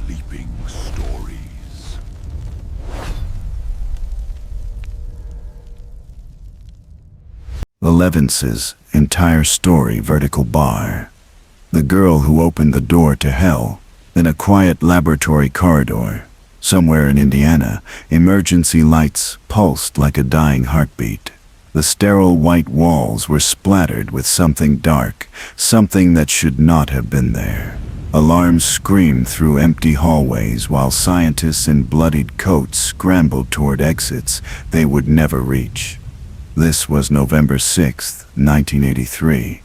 Sleeping Stories. Levence's entire story vertical bar. The girl who opened the door to hell. In a quiet laboratory corridor, somewhere in Indiana, emergency lights pulsed like a dying heartbeat. The sterile white walls were splattered with something dark, something that should not have been there. Alarms screamed through empty hallways while scientists in bloodied coats scrambled toward exits they would never reach. This was November 6th, 1983.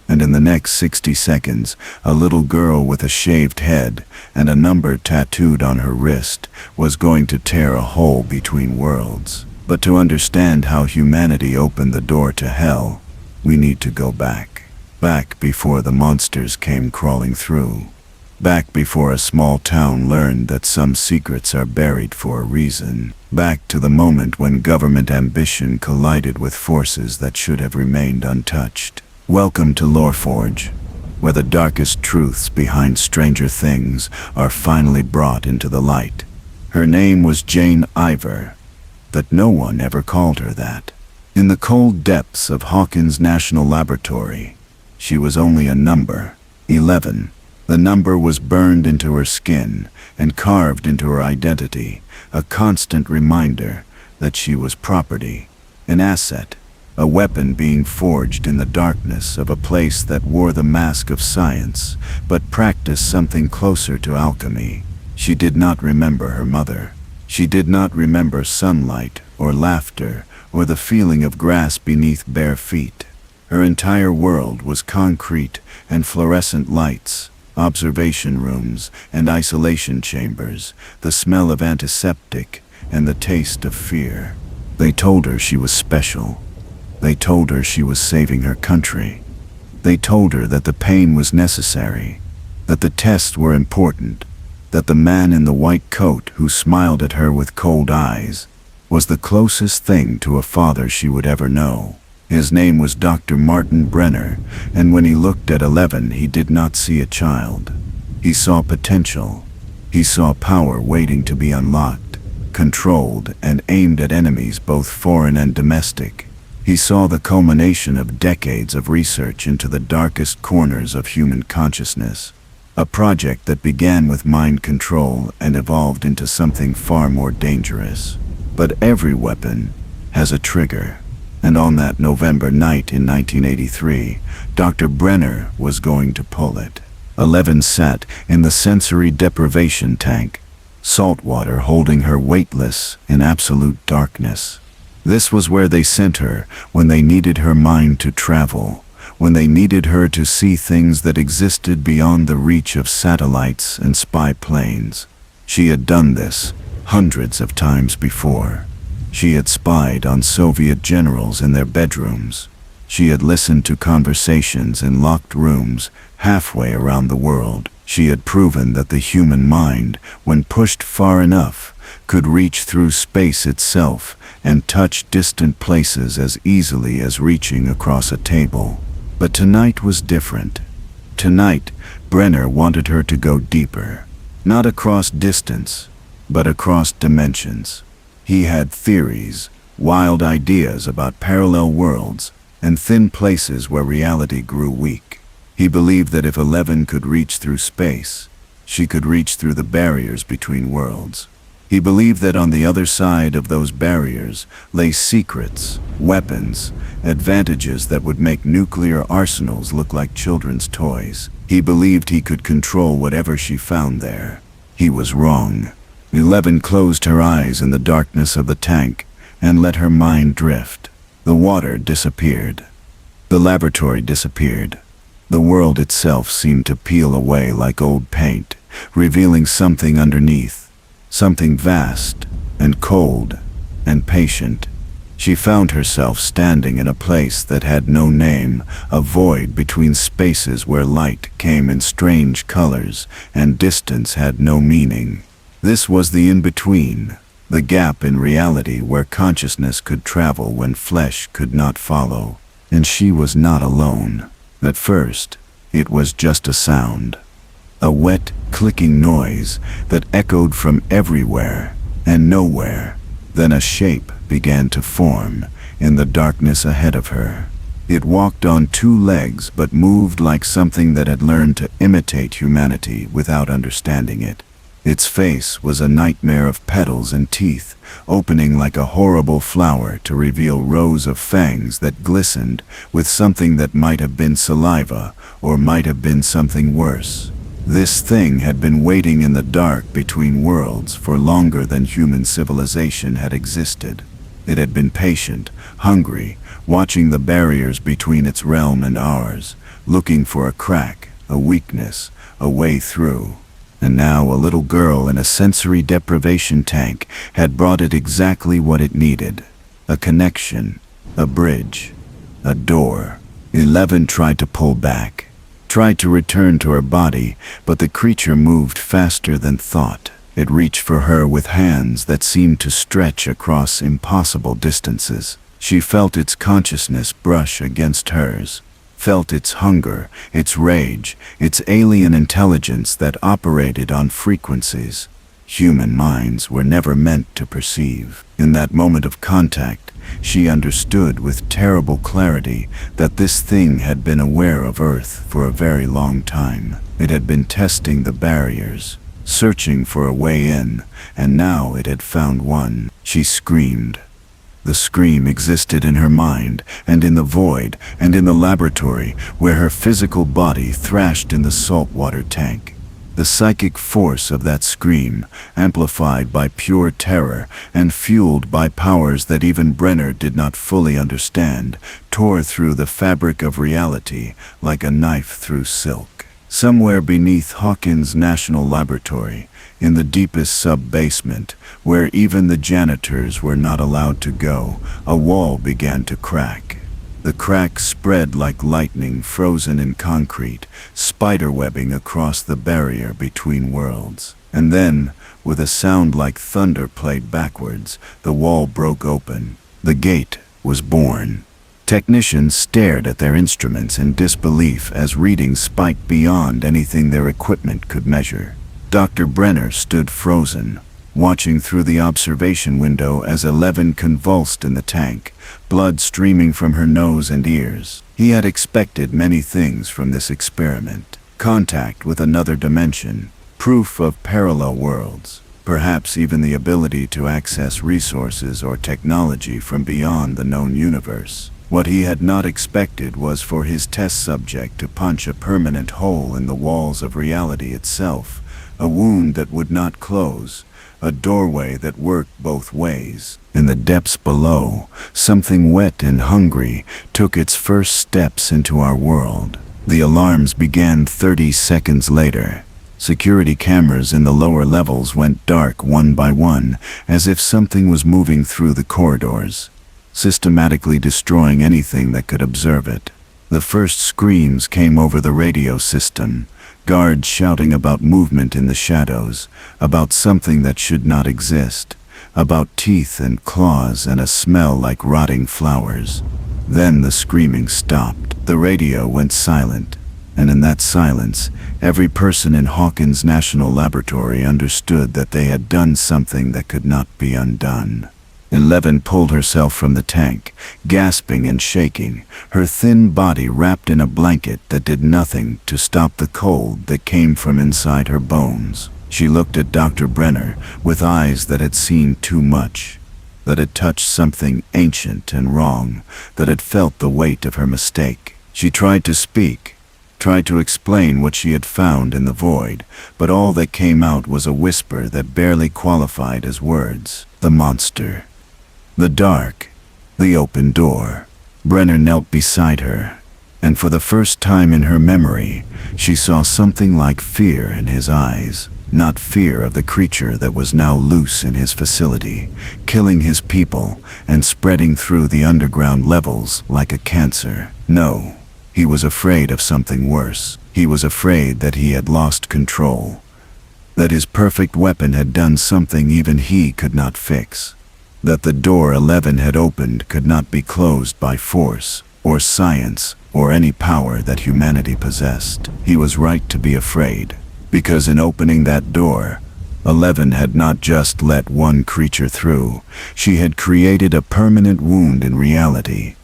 And in the next 60 seconds, a little girl with a shaved head and a number tattooed on her wrist was going to tear a hole between worlds. But to understand how humanity opened the door to hell, we need to go back. Back before the monsters came crawling through. Back before a small town learned that some secrets are buried for a reason. Back to the moment when government ambition collided with forces that should have remained untouched. Welcome to Loreforge, where the darkest truths behind Stranger Things are finally brought into the light. Her name was Jane Ivor, but no one ever called her that. In the cold depths of Hawkins National Laboratory, she was only a number, 11. The number was burned into her skin and carved into her identity, a constant reminder that she was property, an asset. A weapon being forged in the darkness of a place that wore the mask of science, but practiced something closer to alchemy. She did not remember her mother. She did not remember sunlight or laughter or the feeling of grass beneath bare feet. Her entire world was concrete and fluorescent lights, observation rooms and isolation chambers, the smell of antiseptic and the taste of fear. They told her she was special. They told her she was saving her country. They told her that the pain was necessary, that the tests were important, that the man in the white coat who smiled at her with cold eyes was the closest thing to a father she would ever know. His name was Dr. Martin Brenner, and when he looked at 11, he did not see a child. He saw potential. He saw power waiting to be unlocked, controlled, and aimed at enemies both foreign and domestic. He saw the culmination of decades of research into the darkest corners of human consciousness. A project that began with mind control and evolved into something far more dangerous. But every weapon has a trigger. And on that November night in 1983, Dr. Brenner was going to pull it. 11 sat in the sensory deprivation tank, salt water holding her weightless in absolute darkness. This was where they sent her when they needed her mind to travel, when they needed her to see things that existed beyond the reach of satellites and spy planes. She had done this hundreds of times before. She had spied on Soviet generals in their bedrooms. She had listened to conversations in locked rooms halfway around the world. She had proven that the human mind, when pushed far enough, could reach through space itself and touch distant places as easily as reaching across a table. But tonight was different. Tonight, Brenner wanted her to go deeper. Not across distance, but across dimensions. He had theories, wild ideas about parallel worlds, and thin places where reality grew weak. He believed that if 11 could reach through space, she could reach through the barriers between worlds. He believed that on the other side of those barriers lay secrets, weapons, advantages that would make nuclear arsenals look like children's toys. He believed he could control whatever she found there. He was wrong. 11 closed her eyes in the darkness of the tank and let her mind drift. The water disappeared. The laboratory disappeared. The world itself seemed to peel away like old paint, revealing something underneath. Something vast and cold and patient. She found herself standing in a place that had no name, a void between spaces where light came in strange colors and distance had no meaning. This was the in-between, the gap in reality where consciousness could travel when flesh could not follow. And she was not alone. At first, it was just a sound. A wet, clicking noise that echoed from everywhere and nowhere. Then a shape began to form in the darkness ahead of her. It walked on two legs but moved like something that had learned to imitate humanity without understanding it. Its face was a nightmare of petals and teeth, opening like a horrible flower to reveal rows of fangs that glistened with something that might have been saliva or might have been something worse. This thing had been waiting in the dark between worlds for longer than human civilization had existed. It had been patient, hungry, watching the barriers between its realm and ours, looking for a crack, a weakness, a way through. And now a little girl in a sensory deprivation tank had brought it exactly what it needed. A connection, a bridge, a door. 11 tried to pull back, tried to return to her body, but the creature moved faster than thought. It reached for her with hands that seemed to stretch across impossible distances. She felt its consciousness brush against hers, felt its hunger, its rage, its alien intelligence that operated on frequencies human minds were never meant to perceive. In that moment of contact, she understood with terrible clarity that this thing had been aware of Earth for a very long time. It had been testing the barriers, searching for a way in, and now it had found one. She screamed. The scream existed in her mind, and in the void, and in the laboratory, where her physical body thrashed in the saltwater tank. The psychic force of that scream, amplified by pure terror and fueled by powers that even Brenner did not fully understand, tore through the fabric of reality like a knife through silk. Somewhere beneath Hawkins National Laboratory, in the deepest sub-basement, where even the janitors were not allowed to go, a wall began to crack. The crack spread like lightning frozen in concrete, spiderwebbing across the barrier between worlds. And then, with a sound like thunder played backwards, the wall broke open. The gate was born. Technicians stared at their instruments in disbelief as readings spiked beyond anything their equipment could measure. Dr. Brenner stood frozen, watching through the observation window as 11 convulsed in the tank, blood streaming from her nose and ears. He had expected many things from this experiment. Contact with another dimension, proof of parallel worlds, perhaps even the ability to access resources or technology from beyond the known universe. What he had not expected was for his test subject to punch a permanent hole in the walls of reality itself, a wound that would not close, a doorway that worked both ways. In the depths below, something wet and hungry took its first steps into our world. The alarms began 30 seconds later. Security cameras in the lower levels went dark one by one, as if something was moving through the corridors, systematically destroying anything that could observe it. The first screams came over the radio system, guards shouting about movement in the shadows, about something that should not exist, about teeth and claws and a smell like rotting flowers. Then the screaming stopped. The radio went silent, and in that silence, every person in Hawkins National Laboratory understood that they had done something that could not be undone. 11 pulled herself from the tank, gasping and shaking, her thin body wrapped in a blanket that did nothing to stop the cold that came from inside her bones. She looked at Dr. Brenner with eyes that had seen too much, that had touched something ancient and wrong, that had felt the weight of her mistake. She tried to speak, tried to explain what she had found in the void, but all that came out was a whisper that barely qualified as words. The monster. The dark, the open door. Brenner knelt beside her, and for the first time in her memory, she saw something like fear in his eyes. Not fear of the creature that was now loose in his facility, killing his people and spreading through the underground levels like a cancer. No, he was afraid of something worse. He was afraid that he had lost control, that his perfect weapon had done something even he could not fix. That the door 11 had opened could not be closed by force, or science, or any power that humanity possessed. He was right to be afraid. Because in opening that door, 11 had not just let one creature through, she had created a permanent wound in reality.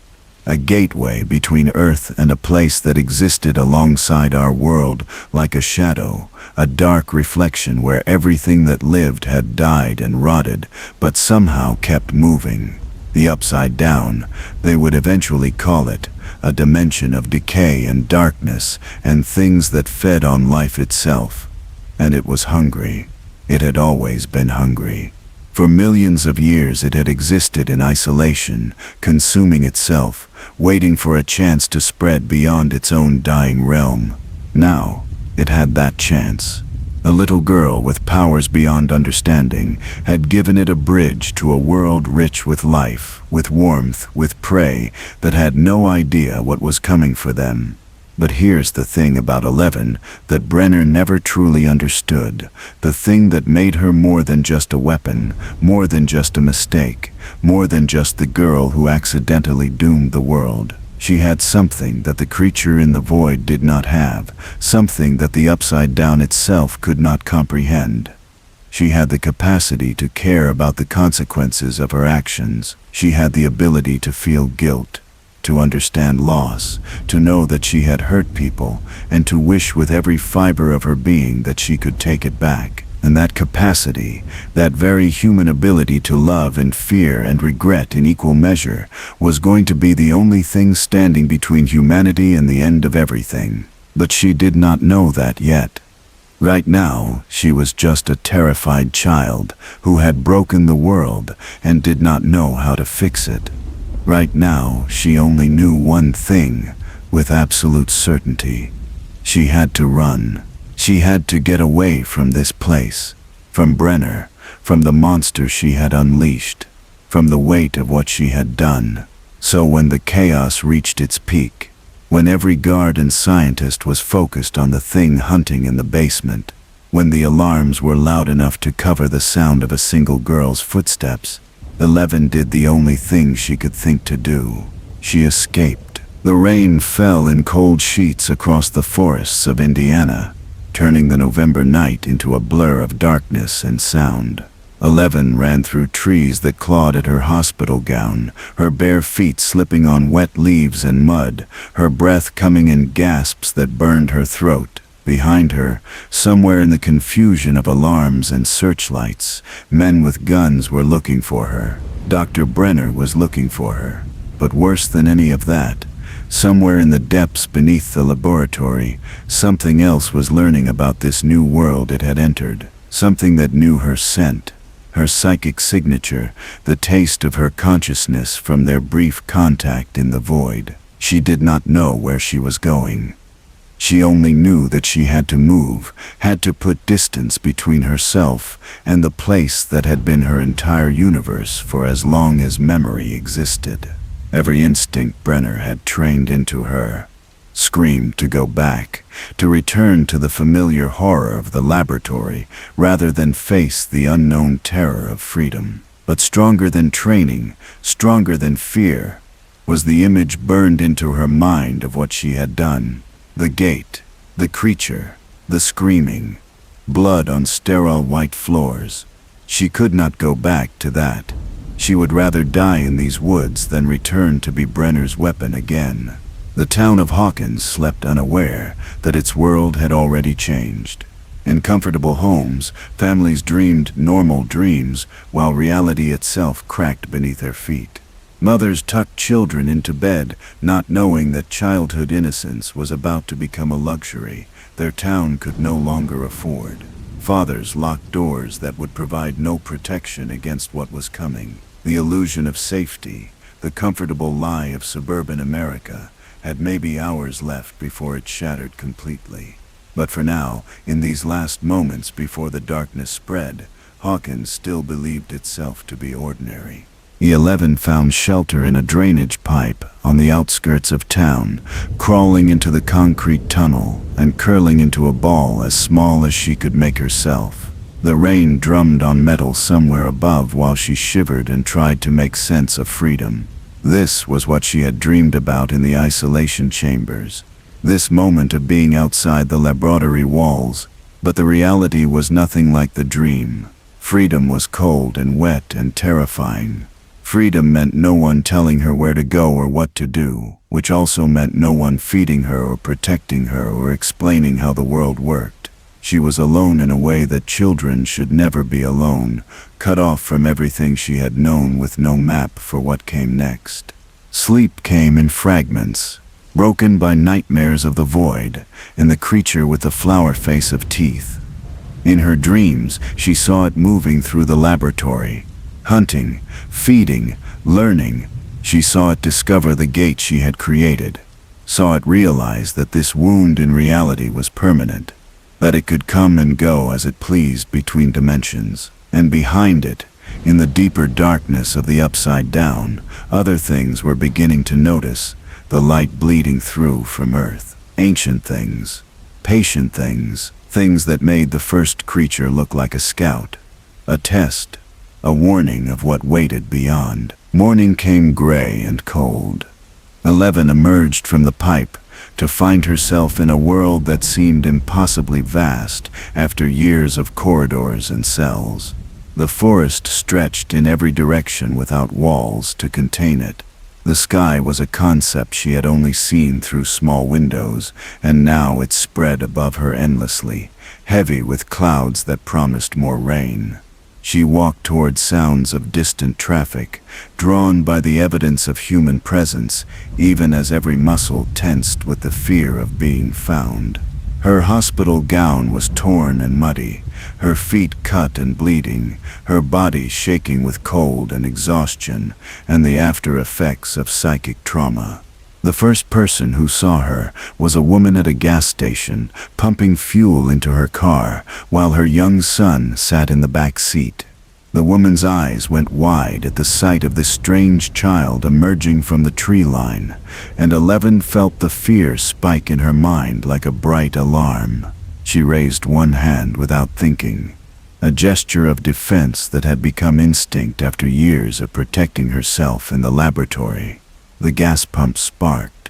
A gateway between Earth and a place that existed alongside our world like a shadow, a dark reflection where everything that lived had died and rotted, but somehow kept moving. The Upside Down, they would eventually call it, a dimension of decay and darkness and things that fed on life itself. And it was hungry. It had always been hungry. For millions of years it had existed in isolation, consuming itself, waiting for a chance to spread beyond its own dying realm. Now, it had that chance. A little girl with powers beyond understanding had given it a bridge to a world rich with life, with warmth, with prey that had no idea what was coming for them. But here's the thing about 11 that Brenner never truly understood, the thing that made her more than just a weapon, more than just a mistake, more than just the girl who accidentally doomed the world. She had something that the creature in the void did not have, something that the Upside Down itself could not comprehend. She had the capacity to care about the consequences of her actions. She had the ability to feel guilt, to understand loss, to know that she had hurt people, and to wish with every fiber of her being that she could take it back. And that capacity, that very human ability to love and fear and regret in equal measure, was going to be the only thing standing between humanity and the end of everything. But she did not know that yet. Right now, she was just a terrified child who had broken the world and did not know how to fix it. Right now, she only knew one thing, with absolute certainty. She had to run. She had to get away from this place, from Brenner, from the monster she had unleashed, from the weight of what she had done. So when the chaos reached its peak, when every guard and scientist was focused on the thing hunting in the basement, when the alarms were loud enough to cover the sound of a single girl's footsteps, 11 did the only thing she could think to do. She escaped. The rain fell in cold sheets across the forests of Indiana, turning the November night into a blur of darkness and sound. 11 ran through trees that clawed at her hospital gown, her bare feet slipping on wet leaves and mud, her breath coming in gasps that burned her throat. Behind her, somewhere in the confusion of alarms and searchlights, men with guns were looking for her. Dr. Brenner was looking for her. But worse than any of that, somewhere in the depths beneath the laboratory, something else was learning about this new world it had entered. Something that knew her scent, her psychic signature, the taste of her consciousness from their brief contact in the void. She did not know where she was going. She only knew that she had to move, had to put distance between herself and the place that had been her entire universe for as long as memory existed. Every instinct Brenner had trained into her screamed to go back, to return to the familiar horror of the laboratory rather than face the unknown terror of freedom. But stronger than training, stronger than fear, was the image burned into her mind of what she had done. The gate, the creature, the screaming, blood on sterile white floors. She could not go back to that. She would rather die in these woods than return to be Brenner's weapon again. The town of Hawkins slept unaware that its world had already changed. In comfortable homes, families dreamed normal dreams while reality itself cracked beneath their feet. Mothers tucked children into bed, not knowing that childhood innocence was about to become a luxury their town could no longer afford. Fathers locked doors that would provide no protection against what was coming. The illusion of safety, the comfortable lie of suburban America, had maybe hours left before it shattered completely. But for now, in these last moments before the darkness spread, Hawkins still believed itself to be ordinary. E11 found shelter in a drainage pipe on the outskirts of town, crawling into the concrete tunnel and curling into a ball as small as she could make herself. The rain drummed on metal somewhere above while she shivered and tried to make sense of freedom. This was what she had dreamed about in the isolation chambers. This moment of being outside the laboratory walls, But the reality was nothing like the dream. Freedom was cold and wet and terrifying. Freedom meant no one telling her where to go or what to do, which also meant no one feeding her or protecting her or explaining how the world worked. She was alone in a way that children should never be alone, cut off from everything she had known with no map for what came next. Sleep came in fragments, broken by nightmares of the void and the creature with the flower face of teeth. In her dreams, she saw it moving through the laboratory, hunting, feeding, learning. She saw it discover the gate she had created, saw it realize that this wound in reality was permanent, that it could come and go as it pleased between dimensions. And behind it, in the deeper darkness of the Upside Down, other things were beginning to notice, the light bleeding through from Earth. Ancient things, patient things, things that made the first creature look like a scout, a test, a warning of what waited beyond. Morning came gray and cold. 11 emerged from the pipe to find herself in a world that seemed impossibly vast after years of corridors and cells. The forest stretched in every direction without walls to contain it. The sky was a concept she had only seen through small windows, and now it spread above her endlessly, heavy with clouds that promised more rain. She walked toward sounds of distant traffic, drawn by the evidence of human presence, even as every muscle tensed with the fear of being found. Her hospital gown was torn and muddy, her feet cut and bleeding, her body shaking with cold and exhaustion, and the after effects of psychic trauma. The first person who saw her was a woman at a gas station, pumping fuel into her car, while her young son sat in the back seat. The woman's eyes went wide at the sight of this strange child emerging from the tree line, and 11 felt the fear spike in her mind like a bright alarm. She raised one hand without thinking, a gesture of defense that had become instinct after years of protecting herself in the laboratory. The gas pump sparked.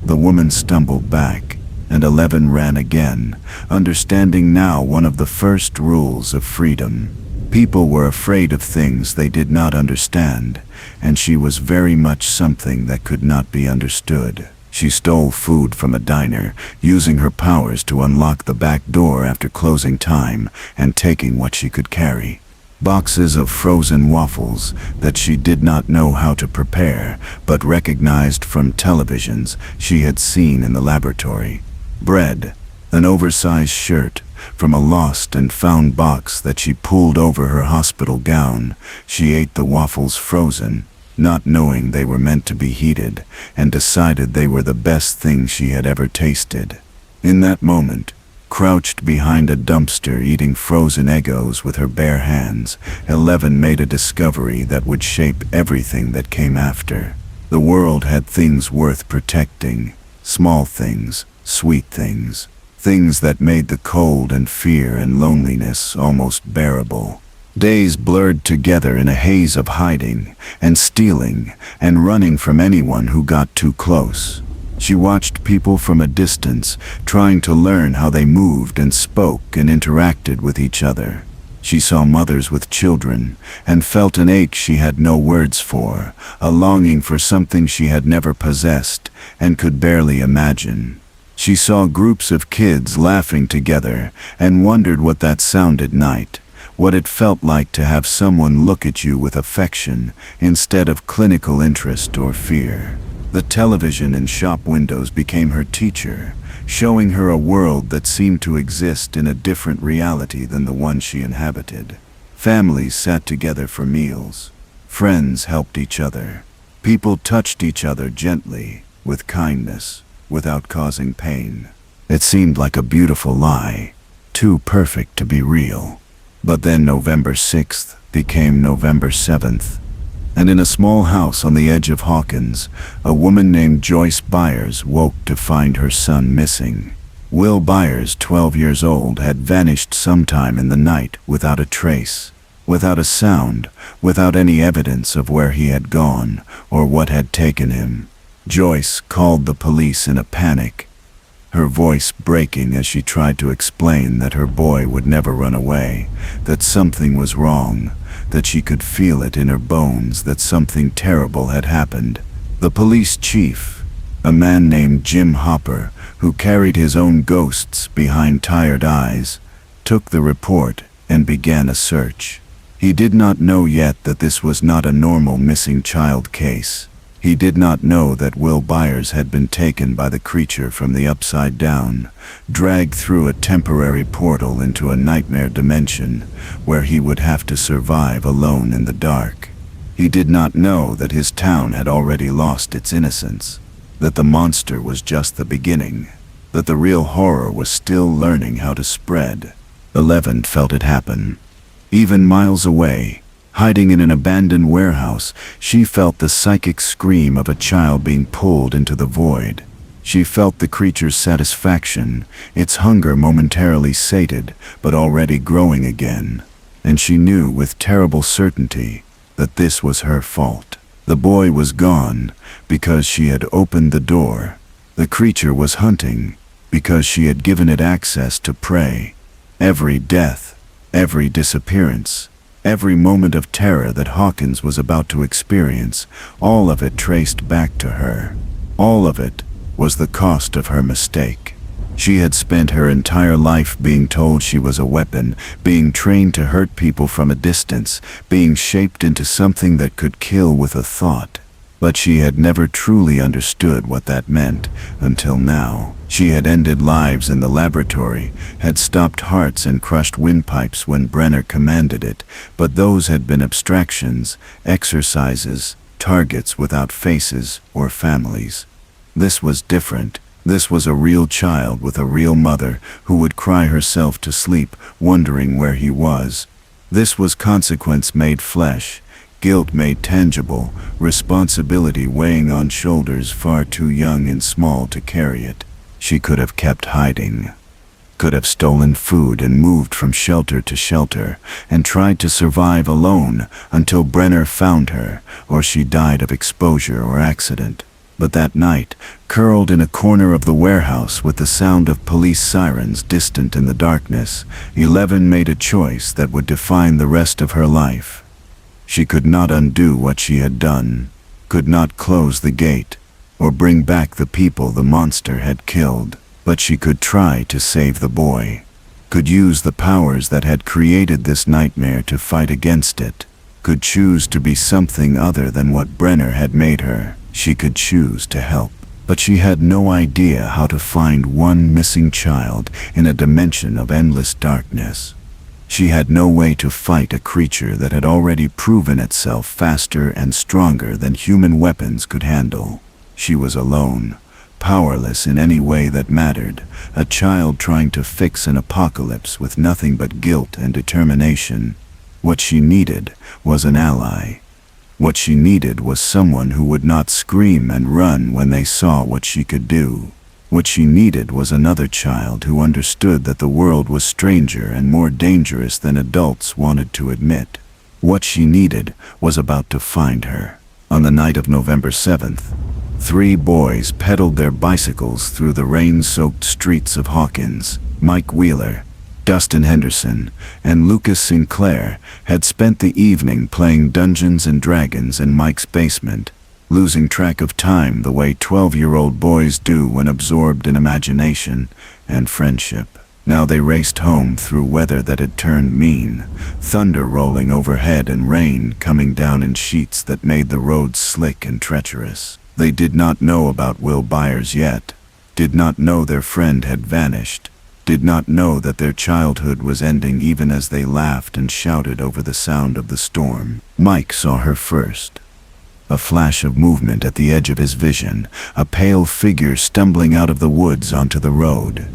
The woman stumbled back, and 11 ran again, understanding now one of the first rules of freedom. People were afraid of things they did not understand, and she was very much something that could not be understood. She stole food from a diner, using her powers to unlock the back door after closing time and taking what she could carry. Boxes of frozen waffles that she did not know how to prepare, but recognized from televisions she had seen in the laboratory. Bread, an oversized shirt, from a lost and found box that she pulled over her hospital gown. She ate the waffles frozen, not knowing they were meant to be heated, and decided they were the best thing she had ever tasted. In that moment, crouched behind a dumpster eating frozen Eggos with her bare hands, 11 made a discovery that would shape everything that came after. The world had things worth protecting, small things, sweet things, things that made the cold and fear and loneliness almost bearable. Days blurred together in a haze of hiding and stealing and running from anyone who got too close. She watched people from a distance, trying to learn how they moved and spoke and interacted with each other. She saw mothers with children and felt an ache she had no words for, a longing for something she had never possessed and could barely imagine. She saw groups of kids laughing together and wondered what that sounded like, what it felt like to have someone look at you with affection instead of clinical interest or fear. The television in shop windows became her teacher, showing her a world that seemed to exist in a different reality than the one she inhabited. Families sat together for meals. Friends helped each other. People touched each other gently, with kindness, without causing pain. It seemed like a beautiful lie, too perfect to be real. But then November 6th became November 7th, and in a small house on the edge of Hawkins, a woman named Joyce Byers woke to find her son missing. Will Byers, 12 years old, had vanished sometime in the night without a trace, without a sound, without any evidence of where he had gone or what had taken him. Joyce called the police in a panic. her voice breaking as she tried to explain that her boy would never run away, that something was wrong, that she could feel it in her bones, that something terrible had happened. The police chief, a man named Jim Hopper, who carried his own ghosts behind tired eyes, took the report and began a search. He did not know yet that this was not a normal missing child case. He did not know that Will Byers had been taken by the creature from the upside down, dragged through a temporary portal into a nightmare dimension where he would have to survive alone in the dark. He did not know that his town had already lost its innocence, that the monster was just the beginning, that the real horror was still learning how to spread. 11 felt it happen. Even miles away, hiding in an abandoned warehouse, she felt the psychic scream of a child being pulled into the void. She felt the creature's satisfaction, its hunger momentarily sated, but already growing again. And she knew with terrible certainty that this was her fault. The boy was gone because she had opened the door. The creature was hunting because she had given it access to prey. Every death, every disappearance, every moment of terror that Hawkins was about to experience, all of it traced back to her. All of it was the cost of her mistake. She had spent her entire life being told she was a weapon, being trained to hurt people from a distance, being shaped into something that could kill with a thought. But she had never truly understood what that meant until now. She had ended lives in the laboratory, had stopped hearts and crushed windpipes when Brenner commanded it, but those had been abstractions, exercises, targets without faces or families. This was different. This was a real child with a real mother who would cry herself to sleep, wondering where he was. This was consequence made flesh, guilt made tangible, responsibility weighing on shoulders far too young and small to carry it. She could have kept hiding, could have stolen food and moved from shelter to shelter, and tried to survive alone until Brenner found her, or she died of exposure or accident. But that night, curled in a corner of the warehouse with the sound of police sirens distant in the darkness, 11 made a choice that would define the rest of her life. She could not undo what she had done, could not close the gate, or bring back the people the monster had killed, but she could try to save the boy, could use the powers that had created this nightmare to fight against it, could choose to be something other than what Brenner had made her. She could choose to help, but she had no idea how to find one missing child in a dimension of endless darkness. She had no way to fight a creature that had already proven itself faster and stronger than human weapons could handle. She was alone, powerless in any way that mattered, a child trying to fix an apocalypse with nothing but guilt and determination. What she needed was an ally. What she needed was someone who would not scream and run when they saw what she could do. What she needed was another child who understood that the world was stranger and more dangerous than adults wanted to admit. What she needed was about to find her. On the night of November 7th, 3 boys pedaled their bicycles through the rain-soaked streets of Hawkins. Mike Wheeler, Dustin Henderson, and Lucas Sinclair had spent the evening playing Dungeons and Dragons in Mike's basement, losing track of time the way 12-year-old boys do when absorbed in imagination and friendship. Now they raced home through weather that had turned mean, thunder rolling overhead and rain coming down in sheets that made the roads slick and treacherous. They did not know about Will Byers yet, did not know their friend had vanished, did not know that their childhood was ending even as they laughed and shouted over the sound of the storm. Mike saw her first. A flash of movement at the edge of his vision, a pale figure stumbling out of the woods onto the road.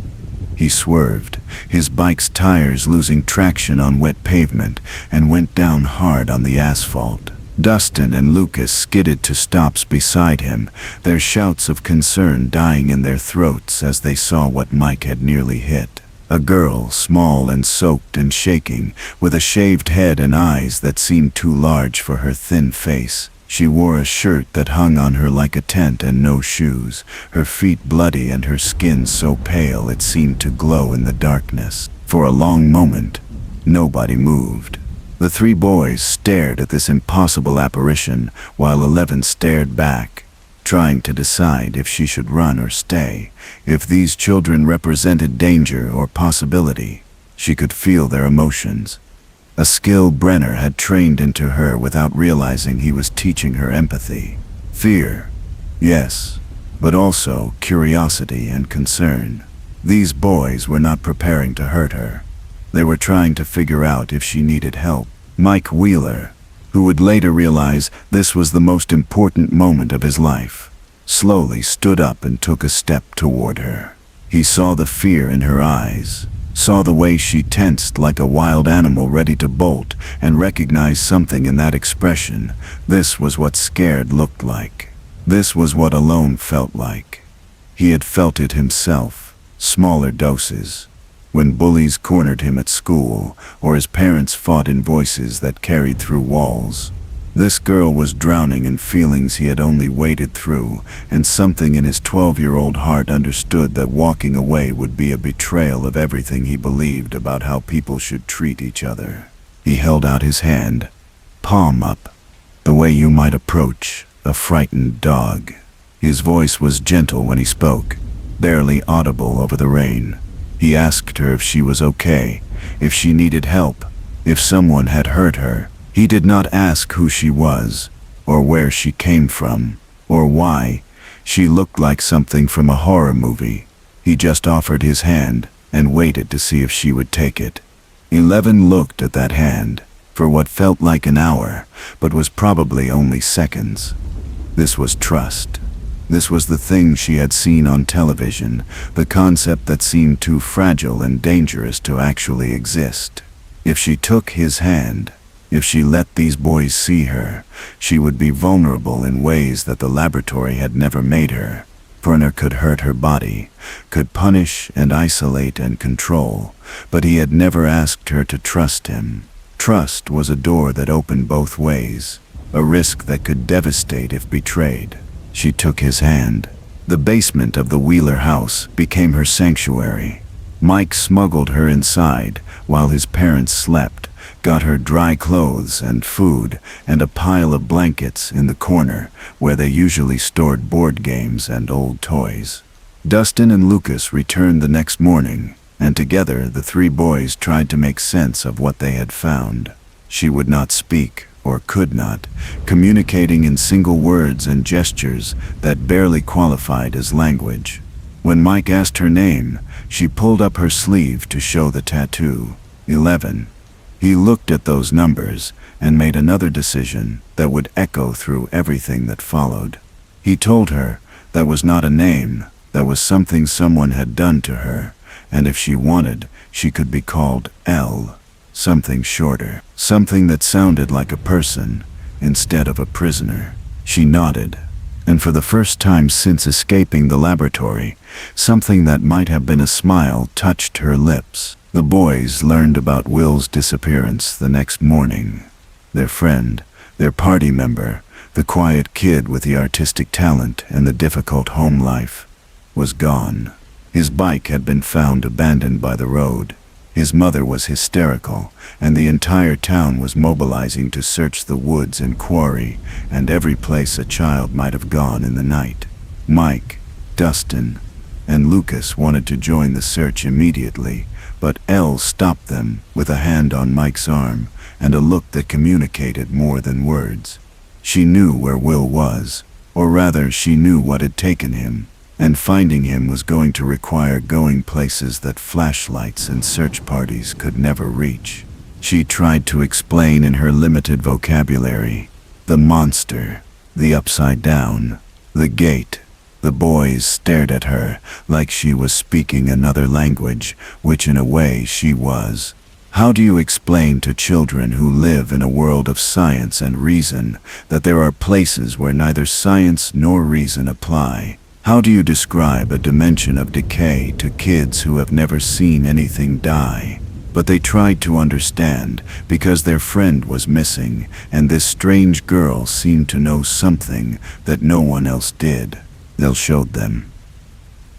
He swerved, his bike's tires losing traction on wet pavement, and went down hard on the asphalt. Dustin and Lucas skidded to stops beside him, their shouts of concern dying in their throats as they saw what Mike had nearly hit. A girl, small and soaked and shaking, with a shaved head and eyes that seemed too large for her thin face. She wore a shirt that hung on her like a tent and no shoes, her feet bloody and her skin so pale it seemed to glow in the darkness. For a long moment, nobody moved. The three boys stared at this impossible apparition while 11 stared back, trying to decide if she should run or stay, if these children represented danger or possibility. She could feel their emotions. A skill Brenner had trained into her without realizing he was teaching her empathy. Fear, yes, but also curiosity and concern. These boys were not preparing to hurt her. They were trying to figure out if she needed help. Mike Wheeler, who would later realize this was the most important moment of his life, slowly stood up and took a step toward her. He saw the fear in her eyes, saw the way she tensed like a wild animal ready to bolt, and recognized something in that expression. This was what scared looked like. This was what alone felt like. He had felt it himself, smaller doses. When bullies cornered him at school, or his parents fought in voices that carried through walls. This girl was drowning in feelings he had only waded through, and something in his 12-year-old heart understood that walking away would be a betrayal of everything he believed about how people should treat each other. He held out his hand, palm up, the way you might approach a frightened dog. His voice was gentle when he spoke, barely audible over the rain. He asked her if she was okay, if she needed help, if someone had hurt her. He did not ask who she was, or where she came from, or why. She looked like something from a horror movie. He just offered his hand and waited to see if she would take it. 11 looked at that hand for what felt like an hour, but was probably only seconds. This was trust. This was the thing she had seen on television, the concept that seemed too fragile and dangerous to actually exist. If she took his hand, if she let these boys see her, she would be vulnerable in ways that the laboratory had never made her. Brenner could hurt her body, could punish and isolate and control, but he had never asked her to trust him. Trust was a door that opened both ways, a risk that could devastate if betrayed. She took his hand. The basement of the Wheeler house became her sanctuary. Mike smuggled her inside while his parents slept, got her dry clothes and food and a pile of blankets in the corner where they usually stored board games and old toys. Dustin and Lucas returned the next morning, and together the three boys tried to make sense of what they had found. She would not speak, or could not, communicating in single words and gestures that barely qualified as language. When Mike asked her name, she pulled up her sleeve to show the tattoo, 11. He looked at those numbers and made another decision that would echo through everything that followed. He told her that was not a name, that was something someone had done to her, and if she wanted, she could be called L. Something shorter, something that sounded like a person instead of a prisoner. She nodded, and for the first time since escaping the laboratory, something that might have been a smile touched her lips. The boys learned about Will's disappearance the next morning. Their friend, their party member, the quiet kid with the artistic talent and the difficult home life, was gone. His bike had been found abandoned by the road. His mother was hysterical, and the entire town was mobilizing to search the woods and quarry, and every place a child might have gone in the night. Mike, Dustin, and Lucas wanted to join the search immediately, but Elle stopped them with a hand on Mike's arm and a look that communicated more than words. She knew where Will was, or rather she knew what had taken him, and finding him was going to require going places that flashlights and search parties could never reach. She tried to explain in her limited vocabulary. The monster, the upside down, the gate. The boys stared at her like she was speaking another language, which in a way she was. How do you explain to children who live in a world of science and reason that there are places where neither science nor reason apply? How do you describe a dimension of decay to kids who have never seen anything die? But they tried to understand, because their friend was missing, and this strange girl seemed to know something that no one else did. They showed them.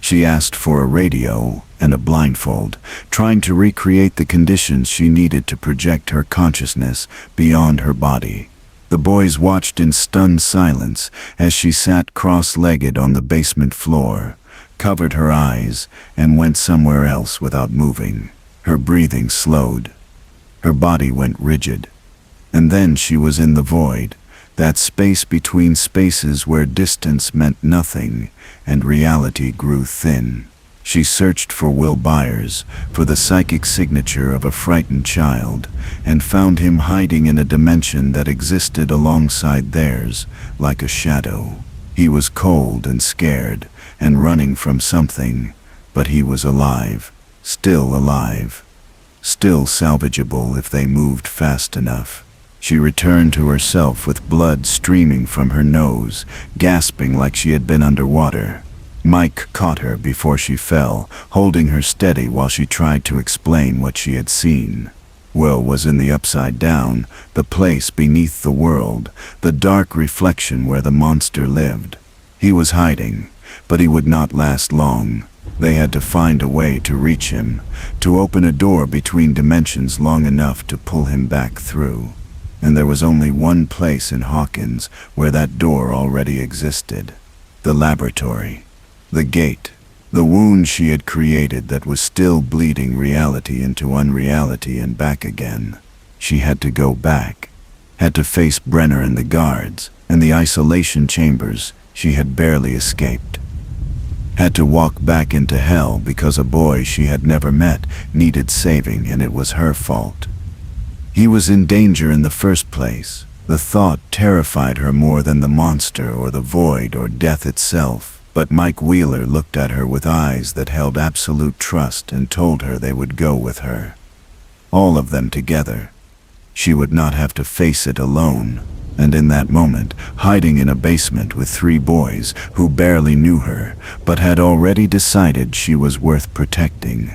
She asked for a radio and a blindfold, trying to recreate the conditions she needed to project her consciousness beyond her body. The boys watched in stunned silence as she sat cross-legged on the basement floor, covered her eyes, and went somewhere else without moving. Her breathing slowed. Her body went rigid. And then she was in the void, that space between spaces where distance meant nothing and reality grew thin. She searched for Will Byers, for the psychic signature of a frightened child, and found him hiding in a dimension that existed alongside theirs, like a shadow. He was cold and scared, and running from something, but he was alive, still alive, still salvageable if they moved fast enough. She returned to herself with blood streaming from her nose, gasping like she had been underwater. Mike caught her before she fell, holding her steady while she tried to explain what she had seen. Will was in the Upside Down, the place beneath the world, the dark reflection where the monster lived. He was hiding, but he would not last long. They had to find a way to reach him, to open a door between dimensions long enough to pull him back through. And there was only one place in Hawkins where that door already existed. The laboratory. The gate, the wound she had created that was still bleeding reality into unreality and back again. She had to go back, had to face Brenner and the guards, and the isolation chambers she had barely escaped. Had to walk back into hell because a boy she had never met needed saving, and it was her fault. He was in danger in the first place. The thought terrified her more than the monster or the void or death itself. But Mike Wheeler looked at her with eyes that held absolute trust and told her they would go with her. All of them together. She would not have to face it alone. And in that moment, hiding in a basement with 3 boys who barely knew her, but had already decided she was worth protecting,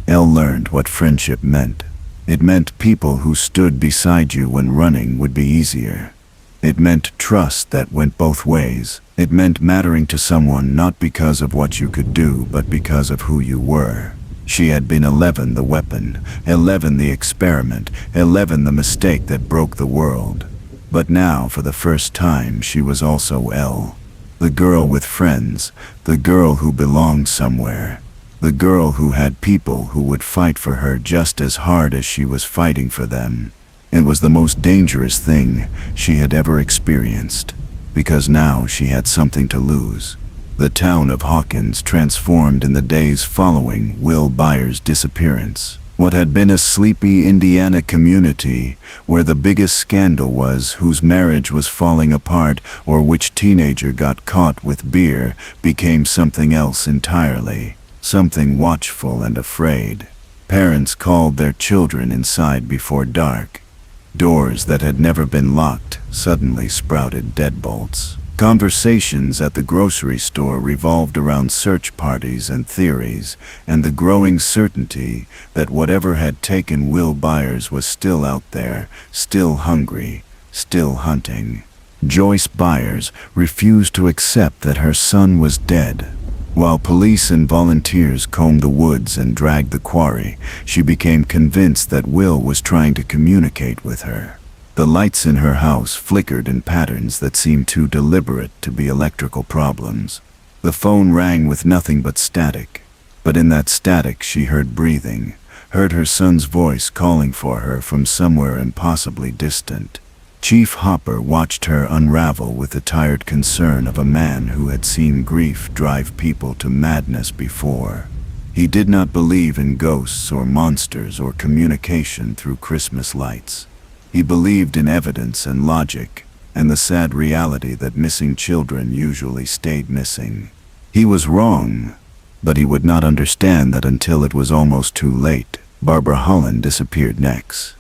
Elle learned what friendship meant. It meant people who stood beside you when running would be easier. It meant trust that went both ways. It meant mattering to someone not because of what you could do, but because of who you were. She had been 11 the weapon, 11 the experiment, 11 the mistake that broke the world. But now, for the first time, she was also Elle. The girl with friends, the girl who belonged somewhere. The girl who had people who would fight for her just as hard as she was fighting for them. It was the most dangerous thing she had ever experienced, because now she had something to lose. The town of Hawkins transformed in the days following Will Byers' disappearance. What had been a sleepy Indiana community, where the biggest scandal was whose marriage was falling apart or which teenager got caught with beer, became something else entirely, something watchful and afraid. Parents called their children inside before dark. Doors that had never been locked suddenly sprouted deadbolts. Conversations at the grocery store revolved around search parties and theories, and the growing certainty that whatever had taken Will Byers was still out there, still hungry, still hunting. Joyce Byers refused to accept that her son was dead. While police and volunteers combed the woods and dragged the quarry, she became convinced that Will was trying to communicate with her. The lights in her house flickered in patterns that seemed too deliberate to be electrical problems. The phone rang with nothing but static. But in that static she heard breathing, heard her son's voice calling for her from somewhere impossibly distant. Chief Hopper watched her unravel with the tired concern of a man who had seen grief drive people to madness before. He did not believe in ghosts or monsters or communication through Christmas lights. He believed in evidence and logic, and the sad reality that missing children usually stayed missing. He was wrong, but he would not understand that until it was almost too late. Barbara Holland disappeared next.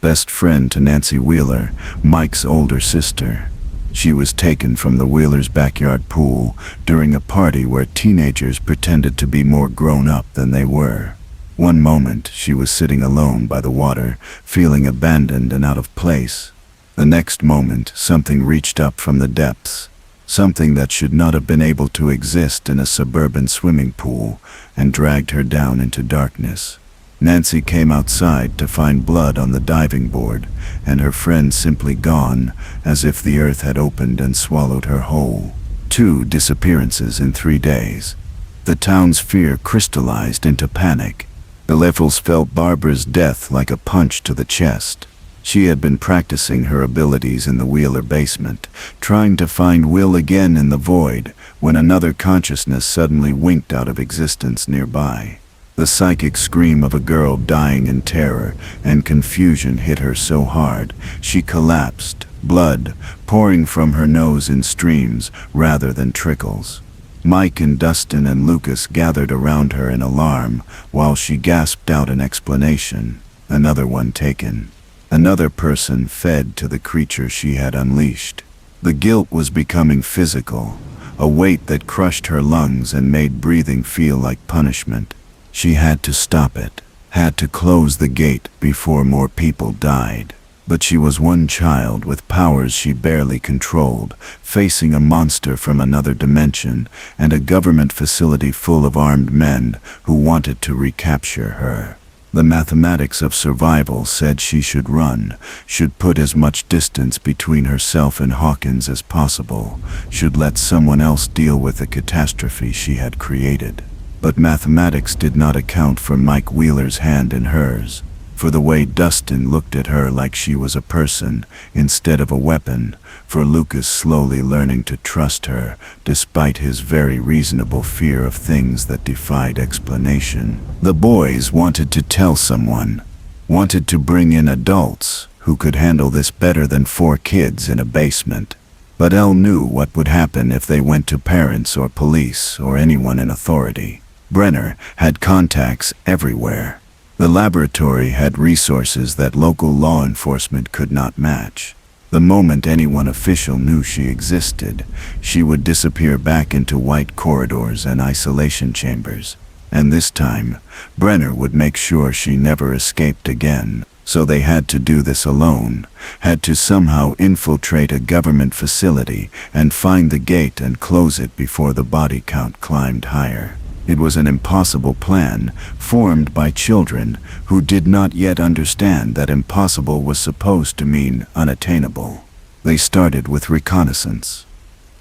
Best friend to Nancy Wheeler, Mike's older sister. She was taken from the Wheelers' backyard pool during a party where teenagers pretended to be more grown up than they were. One moment, she was sitting alone by the water, feeling abandoned and out of place. The next moment, something reached up from the depths. Something that should not have been able to exist in a suburban swimming pool, and dragged her down into darkness. Nancy came outside to find blood on the diving board, and her friend simply gone, as if the earth had opened and swallowed her whole. 2 disappearances in 3 days. The town's fear crystallized into panic. The locals felt Barbara's death like a punch to the chest. She had been practicing her abilities in the Wheeler basement, trying to find Will again in the void, when another consciousness suddenly winked out of existence nearby. The psychic scream of a girl dying in terror and confusion hit her so hard, she collapsed, blood pouring from her nose in streams rather than trickles. Mike and Dustin and Lucas gathered around her in alarm, while she gasped out an explanation. Another one taken. Another person fed to the creature she had unleashed. The guilt was becoming physical, a weight that crushed her lungs and made breathing feel like punishment. She had to stop it, had to close the gate before more people died. But she was one child with powers she barely controlled, facing a monster from another dimension and a government facility full of armed men who wanted to recapture her. The mathematics of survival said she should run, should put as much distance between herself and Hawkins as possible, should let someone else deal with the catastrophe she had created. But mathematics did not account for Mike Wheeler's hand in hers, for the way Dustin looked at her like she was a person instead of a weapon, for Lucas slowly learning to trust her despite his very reasonable fear of things that defied explanation. The boys wanted to tell someone, wanted to bring in adults who could handle this better than 4 kids in a basement. But Elle knew what would happen if they went to parents or police or anyone in authority. Brenner had contacts everywhere. The laboratory had resources that local law enforcement could not match. The moment anyone official knew she existed, she would disappear back into white corridors and isolation chambers. And this time, Brenner would make sure she never escaped again. So they had to do this alone, had to somehow infiltrate a government facility and find the gate and close it before the body count climbed higher. It was an impossible plan, formed by children who did not yet understand that impossible was supposed to mean unattainable. They started with reconnaissance.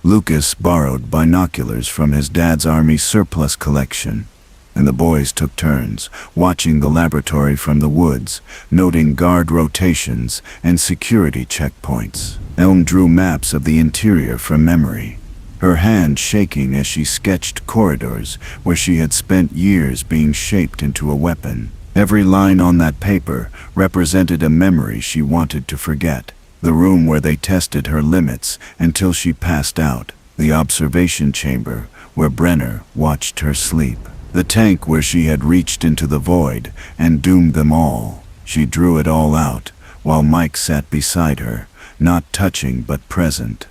Lucas borrowed binoculars from his dad's army surplus collection, and the boys took turns, watching the laboratory from the woods, noting guard rotations and security checkpoints. Elm drew maps of the interior from memory, her hand shaking as she sketched corridors where she had spent years being shaped into a weapon. Every line on that paper represented a memory she wanted to forget. The room where they tested her limits until she passed out. The observation chamber where Brenner watched her sleep. The tank where she had reached into the void and doomed them all. She drew it all out, while Mike sat beside her, not touching but present.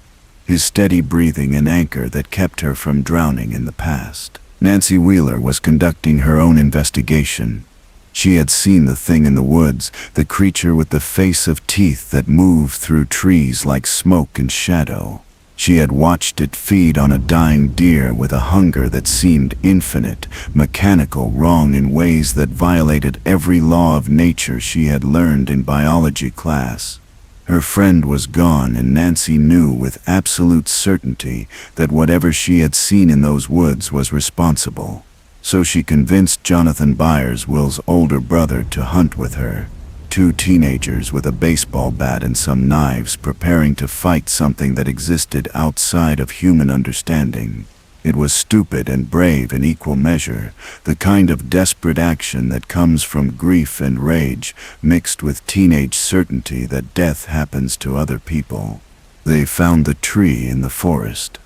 His steady breathing an anchor that kept her from drowning in the past. Nancy Wheeler was conducting her own investigation. She had seen the thing in the woods, the creature with the face of teeth that moved through trees like smoke and shadow. She had watched it feed on a dying deer with a hunger that seemed infinite, mechanical, wrong in ways that violated every law of nature she had learned in biology class. Her friend was gone, and Nancy knew with absolute certainty that whatever she had seen in those woods was responsible. So she convinced Jonathan Byers, Will's older brother, to hunt with her. 2 teenagers with a baseball bat and some knives preparing to fight something that existed outside of human understanding. It was stupid and brave in equal measure, the kind of desperate action that comes from grief and rage, mixed with teenage certainty that death happens to other people. They found the tree in the forest,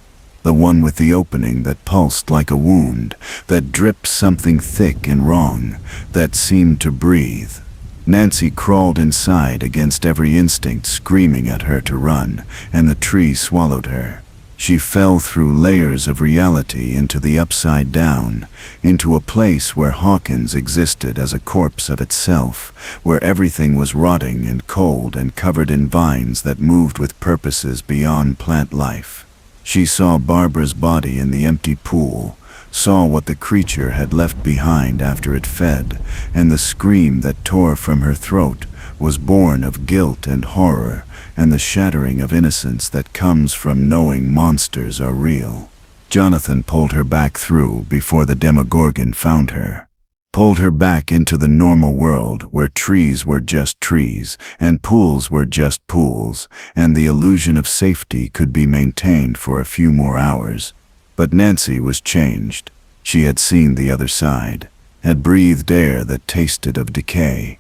the one with the opening that pulsed like a wound, that dripped something thick and wrong, that seemed to breathe. Nancy crawled inside against every instinct screaming at her to run, and the tree swallowed her. She fell through layers of reality into the upside down, into a place where Hawkins existed as a corpse of itself, where everything was rotting and cold and covered in vines that moved with purposes beyond plant life. She saw Barbara's body in the empty pool, saw what the creature had left behind after it fed, and the scream that tore from her throat was born of guilt and horror, and the shattering of innocence that comes from knowing monsters are real. Jonathan pulled her back through before the Demogorgon found her. Pulled her back into the normal world where trees were just trees, and pools were just pools, and the illusion of safety could be maintained for a few more hours. But Nancy was changed. She had seen the other side, had breathed air that tasted of decay,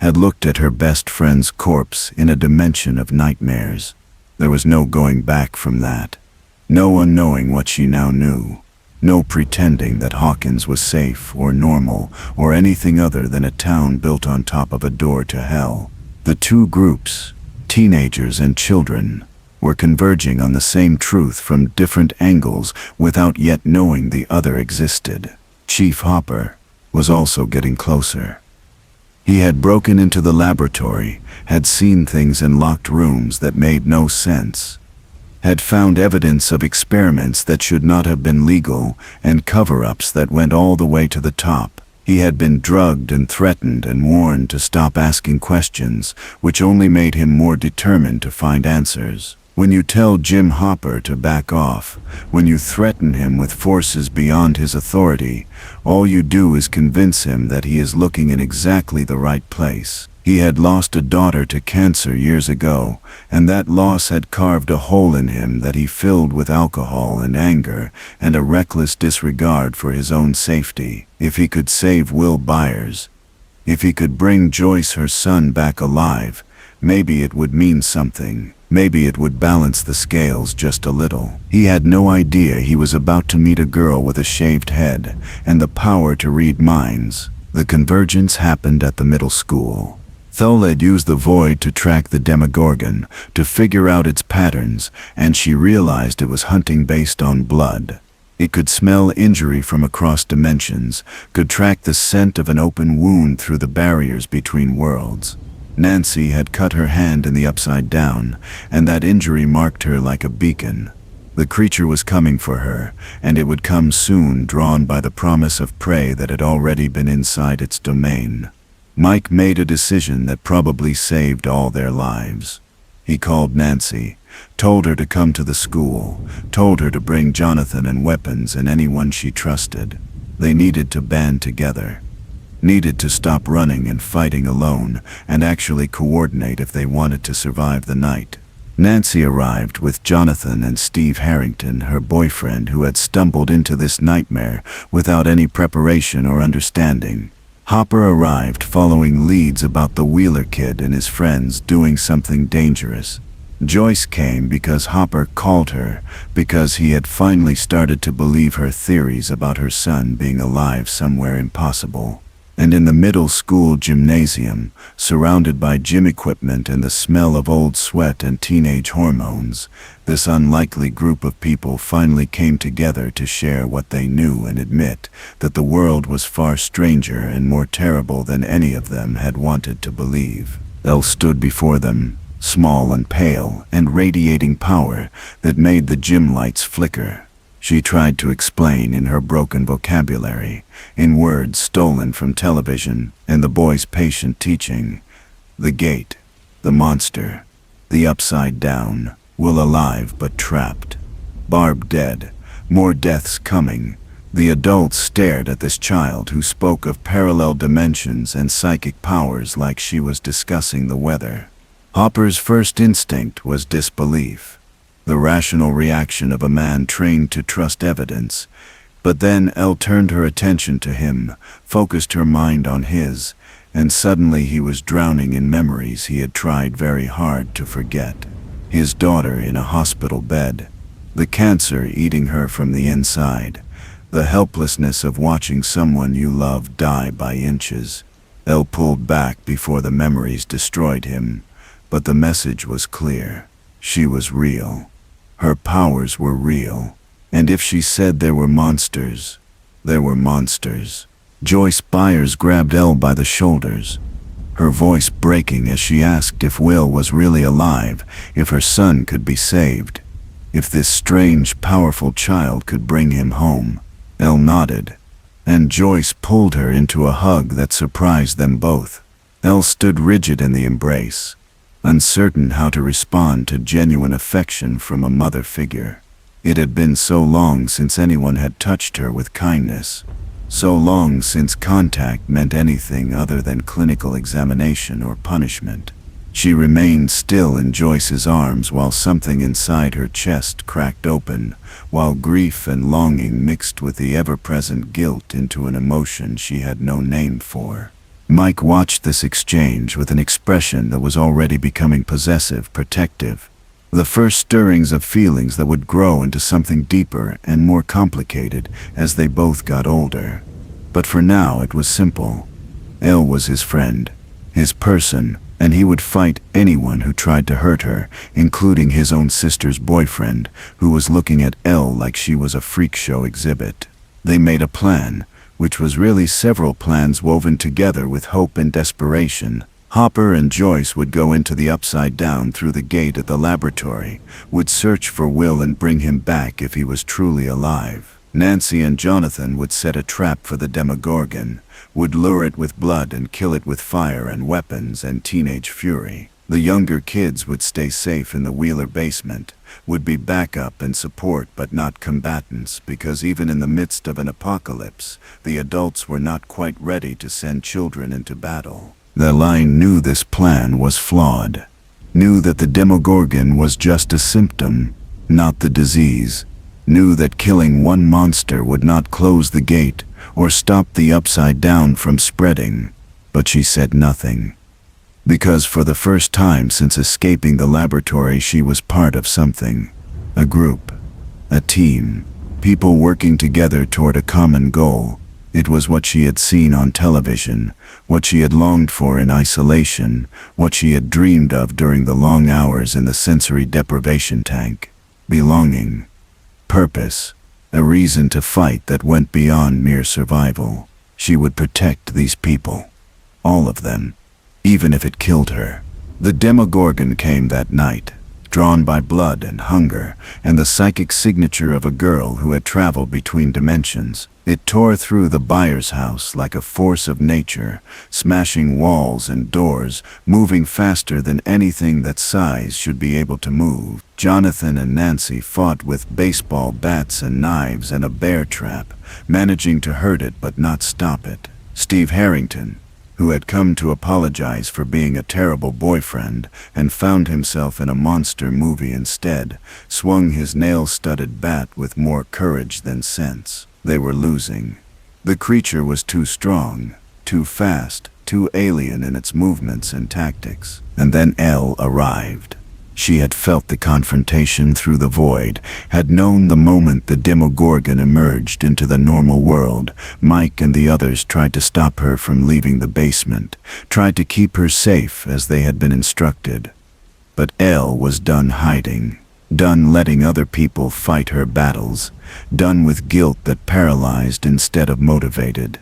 had looked at her best friend's corpse in a dimension of nightmares. There was no going back from that. No unknowing what she now knew. No pretending that Hawkins was safe or normal or anything other than a town built on top of a door to hell. The two groups, teenagers and children, were converging on the same truth from different angles without yet knowing the other existed. Chief Hopper was also getting closer. He had broken into the laboratory, had seen things in locked rooms that made no sense, had found evidence of experiments that should not have been legal and cover-ups that went all the way to the top. He had been drugged and threatened and warned to stop asking questions, which only made him more determined to find answers. When you tell Jim Hopper to back off, when you threaten him with forces beyond his authority, all you do is convince him that he is looking in exactly the right place. He had lost a daughter to cancer years ago, and that loss had carved a hole in him that he filled with alcohol and anger and a reckless disregard for his own safety. If he could save Will Byers, if he could bring Joyce her son back alive, maybe it would mean something. Maybe it would balance the scales just a little. He had no idea he was about to meet a girl with a shaved head and the power to read minds. The convergence happened at the middle school. Tholed used the void to track the Demogorgon, to figure out its patterns, and she realized it was hunting based on blood. It could smell injury from across dimensions, could track the scent of an open wound through the barriers between worlds. Nancy had cut her hand in the upside down, and that injury marked her like a beacon. The creature was coming for her, and it would come soon, drawn by the promise of prey that had already been inside its domain. Mike made a decision that probably saved all their lives. He called Nancy, told her to come to the school, told her to bring Jonathan and weapons and anyone she trusted. They needed to band together. Needed to stop running and fighting alone, and actually coordinate if they wanted to survive the night. Nancy arrived with Jonathan and Steve Harrington, her boyfriend, who had stumbled into this nightmare without any preparation or understanding. Hopper arrived following leads about the Wheeler kid and his friends doing something dangerous. Joyce came because Hopper called her, because he had finally started to believe her theories about her son being alive somewhere impossible. And in the middle school gymnasium, surrounded by gym equipment and the smell of old sweat and teenage hormones, this unlikely group of people finally came together to share what they knew and admit that the world was far stranger and more terrible than any of them had wanted to believe. Elle stood before them, small and pale and radiating power that made the gym lights flicker. She tried to explain in her broken vocabulary, in words stolen from television and the boy's patient teaching. The gate, the monster, the upside down, Will alive but trapped, Barb dead, more deaths coming. The adults stared at this child who spoke of parallel dimensions and psychic powers like she was discussing the weather. Hopper's first instinct was disbelief. The rational reaction of a man trained to trust evidence. But then Elle turned her attention to him, focused her mind on his, and suddenly he was drowning in memories he had tried very hard to forget. His daughter in a hospital bed, the cancer eating her from the inside, the helplessness of watching someone you love die by inches. Elle pulled back before the memories destroyed him, but the message was clear. She was real. Her powers were real. And if she said there were monsters, there were monsters. Joyce Byers grabbed Elle by the shoulders, her voice breaking as she asked if Will was really alive, if her son could be saved, if this strange, powerful child could bring him home. Elle nodded, and Joyce pulled her into a hug that surprised them both. Elle stood rigid in the embrace, uncertain how to respond to genuine affection from a mother figure. It had been so long since anyone had touched her with kindness, so long since contact meant anything other than clinical examination or punishment. She remained still in Joyce's arms while something inside her chest cracked open, while grief and longing mixed with the ever-present guilt into an emotion she had no name for. Mike watched this exchange with an expression that was already becoming possessive, protective. The first stirrings of feelings that would grow into something deeper and more complicated as they both got older. But for now it was simple. Elle was his friend, his person, and he would fight anyone who tried to hurt her, including his own sister's boyfriend, who was looking at Elle like she was a freak show exhibit. They made a plan, which was really several plans woven together with hope and desperation. Hopper and Joyce would go into the Upside Down through the gate at the laboratory, would search for Will and bring him back if he was truly alive. Nancy and Jonathan would set a trap for the Demogorgon, would lure it with blood and kill it with fire and weapons and teenage fury. The younger kids would stay safe in the Wheeler basement, would be backup and support but not combatants, because even in the midst of an apocalypse, the adults were not quite ready to send children into battle. The line knew this plan was flawed, knew that the Demogorgon was just a symptom, not the disease, knew that killing one monster would not close the gate or stop the Upside Down from spreading. But she said nothing, because for the first time since escaping the laboratory she was part of something, a group, a team, people working together toward a common goal. It was what she had seen on television, what she had longed for in isolation, what she had dreamed of during the long hours in the sensory deprivation tank. Belonging, purpose, a reason to fight that went beyond mere survival. She would protect these people, all of them, even if it killed her. The Demogorgon came that night, drawn by blood and hunger, and the psychic signature of a girl who had traveled between dimensions. It tore through the Byers house like a force of nature, smashing walls and doors, moving faster than anything that size should be able to move. Jonathan and Nancy fought with baseball bats and knives and a bear trap, managing to hurt it but not stop it. Steve Harrington, who had come to apologize for being a terrible boyfriend and found himself in a monster movie instead, swung his nail-studded bat with more courage than sense. They were losing. The creature was too strong, too fast, too alien in its movements and tactics. And then Elle arrived. She had felt the confrontation through the void, had known the moment the Demogorgon emerged into the normal world. Mike and the others tried to stop her from leaving the basement, tried to keep her safe as they had been instructed. But Elle was done hiding, done letting other people fight her battles, done with guilt that paralyzed instead of motivated.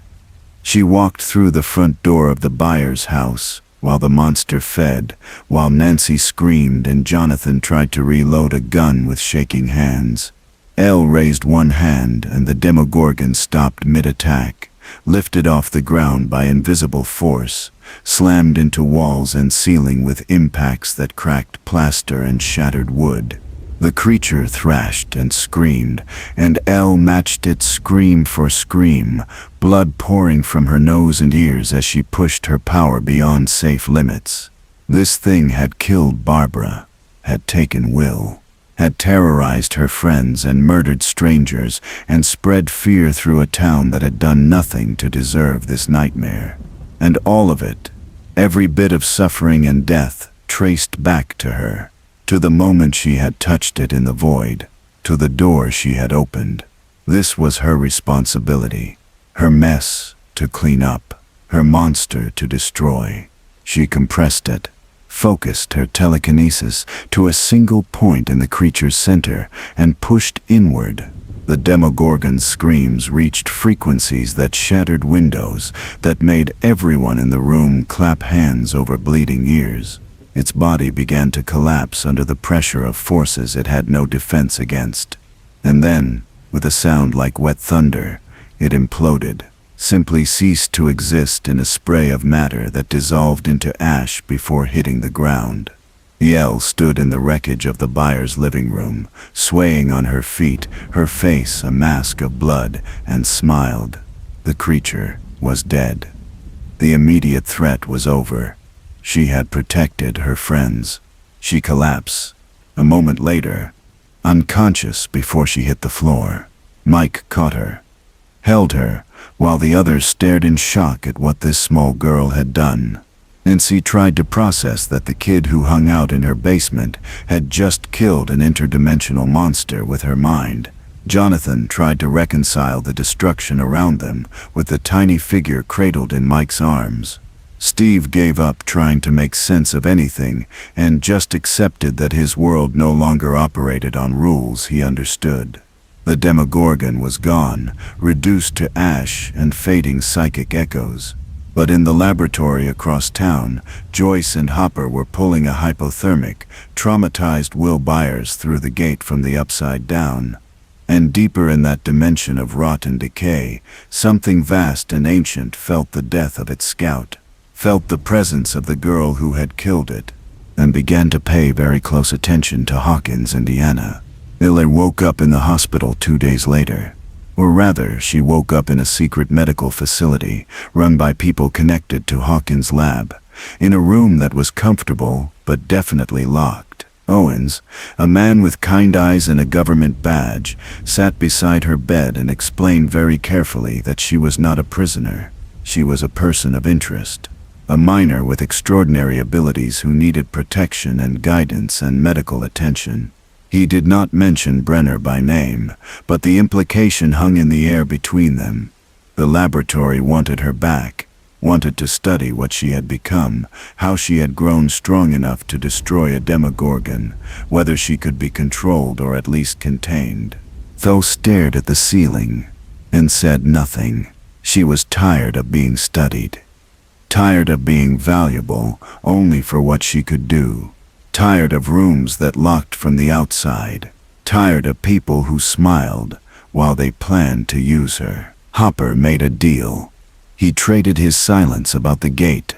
She walked through the front door of the Byers house, while the monster fed, while Nancy screamed and Jonathan tried to reload a gun with shaking hands. Elle raised one hand and the Demogorgon stopped mid-attack, lifted off the ground by invisible force, slammed into walls and ceiling with impacts that cracked plaster and shattered wood. The creature thrashed and screamed, and Elle matched its scream for scream, blood pouring from her nose and ears as she pushed her power beyond safe limits. This thing had killed Barbara, had taken Will, had terrorized her friends and murdered strangers, and spread fear through a town that had done nothing to deserve this nightmare. And all of it, every bit of suffering and death, traced back to her. To the moment she had touched it in the void, to the door she had opened. This was her responsibility, her mess to clean up, her monster to destroy. She compressed it, focused her telekinesis to a single point in the creature's center, and pushed inward. The Demogorgon's screams reached frequencies that shattered windows, that made everyone in the room clap hands over bleeding ears. Its body began to collapse under the pressure of forces it had no defense against. And then, with a sound like wet thunder, it imploded, simply ceased to exist in a spray of matter that dissolved into ash before hitting the ground. Elle stood in the wreckage of the buyer's living room, swaying on her feet, her face a mask of blood, and smiled. The creature was dead. The immediate threat was over. She had protected her friends. She collapsed. A moment later, unconscious before she hit the floor. Mike caught her, held her, while the others stared in shock at what this small girl had done. Nancy tried to process that the kid who hung out in her basement had just killed an interdimensional monster with her mind. Jonathan tried to reconcile the destruction around them with the tiny figure cradled in Mike's arms. Steve gave up trying to make sense of anything and just accepted that his world no longer operated on rules he understood. The Demogorgon was gone, reduced to ash and fading psychic echoes. But in the laboratory across town, Joyce and Hopper were pulling a hypothermic, traumatized Will Byers through the gate from the upside down. And deeper in that dimension of rot and decay, something vast and ancient felt the death of its scout, felt the presence of the girl who had killed it, and began to pay very close attention to Hawkins, Indiana. Miller woke up in the hospital 2 days later. Or rather, she woke up in a secret medical facility run by people connected to Hawkins Lab, in a room that was comfortable but definitely locked. Owens, a man with kind eyes and a government badge, sat beside her bed and explained very carefully that she was not a prisoner. She was a person of interest, a miner with extraordinary abilities who needed protection and guidance and medical attention. He did not mention Brenner by name, but the implication hung in the air between them. The laboratory wanted her back, wanted to study what she had become, how she had grown strong enough to destroy a Demogorgon, whether she could be controlled or at least contained. Tho stared at the ceiling and said nothing. She was tired of being studied, tired of being valuable only for what she could do. Tired of rooms that locked from the outside. Tired of people who smiled while they planned to use her. Hopper made a deal. He traded his silence about the gate,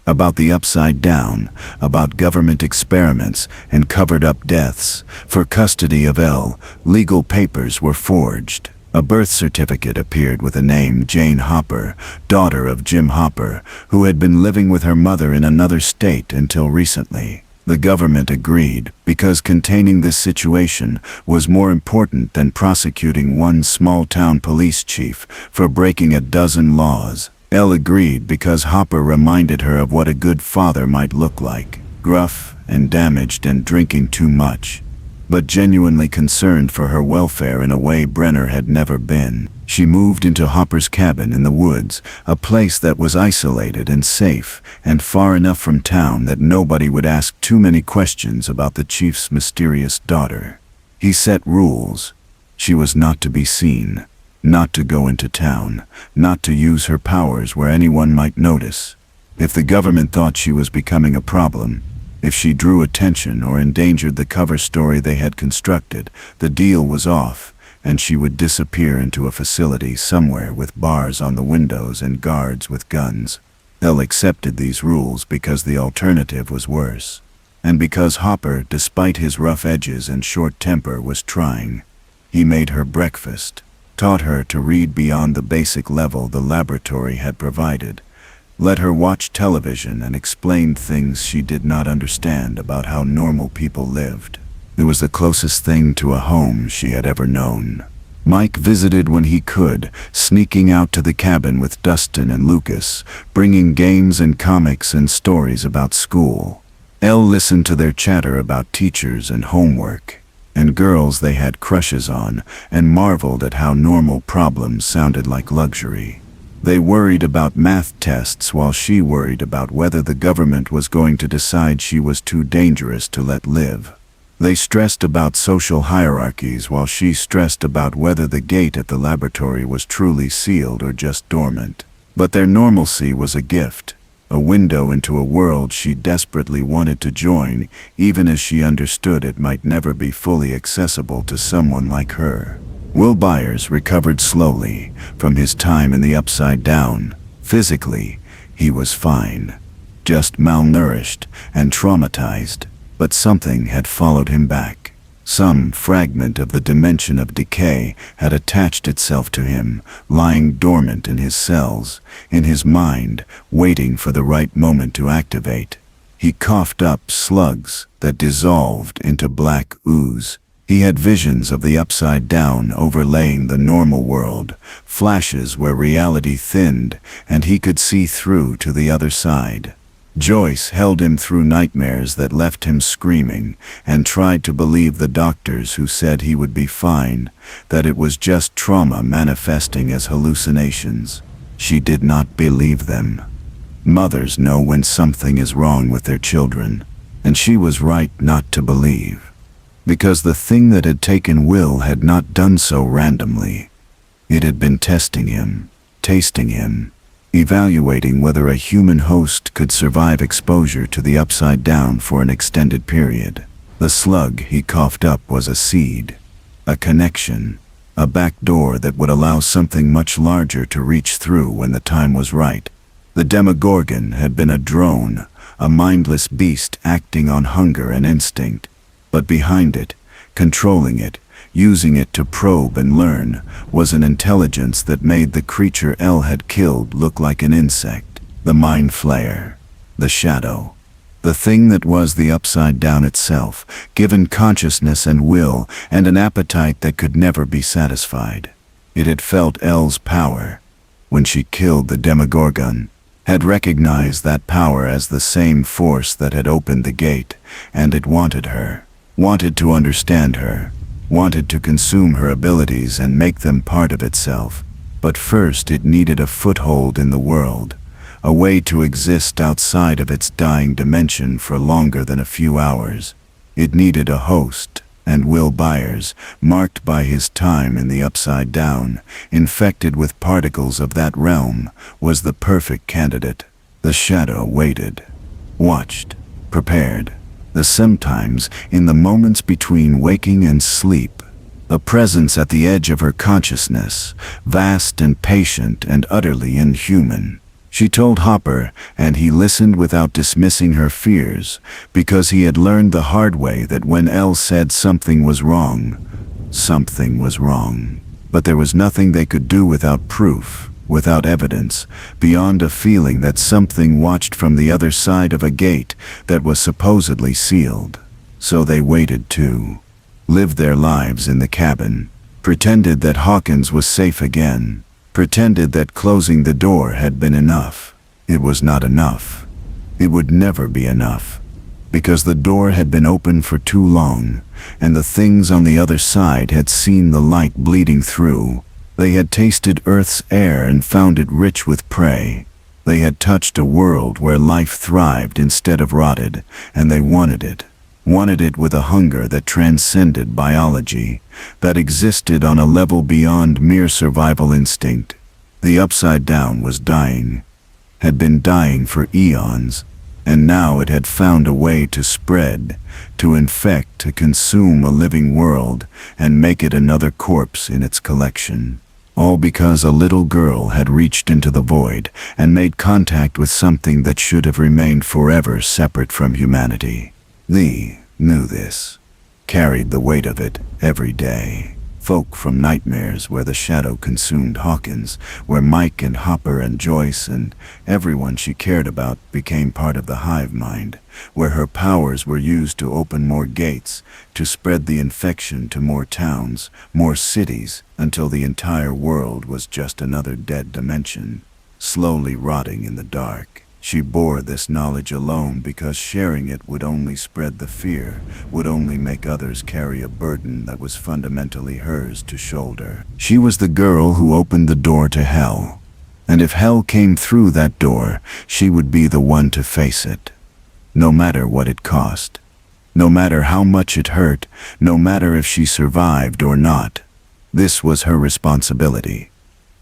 about the upside down, about government experiments and covered-up deaths. For custody of Elle, legal papers were forged. A birth certificate appeared with the name Jane Hopper, daughter of Jim Hopper, who had been living with her mother in another state until recently. The government agreed because containing this situation was more important than prosecuting one small-town police chief for breaking a dozen laws. Elle agreed because Hopper reminded her of what a good father might look like, gruff and damaged and drinking too much, but genuinely concerned for her welfare in a way Brenner had never been. She moved into Hopper's cabin in the woods, a place that was isolated and safe, and far enough from town that nobody would ask too many questions about the chief's mysterious daughter. He set rules. She was not to be seen, not to go into town, not to use her powers where anyone might notice. If the government thought she was becoming a problem, if she drew attention or endangered the cover story they had constructed, the deal was off, and she would disappear into a facility somewhere with bars on the windows and guards with guns. Elle accepted these rules because the alternative was worse, and because Hopper, despite his rough edges and short temper, was trying. He made her breakfast, taught her to read beyond the basic level the laboratory had provided, let her watch television and explained things she did not understand about how normal people lived. It was the closest thing to a home she had ever known. Mike visited when he could, sneaking out to the cabin with Dustin and Lucas, bringing games and comics and stories about school. Elle listened to their chatter about teachers and homework, and girls they had crushes on, and marveled at how normal problems sounded like luxury. They worried about math tests while she worried about whether the government was going to decide she was too dangerous to let live. They stressed about social hierarchies while she stressed about whether the gate at the laboratory was truly sealed or just dormant. But their normalcy was a gift, a window into a world she desperately wanted to join, even as she understood it might never be fully accessible to someone like her. Will Byers recovered slowly from his time in the Upside Down. Physically, he was fine, just malnourished and traumatized, but something had followed him back. Some fragment of the dimension of decay had attached itself to him, lying dormant in his cells, in his mind, waiting for the right moment to activate. He coughed up slugs that dissolved into black ooze. He had visions of the Upside Down overlaying the normal world, flashes where reality thinned and he could see through to the other side. Joyce held him through nightmares that left him screaming and tried to believe the doctors who said he would be fine, that it was just trauma manifesting as hallucinations. She did not believe them. Mothers know when something is wrong with their children, and she was right not to believe. Because the thing that had taken Will had not done so randomly. It had been testing him, tasting him, evaluating whether a human host could survive exposure to the Upside Down for an extended period. The slug he coughed up was a seed, a connection, a back door that would allow something much larger to reach through when the time was right. The Demogorgon had been a drone, a mindless beast acting on hunger and instinct. But behind it, controlling it, using it to probe and learn, was an intelligence that made the creature El had killed look like an insect. The Mind Flayer, the shadow, the thing that was the Upside Down itself, given consciousness and will and an appetite that could never be satisfied. It had felt El's power when she killed the Demogorgon, had recognized that power as the same force that had opened the gate, and it wanted her. Wanted to understand her, wanted to consume her abilities and make them part of itself. But first it needed a foothold in the world, a way to exist outside of its dying dimension for longer than a few hours. It needed a host, and Will Byers, marked by his time in the Upside Down, infected with particles of that realm, was the perfect candidate. The shadow waited, watched, prepared. Sometimes, in the moments between waking and sleep, a presence at the edge of her consciousness, vast and patient and utterly inhuman. She told Hopper, and he listened without dismissing her fears, because he had learned the hard way that when El said something was wrong, something was wrong. But there was nothing they could do without proof, without evidence, beyond a feeling that something watched from the other side of a gate that was supposedly sealed. So they waited too, lived their lives in the cabin, pretended that Hawkins was safe again, pretended that closing the door had been enough. It was not enough. It would never be enough, because the door had been open for too long, and the things on the other side had seen the light bleeding through. They had tasted Earth's air and found it rich with prey. They had touched a world where life thrived instead of rotted, and they wanted it with a hunger that transcended biology, that existed on a level beyond mere survival instinct. The Upside Down was dying, had been dying for eons, and now it had found a way to spread, to infect, to consume a living world, and make it another corpse in its collection. All because a little girl had reached into the void and made contact with something that should have remained forever separate from humanity. Lee knew this, carried the weight of it every day. Folk from nightmares where the shadow consumed Hawkins, where Mike and Hopper and Joyce and everyone she cared about became part of the hive mind, where her powers were used to open more gates, to spread the infection to more towns, more cities, until the entire world was just another dead dimension, slowly rotting in the dark. She bore this knowledge alone because sharing it would only spread the fear, would only make others carry a burden that was fundamentally hers to shoulder. She was the girl who opened the door to hell, And if hell came through that door, she would be the one to face it. No matter what it cost. No matter how much it hurt, no matter if she survived or not. This was her responsibility.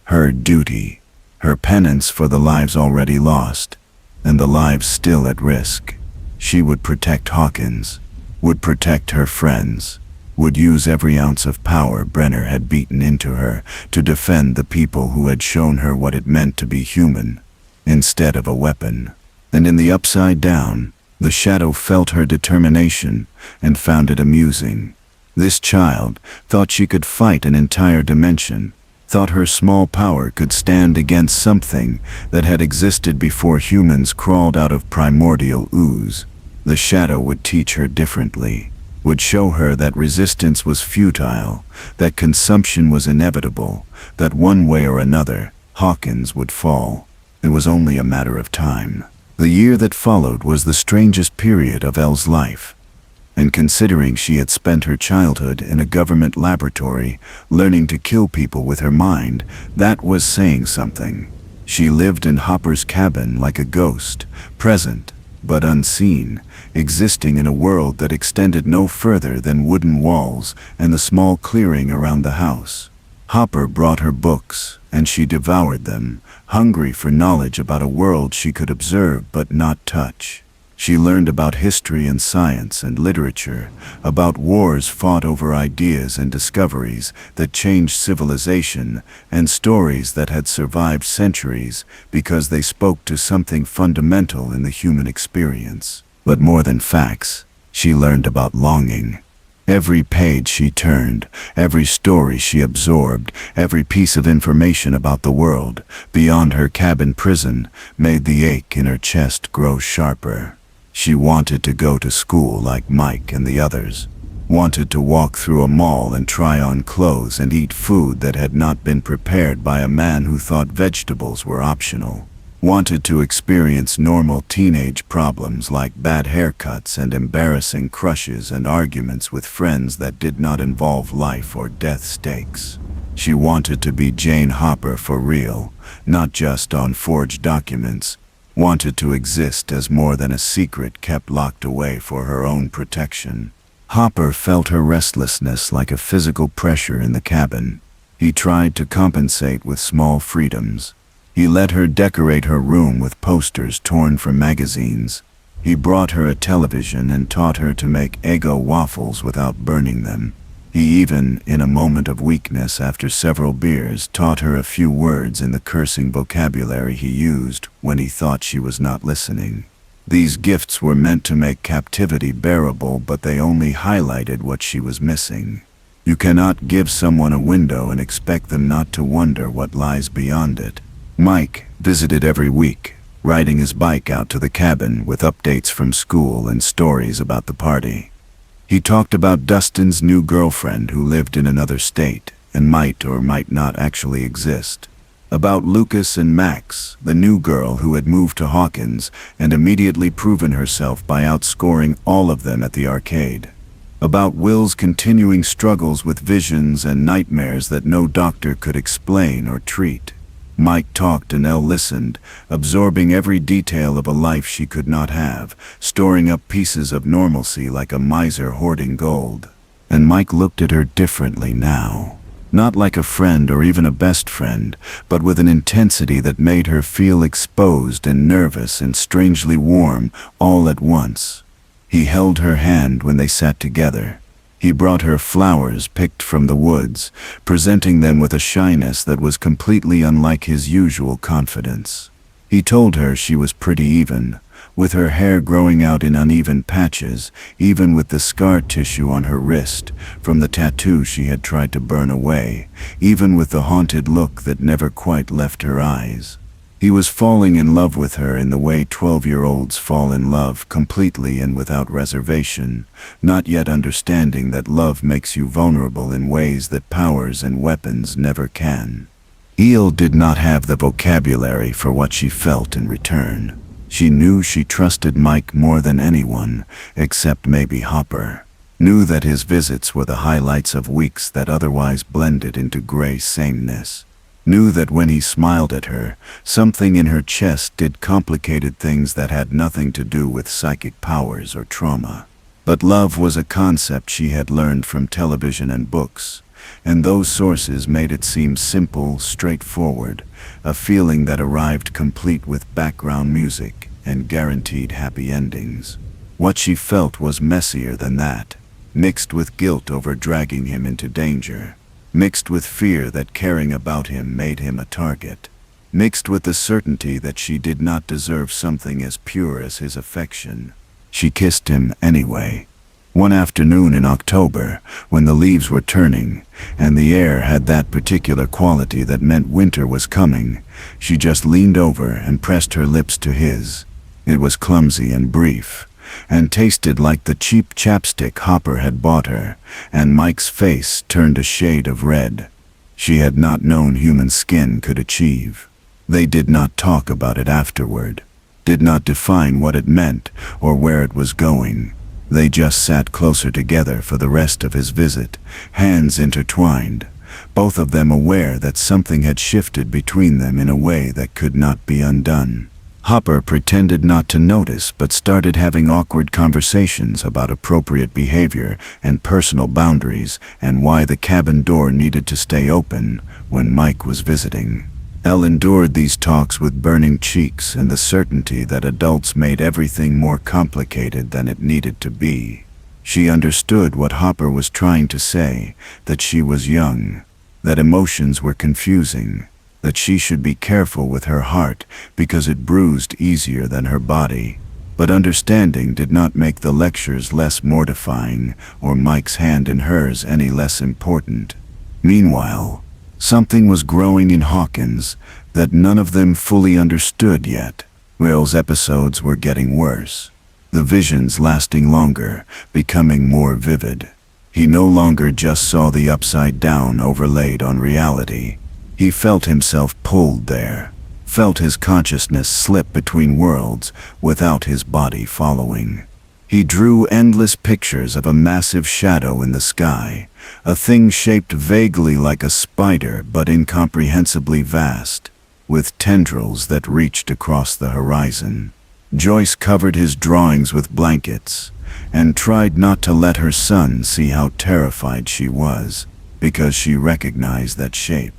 Her duty. Her penance for the lives already lost. And the lives still at risk. She would protect Hawkins. Would protect her friends. Would use every ounce of power Brenner had beaten into her to defend the people who had shown her what it meant to be human, instead of a weapon. And in the Upside Down, the Shadow felt her determination and found it amusing. This child thought she could fight an entire dimension, thought her small power could stand against something that had existed before humans crawled out of primordial ooze. The Shadow would teach her differently. Would show her that resistance was futile, that consumption was inevitable, that one way or another, Hawkins would fall. It was only a matter of time. The year that followed was the strangest period of Elle's life. And considering she had spent her childhood in a government laboratory, learning to kill people with her mind, that was saying something. She lived in Hopper's cabin like a ghost, present, but unseen, existing in a world that extended no further than wooden walls and the small clearing around the house. Hopper brought her books, and she devoured them, hungry for knowledge about a world she could observe but not touch. She learned about history and science and literature, about wars fought over ideas and discoveries that changed civilization, and stories that had survived centuries because they spoke to something fundamental in the human experience. But more than facts, she learned about longing. Every page she turned, every story she absorbed, every piece of information about the world, beyond her cabin prison, made the ache in her chest grow sharper. She wanted to go to school like Mike and the others. Wanted to walk through a mall and try on clothes and eat food that had not been prepared by a man who thought vegetables were optional. Wanted to experience normal teenage problems like bad haircuts and embarrassing crushes and arguments with friends that did not involve life or death stakes. She wanted to be Jane Hopper for real, not just on forged documents. Wanted to exist as more than a secret kept locked away for her own protection. Hopper felt her restlessness like a physical pressure in the cabin. He tried to compensate with small freedoms. He let her decorate her room with posters torn from magazines. He brought her a television and taught her to make Eggo waffles without burning them. He even, in a moment of weakness after several beers, taught her a few words in the cursing vocabulary he used when he thought she was not listening. These gifts were meant to make captivity bearable, but they only highlighted what she was missing. You cannot give someone a window and expect them not to wonder what lies beyond it. Mike visited every week, riding his bike out to the cabin with updates from school and stories about the party. He talked about Dustin's new girlfriend who lived in another state and might or might not actually exist. About Lucas and Max, the new girl who had moved to Hawkins and immediately proven herself by outscoring all of them at the arcade. About Will's continuing struggles with visions and nightmares that no doctor could explain or treat. Mike talked and Elle listened, absorbing every detail of a life she could not have, storing up pieces of normalcy like a miser hoarding gold. And Mike looked at her differently now. Not like a friend or even a best friend, but with an intensity that made her feel exposed and nervous and strangely warm all at once. He held her hand when they sat together. He brought her flowers picked from the woods, presenting them with a shyness that was completely unlike his usual confidence. He told her she was pretty even, with her hair growing out in uneven patches, even with the scar tissue on her wrist from the tattoo she had tried to burn away, even with the haunted look that never quite left her eyes. He was falling in love with her in the way 12-year-olds fall in love, completely and without reservation, not yet understanding that love makes you vulnerable in ways that powers and weapons never can. Elle did not have the vocabulary for what she felt in return. She knew she trusted Mike more than anyone, except maybe Hopper. Knew that his visits were the highlights of weeks that otherwise blended into gray sameness. knew that when he smiled at her, something in her chest did complicated things that had nothing to do with psychic powers or trauma. But love was a concept she had learned from television and books, and those sources made it seem simple, straightforward, a feeling that arrived complete with background music and guaranteed happy endings. What she felt was messier than that, mixed with guilt over dragging him into danger, mixed with fear that caring about him made him a target, mixed with the certainty that she did not deserve something as pure as his affection. She kissed him anyway. One afternoon in October, when the leaves were turning, and the air had that particular quality that meant winter was coming, she just leaned over and pressed her lips to his. It was clumsy and brief, and tasted like the cheap chapstick Hopper had bought her, and Mike's face turned a shade of red. She had not known human skin could achieve. They did not talk about it afterward, did not define what it meant or where it was going. They just sat closer together for the rest of his visit, hands intertwined, both of them aware that something had shifted between them in a way that could not be undone. Hopper pretended not to notice but started having awkward conversations about appropriate behavior and personal boundaries and why the cabin door needed to stay open when Mike was visiting. Elle endured these talks with burning cheeks and the certainty that adults made everything more complicated than it needed to be. She understood what Hopper was trying to say, that she was young, that emotions were confusing, that she should be careful with her heart because it bruised easier than her body. But understanding did not make the lectures less mortifying or Mike's hand in hers any less important. Meanwhile, something was growing in Hawkins that none of them fully understood yet. Will's episodes were getting worse, the visions lasting longer, becoming more vivid. He no longer just saw the upside down overlaid on reality. He felt himself pulled there, felt his consciousness slip between worlds without his body following. He drew endless pictures of a massive shadow in the sky, a thing shaped vaguely like a spider but incomprehensibly vast, with tendrils that reached across the horizon. Joyce covered his drawings with blankets and tried not to let her son see how terrified she was, because she recognized that shape.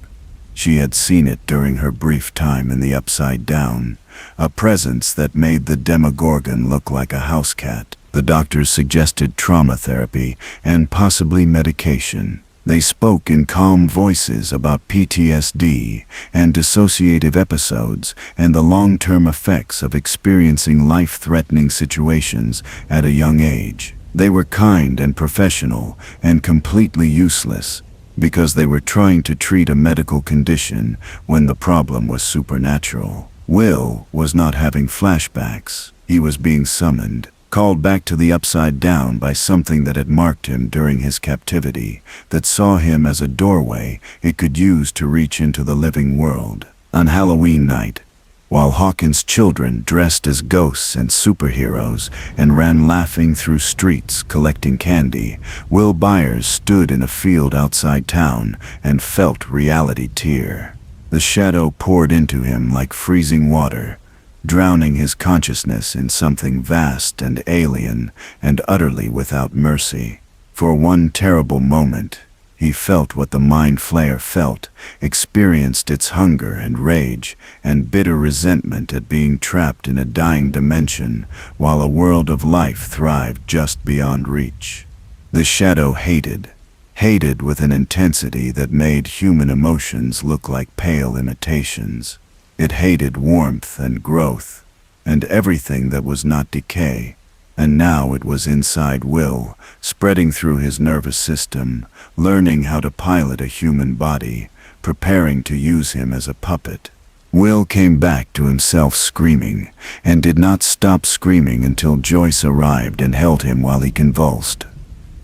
She had seen it during her brief time in the Upside Down, a presence that made the Demogorgon look like a house cat. The doctors suggested trauma therapy and possibly medication. They spoke in calm voices about PTSD and dissociative episodes and the long-term effects of experiencing life-threatening situations at a young age. They were kind and professional and completely useless, because they were trying to treat a medical condition when the problem was supernatural. Will was not having flashbacks. He was being summoned, called back to the Upside Down by something that had marked him during his captivity, that saw him as a doorway it could use to reach into the living world. On Halloween night, while Hawkins' children dressed as ghosts and superheroes and ran laughing through streets collecting candy, Will Byers stood in a field outside town and felt reality tear. The shadow poured into him like freezing water, drowning his consciousness in something vast and alien and utterly without mercy. For one terrible moment, he felt what the Mind Flayer felt, experienced its hunger and rage and bitter resentment at being trapped in a dying dimension while a world of life thrived just beyond reach. The shadow hated with an intensity that made human emotions look like pale imitations. It hated warmth and growth, and everything that was not decay. And now it was inside Will, spreading through his nervous system, learning how to pilot a human body, preparing to use him as a puppet. Will came back to himself screaming, and did not stop screaming until Joyce arrived and held him while he convulsed.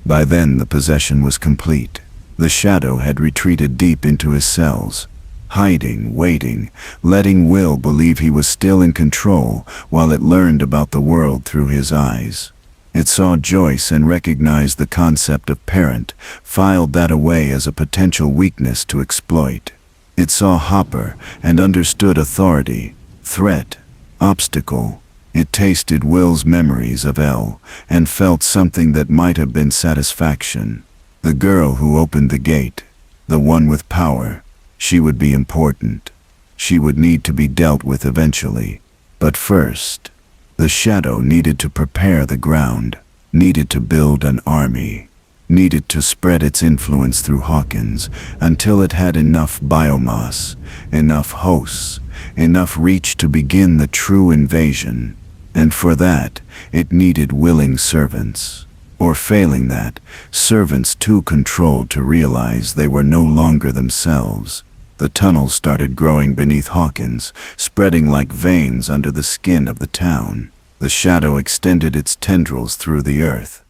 By then the possession was complete. The shadow had retreated deep into his cells, hiding, waiting, letting Will believe he was still in control while it learned about the world through his eyes. It saw Joyce and recognized the concept of parent, filed that away as a potential weakness to exploit. It saw Hopper and understood authority, threat, obstacle. It tasted Will's memories of Elle and felt something that might have been satisfaction. The girl who opened the gate, the one with power, she would be important. She would need to be dealt with eventually. But first, the shadow needed to prepare the ground, needed to build an army, needed to spread its influence through Hawkins until it had enough biomass, enough hosts, enough reach to begin the true invasion. And for that, it needed willing servants. Or failing that, servants too controlled to realize they were no longer themselves. The tunnels started growing beneath Hawkins, spreading like veins under the skin of the town. The shadow extended its tendrils through the earth,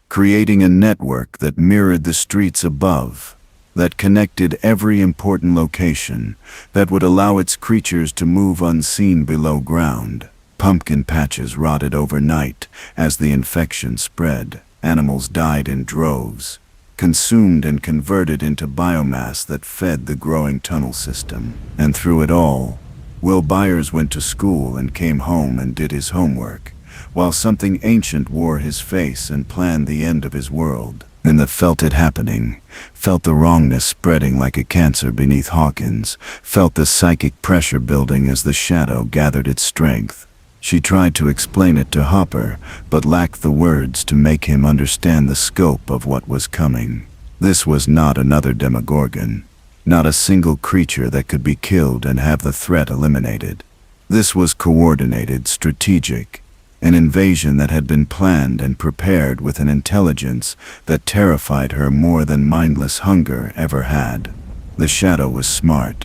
creating a network that mirrored the streets above, that connected every important location, that would allow its creatures to move unseen below ground. Pumpkin patches rotted overnight as the infection spread. Animals died in droves, consumed and converted into biomass that fed the growing tunnel system. And through it all, Will Byers went to school and came home and did his homework, while something ancient wore his face and planned the end of his world. And the felt it happening, felt the wrongness spreading like a cancer beneath Hawkins, felt the psychic pressure building as the shadow gathered its strength. She tried to explain it to Hopper, but lacked the words to make him understand the scope of what was coming. This was not another Demogorgon, not a single creature that could be killed and have the threat eliminated. This was coordinated, strategic, an invasion that had been planned and prepared with an intelligence that terrified her more than mindless hunger ever had. The shadow was smart.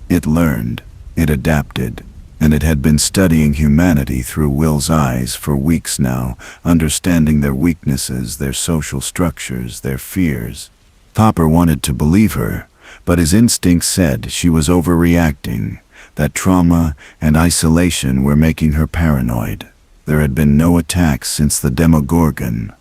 It learned, it adapted, and it had been studying humanity through Will's eyes for weeks now, understanding their weaknesses, their social structures, their fears. Hopper wanted to believe her, but his instincts said she was overreacting, that trauma and isolation were making her paranoid. There had been no attacks since the Demogorgon,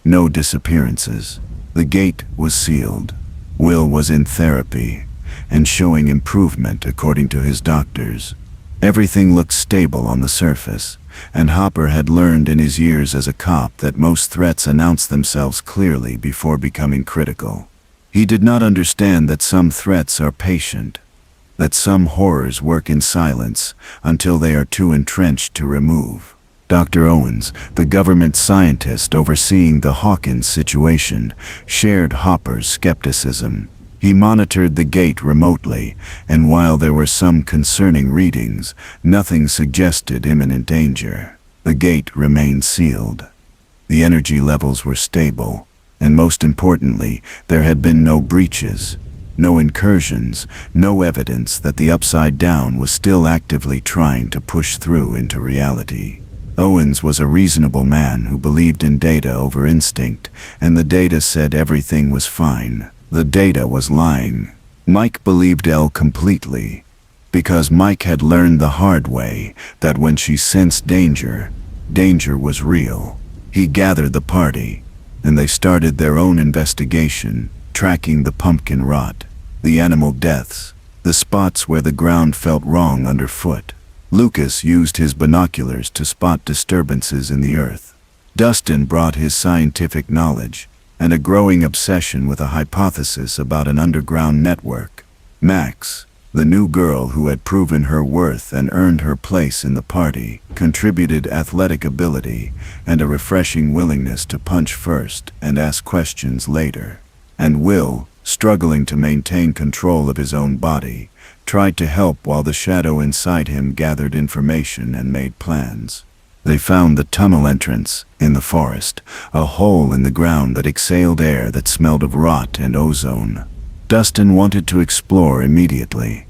no disappearances. The gate was sealed. Will was in therapy, and showing improvement according to his doctors. Everything looked stable on the surface, and Hopper had learned in his years as a cop that most threats announce themselves clearly before becoming critical. He did not understand that some threats are patient, that some horrors work in silence until they are too entrenched to remove. Dr. Owens, the government scientist overseeing the Hawkins situation, shared Hopper's skepticism. He monitored the gate remotely, and while there were some concerning readings, nothing suggested imminent danger. The gate remained sealed. The energy levels were stable, and most importantly, there had been no breaches, no incursions, no evidence that the Upside Down was still actively trying to push through into reality. Owens was a reasonable man who believed in data over instinct, and the data said everything was fine. The data was lying. Mike believed Elle completely, because Mike had learned the hard way that when she sensed danger, danger was real. He gathered the party, and they started their own investigation, tracking the pumpkin rot, the animal deaths, the spots where the ground felt wrong underfoot. Lucas used his binoculars to spot disturbances in the earth. Dustin brought his scientific knowledge and a growing obsession with a hypothesis about an underground network. Max, the new girl who had proven her worth and earned her place in the party, contributed athletic ability and a refreshing willingness to punch first and ask questions later. And Will, struggling to maintain control of his own body, tried to help while the shadow inside him gathered information and made plans. They found the tunnel entrance in the forest, a hole in the ground that exhaled air that smelled of rot and ozone. Dustin wanted to explore immediately.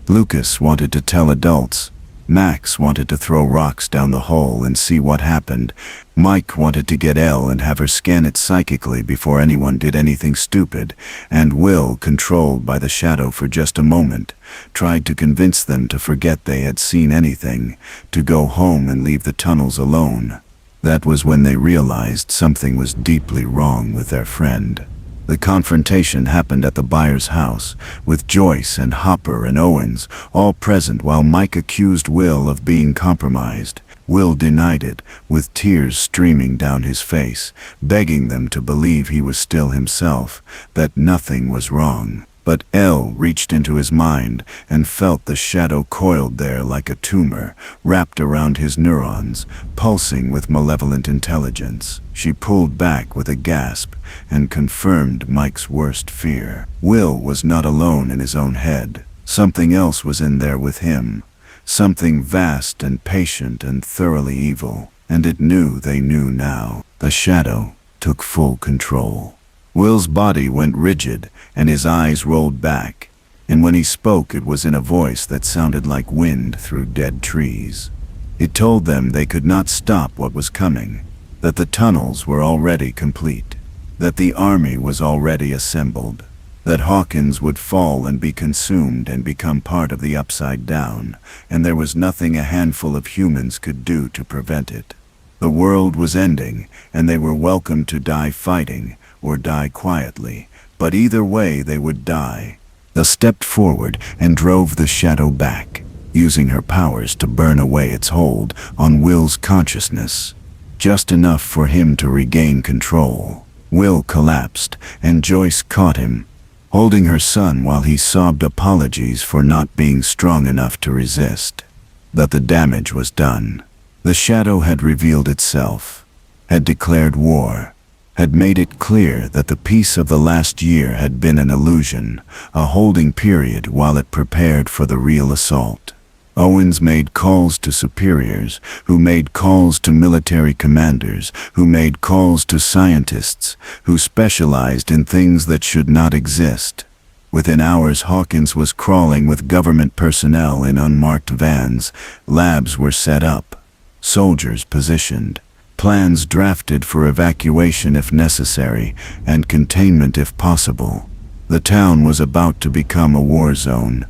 Lucas wanted to tell adults. Max wanted to throw rocks down the hole and see what happened. Mike wanted to get Elle and have her scan it psychically before anyone did anything stupid. And Will, controlled by the shadow for just a moment, tried to convince them to forget they had seen anything, to go home and leave the tunnels alone. That was when they realized something was deeply wrong with their friend. The confrontation happened at the buyer's house, with Joyce and Hopper and Owens all present while Mike accused Will of being compromised. Will denied it, with tears streaming down his face, begging them to believe he was still himself, that nothing was wrong. But Elle reached into his mind and felt the shadow coiled there like a tumor, wrapped around his neurons, pulsing with malevolent intelligence. She pulled back with a gasp and confirmed Mike's worst fear. Will was not alone in his own head. Something else was in there with him. Something vast and patient and thoroughly evil. And it knew they knew now. The shadow took full control. Will's body went rigid, and his eyes rolled back, and when he spoke it was in a voice that sounded like wind through dead trees. It told them they could not stop what was coming, that the tunnels were already complete, that the army was already assembled, that Hawkins would fall and be consumed and become part of the Upside Down, and there was nothing a handful of humans could do to prevent it. The world was ending, and they were welcome to die fighting, or die quietly, but either way they would die. They stepped forward and drove the shadow back, using her powers to burn away its hold on Will's consciousness, just enough for him to regain control. Will collapsed, and Joyce caught him, holding her son while he sobbed apologies for not being strong enough to resist. But the damage was done. The shadow had revealed itself, had declared war, had made it clear that the peace of the last year had been an illusion, a holding period while it prepared for the real assault. Owens made calls to superiors, who made calls to military commanders, who made calls to scientists, who specialized in things that should not exist. Within hours, Hawkins was crawling with government personnel in unmarked vans. Labs were set up, soldiers positioned, plans drafted for evacuation if necessary, and containment if possible. The town was about to become a war zone,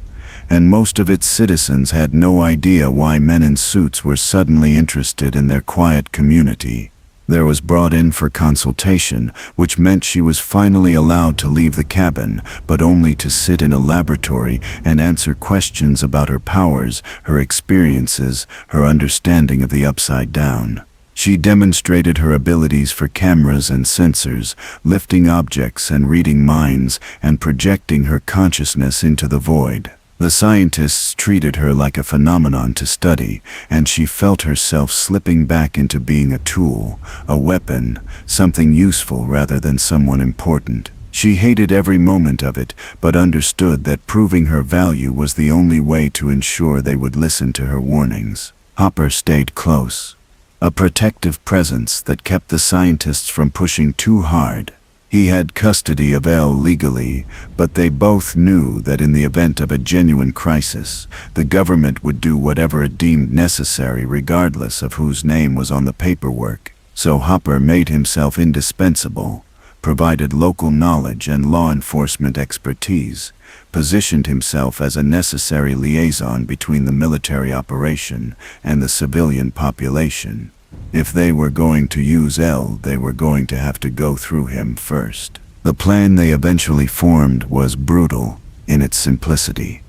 and most of its citizens had no idea why men in suits were suddenly interested in their quiet community. There was brought in for consultation, which meant she was finally allowed to leave the cabin, but only to sit in a laboratory and answer questions about her powers, her experiences, her understanding of the Upside Down. She demonstrated her abilities for cameras and sensors, lifting objects and reading minds, and projecting her consciousness into the void. The scientists treated her like a phenomenon to study, and she felt herself slipping back into being a tool, a weapon, something useful rather than someone important. She hated every moment of it, but understood that proving her value was the only way to ensure they would listen to her warnings. Hopper stayed close, a protective presence that kept the scientists from pushing too hard. He had custody of Elle legally, but they both knew that in the event of a genuine crisis, the government would do whatever it deemed necessary regardless of whose name was on the paperwork. So Hopper made himself indispensable, provided local knowledge and law enforcement expertise, positioned himself as a necessary liaison between the military operation and the civilian population. If they were going to use Elle, they were going to have to go through him first. The plan they eventually formed was brutal in its simplicity.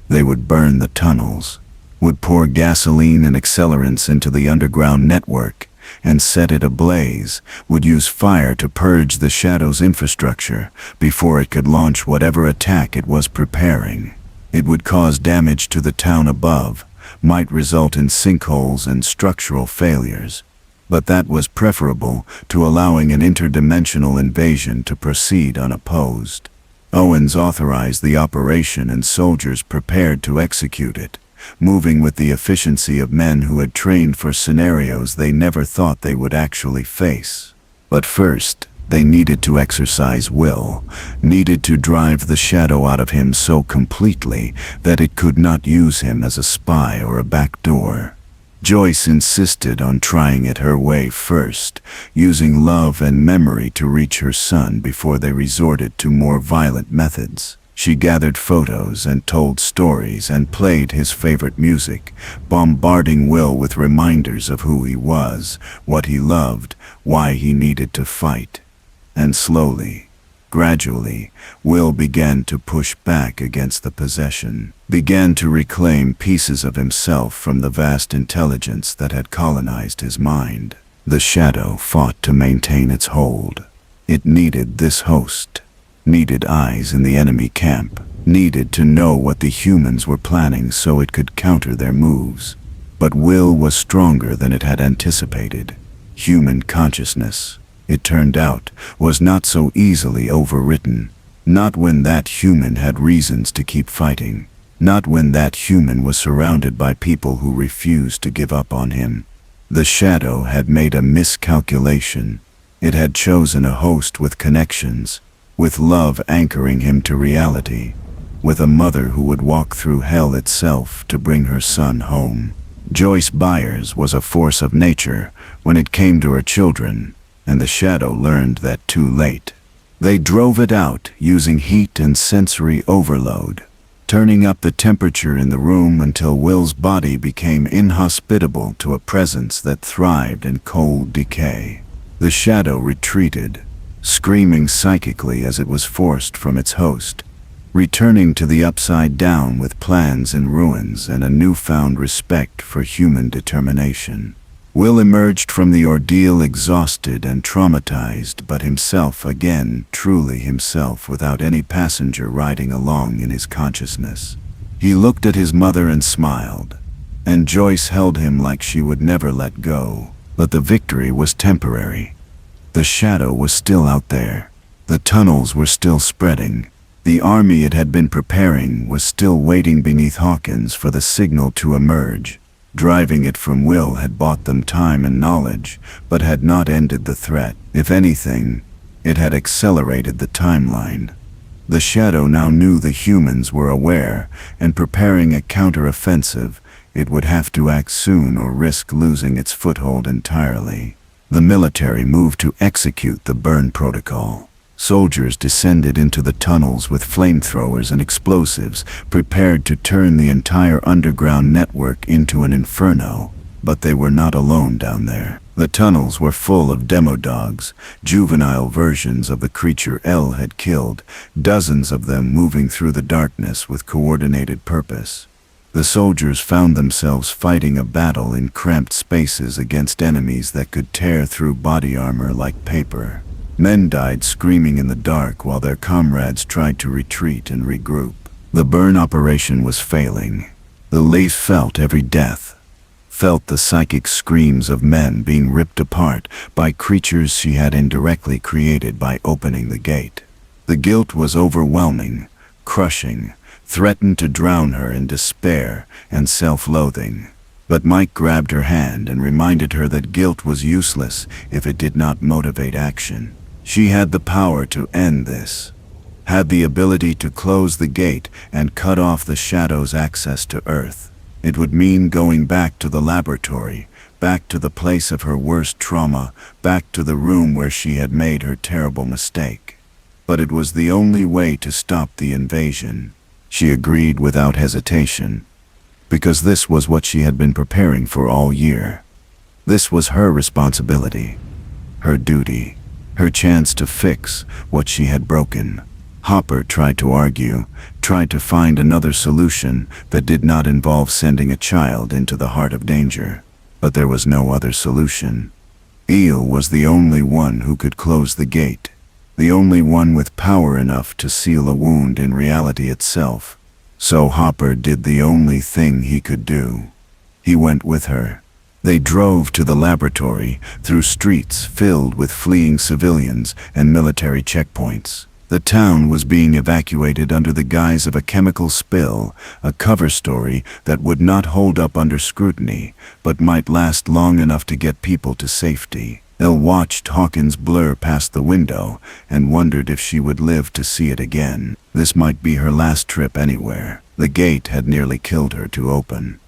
They would burn the tunnels, would pour gasoline and accelerants into the underground network, and set it ablaze, would use fire to purge the Shadow's infrastructure before it could launch whatever attack it was preparing. It would cause damage to the town above, might result in sinkholes and structural failures, but that was preferable to allowing an interdimensional invasion to proceed unopposed. Owens authorized the operation and soldiers prepared to execute it, moving with the efficiency of men who had trained for scenarios they never thought they would actually face. But first, they needed to exercise will, needed to drive the shadow out of him so completely that it could not use him as a spy or a backdoor. Joyce insisted on trying it her way first, using love and memory to reach her son before they resorted to more violent methods. She gathered photos and told stories and played his favorite music, bombarding Will with reminders of who he was, what he loved, why he needed to fight. And slowly, Gradually, Will began to push back against the possession, began to reclaim pieces of himself from the vast intelligence that had colonized his mind. The shadow fought to maintain its hold. It needed this host, needed eyes in the enemy camp, needed to know what the humans were planning so it could counter their moves. But Will was stronger than it had anticipated. Human consciousness, it turned out, was not so easily overwritten. Not when that human had reasons to keep fighting. Not when that human was surrounded by people who refused to give up on him. The shadow had made a miscalculation. It had chosen a host with connections, with love anchoring him to reality, with a mother who would walk through hell itself to bring her son home. Joyce Byers was a force of nature when it came to her children, and the shadow learned that too late. They drove it out using heat and sensory overload, turning up the temperature in the room until Will's body became inhospitable to a presence that thrived in cold decay. The shadow retreated, screaming psychically as it was forced from its host, returning to the Upside Down with plans in ruins and a newfound respect for human determination. Will emerged from the ordeal exhausted and traumatized, but himself again, truly himself, without any passenger riding along in his consciousness. He looked at his mother and smiled, and Joyce held him like she would never let go. But the victory was temporary. The shadow was still out there. The tunnels were still spreading. The army it had been preparing was still waiting beneath Hawkins for the signal to emerge. Driving it from Will had bought them time and knowledge, but had not ended the threat. If anything, it had accelerated the timeline. The shadow now knew the humans were aware, and preparing a counter-offensive. It would have to act soon or risk losing its foothold entirely. The military moved to execute the burn protocol. Soldiers descended into the tunnels with flamethrowers and explosives, prepared to turn the entire underground network into an inferno. But they were not alone down there. The tunnels were full of demodogs, juvenile versions of the creature L had killed, dozens of them moving through the darkness with coordinated purpose. The soldiers found themselves fighting a battle in cramped spaces against enemies that could tear through body armor like paper. Men died screaming in the dark while their comrades tried to retreat and regroup. The burn operation was failing. The Leaf felt every death, felt the psychic screams of men being ripped apart by creatures she had indirectly created by opening the gate. The guilt was overwhelming, crushing, threatened to drown her in despair and self-loathing. But Mike grabbed her hand and reminded her that guilt was useless if it did not motivate action. She had the power to end this, had the ability to close the gate and cut off the shadow's access to Earth. It would mean going back to the laboratory, back to the place of her worst trauma, back to the room where she had made her terrible mistake. But it was the only way to stop the invasion. She agreed without hesitation, because this was what she had been preparing for all year. This was her responsibility, her duty, her chance to fix what she had broken. Hopper tried to argue, tried to find another solution that did not involve sending a child into the heart of danger. But there was no other solution. Eel was the only one who could close the gate. The only one with power enough to seal a wound in reality itself. So Hopper did the only thing he could do. He went with her. They drove to the laboratory through streets filled with fleeing civilians and military checkpoints. The town was being evacuated under the guise of a chemical spill, a cover story that would not hold up under scrutiny, but might last long enough to get people to safety. Elle watched Hawkins blur past the window and wondered if she would live to see it again. This might be her last trip anywhere. The gate had nearly killed her to open.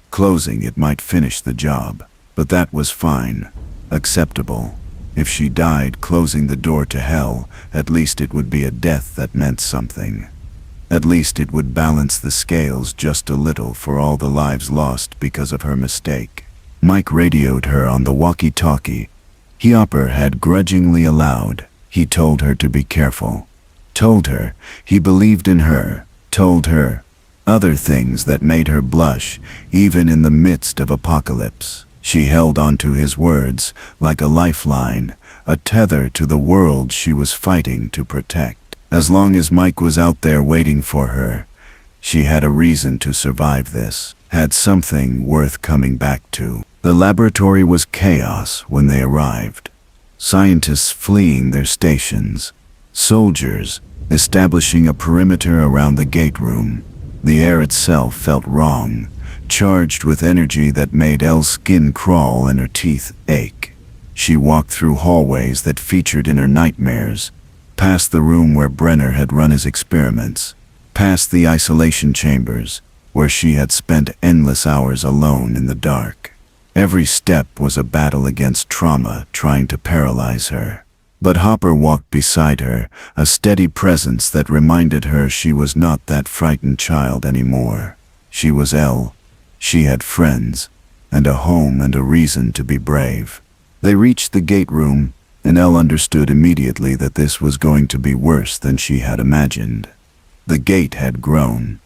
Closing it might finish the job, but that was fine, acceptable. If she died closing the door to hell, at least it would be a death that meant something. At least it would balance the scales just a little for all the lives lost because of her mistake. Mike radioed her on the walkie-talkie. Hopper had grudgingly allowed. He told her to be careful. told her he believed in her, told her other things that made her blush, even in the midst of apocalypse. She held on to his words like a lifeline, a tether to the world she was fighting to protect. As long as Mike was out there waiting for her, she had a reason to survive this, had something worth coming back to. The laboratory was chaos when they arrived. Scientists fleeing their stations, soldiers establishing a perimeter around the gate room. The air itself felt wrong, charged with energy that made Elle's skin crawl and her teeth ache. She walked through hallways that featured in her nightmares, past the room where Brenner had run his experiments, past the isolation chambers, where she had spent endless hours alone in the dark. Every step was a battle against trauma trying to paralyze her. But Hopper walked beside her, a steady presence that reminded her she was not that frightened child anymore. She was Elle. She had friends, and a home and a reason to be brave. They reached the gate room, and Elle understood immediately that this was going to be worse than she had imagined. The gate had grown.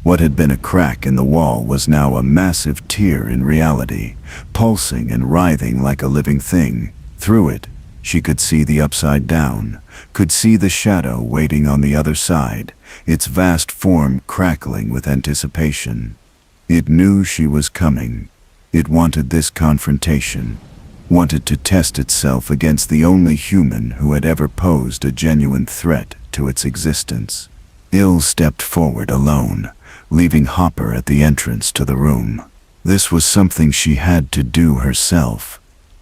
What had been a crack in the wall was now a massive tear in reality, pulsing and writhing like a living thing. Through it, she could see the Upside Down, could see the shadow waiting on the other side, its vast form crackling with anticipation. It knew she was coming. It wanted this confrontation, wanted to test itself against the only human who had ever posed a genuine threat to its existence. Elle stepped forward alone, leaving Hopper at the entrance to the room. This was something she had to do herself.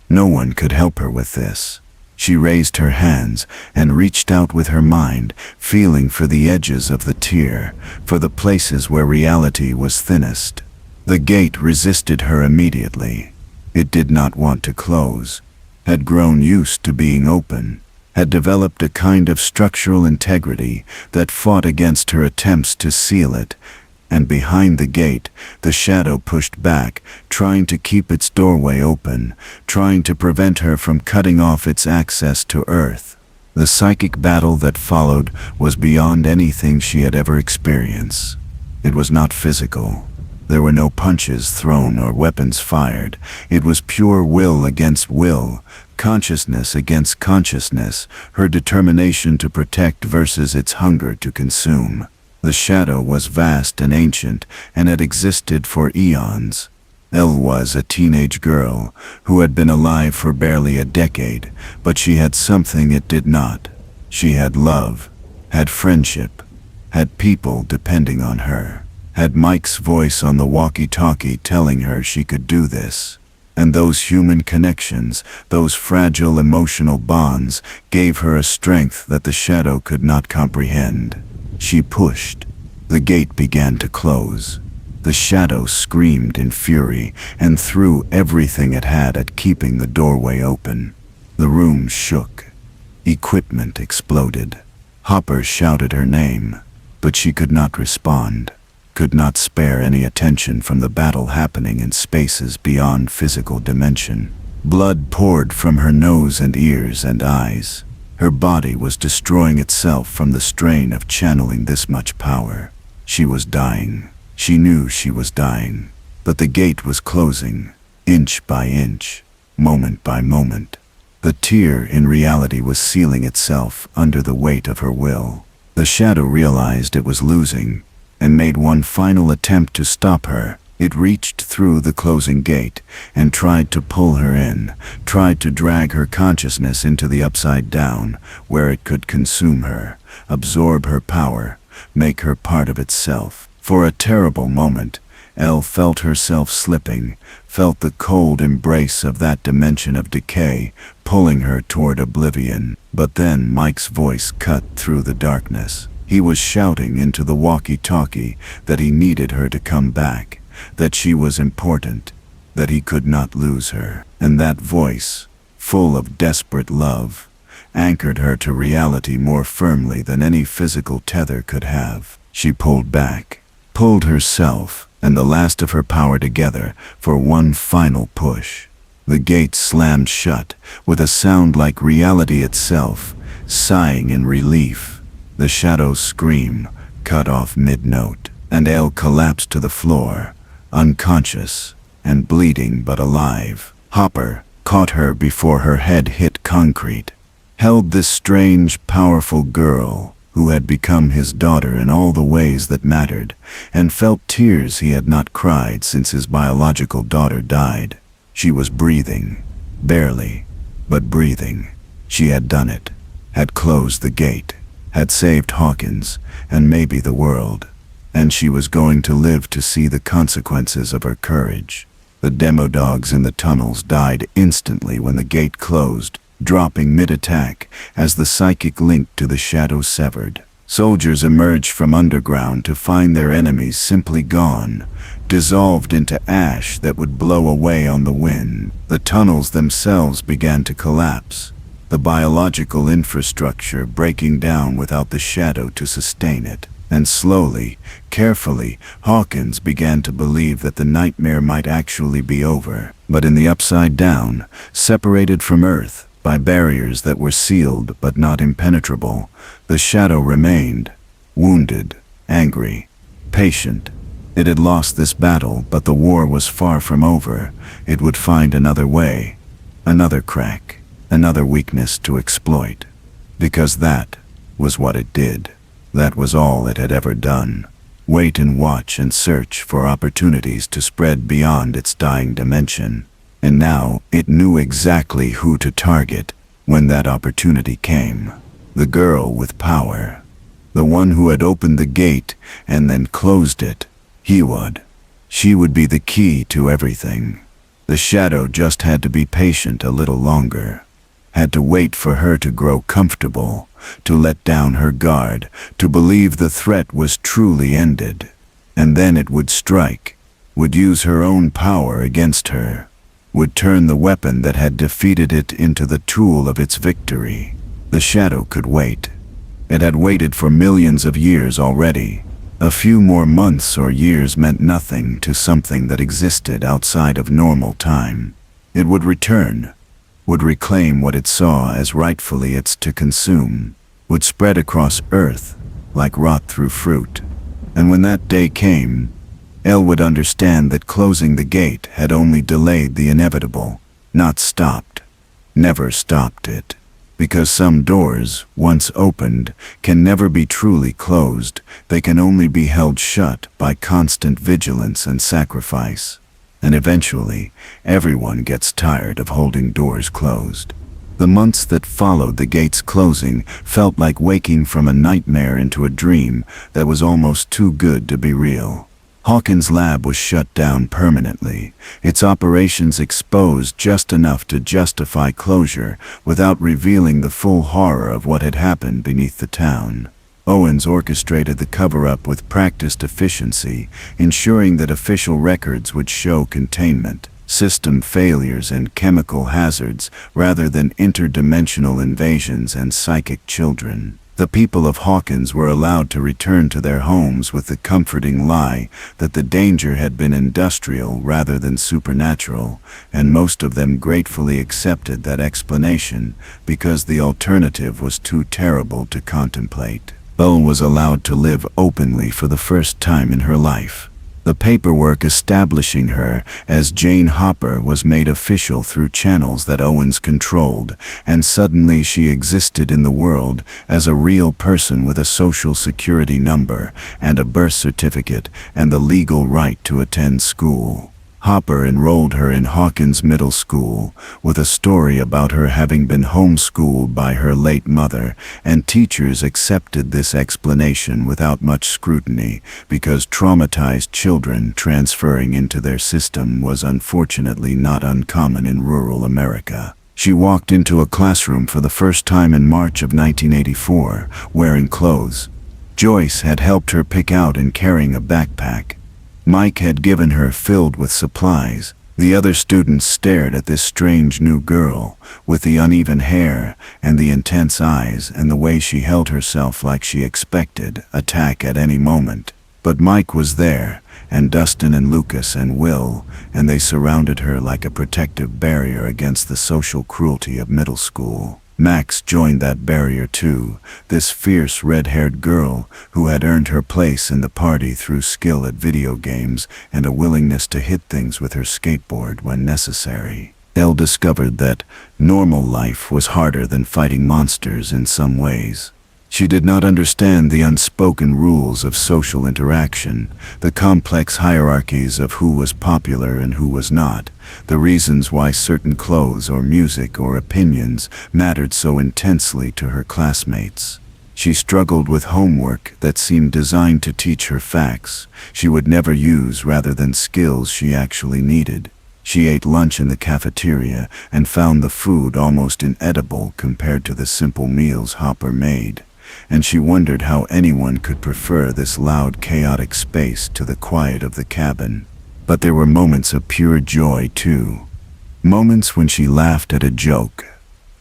No one could help her with this. She raised her hands and reached out with her mind, feeling for the edges of the tear, for the places where reality was thinnest. The gate resisted her immediately. It did not want to close, had grown used to being open, had developed a kind of structural integrity that fought against her attempts to seal it. And behind the gate, the shadow pushed back, trying to keep its doorway open, trying to prevent her from cutting off its access to Earth. The psychic battle that followed was beyond anything she had ever experienced. It was not physical. There were no punches thrown or weapons fired. It was pure will against will, consciousness against consciousness, her determination to protect versus its hunger to consume. The shadow was vast and ancient, and had existed for eons. Elle was a teenage girl who had been alive for barely a decade, but she had something it did not. She had love, had friendship, had people depending on her, had Mike's voice on the walkie-talkie telling her she could do this. And those human connections, those fragile emotional bonds, gave her a strength that the shadow could not comprehend. She pushed. The gate began to close. The shadow screamed in fury and threw everything it had at keeping the doorway open. The room shook. Equipment exploded. Hopper shouted her name, but she could not respond, could not spare any attention from the battle happening in spaces beyond physical dimension. Blood poured from her nose and ears and eyes. Her body was destroying itself from the strain of channeling this much power. She was dying. She knew she was dying. But the gate was closing, inch by inch, moment by moment. The tear in reality was sealing itself under the weight of her will. The shadow realized it was losing, and made one final attempt to stop her. It reached through the closing gate and tried to pull her in, tried to drag her consciousness into the Upside Down, where it could consume her, absorb her power, make her part of itself. For a terrible moment, Elle felt herself slipping, felt the cold embrace of that dimension of decay, pulling her toward oblivion. But then Mike's voice cut through the darkness. He was shouting into the walkie-talkie that he needed her to come back, that she was important, that he could not lose her. And that voice, full of desperate love, anchored her to reality more firmly than any physical tether could have. She pulled back, pulled herself and the last of her power together for one final push. The gate slammed shut with a sound like reality itself, sighing in relief. The shadow's scream cut off mid-note, and Elle collapsed to the floor, unconscious and bleeding but alive. Hopper caught her before her head hit concrete, held this strange, powerful girl who had become his daughter in all the ways that mattered, and felt tears he had not cried since his biological daughter died. She was breathing, barely, but breathing. She had done it, had closed the gate, had saved Hawkins, and maybe the world, and she was going to live to see the consequences of her courage. The demo dogs in the tunnels died instantly when the gate closed, dropping mid-attack as the psychic link to the shadow severed. Soldiers emerged from underground to find their enemies simply gone, dissolved into ash that would blow away on the wind. The tunnels themselves began to collapse, the biological infrastructure breaking down without the shadow to sustain it. And slowly, carefully, Hawkins began to believe that the nightmare might actually be over. But in the Upside Down, separated from Earth by barriers that were sealed but not impenetrable, the shadow remained, wounded, angry, patient. It had lost this battle, but the war was far from over. It would find another way, another crack, another weakness to exploit. Because that was what it did. That was all it had ever done. Wait and watch and search for opportunities to spread beyond its dying dimension. And now it knew exactly who to target when that opportunity came. The girl with power. The one who had opened the gate and then closed it. She would be the key to everything. The shadow just had to be patient a little longer. Had to wait for her to grow comfortable, to let down her guard, to believe the threat was truly ended. And then it would strike, would use her own power against her, would turn the weapon that had defeated it into the tool of its victory. The shadow could wait. It had waited for millions of years already. A few more months or years meant nothing to something that existed outside of normal time. It would return, would reclaim what it saw as rightfully its to consume, would spread across Earth like rot through fruit. And when that day came, Elle would understand that closing the gate had only delayed the inevitable, not stopped, never stopped it. Because some doors, once opened, can never be truly closed. They can only be held shut by constant vigilance and sacrifice. And eventually, everyone gets tired of holding doors closed. The months that followed the gate's closing felt like waking from a nightmare into a dream that was almost too good to be real. Hawkins Lab was shut down permanently, its operations exposed just enough to justify closure without revealing the full horror of what had happened beneath the town. Owens orchestrated the cover-up with practiced efficiency, ensuring that official records would show containment, system failures and chemical hazards rather than interdimensional invasions and psychic children. The people of Hawkins were allowed to return to their homes with the comforting lie that the danger had been industrial rather than supernatural, and most of them gratefully accepted that explanation because the alternative was too terrible to contemplate. Elle was allowed to live openly for the first time in her life. The paperwork establishing her as Jane Hopper was made official through channels that Owens controlled, and suddenly she existed in the world as a real person with a social security number and a birth certificate and the legal right to attend school. Hopper enrolled her in Hawkins Middle School with a story about her having been homeschooled by her late mother, and teachers accepted this explanation without much scrutiny because traumatized children transferring into their system was unfortunately not uncommon in rural America. She walked into a classroom for the first time in March of 1984, wearing clothes Joyce had helped her pick out and carrying a backpack Mike had given her filled with supplies. The other students stared at this strange new girl, with the uneven hair and the intense eyes and the way she held herself like she expected attack at any moment. But Mike was there, and Dustin and Lucas and Will, and they surrounded her like a protective barrier against the social cruelty of middle school. Max joined that barrier too, this fierce red-haired girl who had earned her place in the party through skill at video games and a willingness to hit things with her skateboard when necessary. Elle discovered that normal life was harder than fighting monsters in some ways. She did not understand the unspoken rules of social interaction, the complex hierarchies of who was popular and who was not, the reasons why certain clothes or music or opinions mattered so intensely to her classmates. She struggled with homework that seemed designed to teach her facts she would never use rather than skills she actually needed. She ate lunch in the cafeteria and found the food almost inedible compared to the simple meals Hopper made. And she wondered how anyone could prefer this loud, chaotic space to the quiet of the cabin. But there were moments of pure joy, too. Moments when she laughed at a joke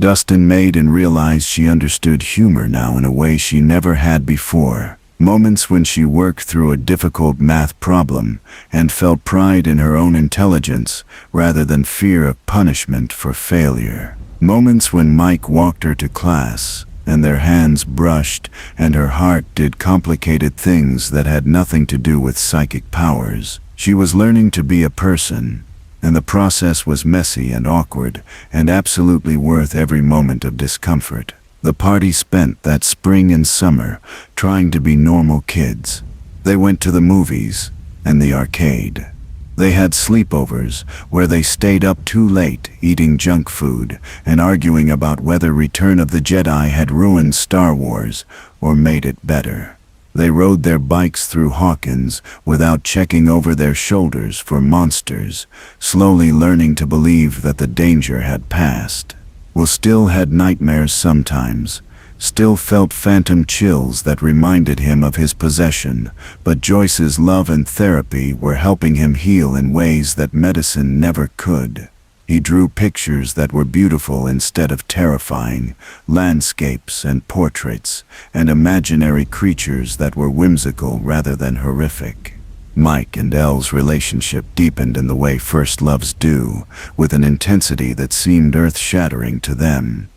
Dustin made and realized she understood humor now in a way she never had before. Moments when she worked through a difficult math problem and felt pride in her own intelligence rather than fear of punishment for failure. Moments when Mike walked her to class and their hands brushed and her heart did complicated things that had nothing to do with psychic powers. She was learning to be a person, and the process was messy and awkward and absolutely worth every moment of discomfort. The party spent that spring and summer trying to be normal kids. They went to the movies and the arcade. They had sleepovers where they stayed up too late eating junk food and arguing about whether Return of the Jedi had ruined Star Wars or made it better. They rode their bikes through Hawkins without checking over their shoulders for monsters, slowly learning to believe that the danger had passed. Will still had nightmares sometimes, still felt phantom chills that reminded him of his possession, but Joyce's love and therapy were helping him heal in ways that medicine never could. He drew pictures that were beautiful instead of terrifying, landscapes and portraits, and imaginary creatures that were whimsical rather than horrific. Mike and Elle's relationship deepened in the way first loves do, with an intensity that seemed earth-shattering to them,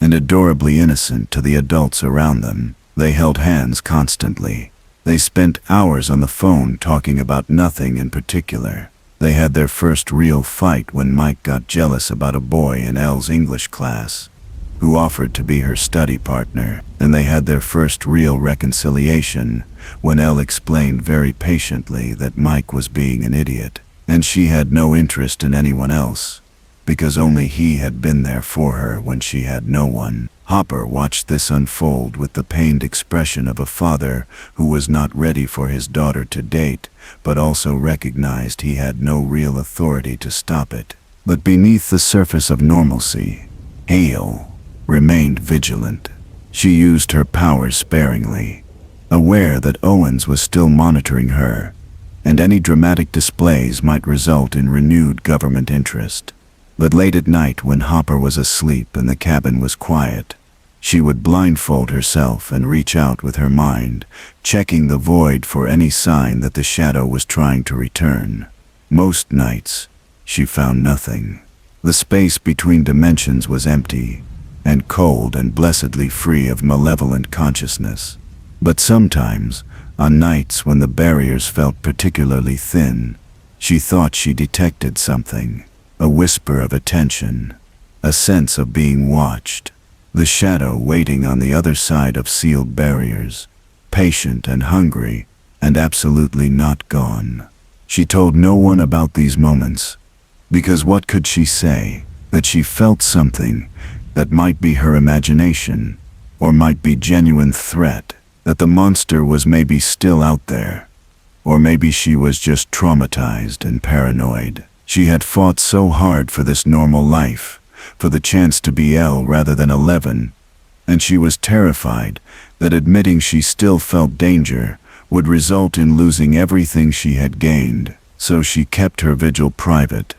and adorably innocent to the adults around them. They held hands constantly. They spent hours on the phone talking about nothing in particular. They had their first real fight when Mike got jealous about a boy in Elle's English class, who offered to be her study partner, and they had their first real reconciliation when Elle explained very patiently that Mike was being an idiot, and she had no interest in anyone else, because only he had been there for her when she had no one. Hopper watched this unfold with the pained expression of a father who was not ready for his daughter to date, but also recognized he had no real authority to stop it. But beneath the surface of normalcy, Hale remained vigilant. She used her powers sparingly, aware that Owens was still monitoring her, and any dramatic displays might result in renewed government interest. But late at night, when Hopper was asleep and the cabin was quiet, she would blindfold herself and reach out with her mind, checking the void for any sign that the shadow was trying to return. Most nights, she found nothing. The space between dimensions was empty, and cold and blessedly free of malevolent consciousness. But sometimes, on nights when the barriers felt particularly thin, she thought she detected something. A whisper of attention, a sense of being watched, the shadow waiting on the other side of sealed barriers, patient and hungry, and absolutely not gone. She told no one about these moments, because what could she say? That she felt something that might be her imagination, or might be genuine threat, that the monster was maybe still out there, or maybe she was just traumatized and paranoid. She had fought so hard for this normal life, for the chance to be Elle rather than 11, and she was terrified that admitting she still felt danger would result in losing everything she had gained. So she kept her vigil private,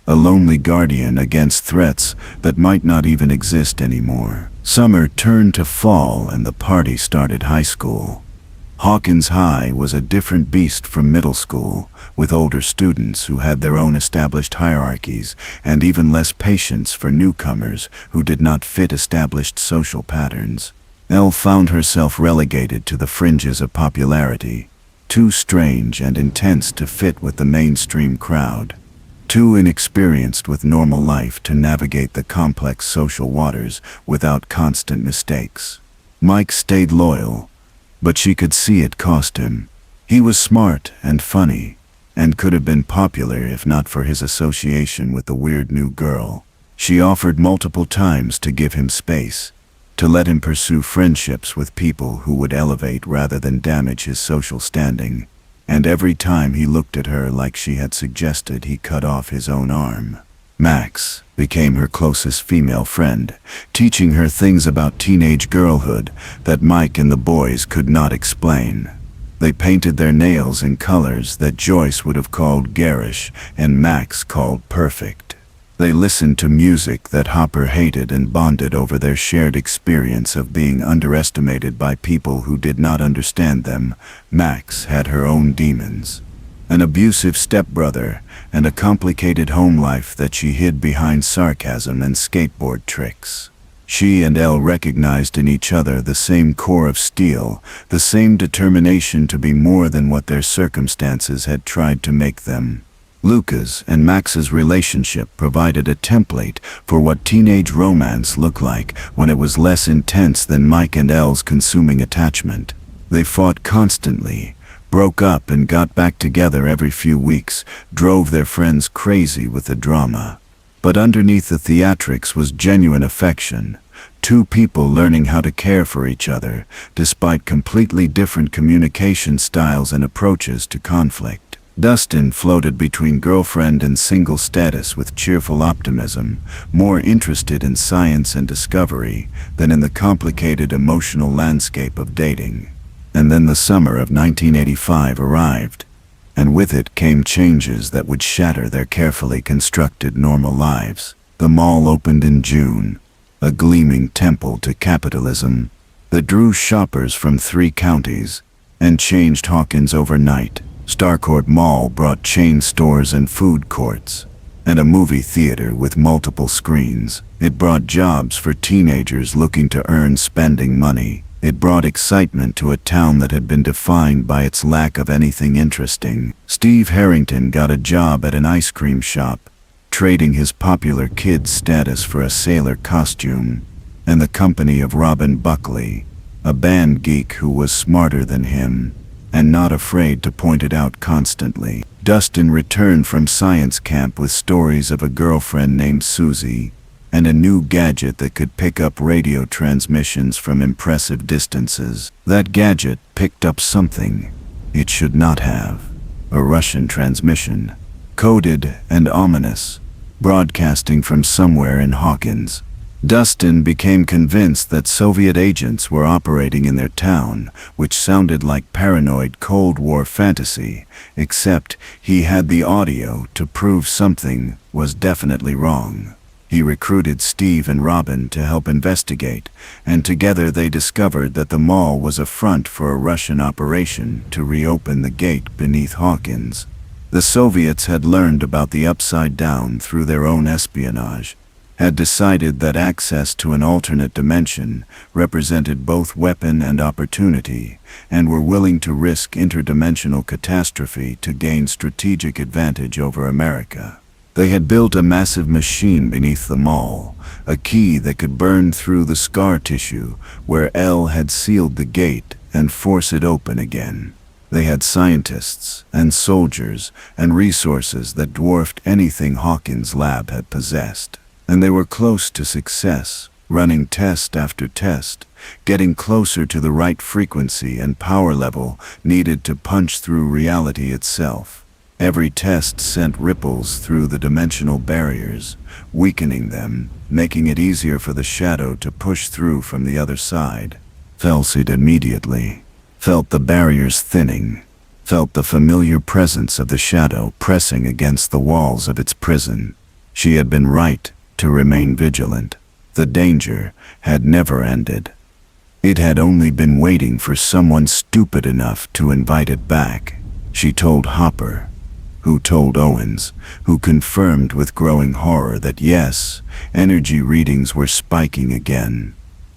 a lonely guardian against threats that might not even exist anymore. Summer turned to fall and the party started high school. Hawkins High was a different beast from middle school, with older students who had their own established hierarchies and even less patience for newcomers who did not fit established social patterns. Elle found herself relegated to the fringes of popularity, too strange and intense to fit with the mainstream crowd, too inexperienced with normal life to navigate the complex social waters without constant mistakes. Mike stayed loyal, but she could see it cost him. He was smart and funny, and could have been popular if not for his association with the weird new girl. She offered multiple times to give him space, to let him pursue friendships with people who would elevate rather than damage his social standing, and every time he looked at her like she had suggested, he cut off his own arm. Max became her closest female friend, teaching her things about teenage girlhood that Mike and the boys could not explain. They painted their nails in colors that Joyce would have called garish and Max called perfect. They listened to music that Hopper hated and bonded over their shared experience of being underestimated by people who did not understand them. Max had her own demons, an abusive stepbrother, and a complicated home life that she hid behind sarcasm and skateboard tricks. She and Elle recognized in each other the same core of steel, the same determination to be more than what their circumstances had tried to make them. Luca's and Max's relationship provided a template for what teenage romance looked like when it was less intense than Mike and Elle's consuming attachment. They fought constantly, broke up and got back together every few weeks, drove their friends crazy with the drama. But underneath the theatrics was genuine affection, two people learning how to care for each other, despite completely different communication styles and approaches to conflict. Dustin floated between girlfriend and single status with cheerful optimism, more interested in science and discovery than in the complicated emotional landscape of dating. And then the summer of 1985 arrived, and with it came changes that would shatter their carefully constructed normal lives. The mall opened in June, a gleaming temple to capitalism that drew shoppers from 3 counties and changed Hawkins overnight. Starcourt Mall brought chain stores and food courts, and a movie theater with multiple screens. It brought jobs for teenagers looking to earn spending money. It brought excitement to a town that had been defined by its lack of anything interesting. Steve Harrington got a job at an ice cream shop, trading his popular kid status for a sailor costume, and the company of Robin Buckley, a band geek who was smarter than him, and not afraid to point it out constantly. Dustin returned from science camp with stories of a girlfriend named Susie, and a new gadget that could pick up radio transmissions from impressive distances. That gadget picked up something it should not have. A Russian transmission, coded and ominous, broadcasting from somewhere in Hawkins. Dustin became convinced that Soviet agents were operating in their town, which sounded like paranoid Cold War fantasy, except he had the audio to prove something was definitely wrong. He recruited Steve and Robin to help investigate, and together they discovered that the mall was a front for a Russian operation to reopen the gate beneath Hawkins. The Soviets had learned about the Upside Down through their own espionage, had decided that access to an alternate dimension represented both weapon and opportunity, and were willing to risk interdimensional catastrophe to gain strategic advantage over America. They had built a massive machine beneath the mall, a key that could burn through the scar tissue where Elle had sealed the gate and force it open again. They had scientists and soldiers and resources that dwarfed anything Hawkins Lab had possessed. And they were close to success, running test after test, getting closer to the right frequency and power level needed to punch through reality itself. Every test sent ripples through the dimensional barriers, weakening them, making it easier for the shadow to push through from the other side. Felt it immediately, felt the barriers thinning, felt the familiar presence of the shadow pressing against the walls of its prison. She had been right to remain vigilant. The danger had never ended. It had only been waiting for someone stupid enough to invite it back. She told Hopper, who told Owens, who confirmed with growing horror that yes, energy readings were spiking again.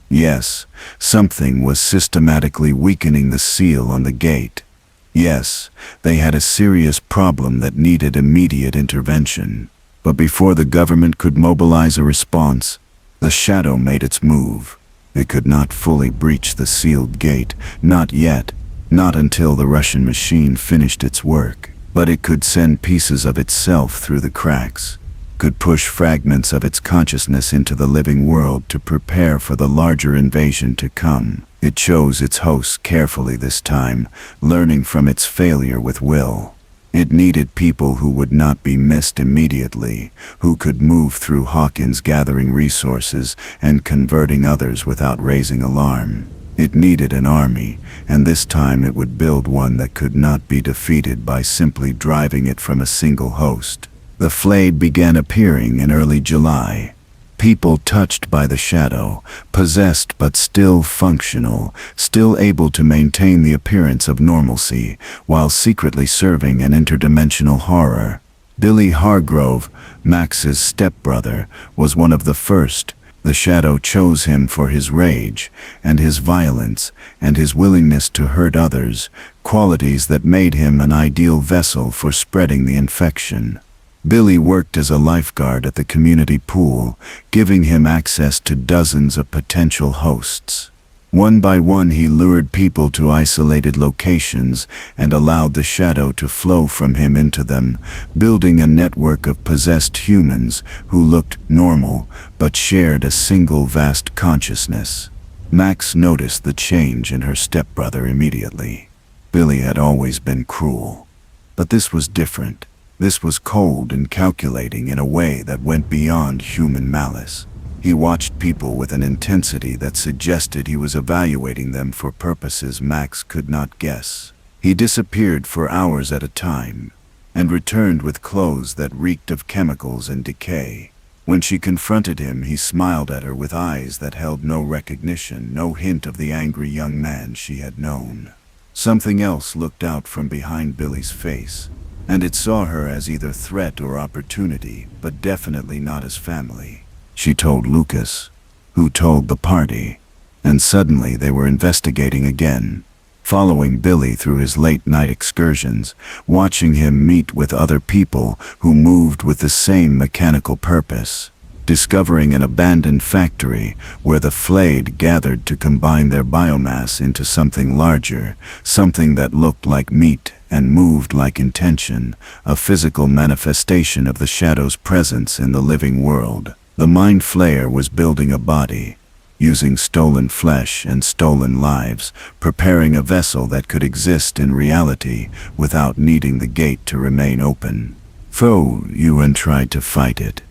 Yes, something was systematically weakening the seal on the gate. Yes, they had a serious problem that needed immediate intervention. But before the government could mobilize a response, the shadow made its move. It could not fully breach the sealed gate, not yet, not until the Russian machine finished its work. But it could send pieces of itself through the cracks, could push fragments of its consciousness into the living world to prepare for the larger invasion to come. It chose its hosts carefully this time, learning from its failure with Will. It needed people who would not be missed immediately, who could move through Hawkins gathering resources and converting others without raising alarm. It needed an army, and this time it would build one that could not be defeated by simply driving it from a single host. The Flayed began appearing in early July. People touched by the shadow, possessed but still functional, still able to maintain the appearance of normalcy, while secretly serving an interdimensional horror. Billy Hargrove, Max's stepbrother, was one of the first. The shadow chose him for his rage, and his violence, and his willingness to hurt others, qualities that made him an ideal vessel for spreading the infection. Billy worked as a lifeguard at the community pool, giving him access to dozens of potential hosts. One by one he lured people to isolated locations and allowed the shadow to flow from him into them, building a network of possessed humans who looked normal but shared a single vast consciousness. Max noticed the change in her stepbrother immediately. Billy had always been cruel, but this was different. This was cold and calculating in a way that went beyond human malice. He watched people with an intensity that suggested he was evaluating them for purposes Max could not guess. He disappeared for hours at a time, and returned with clothes that reeked of chemicals and decay. When she confronted him, he smiled at her with eyes that held no recognition, no hint of the angry young man she had known. Something else looked out from behind Billy's face, and it saw her as either threat or opportunity, but definitely not as family. She told Lucas, who told the party, and suddenly they were investigating again, following Billy through his late-night excursions, watching him meet with other people who moved with the same mechanical purpose, discovering an abandoned factory where the Flayed gathered to combine their biomass into something larger, something that looked like meat and moved like intention, a physical manifestation of the shadow's presence in the living world. The Mind Flayer was building a body, using stolen flesh and stolen lives, preparing a vessel that could exist in reality without needing the gate to remain open. Yuan tried to fight it,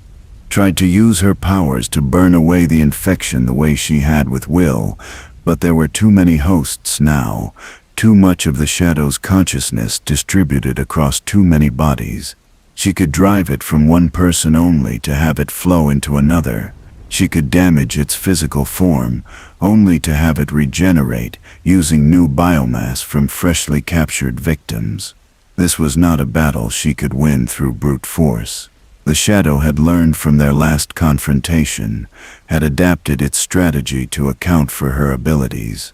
tried to use her powers to burn away the infection the way she had with Will, but there were too many hosts now, too much of the shadow's consciousness distributed across too many bodies. She could drive it from one person only to have it flow into another. She could damage its physical form, only to have it regenerate, using new biomass from freshly captured victims. This was not a battle she could win through brute force. The shadow had learned from their last confrontation, had adapted its strategy to account for her abilities,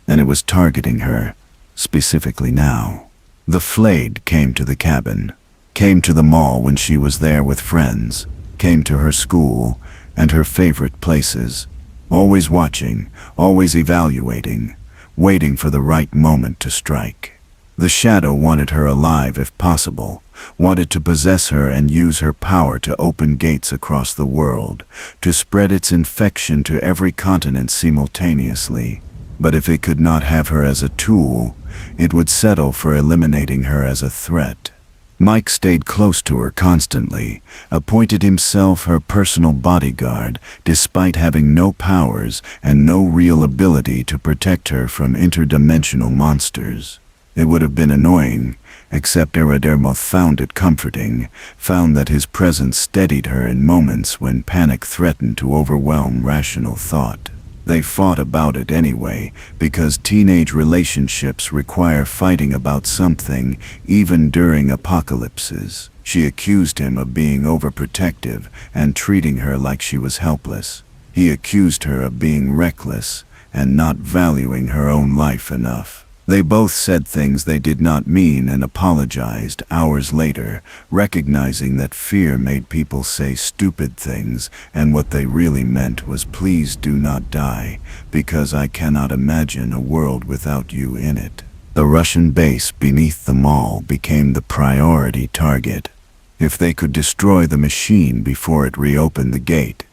and it was targeting her, specifically now. The Flayed came to the cabin, came to the mall when she was there with friends, came to her school and her favorite places, always watching, always evaluating, waiting for the right moment to strike. The shadow wanted her alive if possible, wanted to possess her and use her power to open gates across the world, to spread its infection to every continent simultaneously. But if it could not have her as a tool, it would settle for eliminating her as a threat. Mike stayed close to her constantly, appointed himself her personal bodyguard, despite having no powers and no real ability to protect her from interdimensional monsters. It would have been annoying, except Eridermoth found it comforting, found that his presence steadied her in moments when panic threatened to overwhelm rational thought. They fought about it anyway, because teenage relationships require fighting about something, even during apocalypses. She accused him of being overprotective and treating her like she was helpless. He accused her of being reckless and not valuing her own life enough. They both said things they did not mean and apologized hours later, recognizing that fear made people say stupid things, and what they really meant was, "Please do not die, because I cannot imagine a world without you in it." The Russian base beneath the mall became the priority target. If they could destroy the machine before it reopened the gate,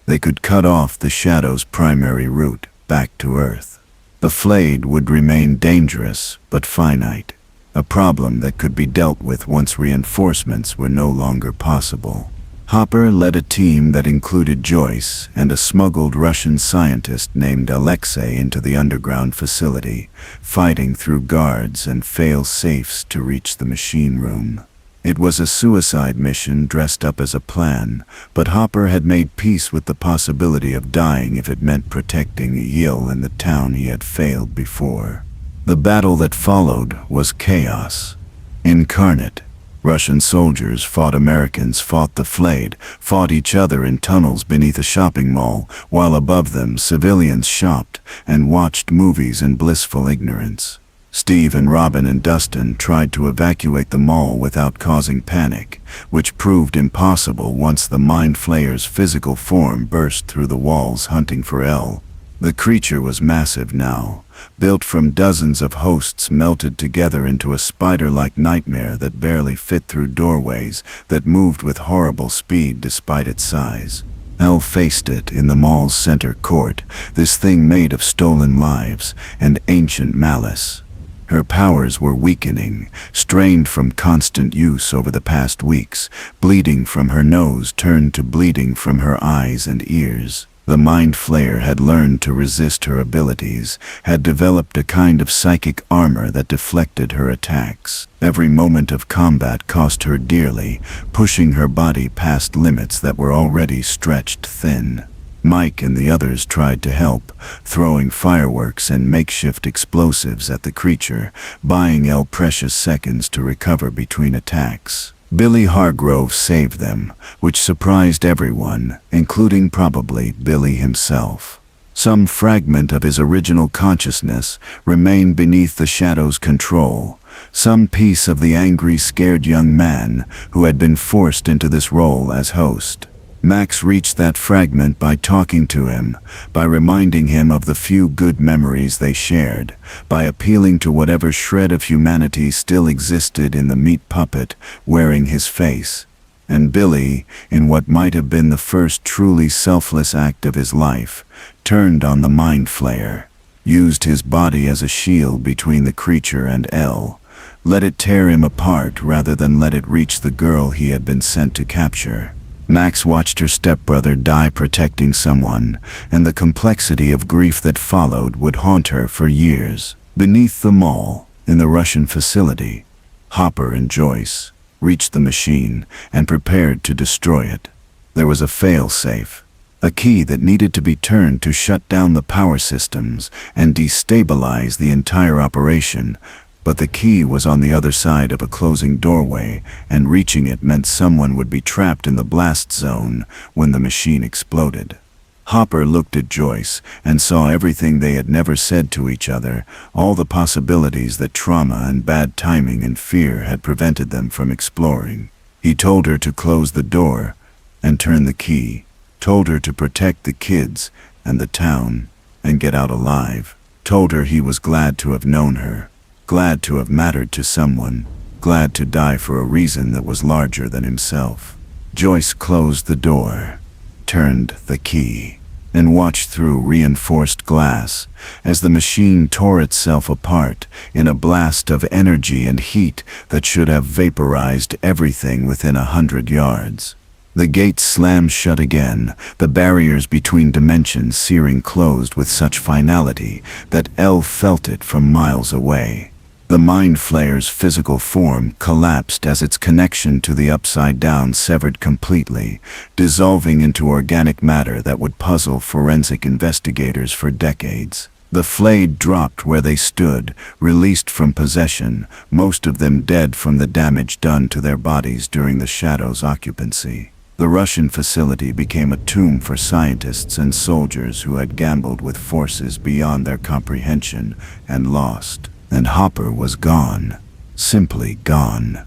they could cut off the Shadow's primary route back to Earth. The Flayed would remain dangerous but finite, a problem that could be dealt with once reinforcements were no longer possible. Hopper led a team that included Joyce and a smuggled Russian scientist named Alexei into the underground facility, fighting through guards and fail-safes to reach the machine room. It was a suicide mission dressed up as a plan, but Hopper had made peace with the possibility of dying if it meant protecting Yale and the town he had failed before. The battle that followed was chaos incarnate. Russian soldiers fought Americans, fought the Flayed, fought each other in tunnels beneath a shopping mall, while above them civilians shopped and watched movies in blissful ignorance. Steve and Robin and Dustin tried to evacuate the mall without causing panic, which proved impossible once the Mind Flayer's physical form burst through the walls hunting for Elle. The creature was massive now, built from dozens of hosts melted together into a spider-like nightmare that barely fit through doorways, that moved with horrible speed despite its size. Elle faced it in the mall's center court, this thing made of stolen lives and ancient malice. Her powers were weakening, strained from constant use over the past weeks. Bleeding from her nose turned to bleeding from her eyes and ears. The Mind Flayer had learned to resist her abilities, had developed a kind of psychic armor that deflected her attacks. Every moment of combat cost her dearly, pushing her body past limits that were already stretched thin. Mike and the others tried to help, throwing fireworks and makeshift explosives at the creature, buying Elle precious seconds to recover between attacks. Billy Hargrove saved them, which surprised everyone, including probably Billy himself. Some fragment of his original consciousness remained beneath the Shadow's control, some piece of the angry, scared young man who had been forced into this role as host. Max reached that fragment by talking to him, by reminding him of the few good memories they shared, by appealing to whatever shred of humanity still existed in the meat puppet wearing his face. And Billy, in what might have been the first truly selfless act of his life, turned on the Mind Flayer, used his body as a shield between the creature and Elle, let it tear him apart rather than let it reach the girl he had been sent to capture. Max watched her stepbrother die protecting someone, and the complexity of grief that followed would haunt her for years. Beneath the mall, in the Russian facility, Hopper and Joyce reached the machine and prepared to destroy it. There was a fail-safe, a key that needed to be turned to shut down the power systems and destabilize the entire operation, but the key was on the other side of a closing doorway, and reaching it meant someone would be trapped in the blast zone when the machine exploded. Hopper looked at Joyce and saw everything they had never said to each other, all the possibilities that trauma and bad timing and fear had prevented them from exploring. He told her to close the door and turn the key, told her to protect the kids and the town and get out alive, told her he was glad to have known her, glad to have mattered to someone, glad to die for a reason that was larger than himself. Joyce closed the door, turned the key, and watched through reinforced glass as the machine tore itself apart in a blast of energy and heat that should have vaporized everything within 100 yards. The gates slammed shut again, the barriers between dimensions searing closed with such finality that Elle felt it from miles away. The Mind Flayer's physical form collapsed as its connection to the Upside Down severed completely, dissolving into organic matter that would puzzle forensic investigators for decades. The flayed dropped where they stood, released from possession, most of them dead from the damage done to their bodies during the Shadow's occupancy. The Russian facility became a tomb for scientists and soldiers who had gambled with forces beyond their comprehension and lost. And Hopper was gone. Simply gone.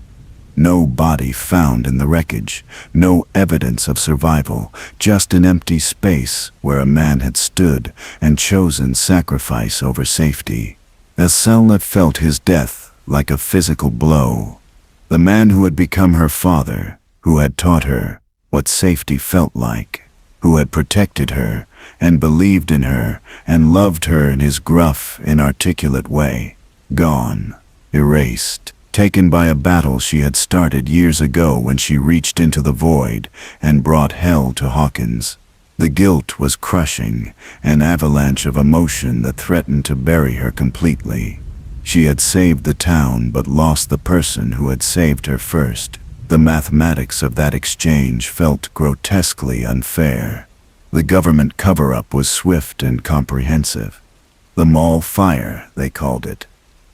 No body found in the wreckage, no evidence of survival, just an empty space where a man had stood and chosen sacrifice over safety. Estella felt his death like a physical blow. The man who had become her father, who had taught her what safety felt like, who had protected her and believed in her and loved her in his gruff, inarticulate way. Gone. Erased. Taken by a battle she had started years ago when she reached into the void and brought hell to Hawkins. The guilt was crushing, an avalanche of emotion that threatened to bury her completely. She had saved the town but lost the person who had saved her first. The mathematics of that exchange felt grotesquely unfair. The government cover-up was swift and comprehensive. The mall fire, they called it.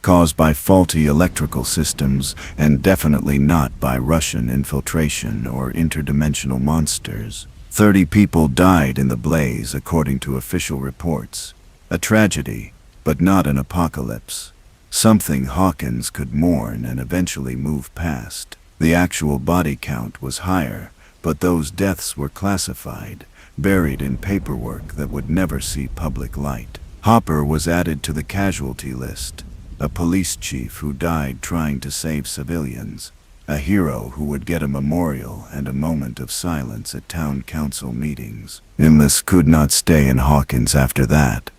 Caused by faulty electrical systems and definitely not by Russian infiltration or interdimensional monsters. 30 people died in the blaze according to official reports. A tragedy, but not an apocalypse. Something Hawkins could mourn and eventually move past. The actual body count was higher, but those deaths were classified, buried in paperwork that would never see public light. Hopper was added to the casualty list. A police chief who died trying to save civilians. A hero who would get a memorial and a moment of silence at town council meetings. Nameless could not stay in Hawkins after that.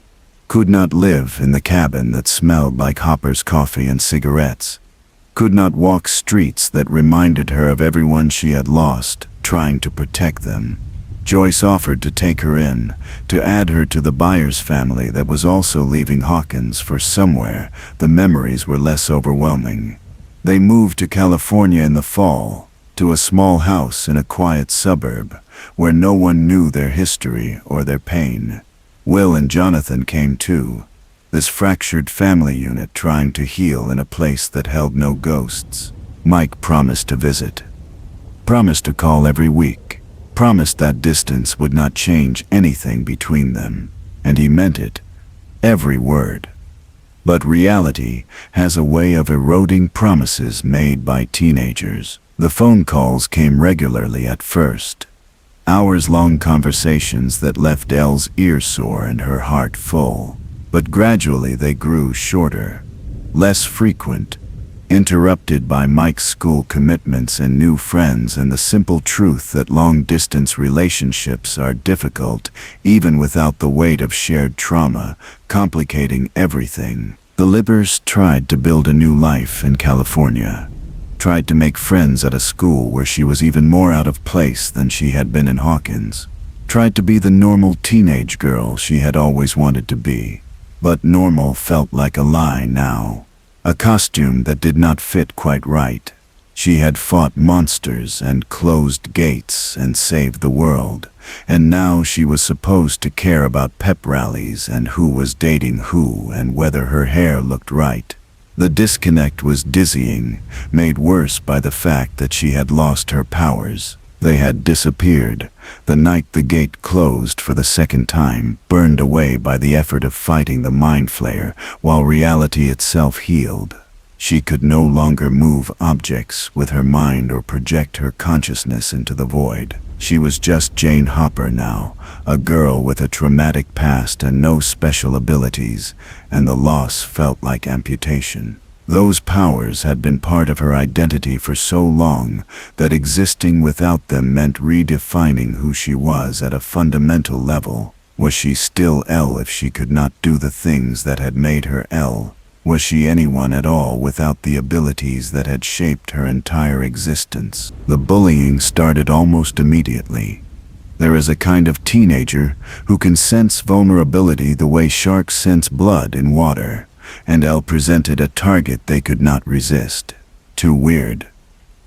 Could not live in the cabin that smelled like Hopper's coffee and cigarettes. Could not walk streets that reminded her of everyone she had lost, trying to protect them. Joyce offered to take her in, to add her to the Byers family that was also leaving Hawkins for somewhere the memories were less overwhelming. They moved to California in the fall, to a small house in a quiet suburb, where no one knew their history or their pain. Will and Jonathan came too, this fractured family unit trying to heal in a place that held no ghosts. Mike promised to visit. Promised to call every week. Promised that distance would not change anything between them, and he meant it, every word. But reality has a way of eroding promises made by teenagers. The phone calls came regularly at first. Hours-long conversations that left Elle's ear sore and her heart full. But gradually they grew shorter, less frequent, interrupted by Mike's school commitments and new friends and the simple truth that long-distance relationships are difficult, even without the weight of shared trauma, complicating everything. The Libbers tried to build a new life in California, tried to make friends at a school where she was even more out of place than she had been in Hawkins, tried to be the normal teenage girl she had always wanted to be. But normal felt like a lie now. A costume that did not fit quite right. She had fought monsters and closed gates and saved the world, and now she was supposed to care about pep rallies and who was dating who and whether her hair looked right. The disconnect was dizzying, made worse by the fact that she had lost her powers. They had disappeared, the night the gate closed for the second time, burned away by the effort of fighting the Mind Flayer, while reality itself healed. She could no longer move objects with her mind or project her consciousness into the void. She was just Jane Hopper now, a girl with a traumatic past and no special abilities, and the loss felt like amputation. Those powers had been part of her identity for so long that existing without them meant redefining who she was at a fundamental level. Was she still Elle if she could not do the things that had made her Elle? Was she anyone at all without the abilities that had shaped her entire existence? The bullying started almost immediately. There is a kind of teenager who can sense vulnerability the way sharks sense blood in water. and Elle presented a target they could not resist. Too weird,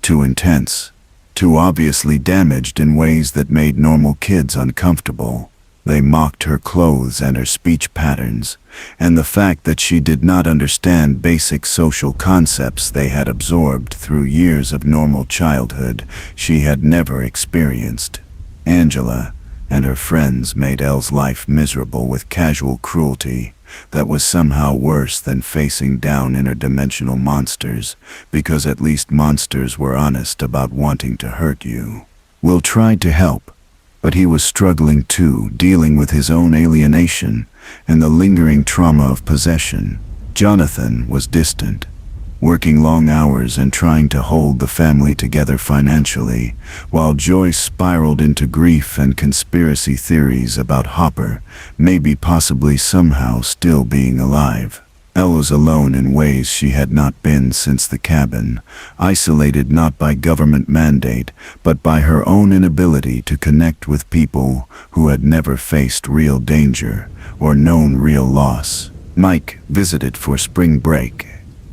too intense, too obviously damaged in ways that made normal kids uncomfortable. They mocked her clothes and her speech patterns, and the fact that she did not understand basic social concepts they had absorbed through years of normal childhood she had never experienced. Angela and her friends made Elle's life miserable with casual cruelty that was somehow worse than facing down interdimensional monsters, because at least monsters were honest about wanting to hurt you. Will tried to help, but he was struggling too, dealing with his own alienation and the lingering trauma of possession. Jonathan was distant, working long hours and trying to hold the family together financially, while Joyce spiraled into grief and conspiracy theories about Hopper, maybe possibly somehow still being alive. Elle was alone in ways she had not been since the cabin, isolated not by government mandate, but by her own inability to connect with people who had never faced real danger or known real loss. Mike visited for spring break,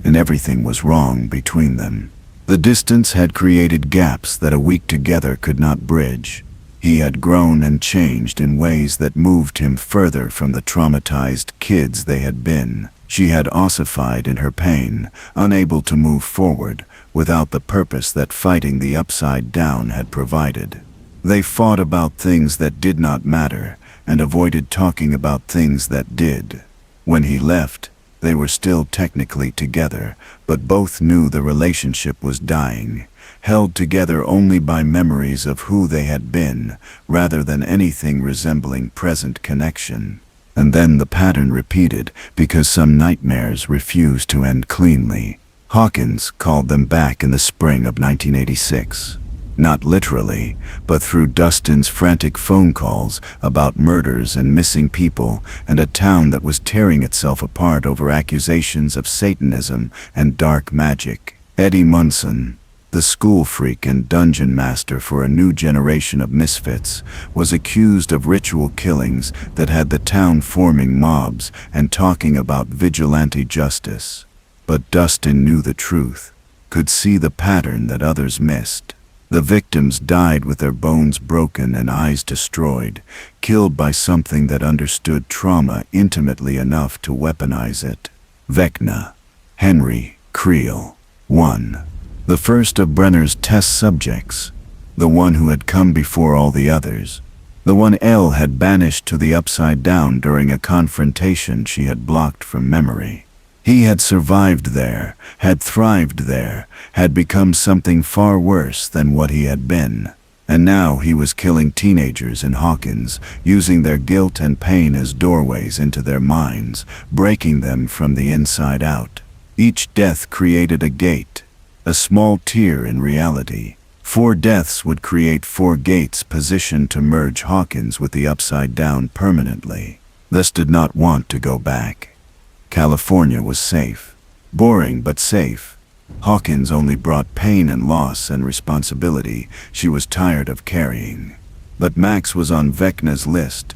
and everything was wrong between them. The distance had created gaps that a week together could not bridge. He had grown and changed in ways that moved him further from the traumatized kids they had been. She had ossified in her pain, unable to move forward without the purpose that fighting the upside down had provided. They fought about things that did not matter and avoided talking about things that did. When he left, they were still technically together, but both knew the relationship was dying, held together only by memories of who they had been, rather than anything resembling present connection. And then the pattern repeated, because some nightmares refused to end cleanly. Hawkins called them back in the spring of 1986. Not literally, but through Dustin's frantic phone calls about murders and missing people and a town that was tearing itself apart over accusations of Satanism and dark magic. Eddie Munson, the school freak and dungeon master for a new generation of misfits, was accused of ritual killings that had the town forming mobs and talking about vigilante justice. But Dustin knew the truth, could see the pattern that others missed. The victims died with their bones broken and eyes destroyed, killed by something that understood trauma intimately enough to weaponize it. Vecna. Henry Creel. 1. The first of Brenner's test subjects. The one who had come before all the others. The one Elle had banished to the upside down during a confrontation she had blocked from memory. He had survived there, had thrived there, had become something far worse than what he had been. And now he was killing teenagers in Hawkins, using their guilt and pain as doorways into their minds, breaking them from the inside out. Each death created a gate, a small tear in reality. 4 deaths would create 4 gates positioned to merge Hawkins with the upside down permanently. Thus did not want to go back. California was safe. Boring but safe. Hawkins only brought pain and loss and responsibility she was tired of carrying. But Max was on Vecna's list,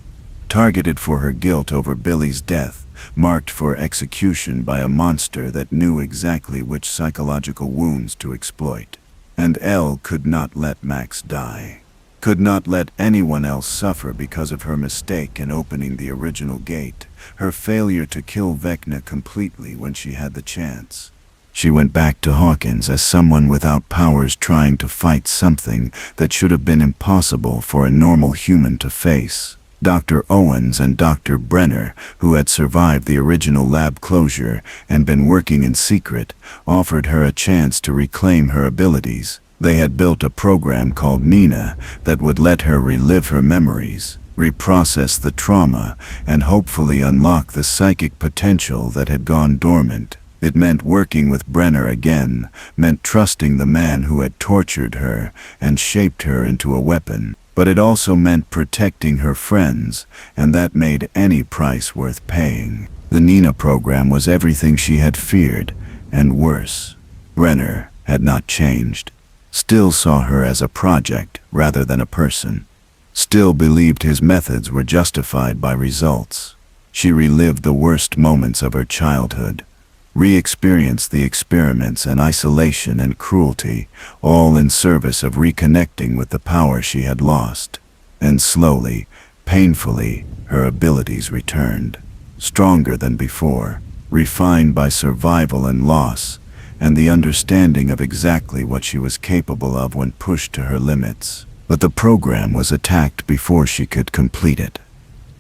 targeted for her guilt over Billy's death, marked for execution by a monster that knew exactly which psychological wounds to exploit. And Elle could not let Max die. Could not let anyone else suffer because of her mistake in opening the original gate, her failure to kill Vecna completely when she had the chance. She went back to Hawkins as someone without powers trying to fight something that should have been impossible for a normal human to face. Dr. Owens and Dr. Brenner, who had survived the original lab closure and been working in secret, offered her a chance to reclaim her abilities. They had built a program called Nina that would let her relive her memories, reprocess the trauma, and hopefully unlock the psychic potential that had gone dormant. It meant working with Brenner again, meant trusting the man who had tortured her and shaped her into a weapon. But it also meant protecting her friends, and that made any price worth paying. The Nina program was everything she had feared, and worse. Brenner had not changed. Still saw her as a project rather than a person. Still believed his methods were justified by results. She relived the worst moments of her childhood, re-experienced the experiments and isolation and cruelty, all in service of reconnecting with the power she had lost. And slowly, painfully, her abilities returned, stronger than before, refined by survival and loss, and the understanding of exactly what she was capable of when pushed to her limits. But the program was attacked before she could complete it.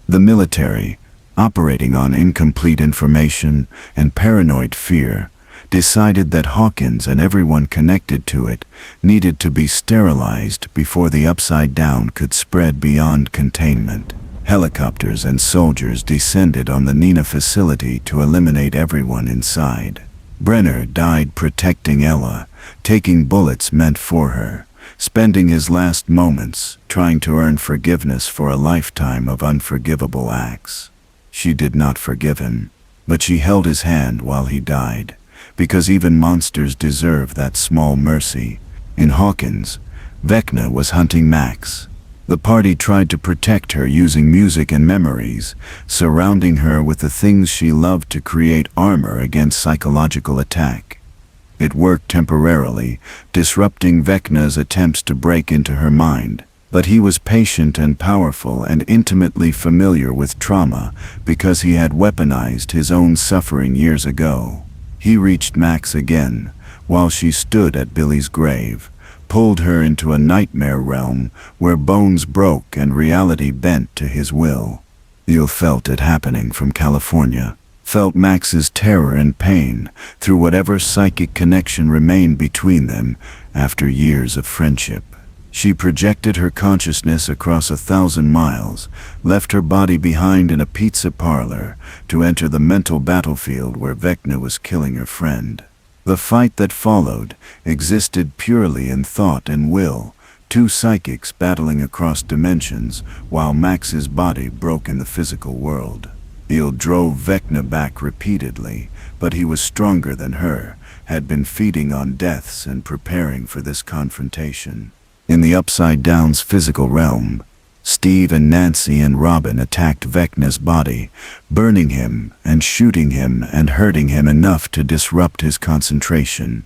The military, operating on incomplete information and paranoid fear, decided that Hawkins and everyone connected to it needed to be sterilized before the Upside Down could spread beyond containment. Helicopters and soldiers descended on the Nina facility to eliminate everyone inside. Brenner died protecting Ella, taking bullets meant for her, spending his last moments trying to earn forgiveness for a lifetime of unforgivable acts. She did not forgive him, but she held his hand while he died, because even monsters deserve that small mercy. In Hawkins, Vecna was hunting Max. The party tried to protect her using music and memories, surrounding her with the things she loved to create armor against psychological attack. It worked temporarily, disrupting Vecna's attempts to break into her mind. But he was patient and powerful and intimately familiar with trauma because he had weaponized his own suffering years ago. He reached Max again, while she stood at Billy's grave, pulled her into a nightmare realm where bones broke and reality bent to his will. Neil felt it happening from California, felt Max's terror and pain through whatever psychic connection remained between them after years of friendship. She projected her consciousness across 1,000 miles, left her body behind in a pizza parlor to enter the mental battlefield where Vecna was killing her friend. The fight that followed existed purely in thought and will, two psychics battling across dimensions while Max's body broke in the physical world. Neil drove Vecna back repeatedly, but he was stronger than her, had been feeding on deaths and preparing for this confrontation. In the Upside Down's physical realm, Steve and Nancy and Robin attacked Vecna's body, burning him and shooting him and hurting him enough to disrupt his concentration.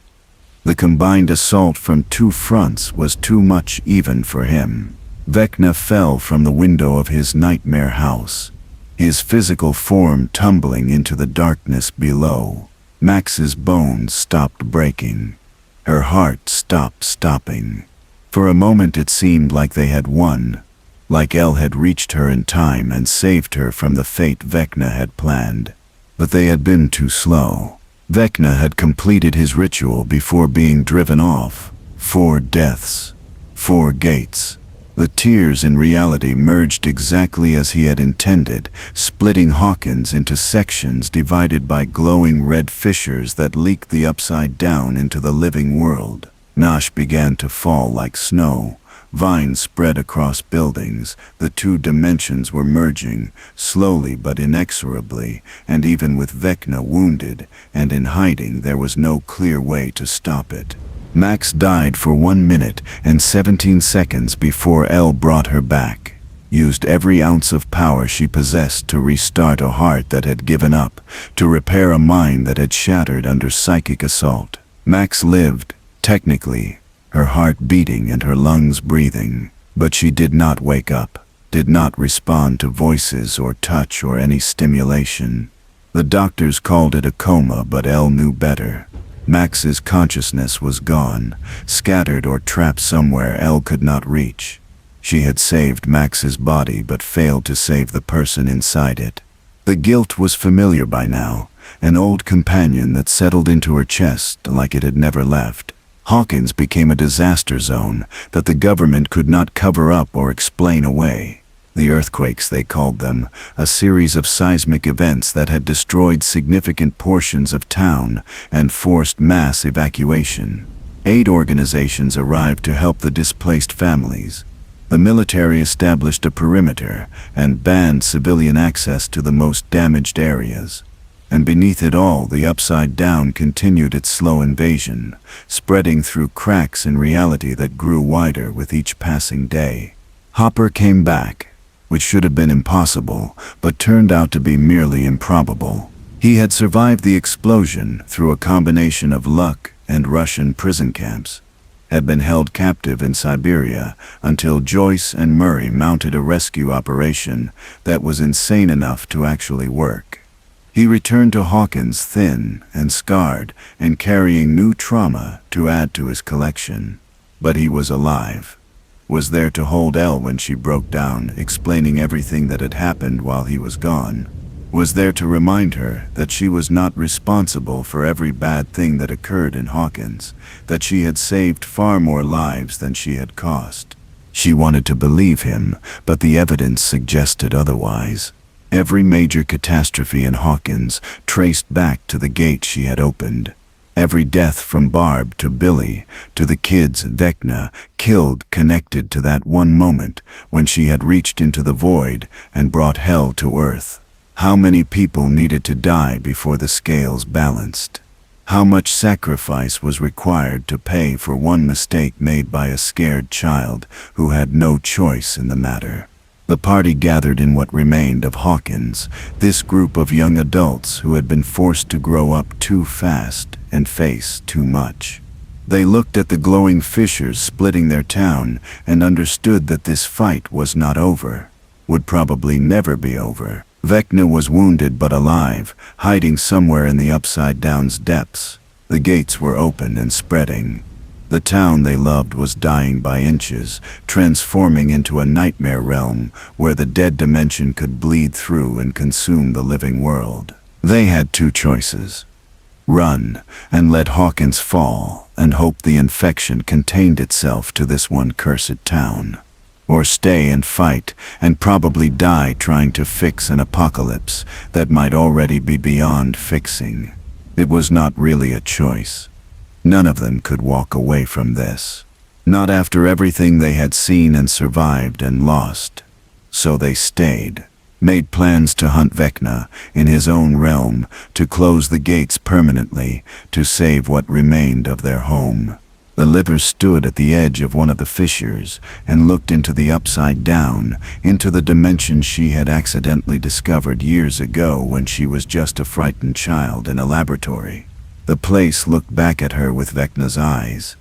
The combined assault from two fronts was too much even for him. Vecna fell from the window of his nightmare house, his physical form tumbling into the darkness below. Max's bones stopped breaking. Her heart stopped stopping. For a moment it seemed like they had won, like El had reached her in time and saved her from the fate Vecna had planned. But they had been too slow. Vecna had completed his ritual before being driven off. 4 deaths, 4 gates. The tears in reality merged exactly as he had intended, splitting Hawkins into sections divided by glowing red fissures that leaked the Upside Down into the living world. Nosh began to fall like snow. Vines spread across buildings. The 2 dimensions were merging, slowly but inexorably, and even with Vecna wounded and in hiding, there was no clear way to stop it. Max died for 1 minute and 17 seconds before El brought her back, used every ounce of power she possessed to restart a heart that had given up, to repair a mind that had shattered under psychic assault. Max lived. Technically, her heart beating and her lungs breathing, but she did not wake up, did not respond to voices or touch or any stimulation. The doctors called it a coma, but El knew better. Max's consciousness was gone, scattered or trapped somewhere El could not reach. She had saved Max's body but failed to save the person inside it. The guilt was familiar by now, an old companion that settled into her chest like it had never left. Hawkins became a disaster zone that the government could not cover up or explain away. The earthquakes, they called them, a series of seismic events that had destroyed significant portions of town and forced mass evacuation. Aid organizations arrived to help the displaced families. The military established a perimeter and banned civilian access to the most damaged areas. And beneath it all, the Upside Down continued its slow invasion, spreading through cracks in reality that grew wider with each passing day. Hopper came back, which should have been impossible, but turned out to be merely improbable. He had survived the explosion through a combination of luck and Russian prison camps, had been held captive in Siberia until Joyce and Murray mounted a rescue operation that was insane enough to actually work. He returned to Hawkins thin and scarred and carrying new trauma to add to his collection. But he was alive, was there to hold Elle when she broke down, explaining everything that had happened while he was gone, was there to remind her that she was not responsible for every bad thing that occurred in Hawkins, that she had saved far more lives than she had cost. She wanted to believe him, but the evidence suggested otherwise. Every major catastrophe in Hawkins traced back to the gate she had opened. Every death from Barb to Billy to the kids Vecna killed connected to that one moment when she had reached into the void and brought hell to earth. How many people needed to die before the scales balanced? How much sacrifice was required to pay for one mistake made by a scared child who had no choice in the matter? The party gathered in what remained of Hawkins, this group of young adults who had been forced to grow up too fast and face too much. They looked at the glowing fissures splitting their town and understood that this fight was not over, would probably never be over. Vecna was wounded but alive, hiding somewhere in the Upside Down's depths. The gates were open and spreading. The town they loved was dying by inches, transforming into a nightmare realm where the dead dimension could bleed through and consume the living world. They had two choices: run and let Hawkins fall and hope the infection contained itself to this one cursed town, or stay and fight and probably die trying to fix an apocalypse that might already be beyond fixing. It was not really a choice. None of them could walk away from this. Not after everything they had seen and survived and lost. So they stayed, made plans to hunt Vecna in his own realm, to close the gates permanently, to save what remained of their home. The Liver stood at the edge of one of the fissures and looked into the Upside Down, into the dimension she had accidentally discovered years ago when she was just a frightened child in a laboratory. The place looked back at her with Vecna's eyes,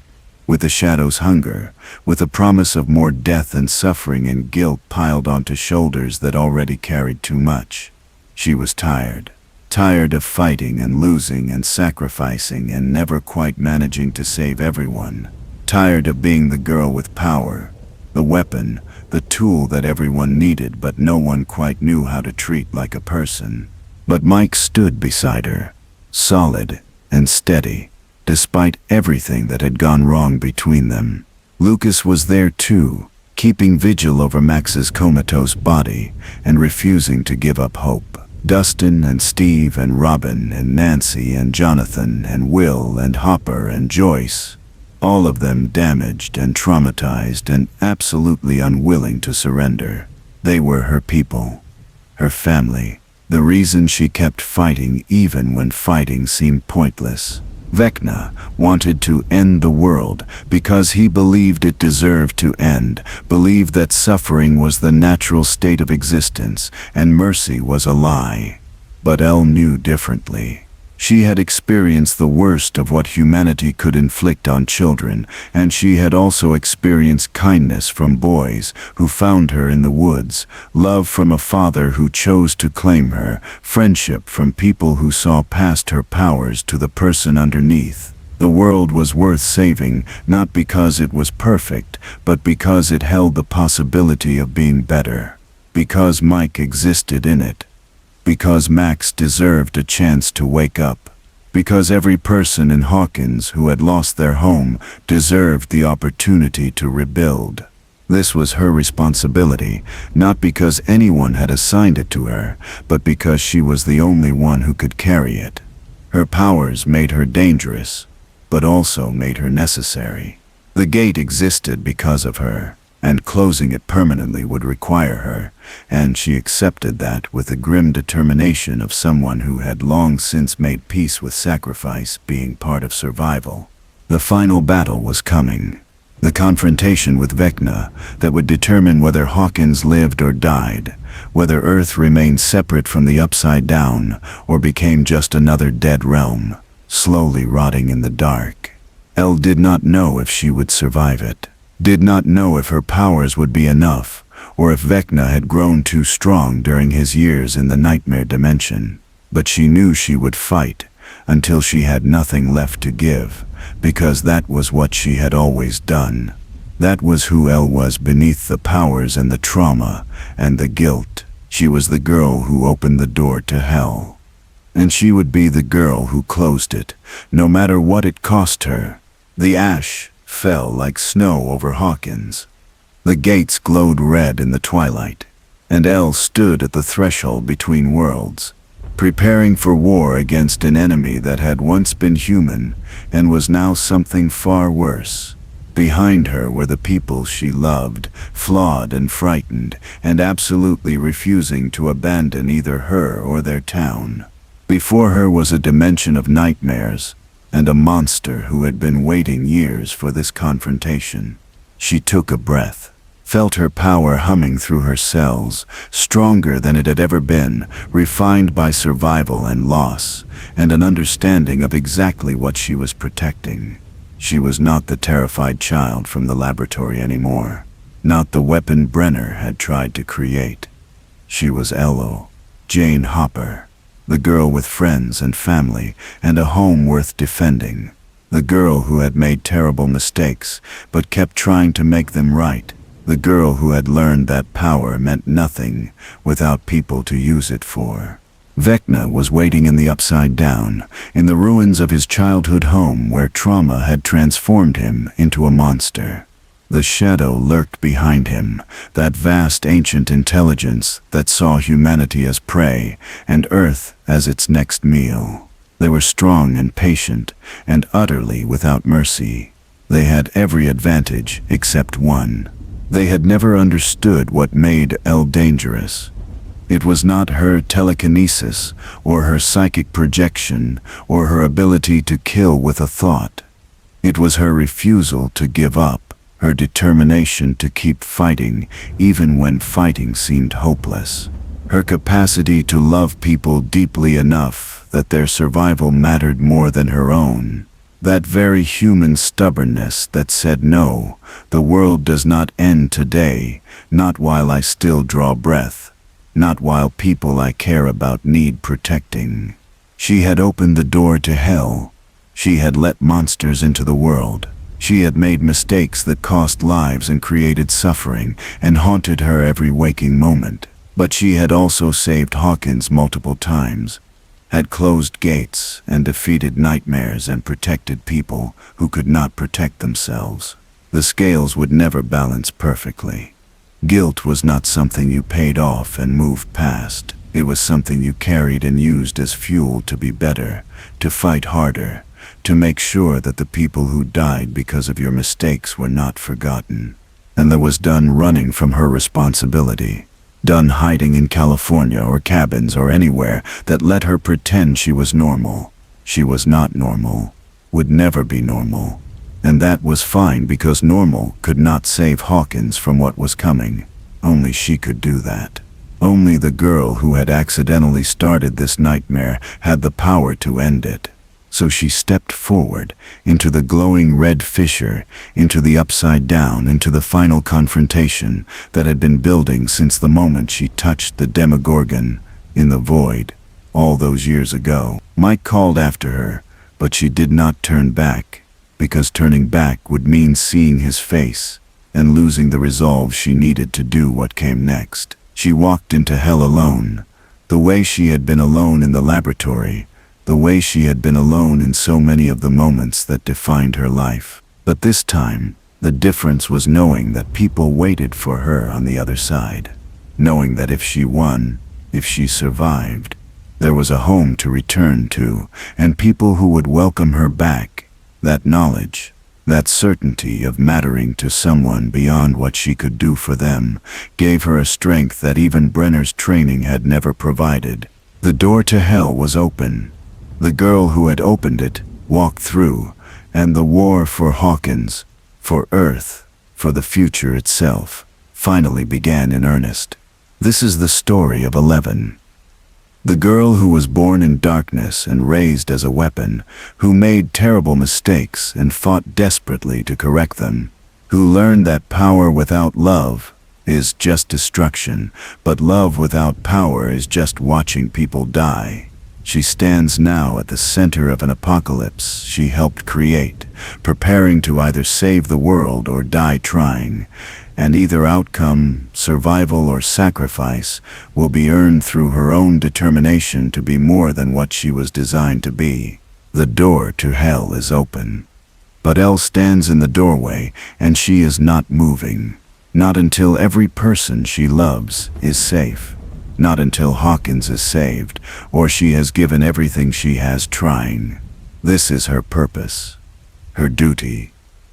with the shadow's hunger, with the promise of more death and suffering and guilt piled onto shoulders that already carried too much. She was tired. Tired of fighting and losing and sacrificing and never quite managing to save everyone. Tired of being the girl with power, the weapon, the tool that everyone needed but no one quite knew how to treat like a person. But Mike stood beside her, solid and steady, despite everything that had gone wrong between them. Lucas was there too, keeping vigil over Max's comatose body and refusing to give up hope. Dustin and Steve and Robin and Nancy and Jonathan and Will and Hopper and Joyce, all of them damaged and traumatized and absolutely unwilling to surrender. They were her people, her family, the reason she kept fighting even when fighting seemed pointless. Vecna wanted to end the world because he believed it deserved to end, believed that suffering was the natural state of existence and mercy was a lie. But Elle knew differently. She had experienced the worst of what humanity could inflict on children, and she had also experienced kindness from boys who found her in the woods, love from a father who chose to claim her, friendship from people who saw past her powers to the person underneath. The world was worth saving, not because it was perfect, but because it held the possibility of being better. Because Mike existed in it. Because Max deserved a chance to wake up. Because every person in Hawkins who had lost their home deserved the opportunity to rebuild. This was her responsibility, not because anyone had assigned it to her, but because she was the only one who could carry it. Her powers made her dangerous, but also made her necessary. The gate existed because of her, and closing it permanently would require her, and she accepted that with the grim determination of someone who had long since made peace with sacrifice being part of survival. The final battle was coming. The confrontation with Vecna that would determine whether Hawkins lived or died, whether Earth remained separate from the Upside Down or became just another dead realm, slowly rotting in the dark. Elle did not know if she would survive it, did not know if her powers would be enough, or if Vecna had grown too strong during his years in the nightmare dimension. But she knew she would fight until she had nothing left to give, because that was what she had always done. That was who Elle was beneath the powers and the trauma and the guilt. She was the girl who opened the door to hell. And she would be the girl who closed it, no matter what it cost her. The ash fell like snow over Hawkins. The gates glowed red in the twilight, and Elle stood at the threshold between worlds, preparing for war against an enemy that had once been human and was now something far worse. Behind her were the people she loved, flawed and frightened, and absolutely refusing to abandon either her or their town. Before her was a dimension of nightmares, and a monster who had been waiting years for this confrontation. She took a breath, felt her power humming through her cells, stronger than it had ever been, refined by survival and loss, and an understanding of exactly what she was protecting. She was not the terrified child from the laboratory anymore, not the weapon Brenner had tried to create. She was Elo, Jane Hopper, the girl with friends and family and a home worth defending, the girl who had made terrible mistakes but kept trying to make them right. The girl who had learned that power meant nothing without people to use it for. Vecna was waiting in the Upside Down, in the ruins of his childhood home where trauma had transformed him into a monster. The shadow lurked behind him, that vast ancient intelligence that saw humanity as prey and Earth as its next meal. They were strong and patient and utterly without mercy. They had every advantage except one. They had never understood what made Elle dangerous. It was not her telekinesis, or her psychic projection, or her ability to kill with a thought. It was her refusal to give up, her determination to keep fighting, even when fighting seemed hopeless. Her capacity to love people deeply enough that their survival mattered more than her own. That very human stubbornness that said, no, the world does not end today, not while I still draw breath, not while people I care about need protecting. She had opened the door to hell. She had let monsters into the world. She had made mistakes that cost lives and created suffering and haunted her every waking moment. But she had also saved Hawkins multiple times, had closed gates and defeated nightmares and protected people who could not protect themselves. The scales would never balance perfectly. Guilt was not something you paid off and moved past. It was something you carried and used as fuel to be better, to fight harder, to make sure that the people who died because of your mistakes were not forgotten. And that was done running from her responsibility. Done hiding in California or cabins or anywhere that let her pretend she was normal. She was not normal, would never be normal. And that was fine because normal could not save Hawkins from what was coming. Only she could do that. Only the girl who had accidentally started this nightmare had the power to end it. So she stepped forward, into the glowing red fissure, into the Upside Down, into the final confrontation that had been building since the moment she touched the Demogorgon in the void, all those years ago. Mike called after her, but she did not turn back, because turning back would mean seeing his face and losing the resolve she needed to do what came next. She walked into hell alone, the way she had been alone in the laboratory, the way she had been alone in so many of the moments that defined her life. But this time, the difference was knowing that people waited for her on the other side. Knowing that if she won, if she survived, there was a home to return to, and people who would welcome her back. That knowledge, that certainty of mattering to someone beyond what she could do for them, gave her a strength that even Brenner's training had never provided. The door to hell was open. The girl who had opened it walked through, and the war for Hawkins, for Earth, for the future itself, finally began in earnest. This is the story of 11. The girl who was born in darkness and raised as a weapon, who made terrible mistakes and fought desperately to correct them, who learned that power without love is just destruction, but love without power is just watching people die. She stands now at the center of an apocalypse she helped create, preparing to either save the world or die trying, and either outcome, survival or sacrifice, will be earned through her own determination to be more than what she was designed to be. The door to hell is open. But Elle stands in the doorway, and she is not moving. Not until every person she loves is safe. Not until Hawkins is saved, or she has given everything she has trying. This is her purpose, her duty,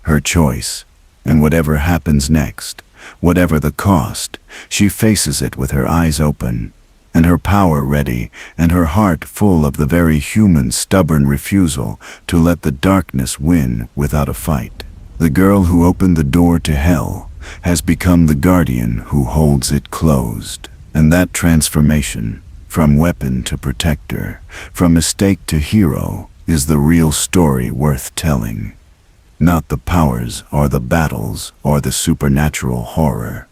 her choice, and whatever happens next, whatever the cost, she faces it with her eyes open, and her power ready, and her heart full of the very human stubborn refusal to let the darkness win without a fight. The girl who opened the door to hell has become the guardian who holds it closed. And that transformation, from weapon to protector, from mistake to hero, is the real story worth telling. Not the powers or the battles or the supernatural horror,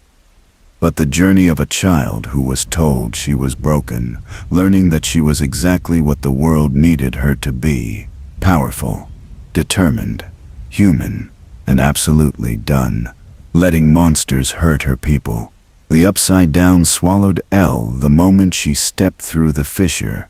but the journey of a child who was told she was broken, learning that she was exactly what the world needed her to be: powerful, determined, human, and absolutely done letting monsters hurt her people. The Upside Down swallowed Elle the moment she stepped through the fissure,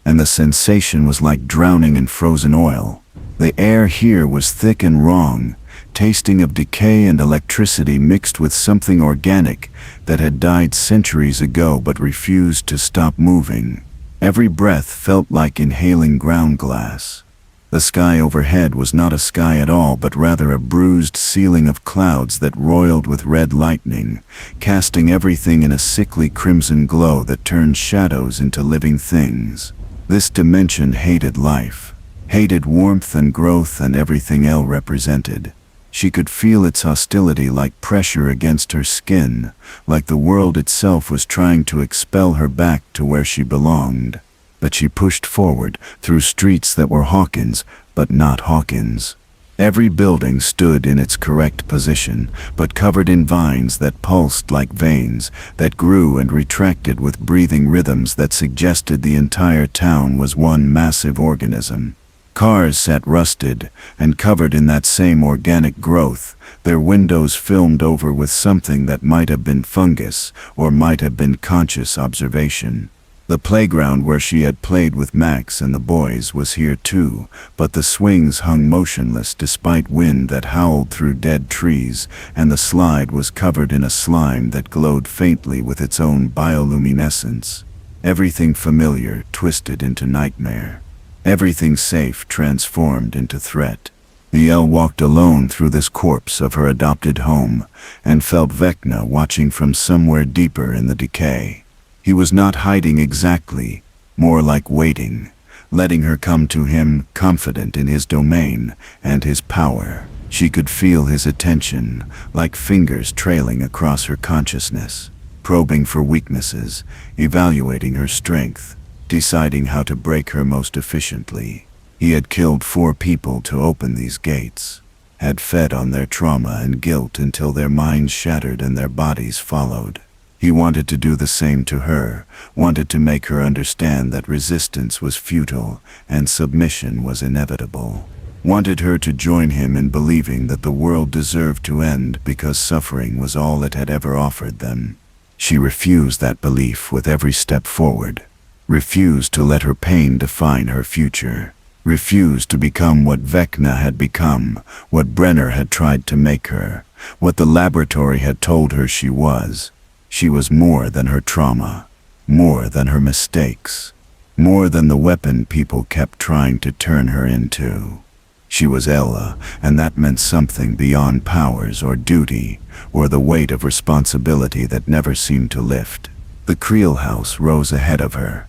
and the sensation was like drowning in frozen oil. The air here was thick and wrong, tasting of decay and electricity mixed with something organic that had died centuries ago but refused to stop moving. Every breath felt like inhaling ground glass. The sky overhead was not a sky at all, but rather a bruised ceiling of clouds that roiled with red lightning, casting everything in a sickly crimson glow that turned shadows into living things. This dimension hated life, hated warmth and growth and everything Elle represented. She could feel its hostility like pressure against her skin, like the world itself was trying to expel her back to where she belonged. But she pushed forward, through streets that were Hawkins, but not Hawkins. Every building stood in its correct position, but covered in vines that pulsed like veins, that grew and retracted with breathing rhythms that suggested the entire town was one massive organism. Cars sat rusted and covered in that same organic growth, their windows filmed over with something that might have been fungus or might have been conscious observation. The playground where she had played with Max and the boys was here too, but the swings hung motionless despite wind that howled through dead trees, and the slide was covered in a slime that glowed faintly with its own bioluminescence. Everything familiar twisted into nightmare. Everything safe transformed into threat. Elle walked alone through this corpse of her adopted home, and felt Vecna watching from somewhere deeper in the decay. He was not hiding exactly, more like waiting, letting her come to him, confident in his domain and his power. She could feel his attention, like fingers trailing across her consciousness, probing for weaknesses, evaluating her strength, deciding how to break her most efficiently. He had killed 4 people to open these gates, had fed on their trauma and guilt until their minds shattered and their bodies followed. He wanted to do the same to her, wanted to make her understand that resistance was futile and submission was inevitable. Wanted her to join him in believing that the world deserved to end because suffering was all it had ever offered them. She refused that belief with every step forward, refused to let her pain define her future, refused to become what Vecna had become, what Brenner had tried to make her, what the laboratory had told her she was. She was more than her trauma, more than her mistakes, more than the weapon people kept trying to turn her into. She was Ella, and that meant something beyond powers or duty, or the weight of responsibility that never seemed to lift. The Creel house rose ahead of her,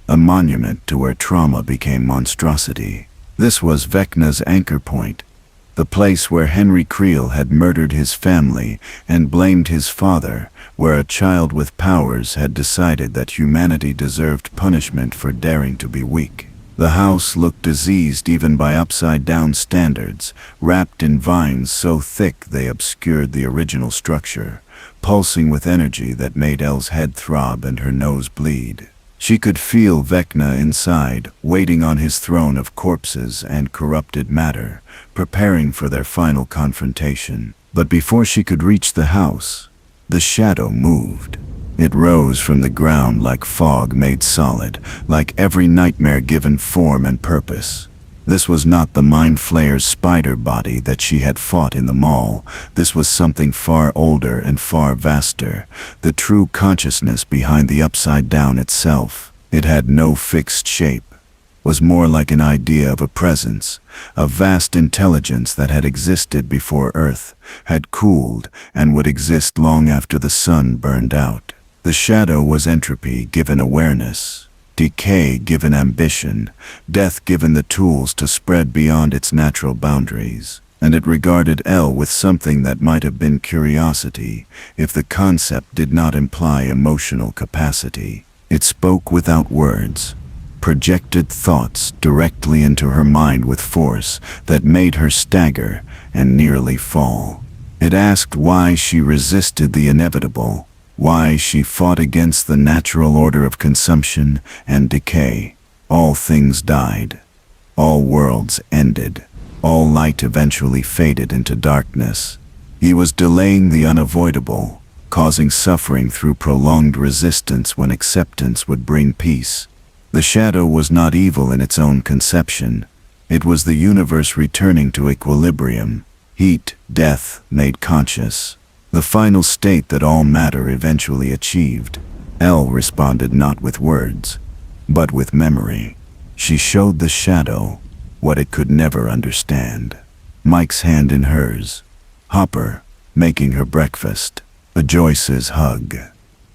a monument to where trauma became monstrosity. This was Vecna's anchor point, The place where Henry Creel had murdered his family and blamed his father, where a child with powers had decided that humanity deserved punishment for daring to be weak. The house looked diseased even by upside-down standards, wrapped in vines so thick they obscured the original structure, pulsing with energy that made Elle's head throb and her nose bleed. She could feel Vecna inside, waiting on his throne of corpses and corrupted matter, preparing for their final confrontation. But before she could reach the house, the shadow moved. It rose from the ground like fog made solid, like every nightmare given form and purpose. This was not the Mind Flayer's spider body that she had fought in the mall. This was something far older and far vaster, the true consciousness behind the Upside Down itself. It had no fixed shape, was more like an idea of a presence, a vast intelligence that had existed before Earth, had cooled, and would exist long after the sun burned out. The shadow was entropy given awareness, decay given ambition, death given the tools to spread beyond its natural boundaries. And it regarded Elle with something that might have been curiosity, if the concept did not imply emotional capacity. It spoke without words, projected thoughts directly into her mind with force that made her stagger and nearly fall. It asked why she resisted the inevitable, why she fought against the natural order of consumption and decay. All things died. All worlds ended. All light eventually faded into darkness. He was delaying the unavoidable, causing suffering through prolonged resistance when acceptance would bring peace. The shadow was not evil in its own conception. It was the universe returning to equilibrium, heat, death made conscious. The final state that all matter eventually achieved. Elle responded not with words, but with memory. She showed the shadow what it could never understand. Mike's hand in hers, Hopper making her breakfast, a Joyce's hug,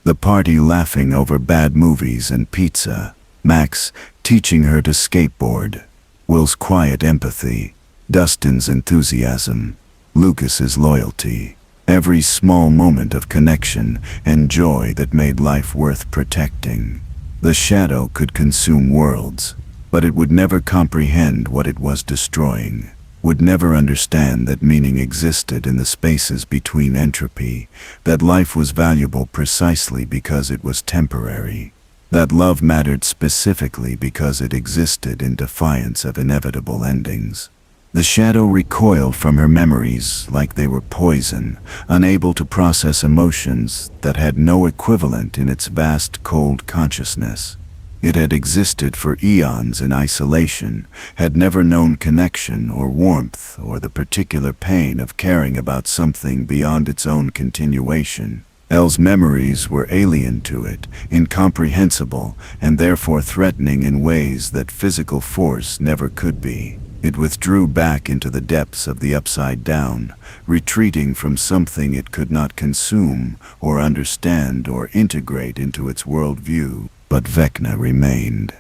the party laughing over bad movies and pizza, Max teaching her to skateboard, Will's quiet empathy, Dustin's enthusiasm, Lucas's loyalty. Every small moment of connection and joy that made life worth protecting. The shadow could consume worlds, but it would never comprehend what it was destroying, would never understand that meaning existed in the spaces between entropy, that life was valuable precisely because it was temporary, that love mattered specifically because it existed in defiance of inevitable endings. The shadow recoiled from her memories like they were poison, unable to process emotions that had no equivalent in its vast, cold consciousness. It had existed for eons in isolation, had never known connection or warmth or the particular pain of caring about something beyond its own continuation. Elle's memories were alien to it, incomprehensible, and therefore threatening in ways that physical force never could be. It withdrew back into the depths of the Upside Down, retreating from something it could not consume or understand or integrate into its worldview. But Vecna remained.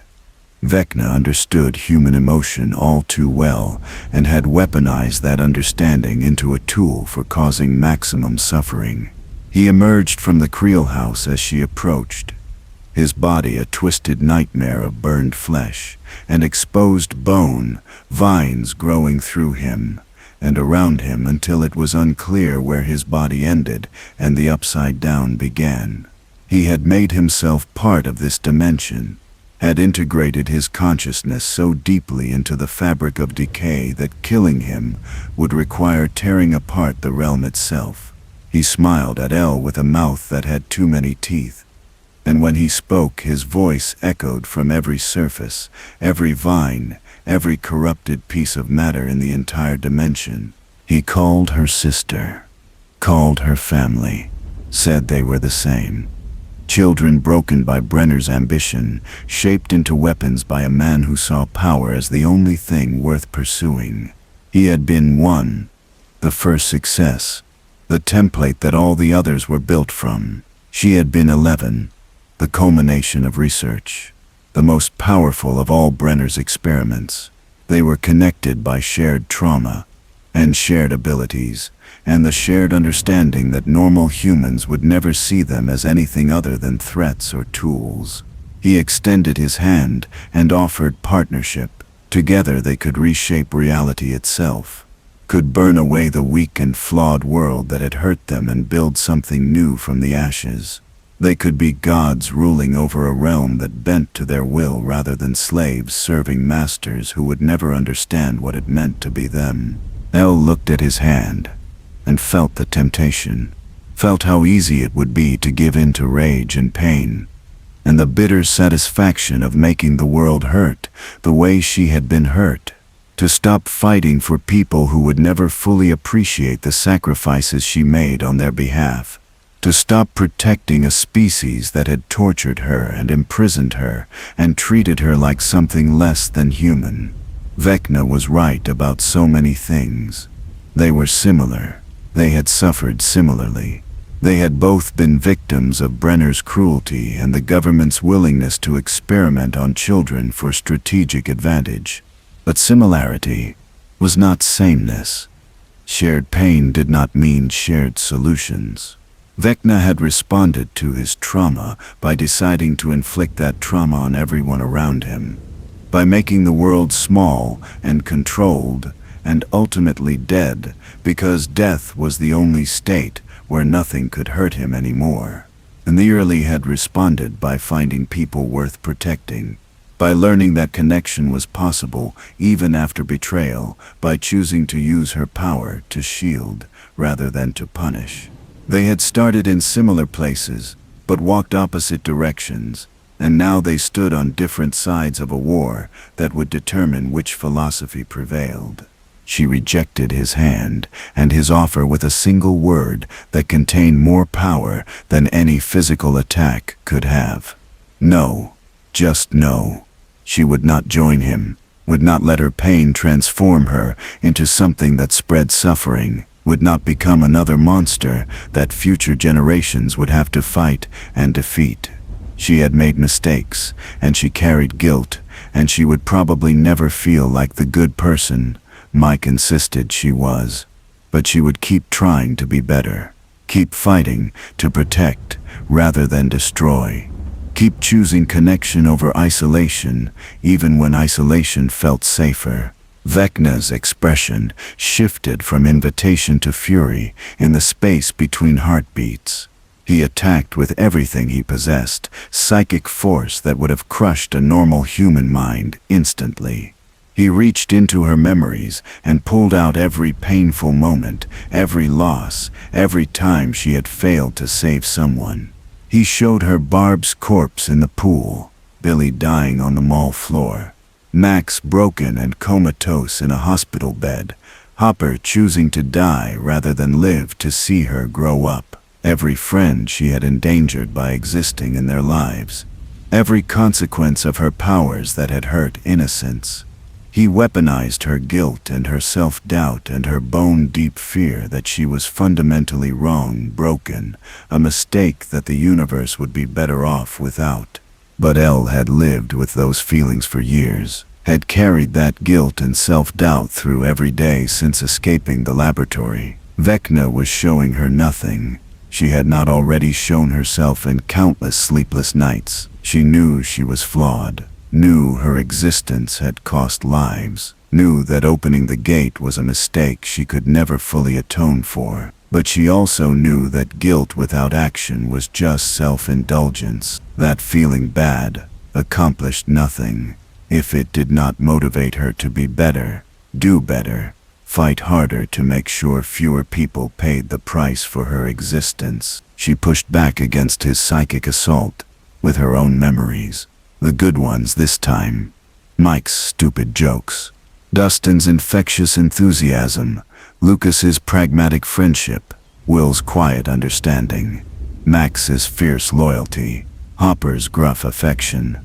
Vecna understood human emotion all too well and had weaponized that understanding into a tool for causing maximum suffering. He emerged from the Creel house as she approached, his body a twisted nightmare of burned flesh and exposed bone, vines growing through him and around him until it was unclear where his body ended and the Upside Down began. He had made himself part of this dimension, had integrated his consciousness so deeply into the fabric of decay that killing him would require tearing apart the realm itself. He smiled at Elle with a mouth that had too many teeth. And when he spoke, his voice echoed from every surface, every vine, every corrupted piece of matter in the entire dimension. He called her sister, called her family, said they were the same. Children broken by Brenner's ambition, shaped into weapons by a man who saw power as the only thing worth pursuing. He had been one, the first success, the template that all the others were built from. She had been 11, the culmination of research, the most powerful of all Brenner's experiments. They were connected by shared trauma, and shared abilities, and the shared understanding that normal humans would never see them as anything other than threats or tools. He extended his hand and offered partnership. Together they could reshape reality itself, could burn away the weak and flawed world that had hurt them and build something new from the ashes. They could be gods ruling over a realm that bent to their will rather than slaves serving masters who would never understand what it meant to be them. El looked at his hand and felt the temptation, felt how easy it would be to give in to rage and pain, and the bitter satisfaction of making the world hurt the way she had been hurt. To stop fighting for people who would never fully appreciate the sacrifices she made on their behalf. To stop protecting a species that had tortured her and imprisoned her and treated her like something less than human. Vecna was right about so many things. They were similar. They had suffered similarly. They had both been victims of Brenner's cruelty and the government's willingness to experiment on children for strategic advantage. But similarity was not sameness. Shared pain did not mean shared solutions. Vecna had responded to his trauma by deciding to inflict that trauma on everyone around him, by making the world small and controlled and ultimately dead, because death was the only state where nothing could hurt him anymore. And the early had responded by finding people worth protecting, by learning that connection was possible even after betrayal, by choosing to use her power to shield rather than to punish. They had started in similar places, but walked opposite directions, and now they stood on different sides of a war that would determine which philosophy prevailed. She rejected his hand and his offer with a single word that contained more power than any physical attack could have. No, just no. She would not join him, would not let her pain transform her into something that spread suffering, would not become another monster that future generations would have to fight and defeat. She had made mistakes, and she carried guilt, and she would probably never feel like the good person Mike insisted she was. But she would keep trying to be better, keep fighting to protect rather than destroy. Keep choosing connection over isolation, even when isolation felt safer. Vecna's expression shifted from invitation to fury in the space between heartbeats. He attacked with everything he possessed, psychic force that would have crushed a normal human mind instantly. He reached into her memories and pulled out every painful moment, every loss, every time she had failed to save someone. He showed her Barb's corpse in the pool, Billy dying on the mall floor, Max broken and comatose in a hospital bed, Hopper choosing to die rather than live to see her grow up, every friend she had endangered by existing in their lives, every consequence of her powers that had hurt innocence. He weaponized her guilt and her self-doubt and her bone-deep fear that she was fundamentally wrong, broken, a mistake that the universe would be better off without. But Elle had lived with those feelings for years, had carried that guilt and self-doubt through every day since escaping the laboratory. Vecna was showing her nothing. She had not already shown herself in countless sleepless nights. She knew she was flawed, knew her existence had cost lives, knew that opening the gate was a mistake she could never fully atone for. But she also knew that guilt without action was just self-indulgence, that feeling bad accomplished nothing if it did not motivate her to be better, do better, fight harder to make sure fewer people paid the price for her existence. She pushed back against his psychic assault with her own memories. The good ones this time. Mike's stupid jokes, Dustin's infectious enthusiasm, Lucas's pragmatic friendship, Will's quiet understanding, Max's fierce loyalty, Hopper's gruff affection,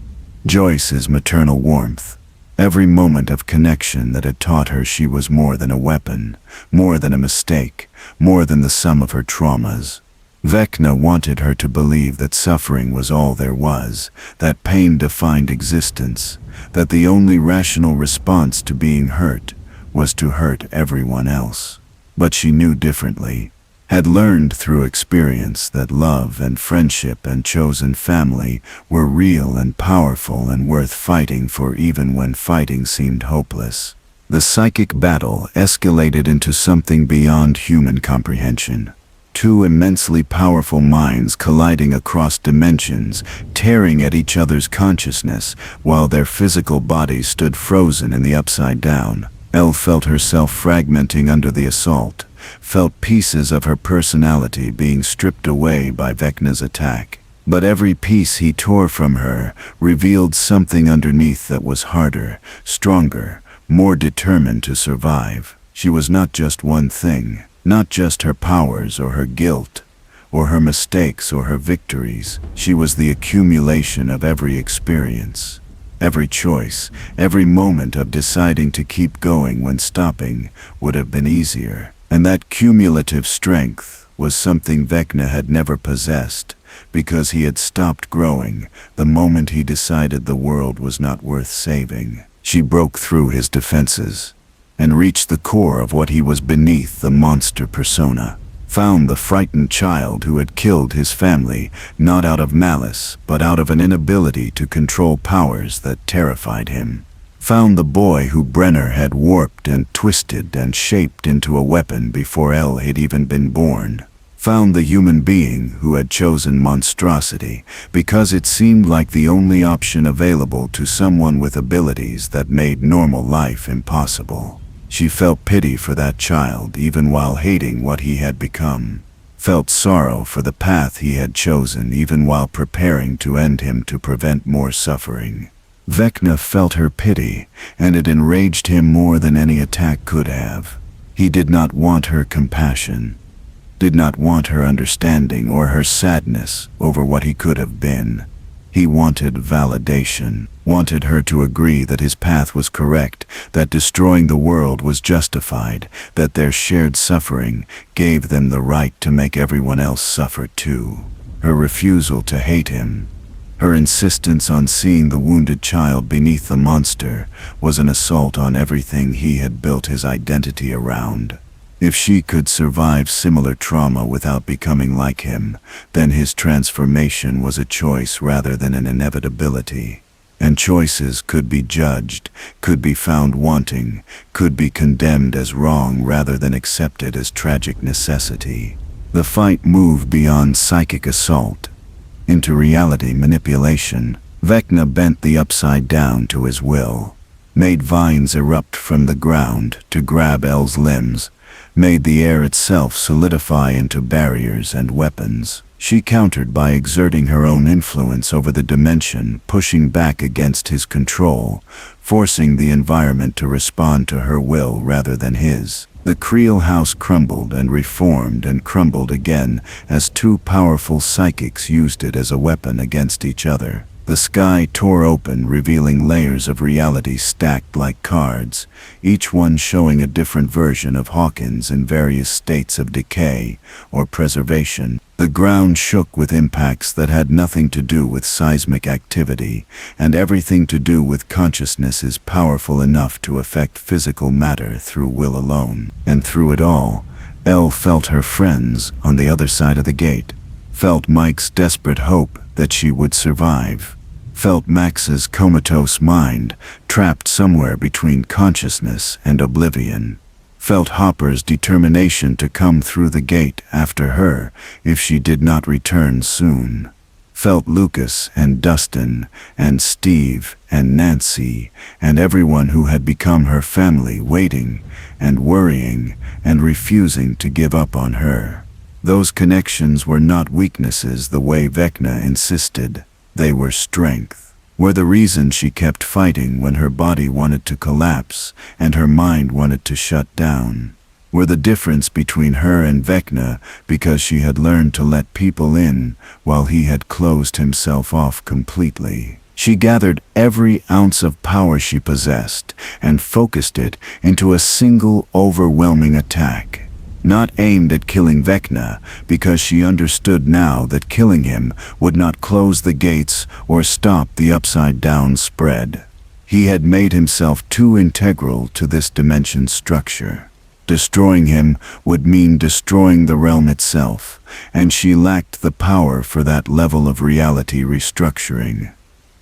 Joyce's maternal warmth. Every moment of connection that had taught her she was more than a weapon, more than a mistake, more than the sum of her traumas. Vecna wanted her to believe that suffering was all there was, that pain defined existence, that the only rational response to being hurt was to hurt everyone else. But she knew differently, had learned through experience that love and friendship and chosen family were real and powerful and worth fighting for even when fighting seemed hopeless. The psychic battle escalated into something beyond human comprehension. Two immensely powerful minds colliding across dimensions, tearing at each other's consciousness, while their physical bodies stood frozen in the upside down. Elle felt herself fragmenting under the assault, felt pieces of her personality being stripped away by Vecna's attack. But every piece he tore from her revealed something underneath that was harder, stronger, more determined to survive. She was not just one thing. Not just her powers or her guilt, or her mistakes or her victories. She was the accumulation of every experience, every choice, every moment of deciding to keep going when stopping would have been easier. And that cumulative strength was something Vecna had never possessed, because he had stopped growing the moment he decided the world was not worth saving. She broke through his defenses and reached the core of what he was beneath, the monster persona. Found the frightened child who had killed his family, not out of malice, but out of an inability to control powers that terrified him. Found the boy who Brenner had warped and twisted and shaped into a weapon before Elle had even been born. Found the human being who had chosen monstrosity because it seemed like the only option available to someone with abilities that made normal life impossible. She felt pity for that child even while hating what he had become. Felt sorrow for the path he had chosen even while preparing to end him to prevent more suffering. Vecna felt her pity, and it enraged him more than any attack could have. He did not want her compassion, did not want her understanding or her sadness over what he could have been. He wanted validation, wanted her to agree that his path was correct, that destroying the world was justified, that their shared suffering gave them the right to make everyone else suffer too. Her refusal to hate him, her insistence on seeing the wounded child beneath the monster, was an assault on everything he had built his identity around. If she could survive similar trauma without becoming like him, then his transformation was a choice rather than an inevitability. And choices could be judged, could be found wanting, could be condemned as wrong rather than accepted as tragic necessity. The fight moved beyond psychic assault into reality manipulation. Vecna bent the upside down to his will, made vines erupt from the ground to grab Elle's limbs, made the air itself solidify into barriers and weapons. She countered by exerting her own influence over the dimension, pushing back against his control, forcing the environment to respond to her will rather than his. The Creel house crumbled and reformed and crumbled again as two powerful psychics used it as a weapon against each other. The sky tore open, revealing layers of reality stacked like cards, each one showing a different version of Hawkins in various states of decay or preservation. The ground shook with impacts that had nothing to do with seismic activity, and everything to do with consciousness is powerful enough to affect physical matter through will alone. And through it all, Elle felt her friends on the other side of the gate, felt Mike's desperate hope that she would survive, felt Max's comatose mind trapped somewhere between consciousness and oblivion, felt Hopper's determination to come through the gate after her if she did not return soon, felt Lucas and Dustin and Steve and Nancy and everyone who had become her family waiting and worrying and refusing to give up on her. Those connections were not weaknesses the way Vecna insisted. They were strength, were the reason she kept fighting when her body wanted to collapse and her mind wanted to shut down, were the difference between her and Vecna because she had learned to let people in while he had closed himself off completely. She gathered every ounce of power she possessed and focused it into a single overwhelming attack. Not aimed at killing Vecna, because she understood now that killing him would not close the gates or stop the upside-down spread. He had made himself too integral to this dimension's structure. Destroying him would mean destroying the realm itself, and she lacked the power for that level of reality restructuring.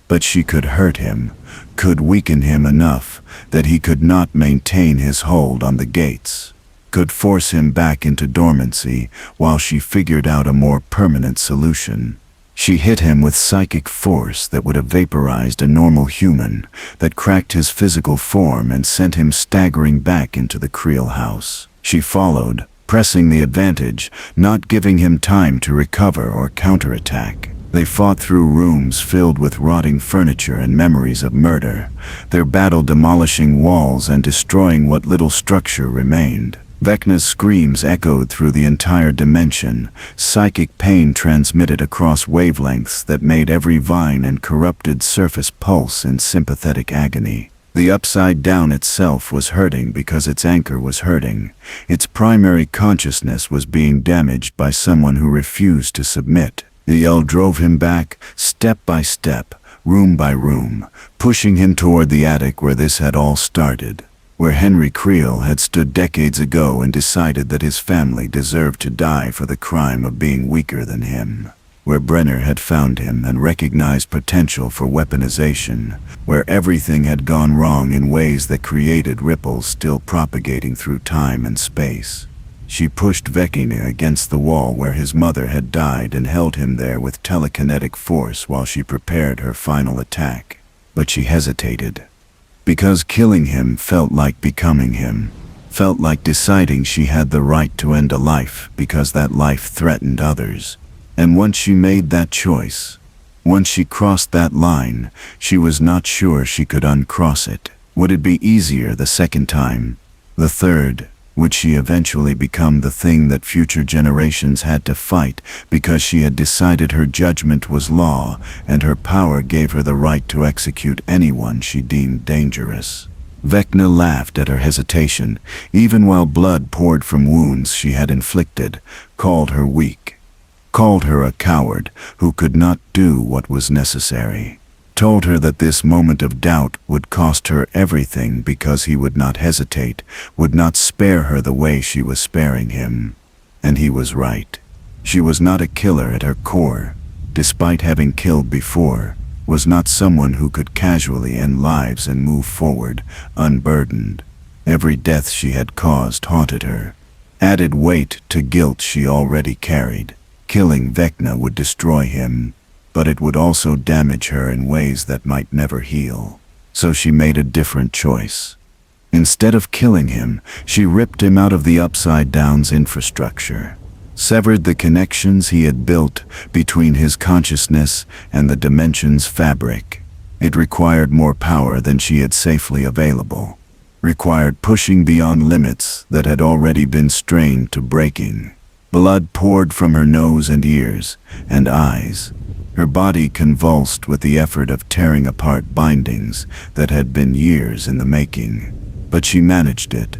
But she could hurt him, could weaken him enough that he could not maintain his hold on the gates, could force him back into dormancy while she figured out a more permanent solution. She hit him with psychic force that would have vaporized a normal human, that cracked his physical form and sent him staggering back into the Creel house. She followed, pressing the advantage, not giving him time to recover or counterattack. They fought through rooms filled with rotting furniture and memories of murder, their battle demolishing walls and destroying what little structure remained. Vecna's screams echoed through the entire dimension, psychic pain transmitted across wavelengths that made every vine and corrupted surface pulse in sympathetic agony. The Upside Down itself was hurting because its anchor was hurting. Its primary consciousness was being damaged by someone who refused to submit. The yell drove him back, step by step, room by room, pushing him toward the attic where this had all started, where Henry Creel had stood decades ago and decided that his family deserved to die for the crime of being weaker than him, where Brenner had found him and recognized potential for weaponization, where everything had gone wrong in ways that created ripples still propagating through time and space. She pushed Vecna against the wall where his mother had died and held him there with telekinetic force while she prepared her final attack. But she hesitated. Because killing him felt like becoming him, felt like deciding she had the right to end a life because that life threatened others. And once she made that choice, once she crossed that line, she was not sure she could uncross it. Would it be easier the second time? The third? Would she eventually become the thing that future generations had to fight because she had decided her judgment was law and her power gave her the right to execute anyone she deemed dangerous? Vecna laughed at her hesitation, even while blood poured from wounds she had inflicted, called her weak, called her a coward who could not do what was necessary. Told her that this moment of doubt would cost her everything because he would not hesitate, would not spare her the way she was sparing him. And he was right. She was not a killer at her core, despite having killed before, was not someone who could casually end lives and move forward, unburdened. Every death she had caused haunted her, added weight to guilt she already carried. Killing Vecna would destroy him, but it would also damage her in ways that might never heal. So she made a different choice. Instead of killing him, she ripped him out of the Upside Down's infrastructure, severed the connections he had built between his consciousness and the dimension's fabric. It required more power than she had safely available, required pushing beyond limits that had already been strained to breaking. Blood poured from her nose and ears and eyes. Her body convulsed with the effort of tearing apart bindings that had been years in the making. But she managed it,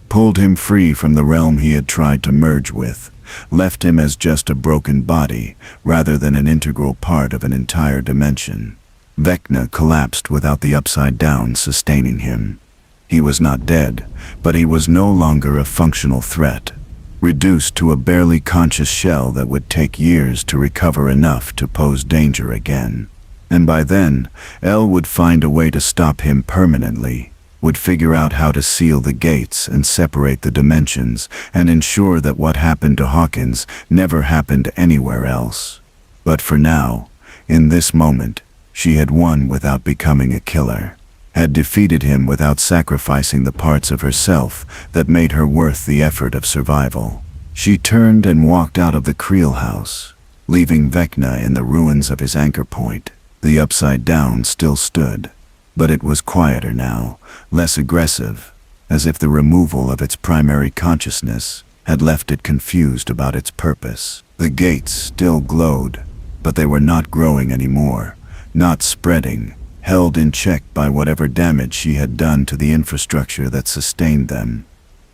pulled him free from the realm he had tried to merge with, left him as just a broken body rather than an integral part of an entire dimension. Vecna collapsed without the Upside Down sustaining him. He was not dead, but he was no longer a functional threat, reduced to a barely conscious shell that would take years to recover enough to pose danger again. And by then, Elle would find a way to stop him permanently, would figure out how to seal the gates and separate the dimensions and ensure that what happened to Hawkins never happened anywhere else. But for now, in this moment, she had won without becoming a killer, had defeated him without sacrificing the parts of herself that made her worth the effort of survival. She turned and walked out of the Creel house, leaving Vecna in the ruins of his anchor point. The Upside Down still stood, but it was quieter now, less aggressive, as if the removal of its primary consciousness had left it confused about its purpose. The gates still glowed, but they were not growing anymore, not spreading, held in check by whatever damage she had done to the infrastructure that sustained them.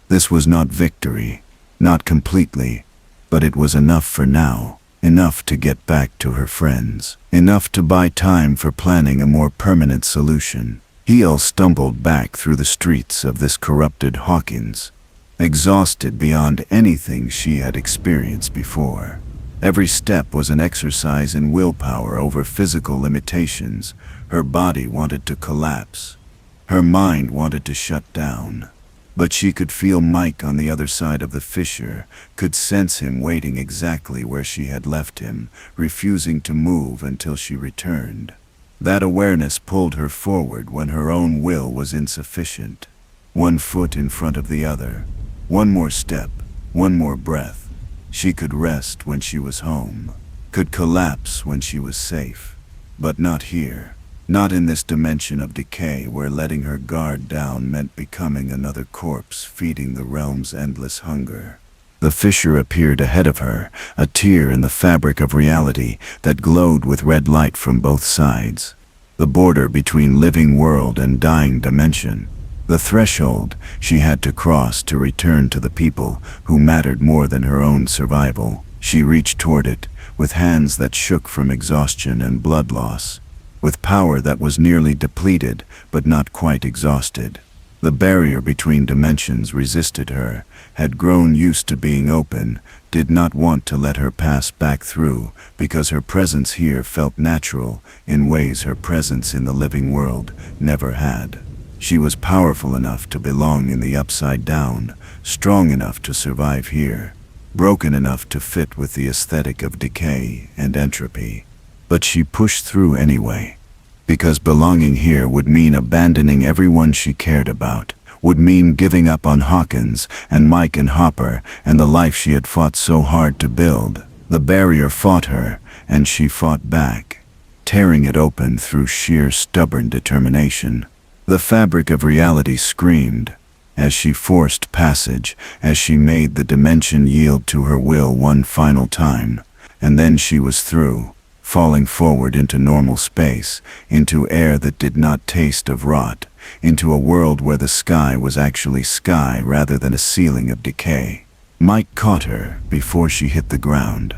This was not victory, not completely, but it was enough for now, enough to get back to her friends, enough to buy time for planning a more permanent solution. Heel stumbled back through the streets of this corrupted Hawkins, exhausted beyond anything she had experienced before. Every step was an exercise in willpower over physical limitations. Her body wanted to collapse. Her mind wanted to shut down. But she could feel Mike on the other side of the fissure, could sense him waiting exactly where she had left him, refusing to move until she returned. That awareness pulled her forward when her own will was insufficient. One foot in front of the other. One more step, one more breath. She could rest when she was home, could collapse when she was safe. But not here. Not in this dimension of decay where letting her guard down meant becoming another corpse feeding the realm's endless hunger. The fissure appeared ahead of her, a tear in the fabric of reality that glowed with red light from both sides. The border between living world and dying dimension. The threshold she had to cross to return to the people who mattered more than her own survival. She reached toward it, with hands that shook from exhaustion and blood loss, with power that was nearly depleted but not quite exhausted. The barrier between dimensions resisted her, had grown used to being open, did not want to let her pass back through, because her presence here felt natural in ways her presence in the living world never had. She was powerful enough to belong in the upside down, strong enough to survive here, broken enough to fit with the aesthetic of decay and entropy. But she pushed through anyway. Because belonging here would mean abandoning everyone she cared about, would mean giving up on Hawkins and Mike and Hopper and the life she had fought so hard to build. The barrier fought her, and she fought back, tearing it open through sheer stubborn determination. The fabric of reality screamed as she forced passage, as she made the dimension yield to her will one final time, and then she was through. Falling forward into normal space, into air that did not taste of rot, into a world where the sky was actually sky rather than a ceiling of decay. Mike caught her before she hit the ground.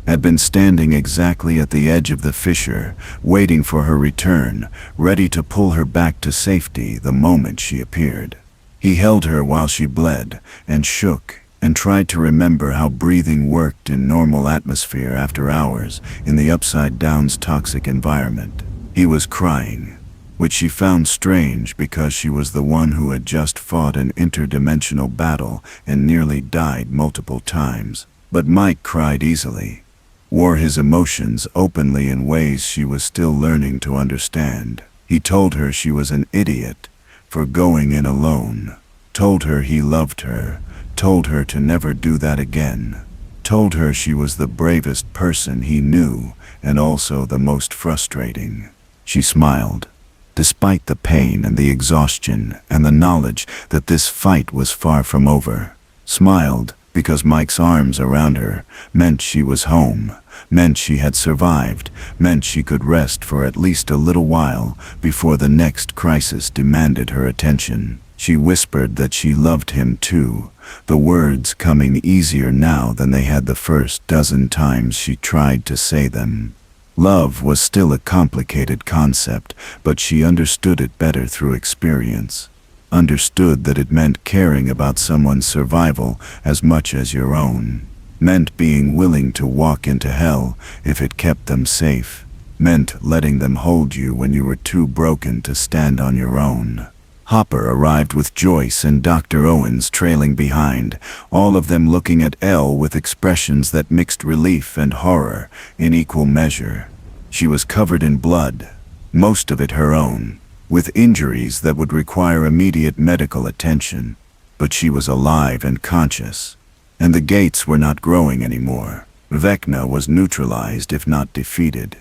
Had been standing exactly at the edge of the fissure, waiting for her return, ready to pull her back to safety the moment she appeared. He held her while she bled, and shook, and tried to remember how breathing worked in normal atmosphere after hours in the Upside Down's toxic environment. He was crying, which she found strange because she was the one who had just fought an interdimensional battle and nearly died multiple times. But Mike cried easily, wore his emotions openly in ways she was still learning to understand. He told her she was an idiot for going in alone, told her he loved her, told her to never do that again, told her she was the bravest person he knew and also the most frustrating. She smiled, despite the pain and the exhaustion and the knowledge that this fight was far from over. Smiled because Mike's arms around her meant she was home, meant she had survived, meant she could rest for at least a little while before the next crisis demanded her attention. She whispered that she loved him too, the words coming easier now than they had the first dozen times she tried to say them. Love was still a complicated concept, but she understood it better through experience. Understood that it meant caring about someone's survival as much as your own. Meant being willing to walk into hell if it kept them safe. Meant letting them hold you when you were too broken to stand on your own. Hopper arrived with Joyce and Dr. Owens trailing behind, all of them looking at Elle with expressions that mixed relief and horror in equal measure. She was covered in blood, most of it her own, with injuries that would require immediate medical attention. But she was alive and conscious, and the gates were not growing anymore. Vecna was neutralized if not defeated.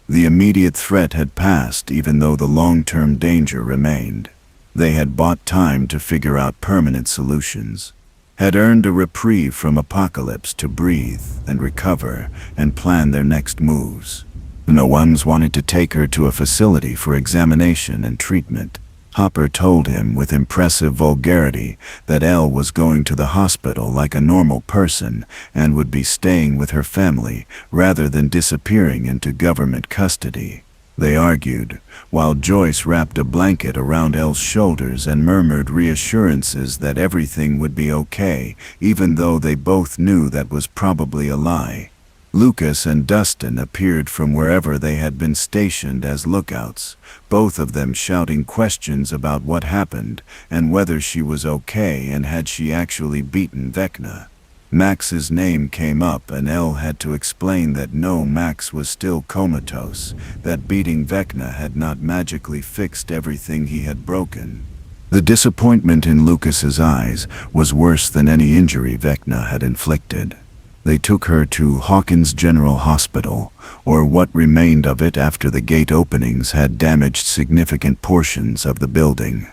The immediate threat had passed even though the long-term danger remained. They had bought time to figure out permanent solutions, had earned a reprieve from apocalypse to breathe and recover and plan their next moves. No one's wanted to take her to a facility for examination and treatment. Hopper told him with impressive vulgarity that Elle was going to the hospital like a normal person and would be staying with her family rather than disappearing into government custody. They argued, while Joyce wrapped a blanket around Elle's shoulders and murmured reassurances that everything would be okay, even though they both knew that was probably a lie. Lucas and Dustin appeared from wherever they had been stationed as lookouts, both of them shouting questions about what happened and whether she was okay and had she actually beaten Vecna. Max's name came up and Elle had to explain that no, Max was still comatose, that beating Vecna had not magically fixed everything he had broken. The disappointment in Lucas's eyes was worse than any injury Vecna had inflicted. They took her to Hawkins General Hospital, or what remained of it after the gate openings had damaged significant portions of the building.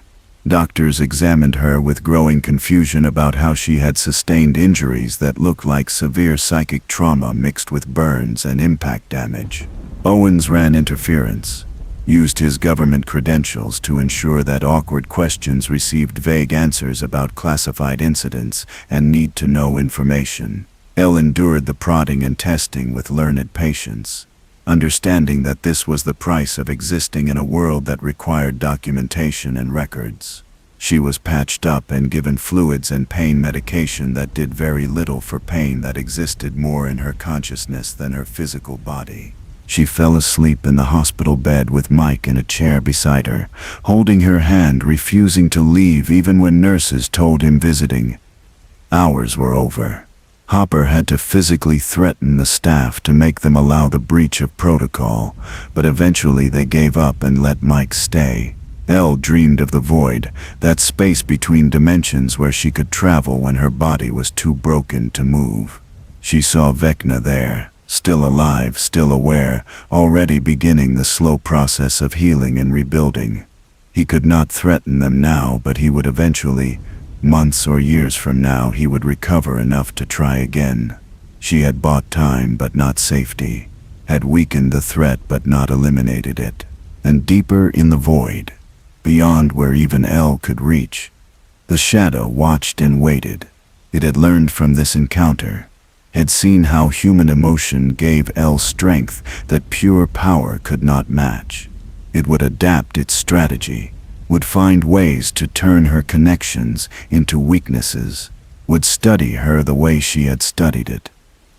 Doctors examined her with growing confusion about how she had sustained injuries that looked like severe psychic trauma mixed with burns and impact damage. Owens ran interference, used his government credentials to ensure that awkward questions received vague answers about classified incidents and need-to-know information. Elle endured the prodding and testing with learned patience, understanding that this was the price of existing in a world that required documentation and records. She was patched up and given fluids and pain medication that did very little for pain that existed more in her consciousness than her physical body. She fell asleep in the hospital bed with Mike in a chair beside her, holding her hand, refusing to leave even when nurses told him visiting hours were over. Hopper had to physically threaten the staff to make them allow the breach of protocol, but eventually they gave up and let Mike stay. Elle dreamed of the void, that space between dimensions where she could travel when her body was too broken to move. She saw Vecna there, still alive, still aware, already beginning the slow process of healing and rebuilding. He could not threaten them now, but he would eventually. Months or years from now, he would recover enough to try again. She had bought time but not safety, had weakened the threat but not eliminated it. And deeper in the void, beyond where even Elle could reach, the shadow watched and waited. It had learned from this encounter, had seen how human emotion gave Elle strength that pure power could not match. It would adapt its strategy, would find ways to turn her connections into weaknesses, would study her the way she had studied it,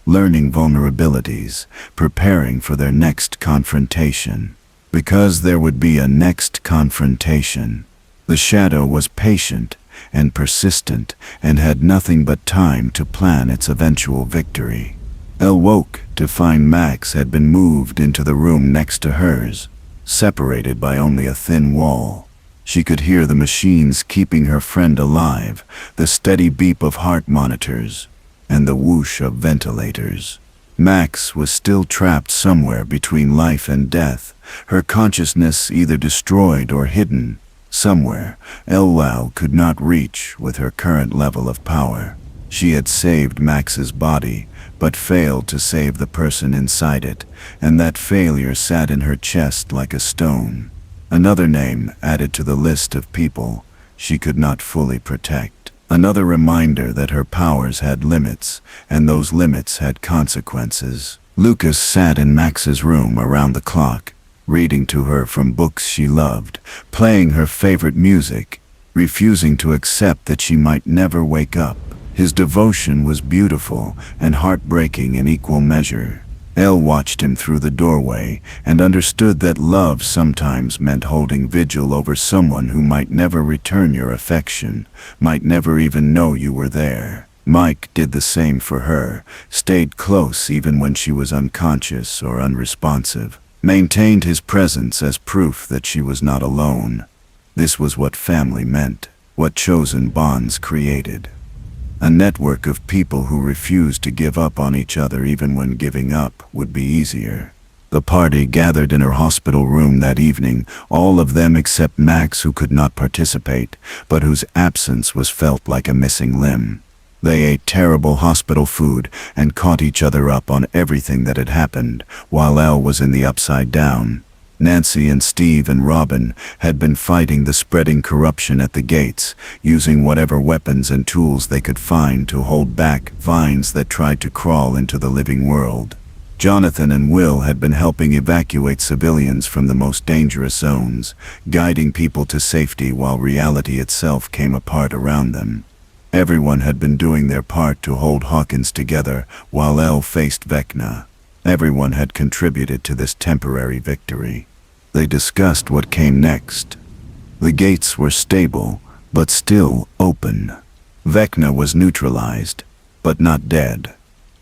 learning vulnerabilities, preparing for their next confrontation. Because there would be a next confrontation. The shadow was patient and persistent and had nothing but time to plan its eventual victory. Elle woke to find Max had been moved into the room next to hers, separated by only a thin wall. She could hear the machines keeping her friend alive, the steady beep of heart monitors, and the whoosh of ventilators. Max was still trapped somewhere between life and death, her consciousness either destroyed or hidden. Somewhere Elle could not reach with her current level of power. She had saved Max's body, but failed to save the person inside it, and that failure sat in her chest like a stone. Another name added to the list of people she could not fully protect. Another reminder that her powers had limits, and those limits had consequences. Lucas sat in Max's room around the clock, reading to her from books she loved, playing her favorite music, refusing to accept that she might never wake up. His devotion was beautiful and heartbreaking in equal measure. Elle watched him through the doorway and understood that love sometimes meant holding vigil over someone who might never return your affection, might never even know you were there. Mike did the same for her, stayed close even when she was unconscious or unresponsive, maintained his presence as proof that she was not alone. This was what family meant, what chosen bonds created. A network of people who refused to give up on each other even when giving up would be easier. The party gathered in her hospital room that evening, all of them except Max, who could not participate, but whose absence was felt like a missing limb. They ate terrible hospital food and caught each other up on everything that had happened, while Elle was in the upside down. Nancy and Steve and Robin had been fighting the spreading corruption at the gates, using whatever weapons and tools they could find to hold back vines that tried to crawl into the living world. Jonathan and Will had been helping evacuate civilians from the most dangerous zones, guiding people to safety while reality itself came apart around them. Everyone had been doing their part to hold Hawkins together while Elle faced Vecna. Everyone had contributed to this temporary victory. They discussed what came next. The gates were stable, but still open. Vecna was neutralized, but not dead.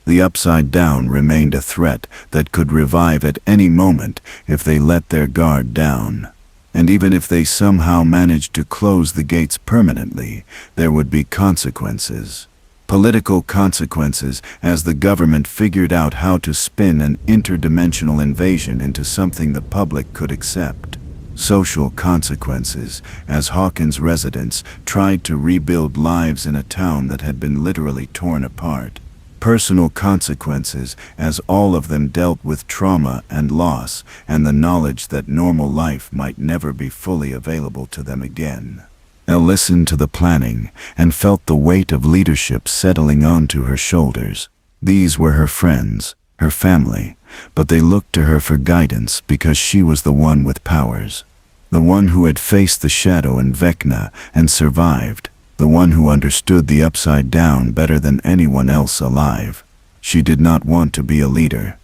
The Upside Down remained a threat that could revive at any moment if they let their guard down. And even if they somehow managed to close the gates permanently, there would be consequences. Political consequences, as the government figured out how to spin an interdimensional invasion into something the public could accept. Social consequences, as Hawkins residents tried to rebuild lives in a town that had been literally torn apart. Personal consequences, as all of them dealt with trauma and loss and the knowledge that normal life might never be fully available to them again. Elle listened to the planning and felt the weight of leadership settling onto her shoulders. These were her friends, her family, but they looked to her for guidance because she was the one with powers. The one who had faced the shadow in Vecna and survived. The one who understood the Upside Down better than anyone else alive. She did not want to be a leader.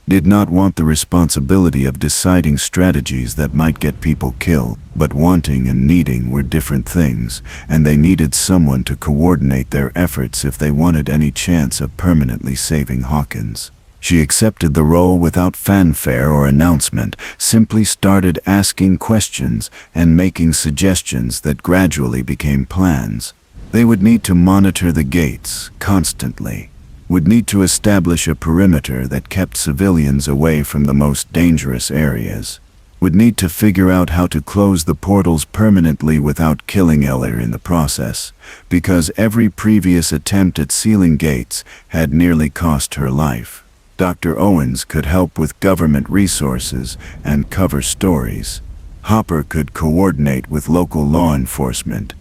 Did not want the responsibility of deciding strategies that might get people killed. But wanting and needing were different things, and they needed someone to coordinate their efforts if they wanted any chance of permanently saving Hawkins. She accepted the role without fanfare or announcement, simply started asking questions and making suggestions that gradually became plans. They would need to monitor the gates constantly, would need to establish a perimeter that kept civilians away from the most dangerous areas, would need to figure out how to close the portals permanently without killing Eller in the process, because every previous attempt at sealing gates had nearly cost her life. Dr. Owens could help with government resources and cover stories. Hopper could coordinate with local law enforcement.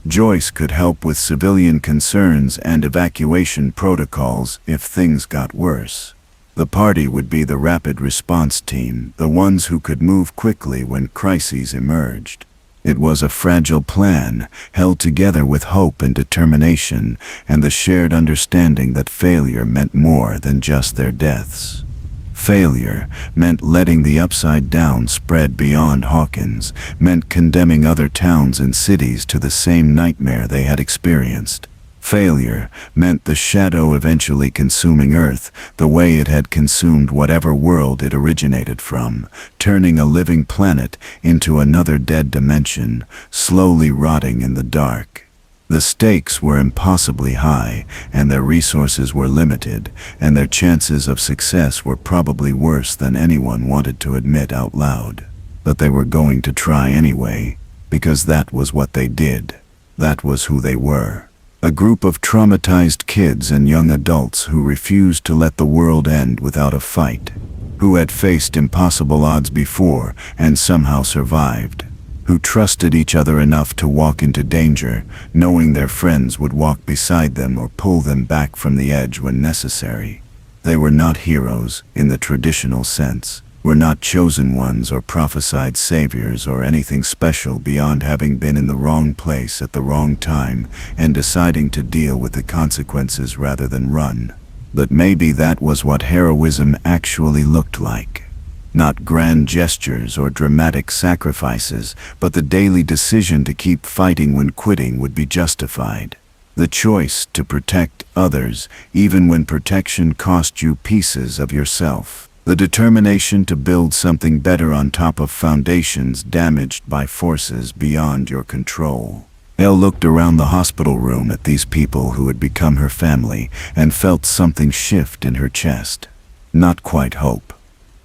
Joyce could help with civilian concerns and evacuation protocols if things got worse. The party would be the rapid response team, the ones who could move quickly when crises emerged. It was a fragile plan, held together with hope and determination, and the shared understanding that failure meant more than just their deaths. Failure meant letting the Upside Down spread beyond Hawkins, meant condemning other towns and cities to the same nightmare they had experienced. Failure meant the shadow eventually consuming Earth the way it had consumed whatever world it originated from, turning a living planet into another dead dimension, slowly rotting in the dark. The stakes were impossibly high, and their resources were limited, and their chances of success were probably worse than anyone wanted to admit out loud. But they were going to try anyway, because that was what they did. That was who they were. A group of traumatized kids and young adults who refused to let the world end without a fight, who had faced impossible odds before and somehow survived, who trusted each other enough to walk into danger, knowing their friends would walk beside them or pull them back from the edge when necessary. They were not heroes in the traditional sense, were not chosen ones or prophesied saviors or anything special beyond having been in the wrong place at the wrong time and deciding to deal with the consequences rather than run. But maybe that was what heroism actually looked like. Not grand gestures or dramatic sacrifices, but the daily decision to keep fighting when quitting would be justified. The choice to protect others, even when protection cost you pieces of yourself. The determination to build something better on top of foundations damaged by forces beyond your control. Elle looked around the hospital room at these people who had become her family and felt something shift in her chest. Not quite hope.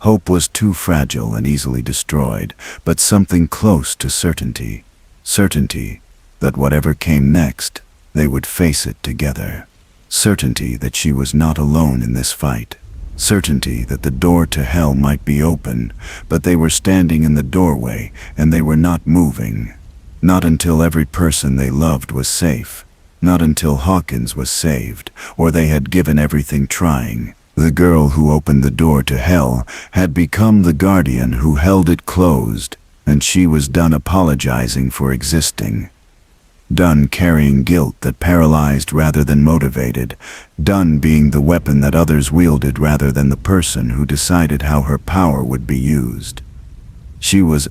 Hope was too fragile and easily destroyed, but something close to certainty. Certainty that whatever came next, they would face it together. Certainty that she was not alone in this fight. Certainty that the door to hell might be open, but they were standing in the doorway and they were not moving. Not until every person they loved was safe. Not until Hawkins was saved, or they had given everything trying. The girl who opened the door to hell had become the guardian who held it closed, and she was done apologizing for existing. Done carrying guilt that paralyzed rather than motivated, done being the weapon that others wielded rather than the person who decided how her power would be used. She was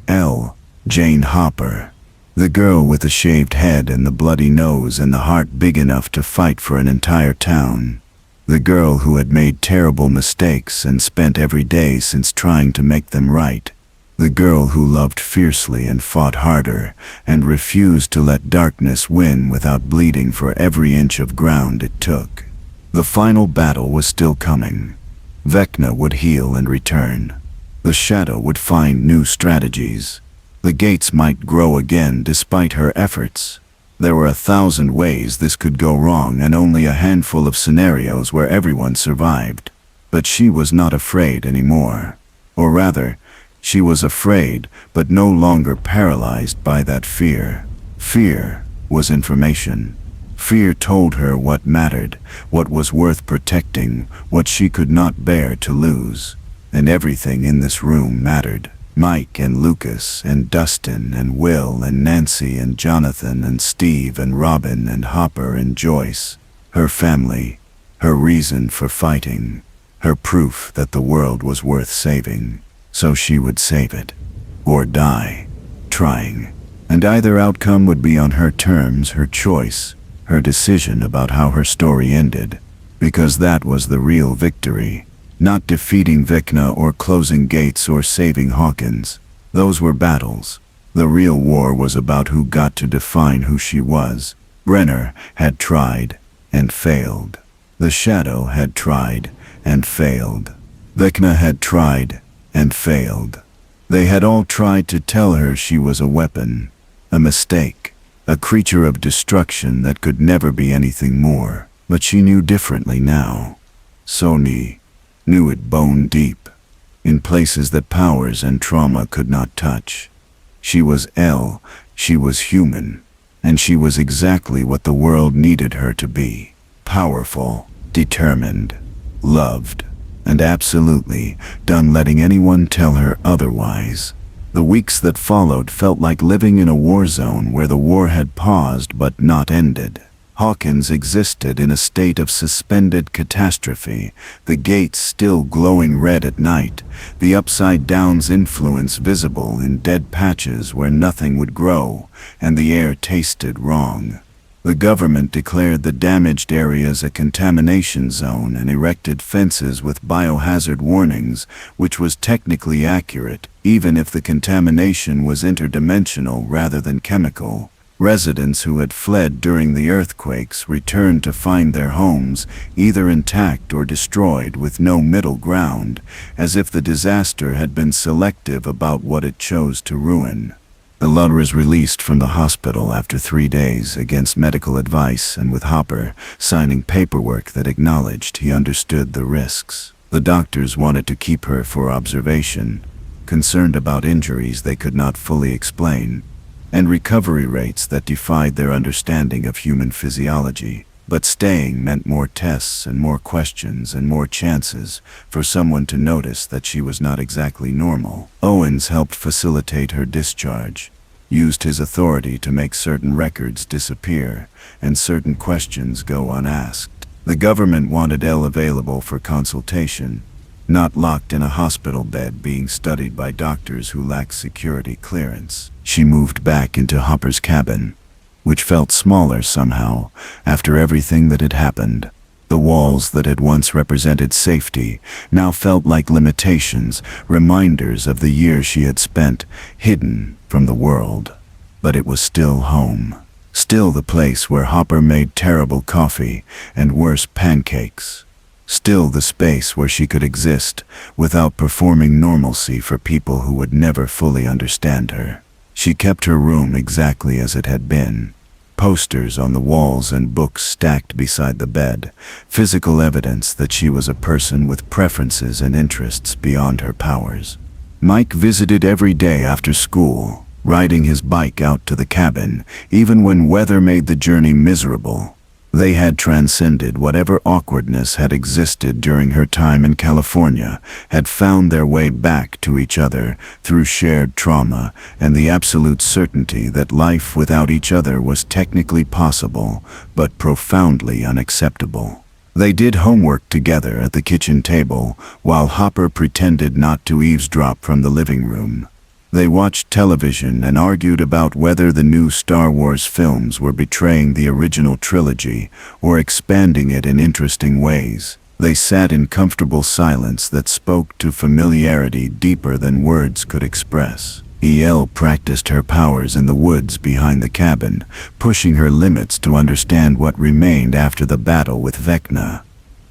Jane Hopper, the girl with the shaved head and the bloody nose and the heart big enough to fight for an entire town. The girl who had made terrible mistakes and spent every day since trying to make them right. The girl who loved fiercely and fought harder, and refused to let darkness win without bleeding for every inch of ground it took. The final battle was still coming. Vecna would heal and return. The shadow would find new strategies. The gates might grow again despite her efforts. There were 1,000 ways this could go wrong and only a handful of scenarios where everyone survived. But she was not afraid anymore. Or rather, she was afraid, but no longer paralyzed by that fear. Fear was information. Fear told her what mattered, what was worth protecting, what she could not bear to lose. And everything in this room mattered. Mike and Lucas and Dustin and Will and Nancy and Jonathan and Steve and Robin and Hopper and Joyce. Her family, her reason for fighting, her proof that the world was worth saving. So she would save it, or die, trying. And either outcome would be on her terms, her choice, her decision about how her story ended. Because that was the real victory. Not defeating Vecna or closing gates or saving Hawkins. Those were battles. The real war was about who got to define who she was. Brenner had tried and failed. The Shadow had tried and failed. Vecna had tried and failed. They had all tried to tell her she was a weapon, a mistake, a creature of destruction that could never be anything more. But she knew differently now. Sony knew it bone deep, in places that powers and trauma could not touch. She was she was human, and she was exactly what the world needed her to be. Powerful, determined, loved, and absolutely done letting anyone tell her otherwise. The weeks that followed felt like living in a war zone where the war had paused but not ended. Hawkins existed in a state of suspended catastrophe, the gates still glowing red at night, the Upside Down's influence visible in dead patches where nothing would grow, and the air tasted wrong. The government declared the damaged areas a contamination zone and erected fences with biohazard warnings, which was technically accurate, even if the contamination was interdimensional rather than chemical. Residents who had fled during the earthquakes returned to find their homes either intact or destroyed with no middle ground, as if the disaster had been selective about what it chose to ruin. The lad was released from the hospital after 3 days against medical advice and with Hopper signing paperwork that acknowledged he understood the risks. The doctors wanted to keep her for observation, concerned about injuries they could not fully explain, and recovery rates that defied their understanding of human physiology. But staying meant more tests and more questions and more chances for someone to notice that she was not exactly normal. Owens helped facilitate her discharge, used his authority to make certain records disappear and certain questions go unasked. The government wanted Elle available for consultation, not locked in a hospital bed being studied by doctors who lacked security clearance. She moved back into Hopper's cabin, which felt smaller somehow after everything that had happened. The walls that had once represented safety now felt like limitations, reminders of the years she had spent hidden from the world. But it was still home. Still the place where Hopper made terrible coffee and worse pancakes. Still the space where she could exist without performing normalcy for people who would never fully understand her. She kept her room exactly as it had been. Posters on the walls and books stacked beside the bed, physical evidence that she was a person with preferences and interests beyond her powers. Mike visited every day after school, riding his bike out to the cabin, even when weather made the journey miserable. They had transcended whatever awkwardness had existed during her time in California, had found their way back to each other through shared trauma and the absolute certainty that life without each other was technically possible, but profoundly unacceptable. They did homework together at the kitchen table, while Hopper pretended not to eavesdrop from the living room. They watched television and argued about whether the new Star Wars films were betraying the original trilogy or expanding it in interesting ways. They sat in comfortable silence that spoke to familiarity deeper than words could express. El practiced her powers in the woods behind the cabin, pushing her limits to understand what remained after the battle with Vecna.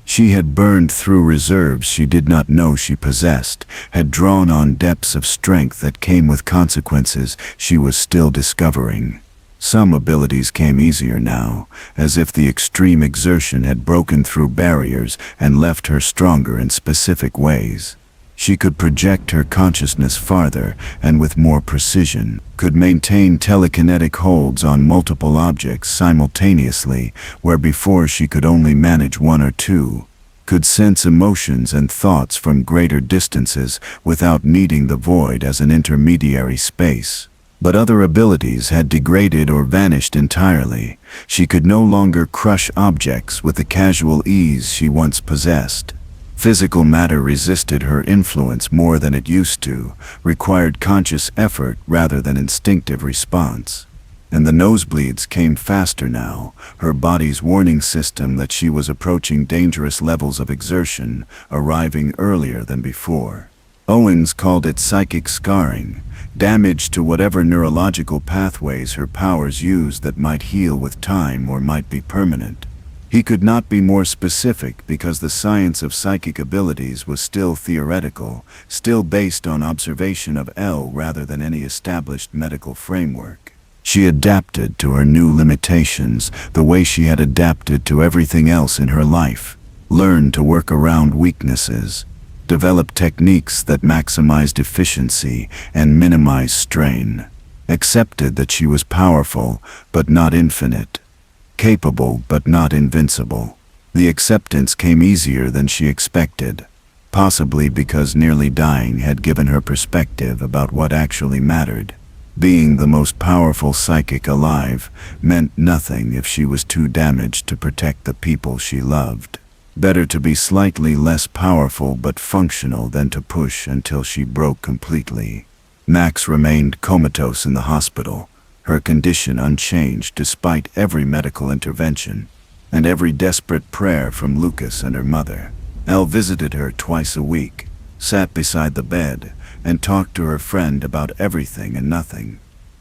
She had burned through reserves she did not know she possessed, had drawn on depths of strength that came with consequences she was still discovering. Some abilities came easier now, as if the extreme exertion had broken through barriers and left her stronger in specific ways. She could project her consciousness farther and with more precision, could maintain telekinetic holds on multiple objects simultaneously, where before she could only manage one or two, could sense emotions and thoughts from greater distances without needing the void as an intermediary space. But other abilities had degraded or vanished entirely. She could no longer crush objects with the casual ease she once possessed. Physical matter resisted her influence more than it used to, required conscious effort rather than instinctive response. And the nosebleeds came faster now, her body's warning system that she was approaching dangerous levels of exertion, arriving earlier than before. Owens called it psychic scarring, damage to whatever neurological pathways her powers used that might heal with time or might be permanent. He could not be more specific because the science of psychic abilities was still theoretical, still based on observation of L rather than any established medical framework. She adapted to her new limitations the way she had adapted to everything else in her life, learned to work around weaknesses, developed techniques that maximized efficiency and minimized strain, accepted that she was powerful but not infinite, capable but not invincible. The acceptance came easier than she expected, possibly because nearly dying had given her perspective about what actually mattered. Being the most powerful psychic alive meant nothing if she was too damaged to protect the people she loved. Better to be slightly less powerful but functional than to push until she broke completely. Max remained comatose in the hospital, her condition unchanged despite every medical intervention and every desperate prayer from Lucas and her mother. Elle visited her twice a week, sat beside the bed, and talked to her friend about everything and nothing,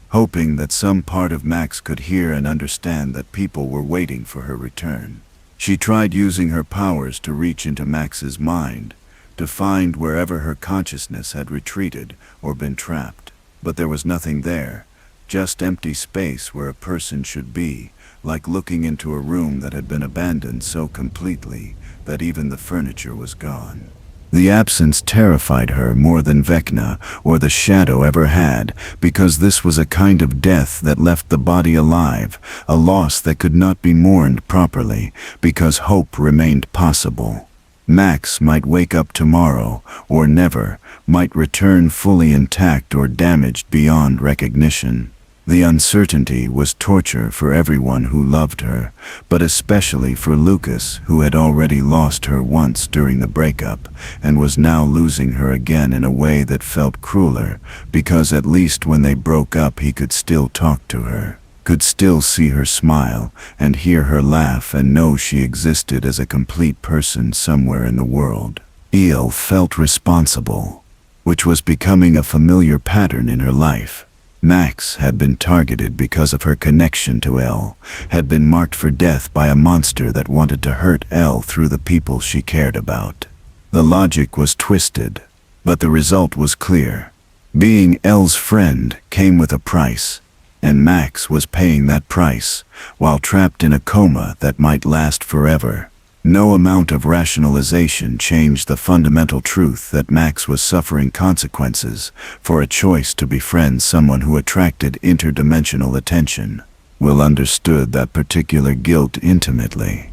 hoping that some part of Max could hear and understand that people were waiting for her return. She tried using her powers to reach into Max's mind, to find wherever her consciousness had retreated or been trapped, but there was nothing there. Just empty space where a person should be, like looking into a room that had been abandoned so completely that even the furniture was gone. The absence terrified her more than Vecna or the shadow ever had, because this was a kind of death that left the body alive, a loss that could not be mourned properly, because hope remained possible. Max might wake up tomorrow, or never, might return fully intact or damaged beyond recognition. The uncertainty was torture for everyone who loved her, but especially for Lucas, who had already lost her once during the breakup, and was now losing her again in a way that felt crueler, because at least when they broke up he could still talk to her, could still see her smile, and hear her laugh and know she existed as a complete person somewhere in the world. Elle felt responsible, which was becoming a familiar pattern in her life. Max had been targeted because of her connection to Elle, had been marked for death by a monster that wanted to hurt Elle through the people she cared about. The logic was twisted, but the result was clear. Being Elle's friend came with a price, and Max was paying that price, while trapped in a coma that might last forever. No amount of rationalization changed the fundamental truth that Max was suffering consequences for a choice to befriend someone who attracted interdimensional attention. Will understood that particular guilt intimately.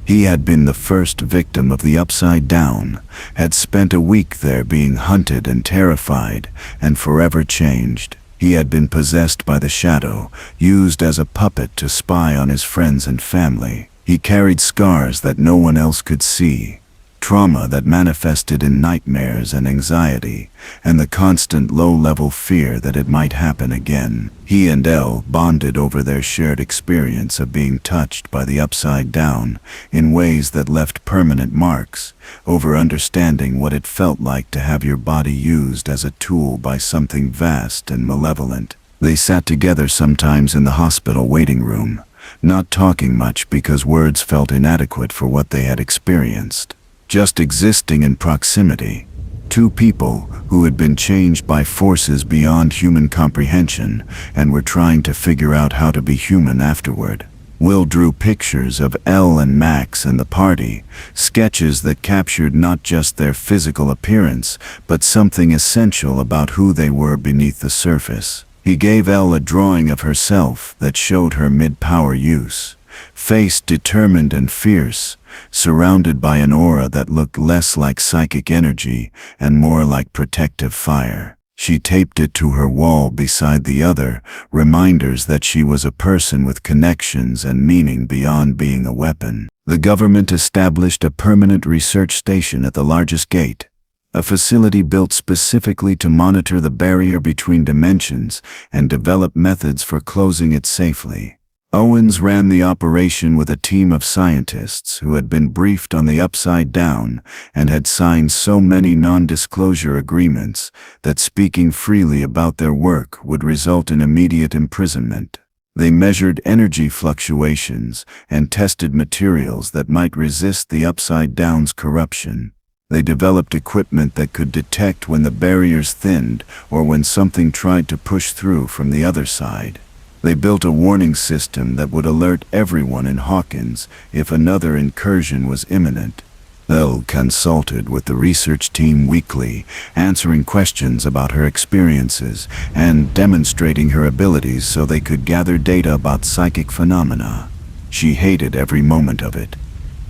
He had been the first victim of the Upside Down, had spent a week there being hunted and terrified, and forever changed. He had been possessed by the shadow, used as a puppet to spy on his friends and family. He carried scars that no one else could see, trauma that manifested in nightmares and anxiety, and the constant low-level fear that it might happen again. He and Elle bonded over their shared experience of being touched by the Upside Down in ways that left permanent marks, over understanding what it felt like to have your body used as a tool by something vast and malevolent. They sat together sometimes in the hospital waiting room, not talking much because words felt inadequate for what they had experienced. Just existing in proximity. Two people who had been changed by forces beyond human comprehension and were trying to figure out how to be human afterward. Will drew pictures of Elle and Max and the party, sketches that captured not just their physical appearance, but something essential about who they were beneath the surface. He gave Elle a drawing of herself that showed her mid-power use, face determined and fierce, surrounded by an aura that looked less like psychic energy and more like protective fire. She taped it to her wall beside the other, reminders that she was a person with connections and meaning beyond being a weapon. The government established a permanent research station at the largest gate, a facility built specifically to monitor the barrier between dimensions and develop methods for closing it safely. Owens ran the operation with a team of scientists who had been briefed on the Upside Down and had signed so many non-disclosure agreements that speaking freely about their work would result in immediate imprisonment. They measured energy fluctuations and tested materials that might resist the Upside Down's corruption. They developed equipment that could detect when the barriers thinned or when something tried to push through from the other side. They built a warning system that would alert everyone in Hawkins if another incursion was imminent. Elle consulted with the research team weekly, answering questions about her experiences and demonstrating her abilities so they could gather data about psychic phenomena. She hated every moment of it.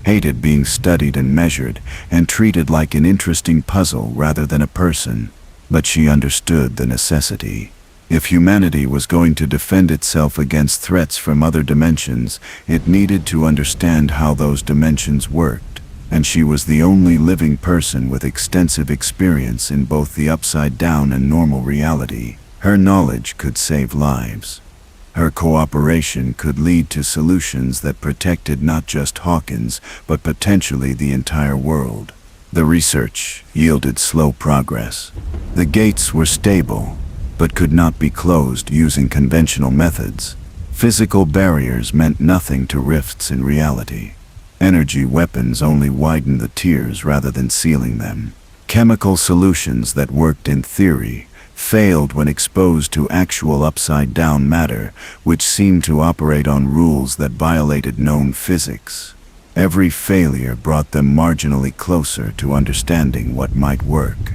Hated being studied and measured and treated like an interesting puzzle rather than a person. But she understood the necessity. If humanity was going to defend itself against threats from other dimensions, it needed to understand how those dimensions worked, and she was the only living person with extensive experience in both the Upside Down and normal reality. Her knowledge could save lives. Her cooperation could lead to solutions that protected not just Hawkins, but potentially the entire world. The research yielded slow progress. The gates were stable, but could not be closed using conventional methods. Physical barriers meant nothing to rifts in reality. Energy weapons only widened the tiers rather than sealing them. Chemical solutions that worked in theory failed when exposed to actual Upside Down matter, which seemed to operate on rules that violated known physics. Every failure brought them marginally closer to understanding what might work.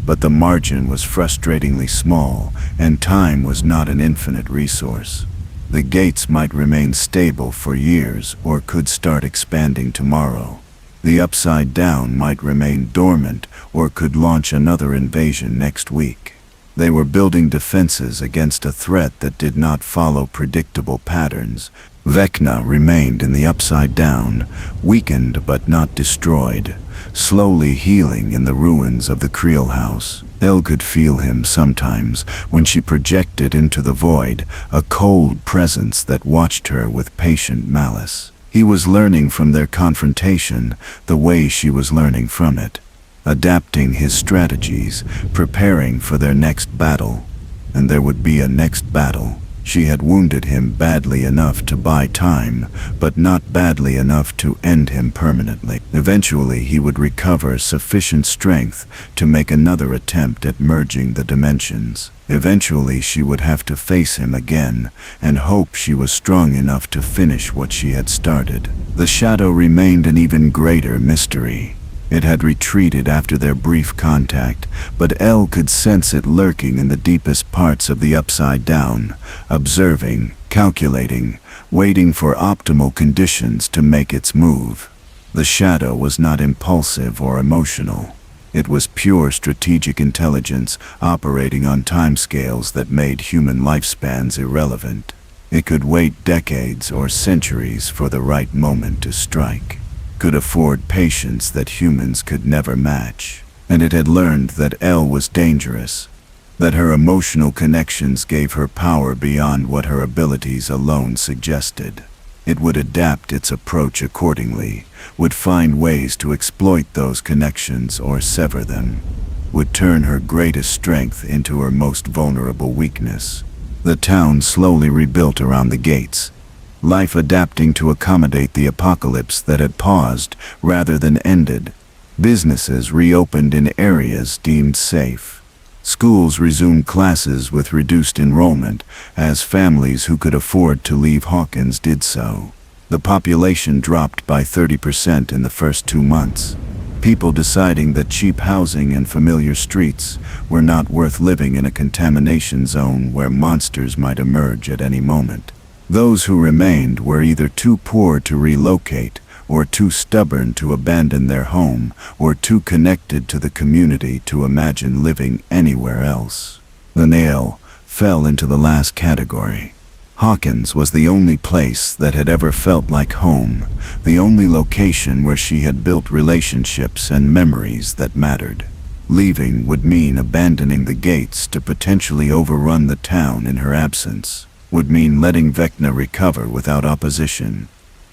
But the margin was frustratingly small, and time was not an infinite resource. The gates might remain stable for years or could start expanding tomorrow. The Upside Down might remain dormant or could launch another invasion next week. They were building defenses against a threat that did not follow predictable patterns. Vecna remained in the Upside Down, weakened but not destroyed, slowly healing in the ruins of the Creel house. Elle could feel him sometimes when she projected into the void, a cold presence that watched her with patient malice. He was learning from their confrontation the way she was learning from it, adapting his strategies, preparing for their next battle. And there would be a next battle. She had wounded him badly enough to buy time, but not badly enough to end him permanently. Eventually, he would recover sufficient strength to make another attempt at merging the dimensions. Eventually, she would have to face him again, and hope she was strong enough to finish what she had started. The shadow remained an even greater mystery. It had retreated after their brief contact, but Elle could sense it lurking in the deepest parts of the Upside Down, observing, calculating, waiting for optimal conditions to make its move. The shadow was not impulsive or emotional. It was pure strategic intelligence operating on timescales that made human lifespans irrelevant. It could wait decades or centuries for the right moment to strike, could afford patience that humans could never match. And it had learned that Elle was dangerous, that her emotional connections gave her power beyond what her abilities alone suggested. It would adapt its approach accordingly, would find ways to exploit those connections or sever them, would turn her greatest strength into her most vulnerable weakness. The town slowly rebuilt around the gates, life adapting to accommodate the apocalypse that had paused rather than ended. Businesses reopened in areas deemed safe. Schools resumed classes with reduced enrollment, as families who could afford to leave Hawkins did so. The population dropped by 30% in the first 2 months, people deciding that cheap housing and familiar streets were not worth living in a contamination zone where monsters might emerge at any moment. Those who remained were either too poor to relocate, or too stubborn to abandon their home, or too connected to the community to imagine living anywhere else. The nail fell into the last category. Hawkins was the only place that had ever felt like home, the only location where she had built relationships and memories that mattered. Leaving would mean abandoning the gates to potentially overrun the town in her absence, would mean letting Vecna recover without opposition,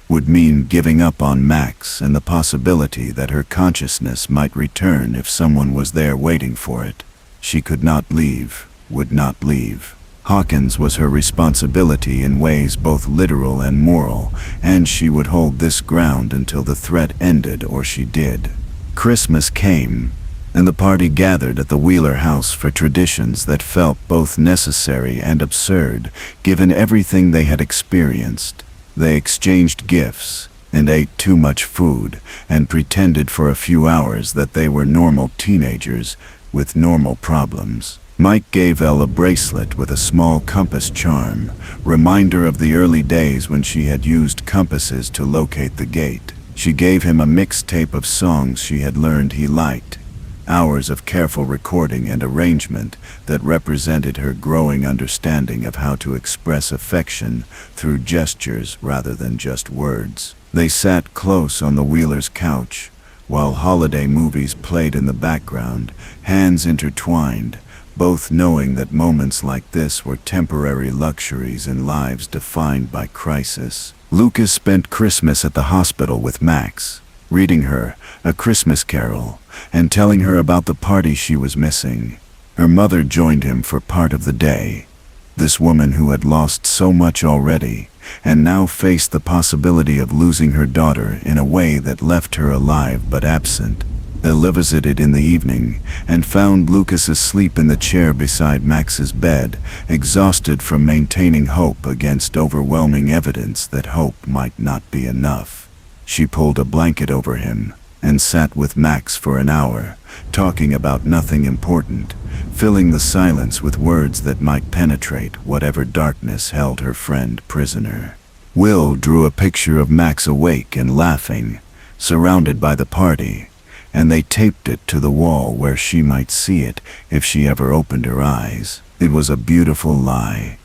would mean giving up on Max and the possibility that her consciousness might return if someone was there waiting for it. She could not leave, would not leave. Hawkins was her responsibility in ways both literal and moral, and she would hold this ground until the threat ended or she did. Christmas came, and the party gathered at the Wheeler house for traditions that felt both necessary and absurd, given everything they had experienced. They exchanged gifts, and ate too much food, and pretended for a few hours that they were normal teenagers with normal problems. Mike gave Elle a bracelet with a small compass charm, reminder of the early days when she had used compasses to locate the gate. She gave him a mixtape of songs she had learned he liked, hours of careful recording and arrangement that represented her growing understanding of how to express affection through gestures rather than just words. They sat close on the Wheelers' couch, while holiday movies played in the background, hands intertwined, both knowing that moments like this were temporary luxuries in lives defined by crisis. Lucas spent Christmas at the hospital with Max, reading her A Christmas Carol, and telling her about the party she was missing. Her mother joined him for part of the day. This woman who had lost so much already, and now faced the possibility of losing her daughter in a way that left her alive but absent. Elle visited in the evening, and found Lucas asleep in the chair beside Max's bed, exhausted from maintaining hope against overwhelming evidence that hope might not be enough. She pulled a blanket over him, and sat with Max for an hour, talking about nothing important, filling the silence with words that might penetrate whatever darkness held her friend prisoner. Will drew a picture of Max awake and laughing, surrounded by the party, and they taped it to the wall where she might see it if she ever opened her eyes. It was a beautiful lie,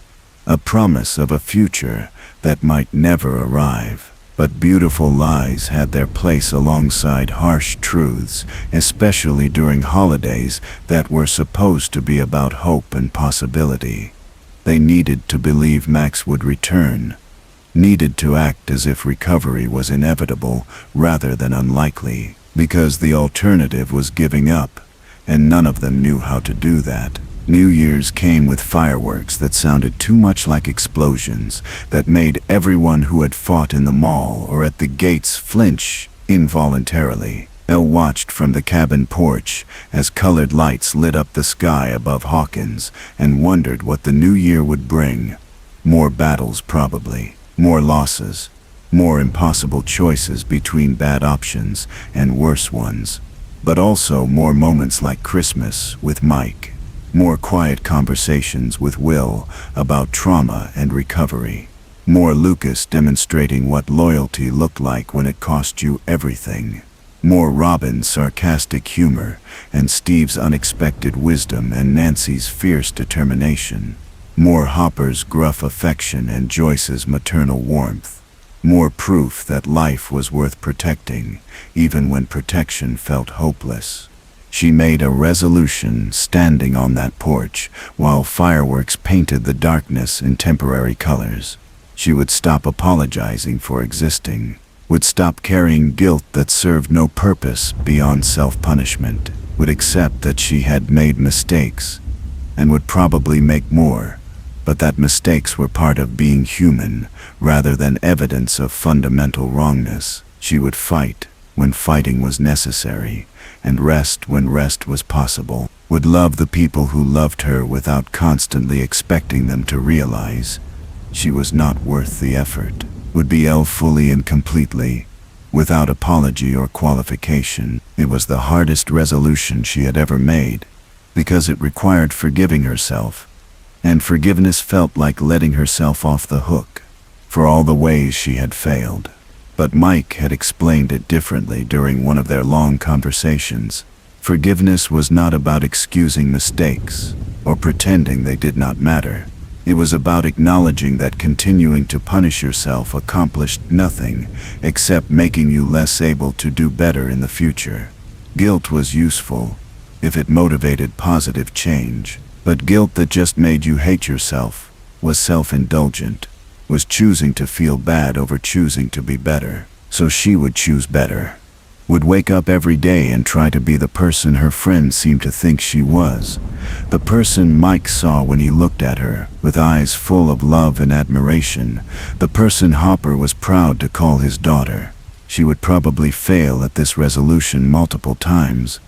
a promise of a future that might never arrive. But beautiful lies had their place alongside harsh truths, especially during holidays that were supposed to be about hope and possibility. They needed to believe Max would return, needed to act as if recovery was inevitable rather than unlikely, because the alternative was giving up, and none of them knew how to do that. New Year's came with fireworks that sounded too much like explosions, that made everyone who had fought in the mall or at the gates flinch involuntarily. Elle watched from the cabin porch as colored lights lit up the sky above Hawkins, and wondered what the new year would bring. More battles probably, more losses, more impossible choices between bad options and worse ones, but also more moments like Christmas with Mike. More quiet conversations with Will about trauma and recovery. More Lucas demonstrating what loyalty looked like when it cost you everything. More Robin's sarcastic humor and Steve's unexpected wisdom and Nancy's fierce determination. More Hopper's gruff affection and Joyce's maternal warmth. More proof that life was worth protecting, even when protection felt hopeless. She made a resolution standing on that porch while fireworks painted the darkness in temporary colors. She would stop apologizing for existing, would stop carrying guilt that served no purpose beyond self-punishment, would accept that she had made mistakes, and would probably make more, but that mistakes were part of being human rather than evidence of fundamental wrongness. She would fight when fighting was necessary, and rest when rest was possible, would love the people who loved her without constantly expecting them to realize she was not worth the effort, would be Elle fully and completely, without apology or qualification. It was the hardest resolution she had ever made, because it required forgiving herself, and forgiveness felt like letting herself off the hook for all the ways she had failed. But Mike had explained it differently during one of their long conversations. Forgiveness was not about excusing mistakes or pretending they did not matter. It was about acknowledging that continuing to punish yourself accomplished nothing except making you less able to do better in the future. Guilt was useful if it motivated positive change, but guilt that just made you hate yourself was self-indulgent, was choosing to feel bad over choosing to be better. So she would choose better, would wake up every day and try to be the person her friends seemed to think she was, the person Mike saw when he looked at her with eyes full of love and admiration, the person Hopper was proud to call his daughter. She would probably fail at this resolution multiple times,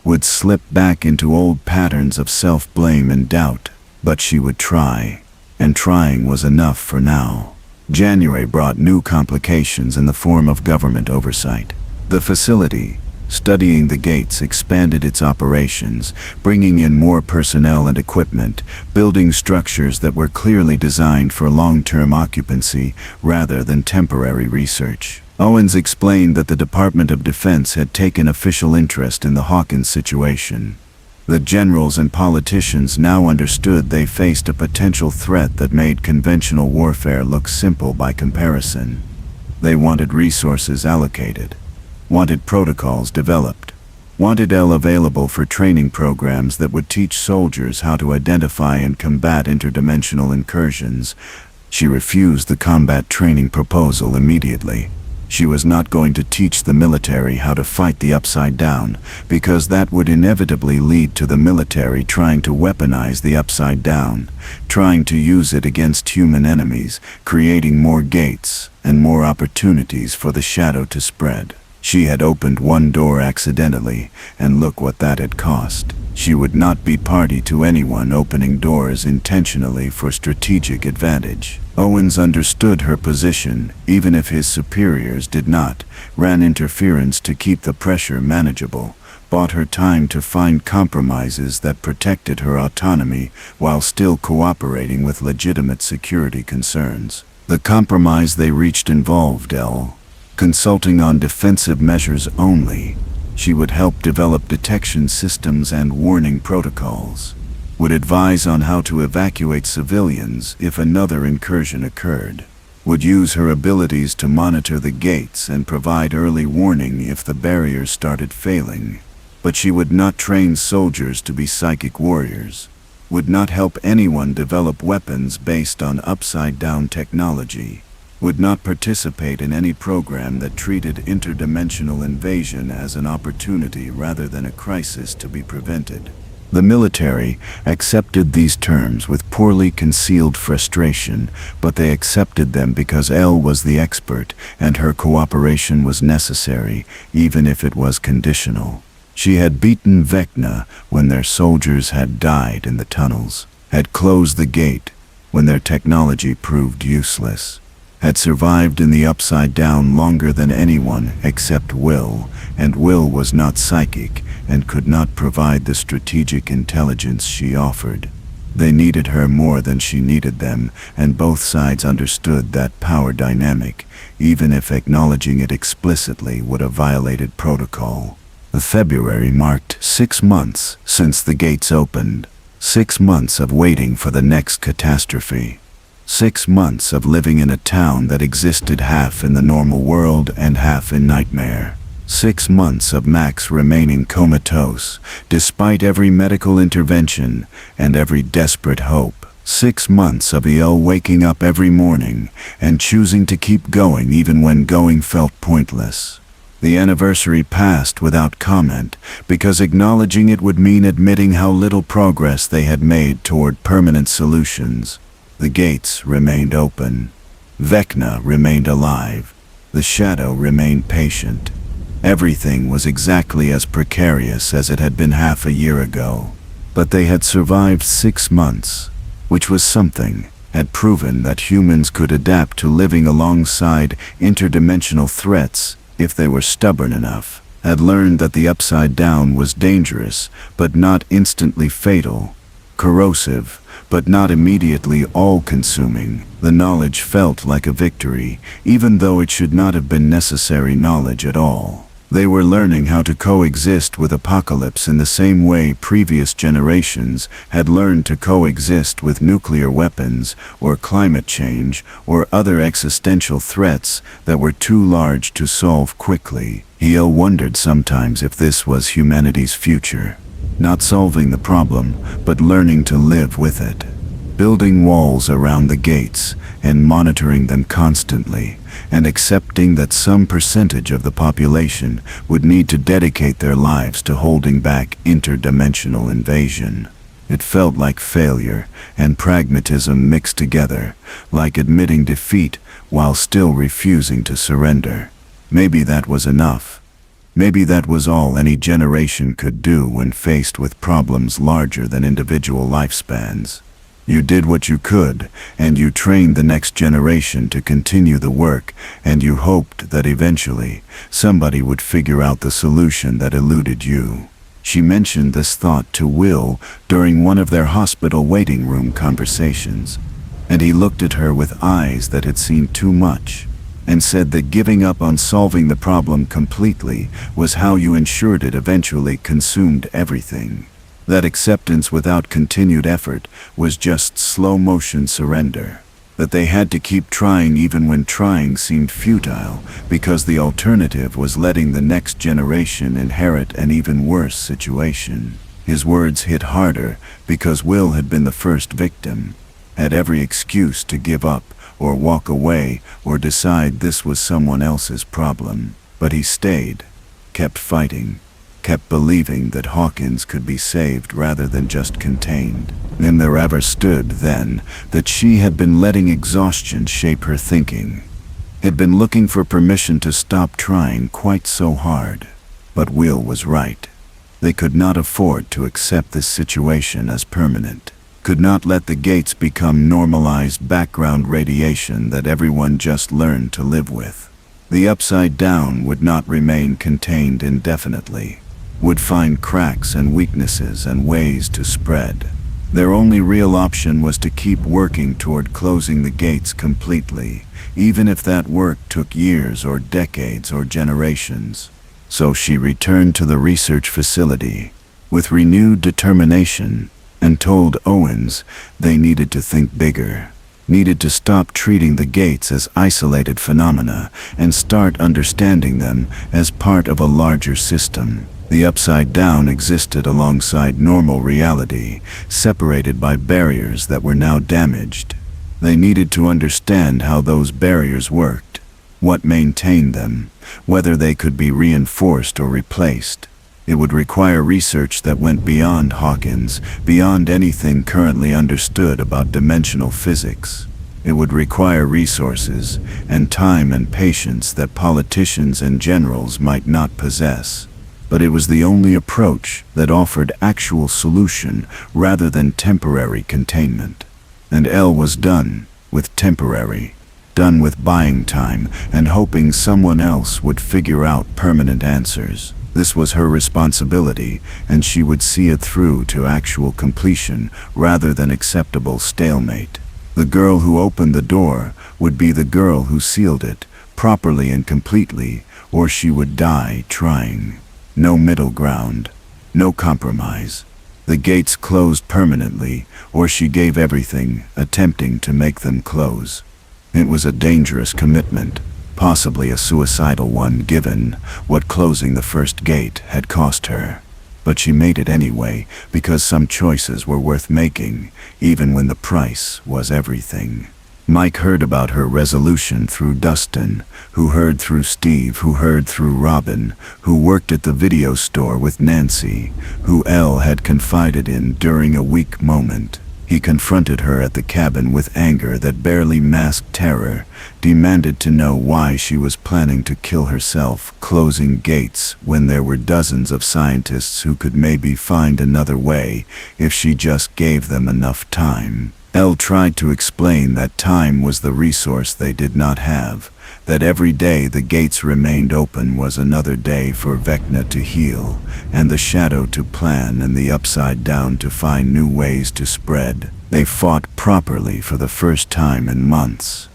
would slip back into old patterns of self-blame and doubt, but she would try, and trying was enough for now. January brought new complications in the form of government oversight. The facility, studying the gates, expanded its operations, bringing in more personnel and equipment, building structures that were clearly designed for long-term occupancy rather than temporary research. Owens explained that the Department of Defense had taken official interest in the Hawkins situation. The generals and politicians now understood they faced a potential threat that made conventional warfare look simple by comparison. They wanted resources allocated, wanted protocols developed, wanted Elle available for training programs that would teach soldiers how to identify and combat interdimensional incursions. She refused the combat training proposal immediately. She was not going to teach the military how to fight the Upside Down, because that would inevitably lead to the military trying to weaponize the Upside Down, trying to use it against human enemies, creating more gates and more opportunities for the shadow to spread. She had opened one door accidentally, and look what that had cost. She would not be party to anyone opening doors intentionally for strategic advantage. Owens understood her position, even if his superiors did not, ran interference to keep the pressure manageable, bought her time to find compromises that protected her autonomy while still cooperating with legitimate security concerns. The compromise they reached involved Elle consulting on defensive measures only. She would help develop detection systems and warning protocols, would advise on how to evacuate civilians if another incursion occurred, would use her abilities to monitor the gates and provide early warning if the barriers started failing. But she would not train soldiers to be psychic warriors, would not help anyone develop weapons based on upside-down technology, would not participate in any program that treated interdimensional invasion as an opportunity rather than a crisis to be prevented. The military accepted these terms with poorly concealed frustration, but they accepted them because Elle was the expert and her cooperation was necessary, even if it was conditional. She had beaten Vecna when their soldiers had died in the tunnels, had closed the gate when their technology proved useless, had survived in the Upside Down longer than anyone except Will, and Will was not psychic and could not provide the strategic intelligence she offered. They needed her more than she needed them, and both sides understood that power dynamic, even if acknowledging it explicitly would have violated protocol. The February marked 6 months since the gates opened. 6 months of waiting for the next catastrophe. 6 months of living in a town that existed half in the normal world and half in nightmare. 6 months of Max remaining comatose, despite every medical intervention and every desperate hope. 6 months of El waking up every morning and choosing to keep going even when going felt pointless. The anniversary passed without comment, because acknowledging it would mean admitting how little progress they had made toward permanent solutions. The gates remained open. Vecna remained alive. The shadow remained patient. Everything was exactly as precarious as it had been half a year ago. But they had survived 6 months, which was something, had proven that humans could adapt to living alongside interdimensional threats if they were stubborn enough, had learned that the Upside Down was dangerous, but not instantly fatal, corrosive, but not immediately all-consuming. The knowledge felt like a victory, even though it should not have been necessary knowledge at all. They were learning how to coexist with apocalypse in the same way previous generations had learned to coexist with nuclear weapons or climate change or other existential threats that were too large to solve quickly. El wondered sometimes if this was humanity's future. Not solving the problem, but learning to live with it. Building walls around the gates and monitoring them constantly, and accepting that some percentage of the population would need to dedicate their lives to holding back interdimensional invasion. It felt like failure and pragmatism mixed together, like admitting defeat while still refusing to surrender. Maybe that was enough. Maybe that was all any generation could do when faced with problems larger than individual lifespans. You did what you could, and you trained the next generation to continue the work, and you hoped that eventually somebody would figure out the solution that eluded you. She mentioned this thought to Will during one of their hospital waiting room conversations, and he looked at her with eyes that had seen too much, and said that giving up on solving the problem completely was how you ensured it eventually consumed everything. That acceptance without continued effort was just slow-motion surrender. That they had to keep trying even when trying seemed futile, because the alternative was letting the next generation inherit an even worse situation. His words hit harder because Will had been the first victim, had every excuse to give up or walk away or decide this was someone else's problem. But he stayed, kept fighting, kept believing that Hawkins could be saved rather than just contained. And there ever stood, then, that she had been letting exhaustion shape her thinking, had been looking for permission to stop trying quite so hard. But Will was right. They could not afford to accept this situation as permanent, could not let the gates become normalized background radiation that everyone just learned to live with. The Upside Down would not remain contained indefinitely, would find cracks and weaknesses and ways to spread. Their only real option was to keep working toward closing the gates completely, even if that work took years or decades or generations. So she returned to the research facility with renewed determination and told Owens they needed to think bigger, needed to stop treating the gates as isolated phenomena and start understanding them as part of a larger system. The Upside Down existed alongside normal reality, separated by barriers that were now damaged. They needed to understand how those barriers worked, what maintained them, whether they could be reinforced or replaced. It would require research that went beyond Hawkins, beyond anything currently understood about dimensional physics. It would require resources and time and patience that politicians and generals might not possess. But it was the only approach that offered actual solution rather than temporary containment. And Elle was done with temporary. done with buying time and hoping someone else would figure out permanent answers. This was her responsibility, and she would see it through to actual completion rather than acceptable stalemate. The girl who opened the door would be the girl who sealed it, properly and completely, or she would die trying. No middle ground. No compromise. The gates closed permanently, or she gave everything, attempting to make them close. It was a dangerous commitment, possibly a suicidal one given what closing the first gate had cost her. But she made it anyway, because some choices were worth making, even when the price was everything. Mike heard about her resolution through Dustin, who heard through Steve, who heard through Robin, who worked at the video store with Nancy, who Elle had confided in during a weak moment. He confronted her at the cabin with anger that barely masked terror, demanded to know why she was planning to kill herself, closing gates when there were dozens of scientists who could maybe find another way if she just gave them enough time. Elle tried to explain that time was the resource they did not have, that every day the gates remained open was another day for Vecna to heal, and the shadow to plan and the upside down to find new ways to spread. They fought properly for the first time in months.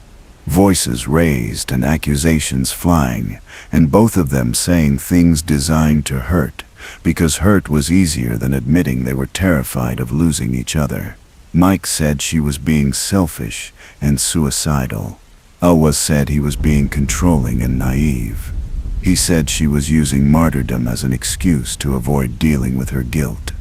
Voices raised and accusations flying, and both of them saying things designed to hurt, because hurt was easier than admitting they were terrified of losing each other. Mike said she was being selfish and suicidal. Elwa said he was being controlling and naive. He said she was using martyrdom as an excuse to avoid dealing with her guilt.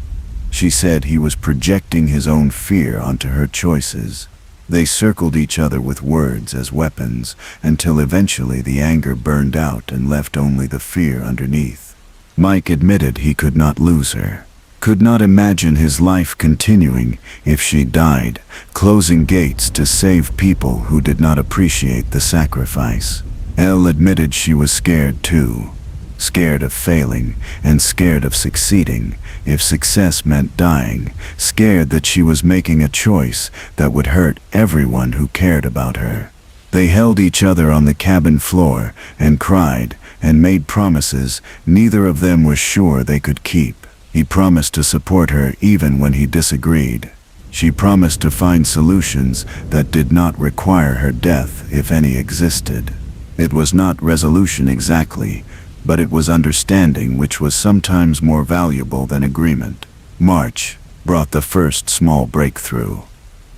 She said he was projecting his own fear onto her choices. They circled each other with words as weapons until eventually the anger burned out and left only the fear underneath. Mike admitted he could not lose her. Could not imagine his life continuing if she died, closing gates to save people who did not appreciate the sacrifice. Elle admitted she was scared too. Scared of failing, and scared of succeeding, if success meant dying, scared that she was making a choice that would hurt everyone who cared about her. They held each other on the cabin floor and cried and made promises neither of them was sure they could keep. He promised to support her even when he disagreed. She promised to find solutions that did not require her death, if any existed. It was not resolution exactly, but it was understanding, which was sometimes more valuable than agreement. March brought the first small breakthrough.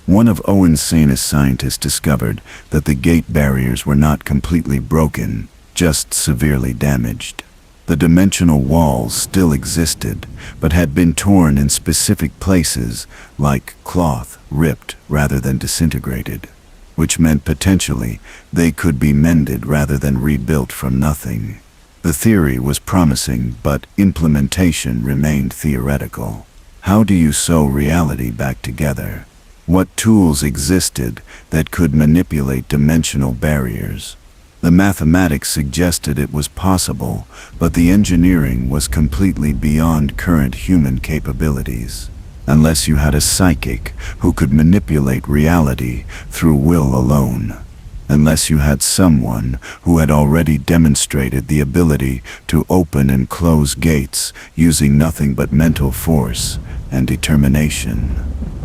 One of Owen's sanest scientists discovered that the gate barriers were not completely broken, just severely damaged. The dimensional walls still existed, but had been torn in specific places, like cloth ripped rather than disintegrated, which meant potentially they could be mended rather than rebuilt from nothing. The theory was promising, but implementation remained theoretical. How do you sew reality back together? What tools existed that could manipulate dimensional barriers? The mathematics suggested it was possible, but the engineering was completely beyond current human capabilities. Unless you had a psychic who could manipulate reality through will alone. Unless you had someone who had already demonstrated the ability to open and close gates using nothing but mental force and determination.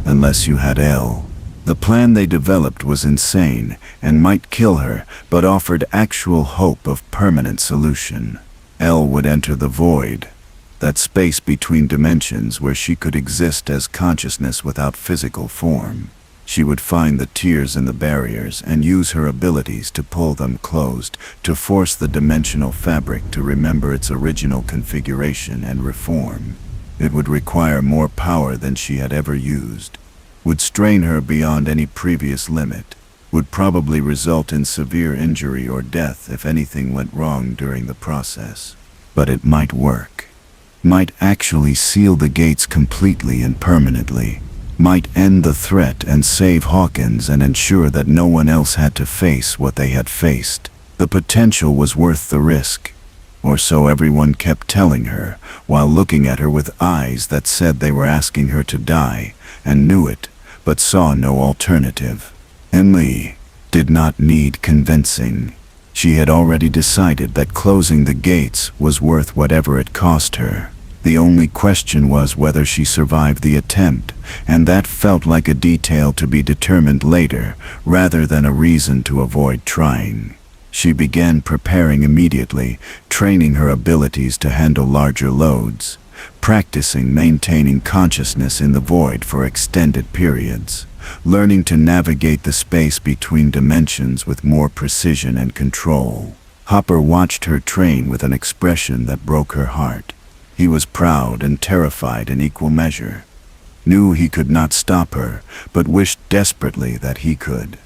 Unless you had Elle. The plan they developed was insane and might kill her, but offered actual hope of permanent solution. Elle would enter the void, that space between dimensions where she could exist as consciousness without physical form. She would find the tears in the barriers and use her abilities to pull them closed, to force the dimensional fabric to remember its original configuration and reform. It would require more power than she had ever used. Would strain her beyond any previous limit, would probably result in severe injury or death if anything went wrong during the process. But it might work. Might actually seal the gates completely and permanently. Might end the threat and save Hawkins and ensure that no one else had to face what they had faced. The potential was worth the risk. Or so everyone kept telling her, while looking at her with eyes that said they were asking her to die, and knew it, but saw no alternative. And Lee, did not need convincing. She had already decided that closing the gates was worth whatever it cost her. The only question was whether she survived the attempt, and that felt like a detail to be determined later, rather than a reason to avoid trying. She began preparing immediately, training her abilities to handle larger loads, practicing maintaining consciousness in the void for extended periods, learning to navigate the space between dimensions with more precision and control. Hopper watched her train with an expression that broke her heart. He was proud and terrified in equal measure. Knew he could not stop her, but wished desperately that he could.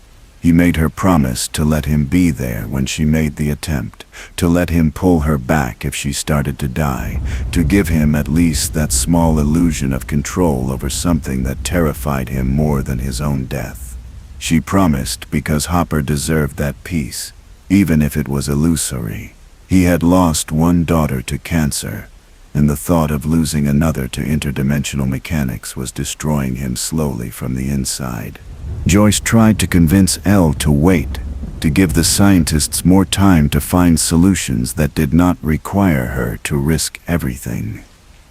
He made her promise to let him be there when she made the attempt, to let him pull her back if she started to die, to give him at least that small illusion of control over something that terrified him more than his own death. She promised because Hopper deserved that peace, even if it was illusory. He had lost one daughter to cancer, and the thought of losing another to interdimensional mechanics was destroying him slowly from the inside. Joyce tried to convince Elle to wait, to give the scientists more time to find solutions that did not require her to risk everything.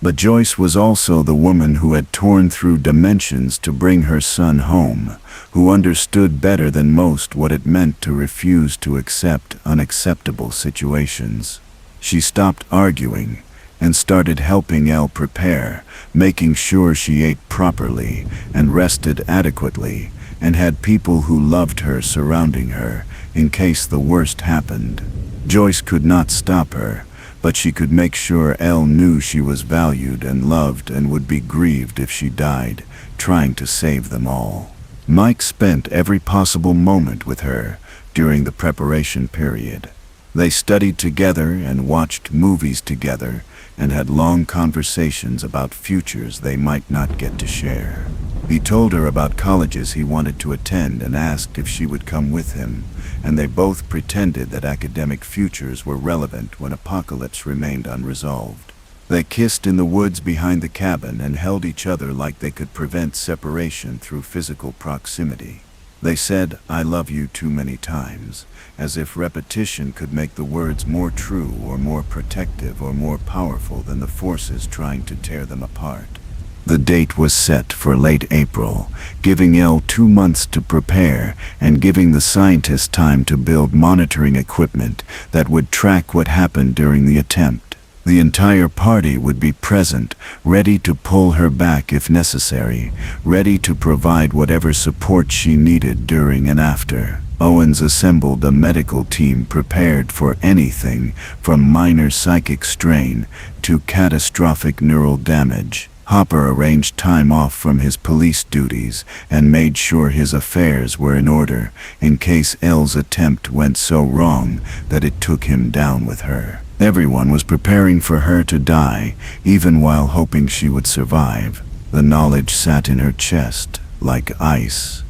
But Joyce was also the woman who had torn through dimensions to bring her son home, who understood better than most what it meant to refuse to accept unacceptable situations. She stopped arguing and started helping Elle prepare, making sure she ate properly and rested adequately, and had people who loved her surrounding her in case the worst happened. Joyce could not stop her, but she could make sure Elle knew she was valued and loved and would be grieved if she died, trying to save them all. Mike spent every possible moment with her during the preparation period. They studied together and watched movies together and had long conversations about futures they might not get to share. He told her about colleges he wanted to attend and asked if she would come with him, and they both pretended that academic futures were relevant when apocalypse remained unresolved. They kissed in the woods behind the cabin and held each other like they could prevent separation through physical proximity. They said, "I love you" too many times, as if repetition could make the words more true or more protective or more powerful than the forces trying to tear them apart. The date was set for late April, giving Elle 2 months to prepare and giving the scientists time to build monitoring equipment that would track what happened during the attempt. The entire party would be present, ready to pull her back if necessary, ready to provide whatever support she needed during and after. Owens assembled a medical team prepared for anything from minor psychic strain to catastrophic neural damage. Hopper arranged time off from his police duties and made sure his affairs were in order in case Elle's attempt went so wrong that it took him down with her. Everyone was preparing for her to die, even while hoping she would survive. The knowledge sat in her chest like ice,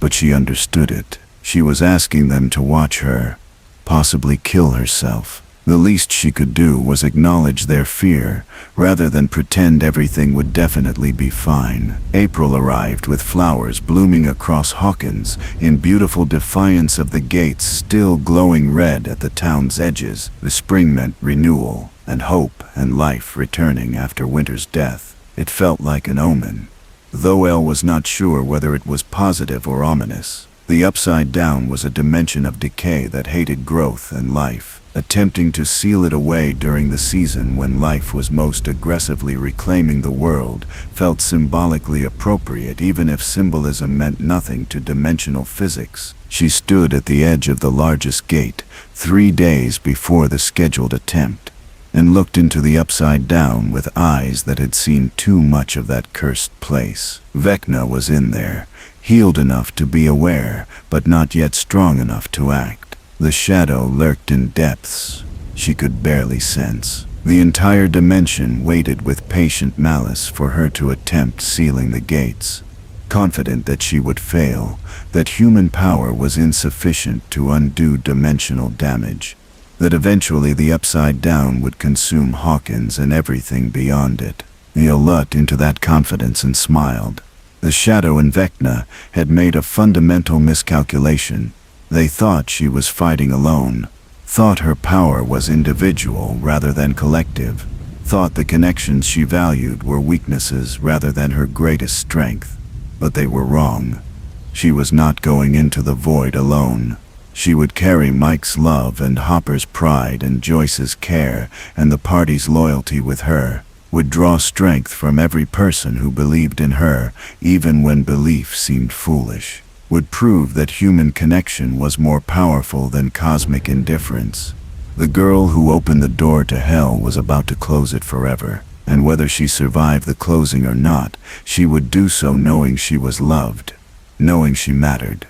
but she understood it. She was asking them to watch her, possibly kill herself. The least she could do was acknowledge their fear, rather than pretend everything would definitely be fine. April arrived with flowers blooming across Hawkins, in beautiful defiance of the gates still glowing red at the town's edges. The spring meant renewal, and hope, and life returning after winter's death. It felt like an omen, though Elle was not sure whether it was positive or ominous. The Upside Down was a dimension of decay that hated growth and life. Attempting to seal it away during the season when life was most aggressively reclaiming the world felt symbolically appropriate, even if symbolism meant nothing to dimensional physics. She stood at the edge of the largest gate, 3 days before the scheduled attempt, and looked into the Upside Down with eyes that had seen too much of that cursed place. Vecna was in there, healed enough to be aware, but not yet strong enough to act. The shadow lurked in depths she could barely sense. The entire dimension waited with patient malice for her to attempt sealing the gates, confident that she would fail, that human power was insufficient to undo dimensional damage, that eventually the Upside Down would consume Hawkins and everything beyond it. Elle looked into that confidence and smiled. The shadow in Vecna had made a fundamental miscalculation. They thought she was fighting alone, thought her power was individual rather than collective, thought the connections she valued were weaknesses rather than her greatest strength. But they were wrong. She was not going into the void alone. She would carry Mike's love and Hopper's pride and Joyce's care and the party's loyalty with her, would draw strength from every person who believed in her, even when belief seemed foolish, would prove that human connection was more powerful than cosmic indifference. The girl who opened the door to hell was about to close it forever, and whether she survived the closing or not, she would do so knowing she was loved, knowing she mattered,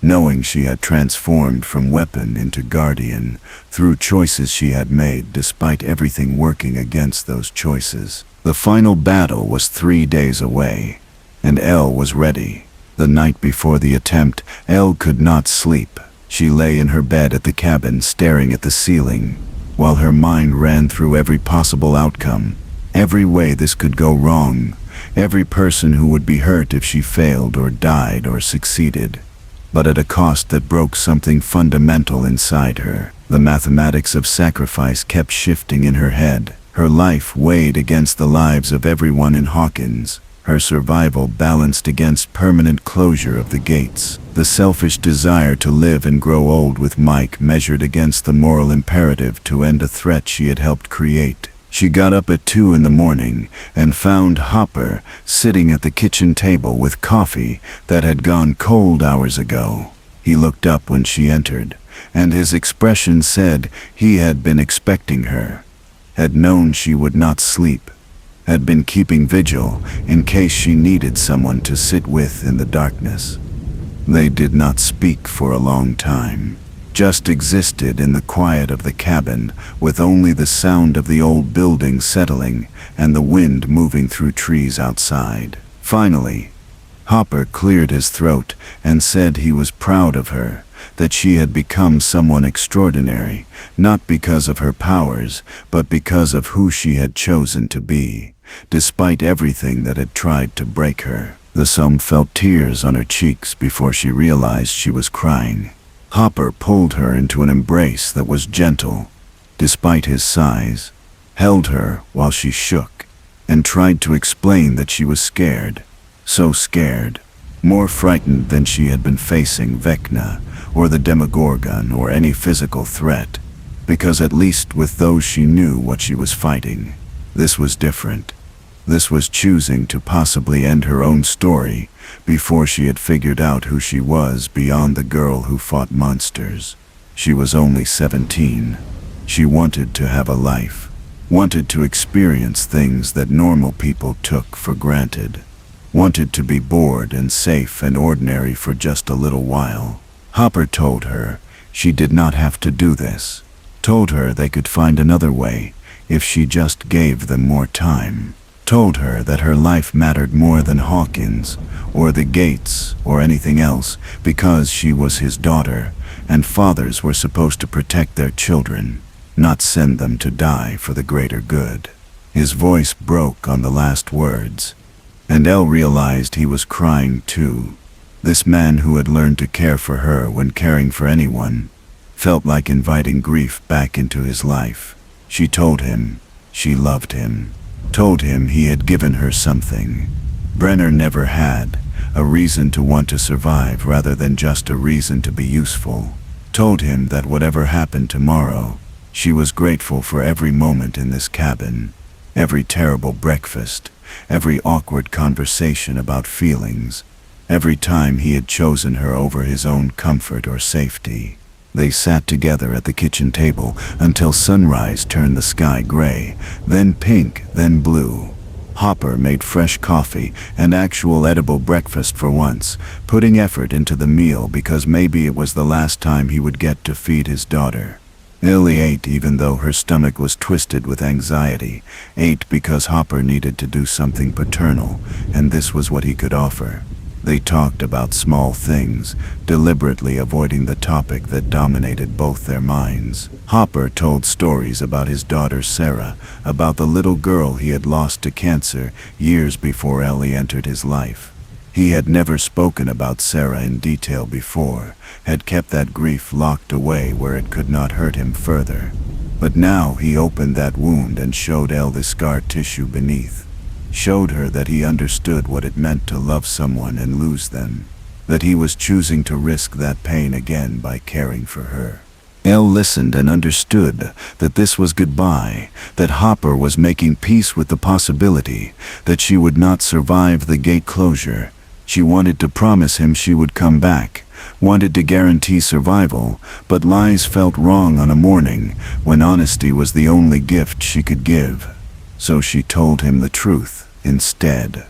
knowing she had transformed from weapon into guardian through choices she had made despite everything working against those choices. The final battle was 3 days away, and Elle was ready. The night before the attempt, Elle could not sleep. She lay in her bed at the cabin staring at the ceiling, while her mind ran through every possible outcome, every way this could go wrong, every person who would be hurt if she failed or died or succeeded. But at a cost that broke something fundamental inside her. The mathematics of sacrifice kept shifting in her head. Her life weighed against the lives of everyone in Hawkins. Her survival balanced against permanent closure of the gates. The selfish desire to live and grow old with Mike measured against the moral imperative to end a threat she had helped create. She got up at 2 in the morning and found Hopper sitting at the kitchen table with coffee that had gone cold hours ago. He looked up when she entered, and his expression said he had been expecting her, had known she would not sleep, had been keeping vigil in case she needed someone to sit with in the darkness. They did not speak for a long time. Just existed in the quiet of the cabin, with only the sound of the old building settling and the wind moving through trees outside. Finally, Hopper cleared his throat and said he was proud of her, that she had become someone extraordinary, not because of her powers, but because of who she had chosen to be, despite everything that had tried to break her. The Somme felt tears on her cheeks before she realized she was crying. Hopper pulled her into an embrace that was gentle, despite his size, held her while she shook, and tried to explain that she was scared. So scared, more frightened than she had been facing Vecna, or the Demogorgon, or any physical threat, because at least with those she knew what she was fighting. This was different. This was choosing to possibly end her own story before she had figured out who she was beyond the girl who fought monsters. She was only 17. She wanted to have a life, wanted to experience things that normal people took for granted, wanted to be bored and safe and ordinary for just a little while. Hopper told her she did not have to do this, told her they could find another way if she just gave them more time. Told her that her life mattered more than Hawkins, or the gates, or anything else, because she was his daughter, and fathers were supposed to protect their children, not send them to die for the greater good. His voice broke on the last words, and Elle realized he was crying too. This man who had learned to care for her when caring for anyone, felt like inviting grief back into his life. She told him she loved him. Told him he had given her something Brenner never had, a reason to want to survive rather than just a reason to be useful. Told him that whatever happened tomorrow, she was grateful for every moment in this cabin, every terrible breakfast, every awkward conversation about feelings, every time he had chosen her over his own comfort or safety. They sat together at the kitchen table until sunrise turned the sky gray, then pink, then blue. Hopper made fresh coffee and actual edible breakfast for once, putting effort into the meal because maybe it was the last time he would get to feed his daughter. Ellie ate even though her stomach was twisted with anxiety, ate because Hopper needed to do something paternal, and this was what he could offer. They talked about small things, deliberately avoiding the topic that dominated both their minds. Hopper told stories about his daughter Sarah, about the little girl he had lost to cancer years before Ellie entered his life. He had never spoken about Sarah in detail before, had kept that grief locked away where it could not hurt him further. But now he opened that wound and showed Elle the scar tissue beneath. Showed her that he understood what it meant to love someone and lose them. That he was choosing to risk that pain again by caring for her. Elle listened and understood that this was goodbye, that Hopper was making peace with the possibility that she would not survive the gate closure. She wanted to promise him she would come back, wanted to guarantee survival, but lies felt wrong on a morning when honesty was the only gift she could give. So she told him the truth instead.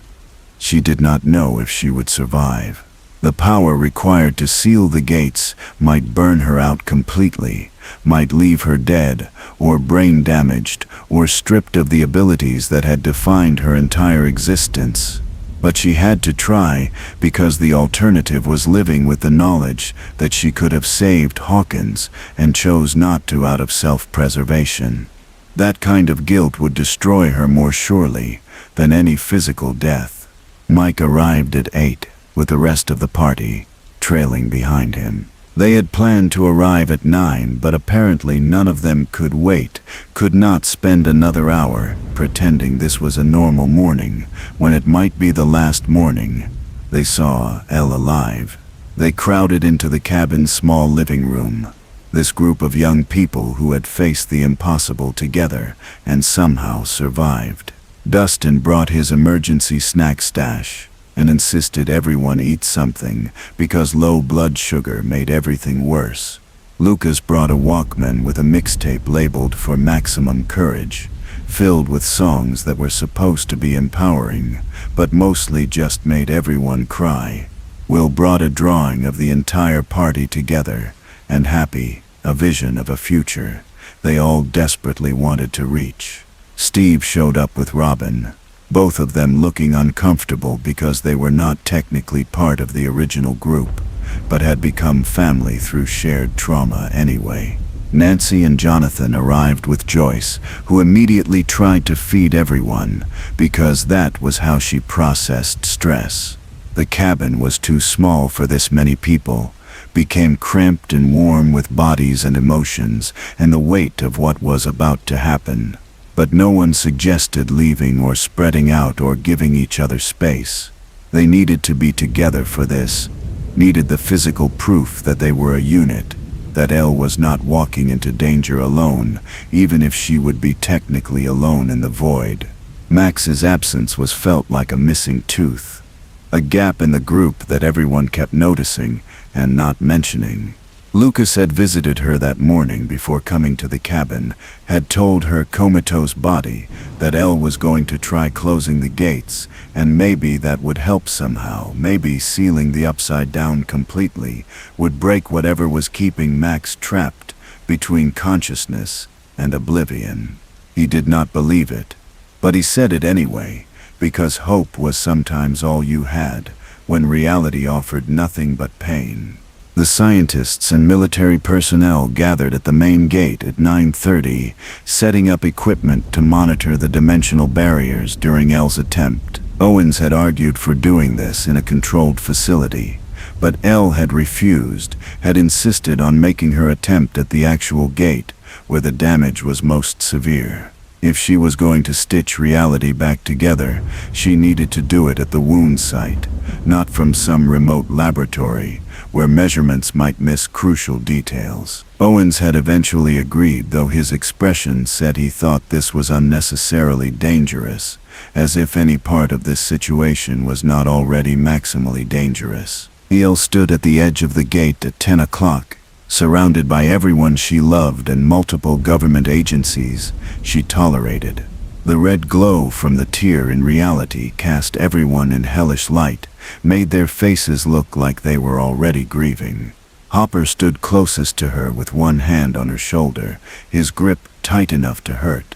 She did not know if she would survive. The power required to seal the gates might burn her out completely, might leave her dead, or brain damaged, or stripped of the abilities that had defined her entire existence. But she had to try, because the alternative was living with the knowledge that she could have saved Hawkins and chose not to out of self-preservation. That kind of guilt would destroy her more surely than any physical death. Mike arrived at 8. With the rest of the party trailing behind him. They had planned to arrive at 9, but apparently none of them could wait, could not spend another hour pretending this was a normal morning when it might be the last morning. They saw Elle alive. They crowded into the cabin's small living room. This group of young people who had faced the impossible together and somehow survived. Dustin brought his emergency snack stash and insisted everyone eat something because low blood sugar made everything worse. Lucas brought a Walkman with a mixtape labeled for maximum courage, filled with songs that were supposed to be empowering, but mostly just made everyone cry. Will brought a drawing of the entire party together, and happy, a vision of a future they all desperately wanted to reach. Steve showed up with Robin, both of them looking uncomfortable because they were not technically part of the original group, but had become family through shared trauma anyway. Nancy and Jonathan arrived with Joyce, who immediately tried to feed everyone, because that was how she processed stress. The cabin was too small for this many people, became cramped and warm with bodies and emotions, and the weight of what was about to happen. But no one suggested leaving or spreading out or giving each other space. They needed to be together for this, needed the physical proof that they were a unit, that Elle was not walking into danger alone, even if she would be technically alone in the void. Max's absence was felt like a missing tooth, a gap in the group that everyone kept noticing and not mentioning. Lucas had visited her that morning before coming to the cabin, had told her comatose body that Elle was going to try closing the gates, and maybe that would help somehow, maybe sealing the upside down completely would break whatever was keeping Max trapped between consciousness and oblivion. He did not believe it, but he said it anyway, because hope was sometimes all you had, when reality offered nothing but pain. The scientists and military personnel gathered at the main gate at 9:30, setting up equipment to monitor the dimensional barriers during Elle's attempt. Owens had argued for doing this in a controlled facility, but Elle had refused, had insisted on making her attempt at the actual gate, where the damage was most severe. If she was going to stitch reality back together, she needed to do it at the wound site, not from some remote laboratory, where measurements might miss crucial details. Owens had eventually agreed, though his expression said he thought this was unnecessarily dangerous, as if any part of this situation was not already maximally dangerous. Elle stood at the edge of the gate at 10 o'clock, surrounded by everyone she loved and multiple government agencies she tolerated. The red glow from the tear in reality cast everyone in hellish light, made their faces look like they were already grieving. Hopper stood closest to her with one hand on her shoulder, his grip tight enough to hurt.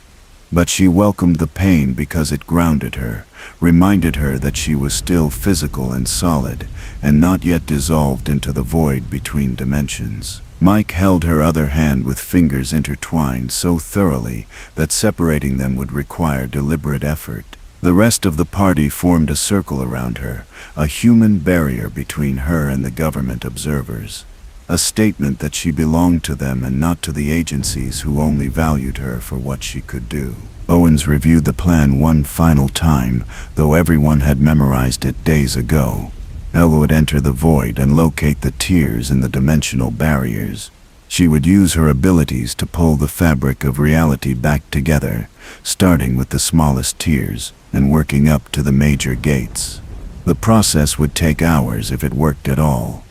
But she welcomed the pain because it grounded her, reminded her that she was still physical and solid, and not yet dissolved into the void between dimensions. Mike held her other hand with fingers intertwined so thoroughly that separating them would require deliberate effort. The rest of the party formed a circle around her, a human barrier between her and the government observers. A statement that she belonged to them and not to the agencies who only valued her for what she could do. Owens reviewed the plan one final time, though everyone had memorized it days ago. Elle would enter the void and locate the tiers in the dimensional barriers. She would use her abilities to pull the fabric of reality back together, starting with the smallest tiers and working up to the major gates. The process would take hours if it worked at all.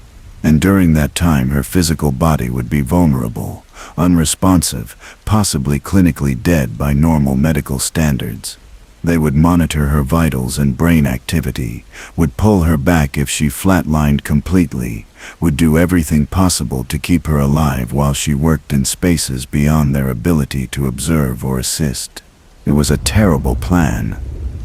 And during that time her physical body would be vulnerable, unresponsive, possibly clinically dead by normal medical standards. They would monitor her vitals and brain activity, would pull her back if she flatlined completely, would do everything possible to keep her alive while she worked in spaces beyond their ability to observe or assist. It was a terrible plan.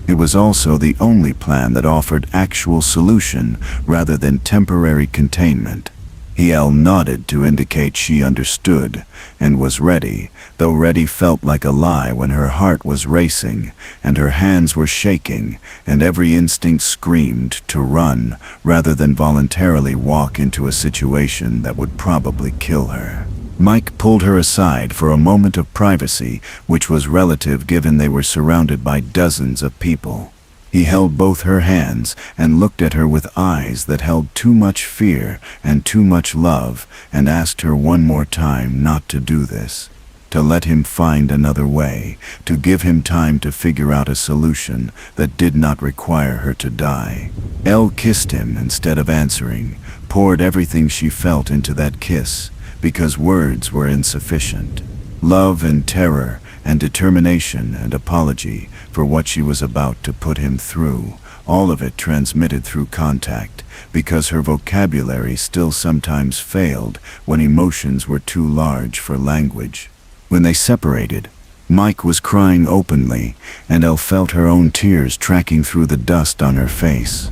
It was also the only plan that offered actual solution rather than temporary containment. Elle nodded to indicate she understood and was ready, though ready felt like a lie when her heart was racing and her hands were shaking and every instinct screamed to run rather than voluntarily walk into a situation that would probably kill her. Mike pulled her aside for a moment of privacy, which was relative given they were surrounded by dozens of people. He held both her hands and looked at her with eyes that held too much fear and too much love, and asked her one more time not to do this, to let him find another way, to give him time to figure out a solution that did not require her to die. Elle kissed him instead of answering, poured everything she felt into that kiss, because words were insufficient. Love and terror and determination and apology for what she was about to put him through, all of it transmitted through contact, because her vocabulary still sometimes failed when emotions were too large for language. When they separated, Mike was crying openly, and Elle felt her own tears tracking through the dust on her face.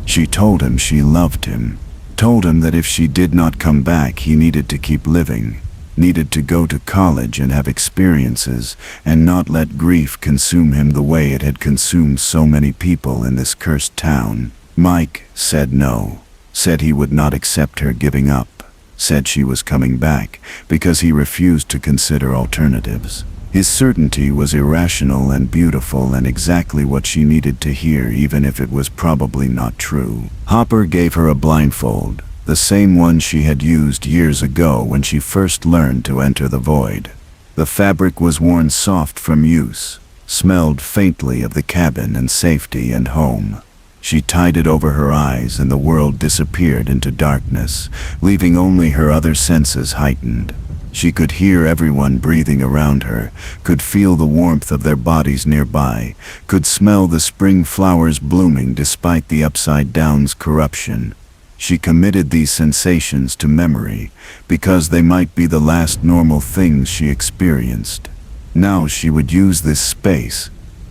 She told him she loved him, told him that if she did not come back he needed to keep living, needed to go to college and have experiences and not let grief consume him the way it had consumed so many people in this cursed town. Mike said no, said he would not accept her giving up, said she was coming back because he refused to consider alternatives. His certainty was irrational and beautiful and exactly what she needed to hear, even if it was probably not true. Hopper gave her a blindfold, the same one she had used years ago when she first learned to enter the void. The fabric was worn soft from use, smelled faintly of the cabin and safety and home. She tied it over her eyes and the world disappeared into darkness, leaving only her other senses heightened. She could hear everyone breathing around her, could feel the warmth of their bodies nearby, could smell the spring flowers blooming despite the Upside Down's corruption. She committed these sensations to memory, because they might be the last normal things she experienced. Now she would use this space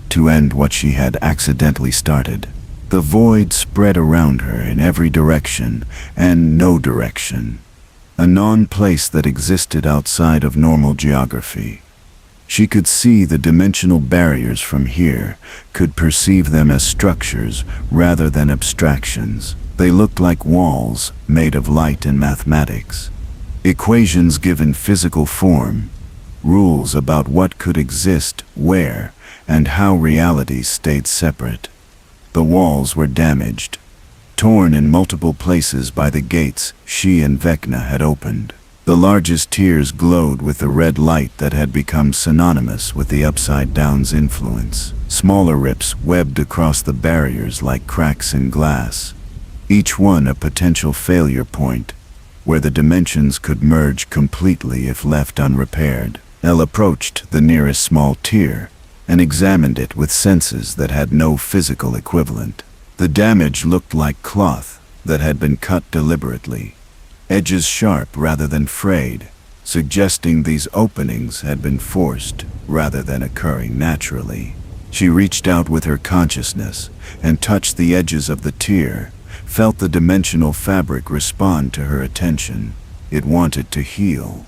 to end what she had accidentally started. The void spread around her in every direction and no direction. A non-place that existed outside of normal geography. She could see the dimensional barriers from here, could perceive them as structures rather than abstractions. They looked like walls made of light and mathematics. Equations given physical form, rules about what could exist, where, and how realities stayed separate. The walls were damaged, torn in multiple places by the gates she and Vecna had opened. The largest tiers glowed with the red light that had become synonymous with the Upside Down's influence. Smaller rips webbed across the barriers like cracks in glass, each one a potential failure point, where the dimensions could merge completely if left unrepaired. Elle approached the nearest small tier and examined it with senses that had no physical equivalent. The damage looked like cloth that had been cut deliberately, edges sharp rather than frayed, suggesting these openings had been forced rather than occurring naturally. She reached out with her consciousness and touched the edges of the tier, felt the dimensional fabric respond to her attention. It wanted to heal,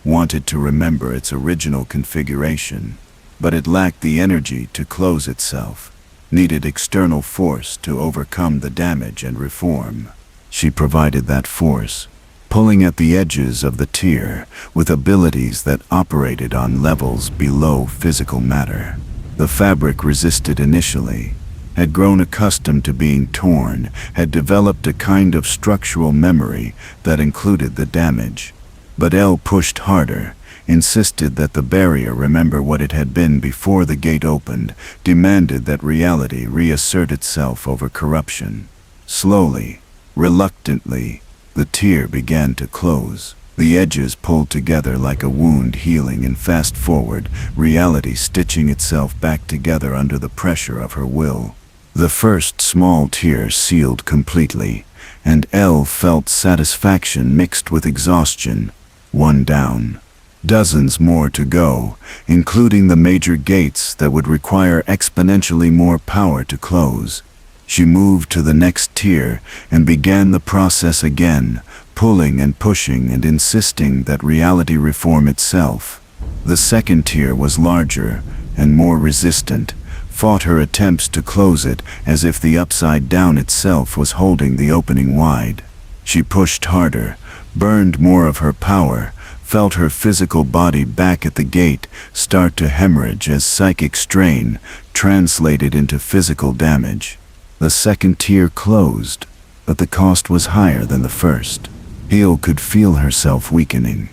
wanted to remember its original configuration, but it lacked the energy to close itself. needed external force to overcome the damage and reform. She provided that force, pulling at the edges of the tier with abilities that operated on levels below physical matter. The fabric resisted initially, had grown accustomed to being torn, had developed a kind of structural memory that included the damage. But Elle pushed harder, insisted that the barrier remember what it had been before the gate opened, demanded that reality reassert itself over corruption. Slowly, reluctantly, the tier began to close. The edges pulled together like a wound healing, and fast forward, reality stitching itself back together under the pressure of her will. The first small tier sealed completely, and Elle felt satisfaction mixed with exhaustion. One down. Dozens more to go, including the major gates that would require exponentially more power to close. She moved to the next tier and began the process again, pulling and pushing and insisting that reality reform itself. The second tier was larger and more resistant, fought her attempts to close it as if the upside down itself was holding the opening wide. She pushed harder, burned more of her power, felt her physical body back at the gate start to hemorrhage as psychic strain translated into physical damage. The second tier closed, but the cost was higher than the first. Elle could feel herself weakening,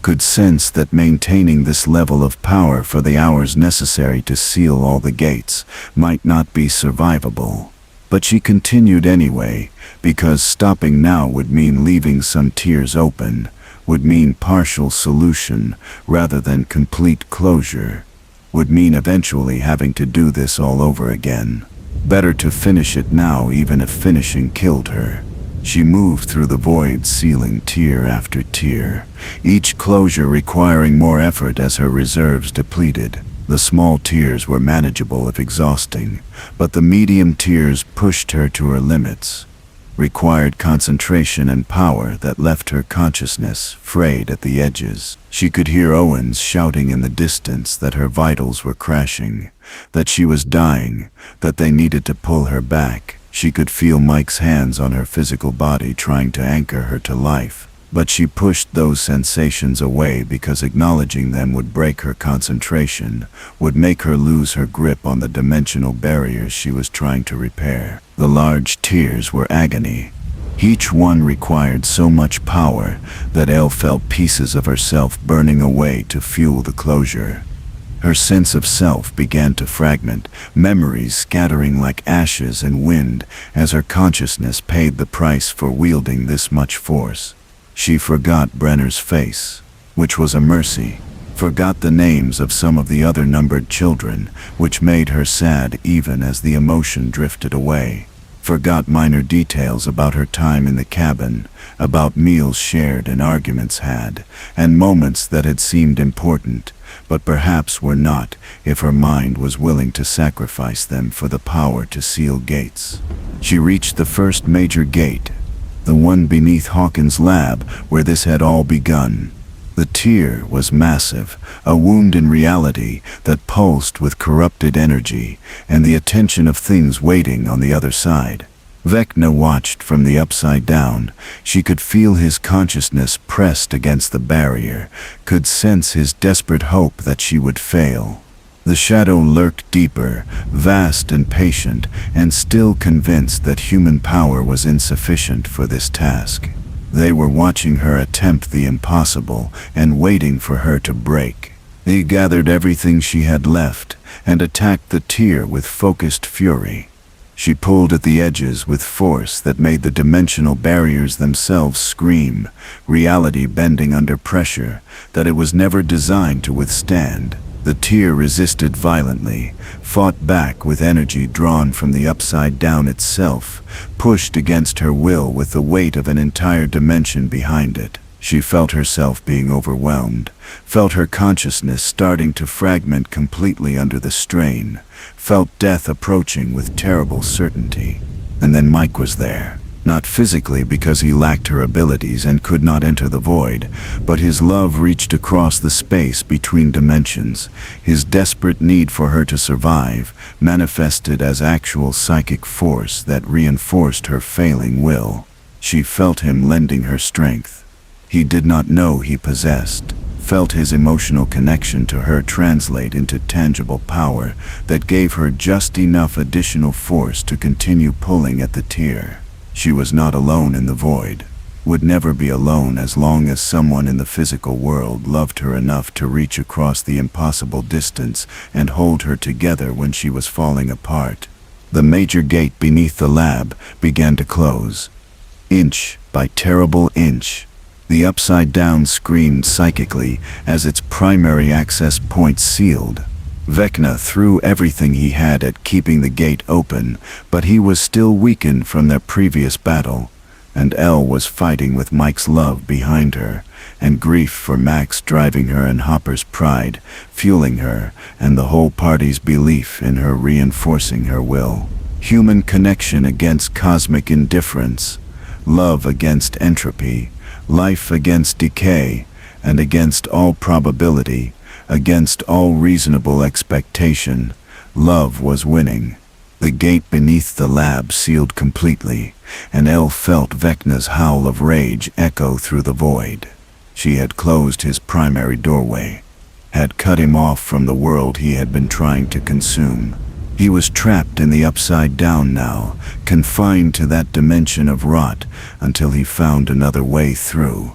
could sense that maintaining this level of power for the hours necessary to seal all the gates might not be survivable. But she continued anyway, because stopping now would mean leaving some tiers open, would mean partial solution rather than complete closure, would mean eventually having to do this all over again. Better to finish it now, even if finishing killed her. She moved through the void, sealing tier after tier, each closure requiring more effort as her reserves depleted. The small tiers were manageable if exhausting, but the medium tiers pushed her to her limits, required concentration and power that left her consciousness frayed at the edges. She could hear Owens shouting in the distance that her vitals were crashing, that she was dying, that they needed to pull her back. She could feel Mike's hands on her physical body trying to anchor her to life, but she pushed those sensations away because acknowledging them would break her concentration, would make her lose her grip on the dimensional barriers she was trying to repair. The large tiers were agony. Each one required so much power that Elle felt pieces of herself burning away to fuel the closure. Her sense of self began to fragment, memories scattering like ashes and wind as her consciousness paid the price for wielding this much force. She forgot Brenner's face, which was a mercy, forgot the names of some of the other numbered children, which made her sad even as the emotion drifted away. Forgot minor details about her time in the cabin, about meals shared and arguments had, and moments that had seemed important, but perhaps were not if her mind was willing to sacrifice them for the power to seal gates. She reached the first major gate, the one beneath Hawkins Lab where this had all begun. The tier was massive, a wound in reality that pulsed with corrupted energy and the attention of things waiting on the other side. Vecna watched from the upside down. She could feel his consciousness pressed against the barrier, could sense his desperate hope that she would fail. The shadow lurked deeper, vast and patient, and still convinced that human power was insufficient for this task. They were watching her attempt the impossible and waiting for her to break. They gathered everything she had left and attacked the tier with focused fury. She pulled at the edges with force that made the dimensional barriers themselves scream, reality bending under pressure that it was never designed to withstand. The tier resisted violently, fought back with energy drawn from the upside down itself, pushed against her will with the weight of an entire dimension behind it. She felt herself being overwhelmed, felt her consciousness starting to fragment completely under the strain, felt death approaching with terrible certainty. And then Mike was there. Not physically because he lacked her abilities and could not enter the void, but his love reached across the space between dimensions. His desperate need for her to survive manifested as actual psychic force that reinforced her failing will. She felt him lending her strength he did not know he possessed, felt his emotional connection to her translate into tangible power that gave her just enough additional force to continue pulling at the tier. She was not alone in the void, would never be alone as long as someone in the physical world loved her enough to reach across the impossible distance and hold her together when she was falling apart. The major gate beneath the lab began to close. Inch by terrible inch. The Upside Down screamed psychically as its primary access point sealed. Vecna threw everything he had at keeping the gate open, but he was still weakened from their previous battle, and Elle was fighting with Mike's love behind her, and grief for Max driving her and Hopper's pride, fueling her, and the whole party's belief in her reinforcing her will. Human connection against cosmic indifference, love against entropy, life against decay, and against all probability, against all reasonable expectation, love was winning. The gate beneath the lab sealed completely, and Elle felt Vecna's howl of rage echo through the void. She had closed his primary doorway, had cut him off from the world he had been trying to consume. He was trapped in the Upside Down now, confined to that dimension of rot until he found another way through.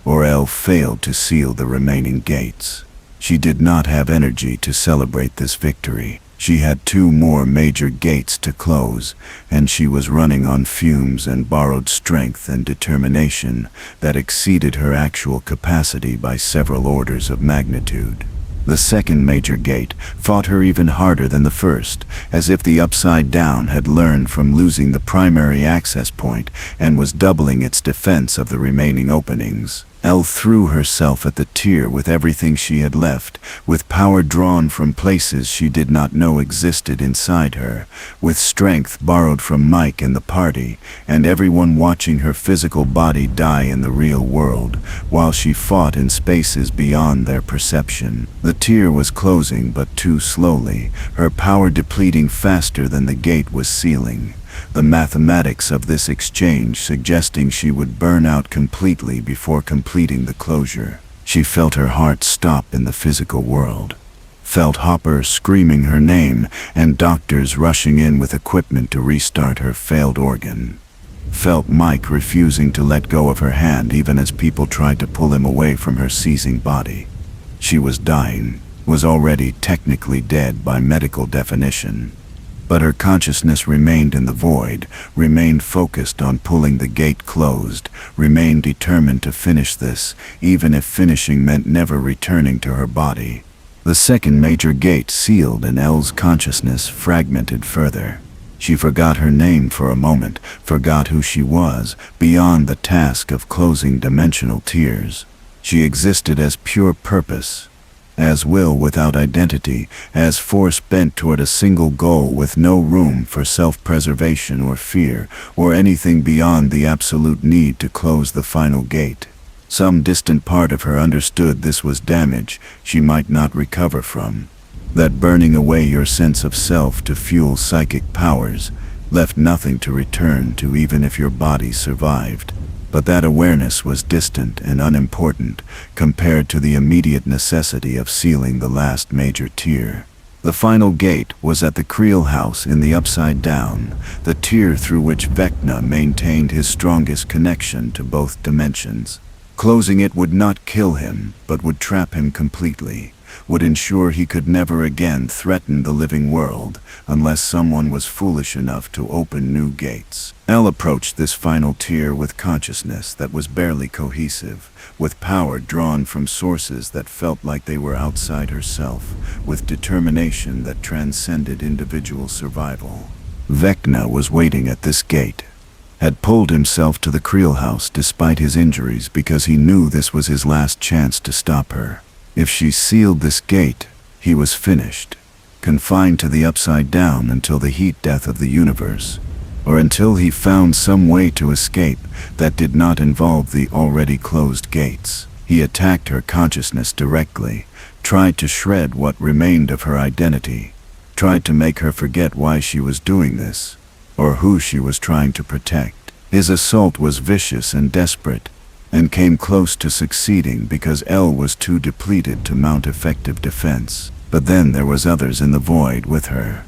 Or Elle failed to seal the remaining gates. She did not have energy to celebrate this victory. She had 2 more major gates to close, and she was running on fumes and borrowed strength and determination that exceeded her actual capacity by several orders of magnitude. The second major gate fought her even harder than the first, as if the Upside Down had learned from losing the primary access point and was doubling its defense of the remaining openings. Elle threw herself at the tier with everything she had left, with power drawn from places she did not know existed inside her, with strength borrowed from Mike and the party, and everyone watching her physical body die in the real world, while she fought in spaces beyond their perception. The tier was closing but too slowly, her power depleting faster than the gate was sealing. The mathematics of this exchange suggesting she would burn out completely before completing the closure. She felt her heart stop in the physical world. Felt Hopper screaming her name and doctors rushing in with equipment to restart her failed organ. Felt Mike refusing to let go of her hand even as people tried to pull him away from her seizing body. She was dying, was already technically dead by medical definition. But her consciousness remained in the void, remained focused on pulling the gate closed, remained determined to finish this, even if finishing meant never returning to her body. The second major gate sealed and Elle's consciousness fragmented further. She forgot her name for a moment, forgot who she was, beyond the task of closing dimensional tiers. She existed as pure purpose, as will without identity, as force bent toward a single goal with no room for self-preservation or fear, or anything beyond the absolute need to close the final gate. Some distant part of her understood this was damage she might not recover from, that burning away your sense of self to fuel psychic powers left nothing to return to even if your body survived. But that awareness was distant and unimportant compared to the immediate necessity of sealing the last major tier. The final gate was at the Creel house in the Upside Down, the tier through which Vecna maintained his strongest connection to both dimensions. Closing it would not kill him, but would trap him completely, would ensure he could never again threaten the living world unless someone was foolish enough to open new gates. Elle approached this final tier with consciousness that was barely cohesive, with power drawn from sources that felt like they were outside herself, with determination that transcended individual survival. Vecna was waiting at this gate, had pulled himself to the Creel house despite his injuries because he knew this was his last chance to stop her. If she sealed this gate, he was finished, confined to the Upside Down until the heat death of the universe. or until he found some way to escape that did not involve the already closed gates. He attacked her consciousness directly, tried to shred what remained of her identity, tried to make her forget why she was doing this, or who she was trying to protect. His assault was vicious and desperate, and came close to succeeding because Elle was too depleted to mount effective defense. But then there was others in the void with her.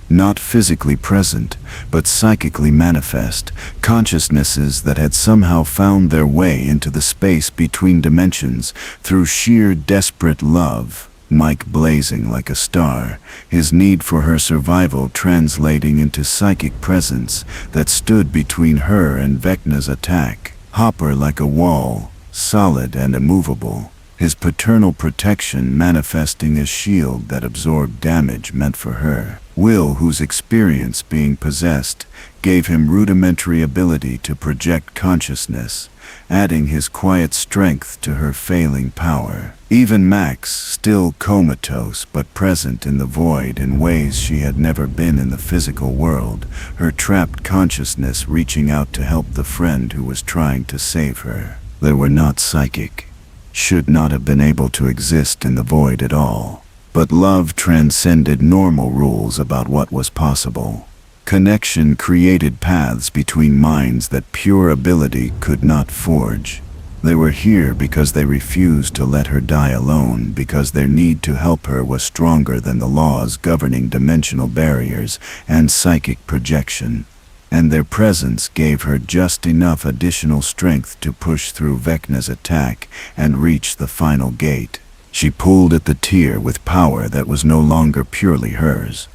Not physically present, but psychically manifest, consciousnesses that had somehow found their way into the space between dimensions through sheer desperate love. Mike blazing like a star, his need for her survival translating into psychic presence that stood between her and Vecna's attack. Hopper like a wall, solid and immovable, his paternal protection manifesting a shield that absorbed damage meant for her. Will, whose experience being possessed gave him rudimentary ability to project consciousness, adding his quiet strength to her failing power. Even Max, still comatose but present in the void in ways she had never been in the physical world, her trapped consciousness reaching out to help the friend who was trying to save her. They were not psychic, should not have been able to exist in the void at all. But love transcended normal rules about what was possible. Connection created paths between minds that pure ability could not forge. They were here because they refused to let her die alone, because their need to help her was stronger than the laws governing dimensional barriers and psychic projection. And their presence gave her just enough additional strength to push through Vecna's attack and reach the final gate. She pulled at the tier with power that was no longer purely hers,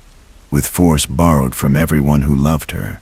with force borrowed from everyone who loved her,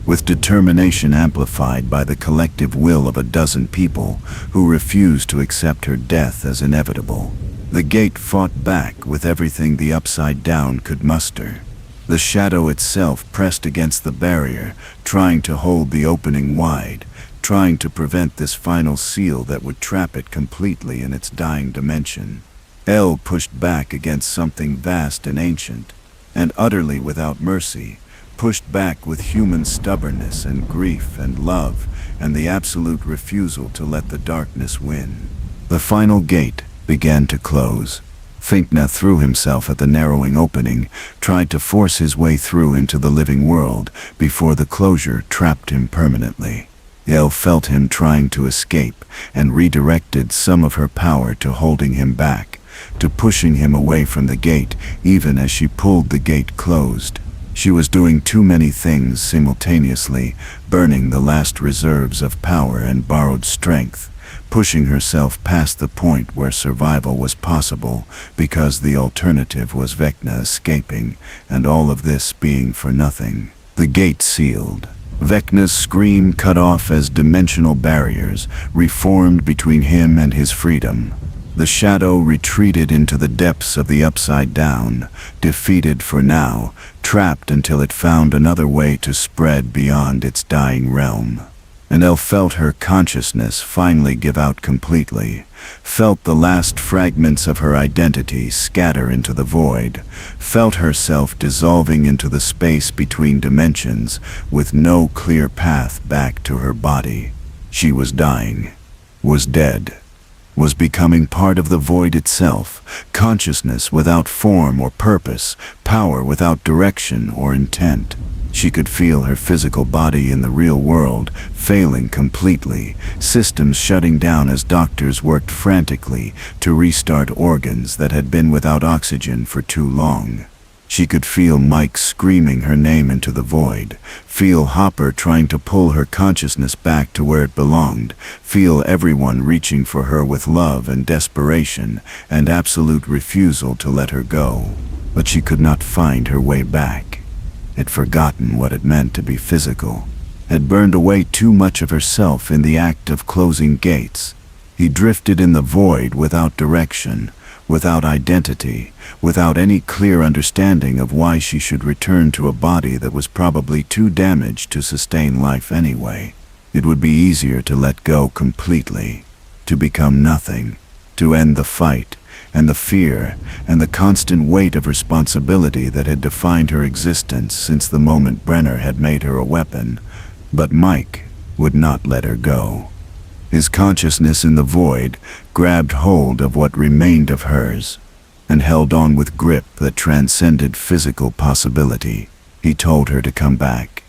with determination amplified by the collective will of a dozen people who refused to accept her death as inevitable. The gate fought back with everything the Upside Down could muster. The shadow itself pressed against the barrier, trying to hold the opening wide, trying to prevent this final seal that would trap it completely in its dying dimension. Elle pushed back against something vast and ancient, and utterly without mercy, pushed back with human stubbornness and grief and love, and the absolute refusal to let the darkness win. The final gate began to close. Vecna threw himself at the narrowing opening, tried to force his way through into the living world before the closure trapped him permanently. Elle felt him trying to escape and redirected some of her power to holding him back, to pushing him away from the gate even as she pulled the gate closed. She was doing too many things simultaneously, burning the last reserves of power and borrowed strength, pushing herself past the point where survival was possible because the alternative was Vecna escaping, and all of this being for nothing. The gate sealed. Vecna's scream cut off as dimensional barriers reformed between him and his freedom. The shadow retreated into the depths of the Upside Down, defeated for now, trapped until it found another way to spread beyond its dying realm. And Elle felt her consciousness finally give out completely, felt the last fragments of her identity scatter into the void, felt herself dissolving into the space between dimensions with no clear path back to her body. She was dying, was dead, was becoming part of the void itself, consciousness without form or purpose, power without direction or intent. She could feel her physical body in the real world failing completely, systems shutting down as doctors worked frantically to restart organs that had been without oxygen for too long. She could feel Mike screaming her name into the void, feel Hopper trying to pull her consciousness back to where it belonged, feel everyone reaching for her with love and desperation and absolute refusal to let her go. But she could not find her way back. Had forgotten what it meant to be physical, had burned away too much of herself in the act of closing gates. He drifted in the void without direction, without identity, without any clear understanding of why she should return to a body that was probably too damaged to sustain life anyway. It would be easier to let go completely, to become nothing, to end the fight, and the fear, and the constant weight of responsibility that had defined her existence since the moment Brenner had made her a weapon. But Mike would not let her go. His consciousness in the void grabbed hold of what remained of hers, and held on with grip that transcended physical possibility. He told her to come back.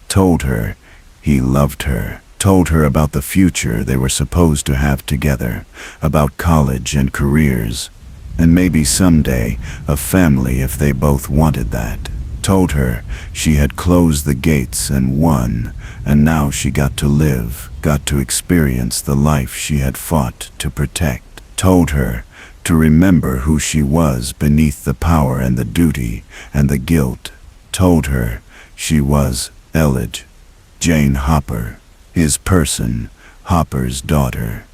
Told her he loved her. Told her about the future they were supposed to have together, about college and careers, and maybe someday a family if they both wanted that. Told her she had closed the gates and won, and now she got to live, got to experience the life she had fought to protect. Told her to remember who she was beneath the power and the duty and the guilt. Told her she was Elledge, Jane Hopper, his person, Hopper's daughter,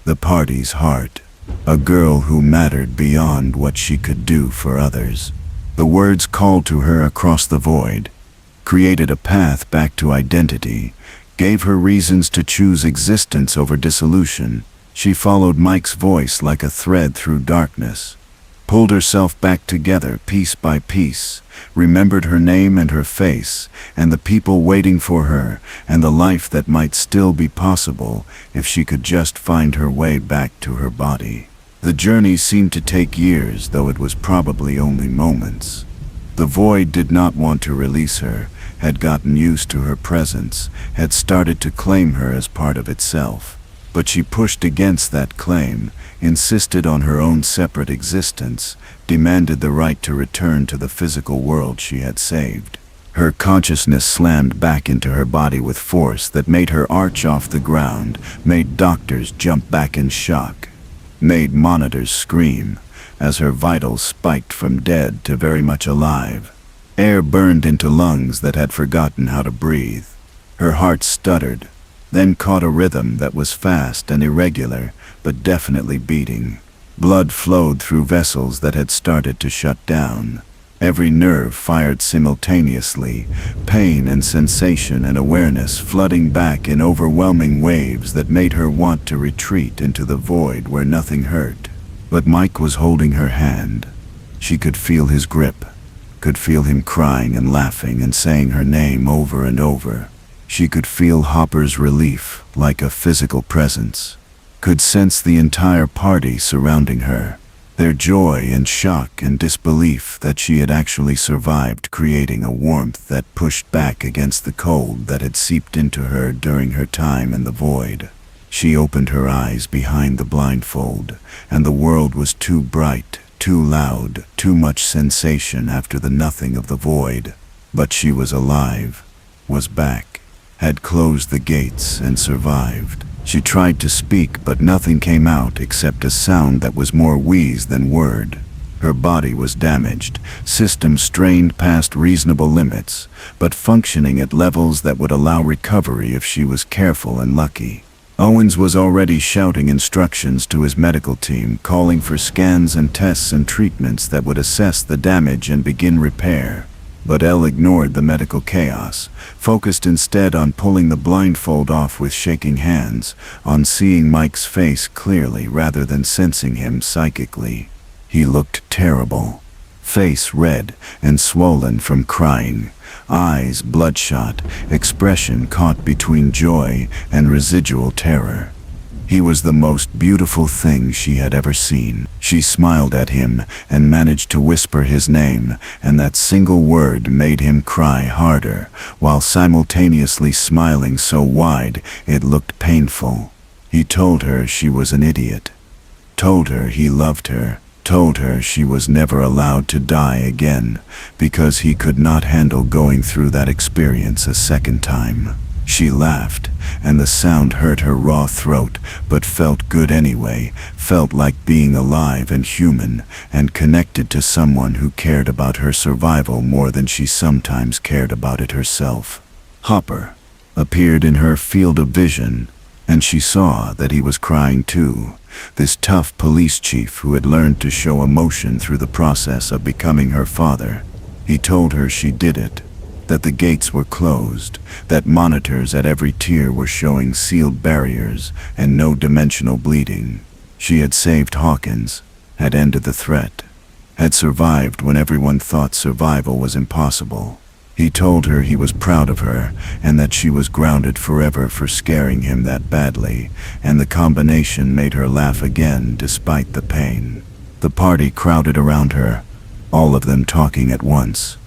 the party's heart, a girl who mattered beyond what she could do for others. The words called to her across the void, created a path back to identity, gave her reasons to choose existence over dissolution. She followed Mike's voice like a thread through darkness, pulled herself back together piece by piece, remembered her name and her face, and the people waiting for her, and the life that might still be possible if she could just find her way back to her body. The journey seemed to take years, though it was probably only moments. The void did not want to release her, had gotten used to her presence, had started to claim her as part of itself. But she pushed against that claim, insisted on her own separate existence, demanded the right to return to the physical world she had saved. Her consciousness slammed back into her body with force that made her arch off the ground, made doctors jump back in shock, made monitors scream as her vitals spiked from dead to very much alive. Air burned into lungs that had forgotten how to breathe. Her heart stuttered, then caught a rhythm that was fast and irregular, but definitely beating. Blood flowed through vessels that had started to shut down. Every nerve fired simultaneously, pain and sensation and awareness flooding back in overwhelming waves that made her want to retreat into the void where nothing hurt. But Mike was holding her hand. She could feel his grip, could feel him crying and laughing and saying her name over and over. She could feel Hopper's relief like a physical presence, could sense the entire party surrounding her, their joy and shock and disbelief that she had actually survived, creating a warmth that pushed back against the cold that had seeped into her during her time in the void. She opened her eyes behind the blindfold, and the world was too bright, too loud, too much sensation after the nothing of the void. But she was alive, was back, had closed the gates and survived. She tried to speak, but nothing came out except a sound that was more wheeze than word. Her body was damaged, systems strained past reasonable limits, but functioning at levels that would allow recovery if she was careful and lucky. Owens was already shouting instructions to his medical team, calling for scans and tests and treatments that would assess the damage and begin repair. But Elle ignored the medical chaos, focused instead on pulling the blindfold off with shaking hands, on seeing Mike's face clearly rather than sensing him psychically. He looked terrible, face red and swollen from crying, eyes bloodshot, expression caught between joy and residual terror. He was the most beautiful thing she had ever seen. She smiled at him and managed to whisper his name, and that single word made him cry harder, while simultaneously smiling so wide it looked painful. He told her she was an idiot, told her he loved her, told her she was never allowed to die again, because he could not handle going through that experience a second time. She laughed, and the sound hurt her raw throat, but felt good anyway, felt like being alive and human, and connected to someone who cared about her survival more than she sometimes cared about it herself. Hopper appeared in her field of vision, and she saw that he was crying too, this tough police chief who had learned to show emotion through the process of becoming her father. He told her she did it, that the gates were closed, that monitors at every tier were showing sealed barriers and no dimensional bleeding. She had saved Hawkins, had ended the threat, had survived when everyone thought survival was impossible. He told her he was proud of her, and that she was grounded forever for scaring him that badly, and the combination made her laugh again despite the pain. The party crowded around her, all of them talking at once,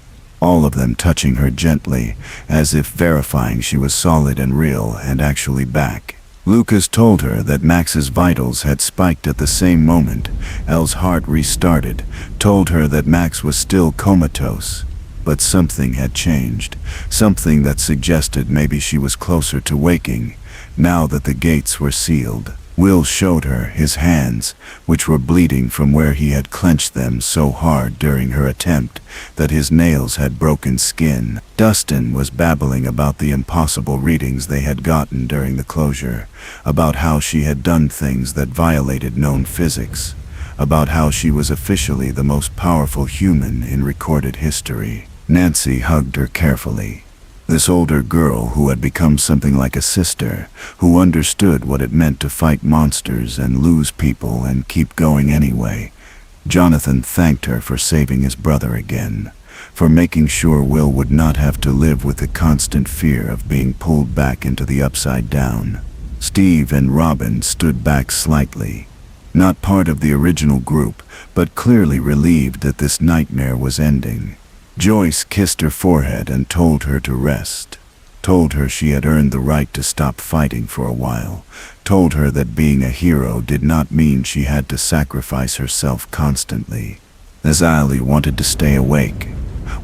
all of them touching her gently, as if verifying she was solid and real and actually back. Lucas told her that Max's vitals had spiked at the same moment. Elle's heart restarted, told her that Max was still comatose. But something had changed, something that suggested maybe she was closer to waking, now that the gates were sealed. Will showed her his hands, which were bleeding from where he had clenched them so hard during her attempt that his nails had broken skin. Dustin was babbling about the impossible readings they had gotten during the closure, about how she had done things that violated known physics, about how she was officially the most powerful human in recorded history. Nancy hugged her carefully. This older girl who had become something like a sister, who understood what it meant to fight monsters and lose people and keep going anyway. Jonathan thanked her for saving his brother again, for making sure Will would not have to live with the constant fear of being pulled back into the upside down. Steve and Robin stood back slightly, not part of the original group, but clearly relieved that this nightmare was ending. Joyce kissed her forehead and told her to rest, told her she had earned the right to stop fighting for a while, told her that being a hero did not mean she had to sacrifice herself constantly. Azali wanted to stay awake,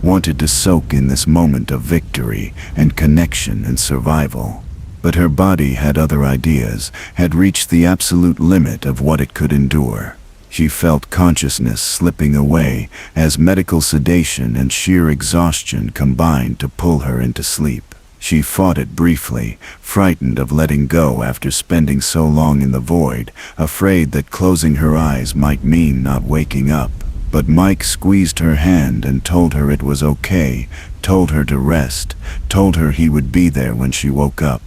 wanted to soak in this moment of victory and connection and survival. But her body had other ideas, had reached the absolute limit of what it could endure. She felt consciousness slipping away as medical sedation and sheer exhaustion combined to pull her into sleep. She fought it briefly, frightened of letting go after spending so long in the void, afraid that closing her eyes might mean not waking up. But Mike squeezed her hand and told her it was okay, told her to rest, told her he would be there when she woke up.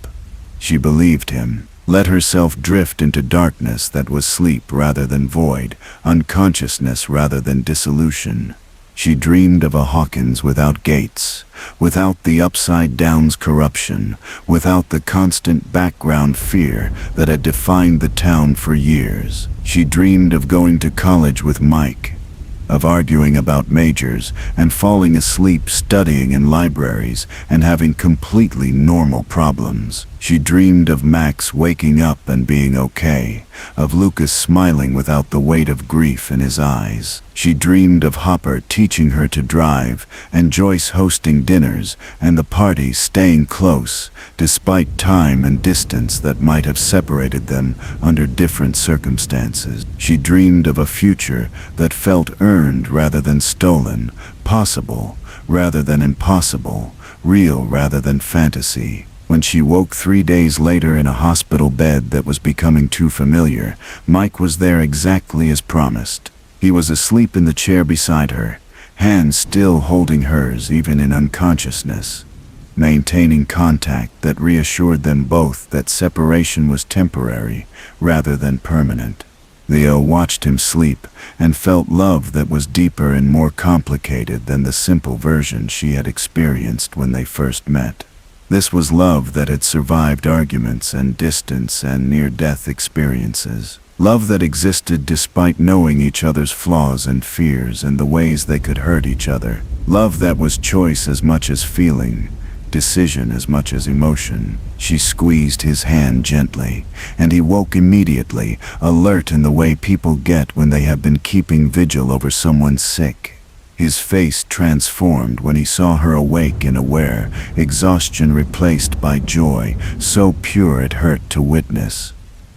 She believed him, let herself drift into darkness that was sleep rather than void, unconsciousness rather than dissolution. She dreamed of a Hawkins without gates, without the upside down's corruption, without the constant background fear that had defined the town for years. She dreamed of going to college with Mike, of arguing about majors and falling asleep studying in libraries and having completely normal problems. She dreamed of Max waking up and being okay, of Lucas smiling without the weight of grief in his eyes. She dreamed of Hopper teaching her to drive, and Joyce hosting dinners, and the party staying close, despite time and distance that might have separated them under different circumstances. She dreamed of a future that felt earned rather than stolen, possible rather than impossible, real rather than fantasy. When she woke 3 days later in a hospital bed that was becoming too familiar, Mike was there exactly as promised. He was asleep in the chair beside her, hands still holding hers even in unconsciousness, maintaining contact that reassured them both that separation was temporary rather than permanent. Leo watched him sleep and felt love that was deeper and more complicated than the simple version she had experienced when they first met. This was love that had survived arguments and distance and near-death experiences. Love that existed despite knowing each other's flaws and fears and the ways they could hurt each other. Love that was choice as much as feeling, decision as much as emotion. She squeezed his hand gently, and he woke immediately, alert in the way people get when they have been keeping vigil over someone sick. His face transformed when he saw her awake and aware, exhaustion replaced by joy, so pure it hurt to witness.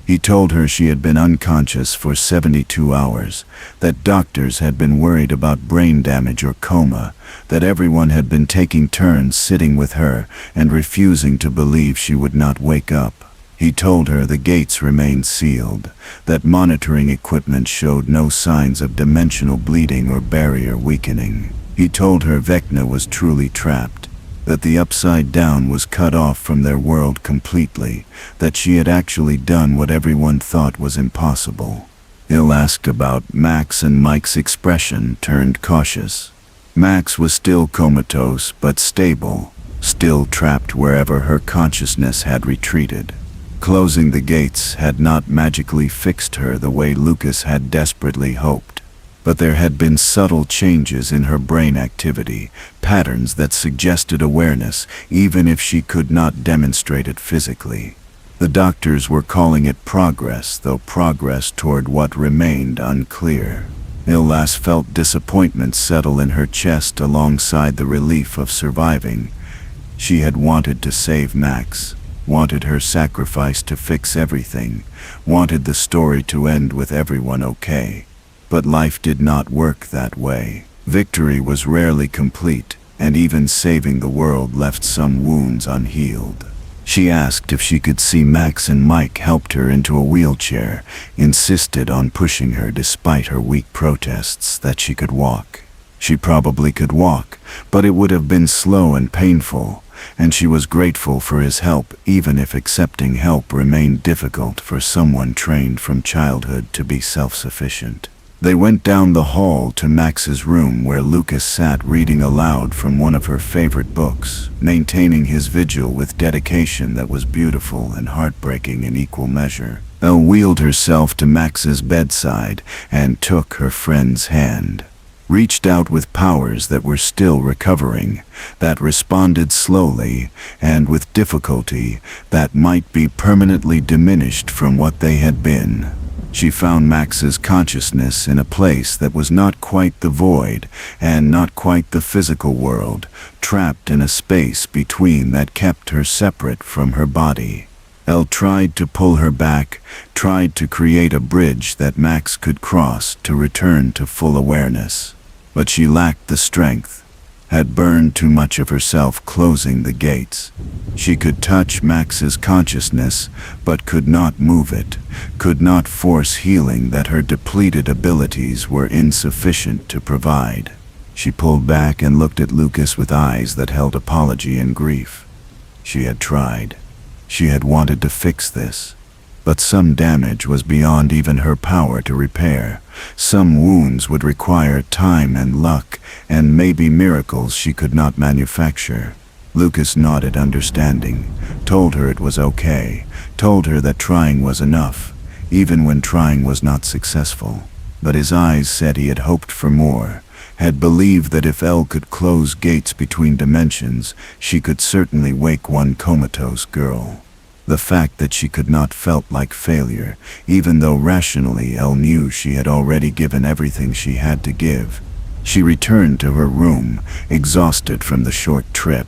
He told her she had been unconscious for 72 hours, that doctors had been worried about brain damage or coma, that everyone had been taking turns sitting with her and refusing to believe she would not wake up. He told her the gates remained sealed, that monitoring equipment showed no signs of dimensional bleeding or barrier weakening. He told her Vecna was truly trapped, that the upside down was cut off from their world completely, that she had actually done what everyone thought was impossible. Il asked about Max, and Mike's expression turned cautious. Max was still comatose but stable, still trapped wherever her consciousness had retreated. Closing the gates had not magically fixed her the way Lucas had desperately hoped. But there had been subtle changes in her brain activity, patterns that suggested awareness, even if she could not demonstrate it physically. The doctors were calling it progress, though progress toward what remained unclear. Illas felt disappointment settle in her chest alongside the relief of surviving. She had wanted to save Max, wanted her sacrifice to fix everything, wanted the story to end with everyone okay. But life did not work that way. Victory was rarely complete, and even saving the world left some wounds unhealed. She asked if she could see Max, and Mike helped her into a wheelchair, insisted on pushing her despite her weak protests that she could walk. She probably could walk, but it would have been slow and painful, and she was grateful for his help, even if accepting help remained difficult for someone trained from childhood to be self-sufficient. They went down the hall to Max's room, where Lucas sat reading aloud from one of her favorite books, maintaining his vigil with dedication that was beautiful and heartbreaking in equal measure. Elle wheeled herself to Max's bedside and took her friend's hand. Reached out with powers that were still recovering, that responded slowly and with difficulty, that might be permanently diminished from what they had been. She found Max's consciousness in a place that was not quite the void and not quite the physical world, trapped in a space between that kept her separate from her body. Elle tried to pull her back, tried to create a bridge that Max could cross to return to full awareness. But she lacked the strength, had burned too much of herself closing the gates. She could touch Max's consciousness, but could not move it, could not force healing that her depleted abilities were insufficient to provide. She pulled back and looked at Lucas with eyes that held apology and grief. She had tried. She had wanted to fix this. But some damage was beyond even her power to repair. Some wounds would require time and luck, and maybe miracles she could not manufacture. Lucas nodded understanding, told her it was okay, told her that trying was enough, even when trying was not successful. But his eyes said he had hoped for more, had believed that if Elle could close gates between dimensions, she could certainly wake one comatose girl. The fact that she could not felt like failure, even though rationally Elle knew she had already given everything she had to give. She returned to her room, exhausted from the short trip,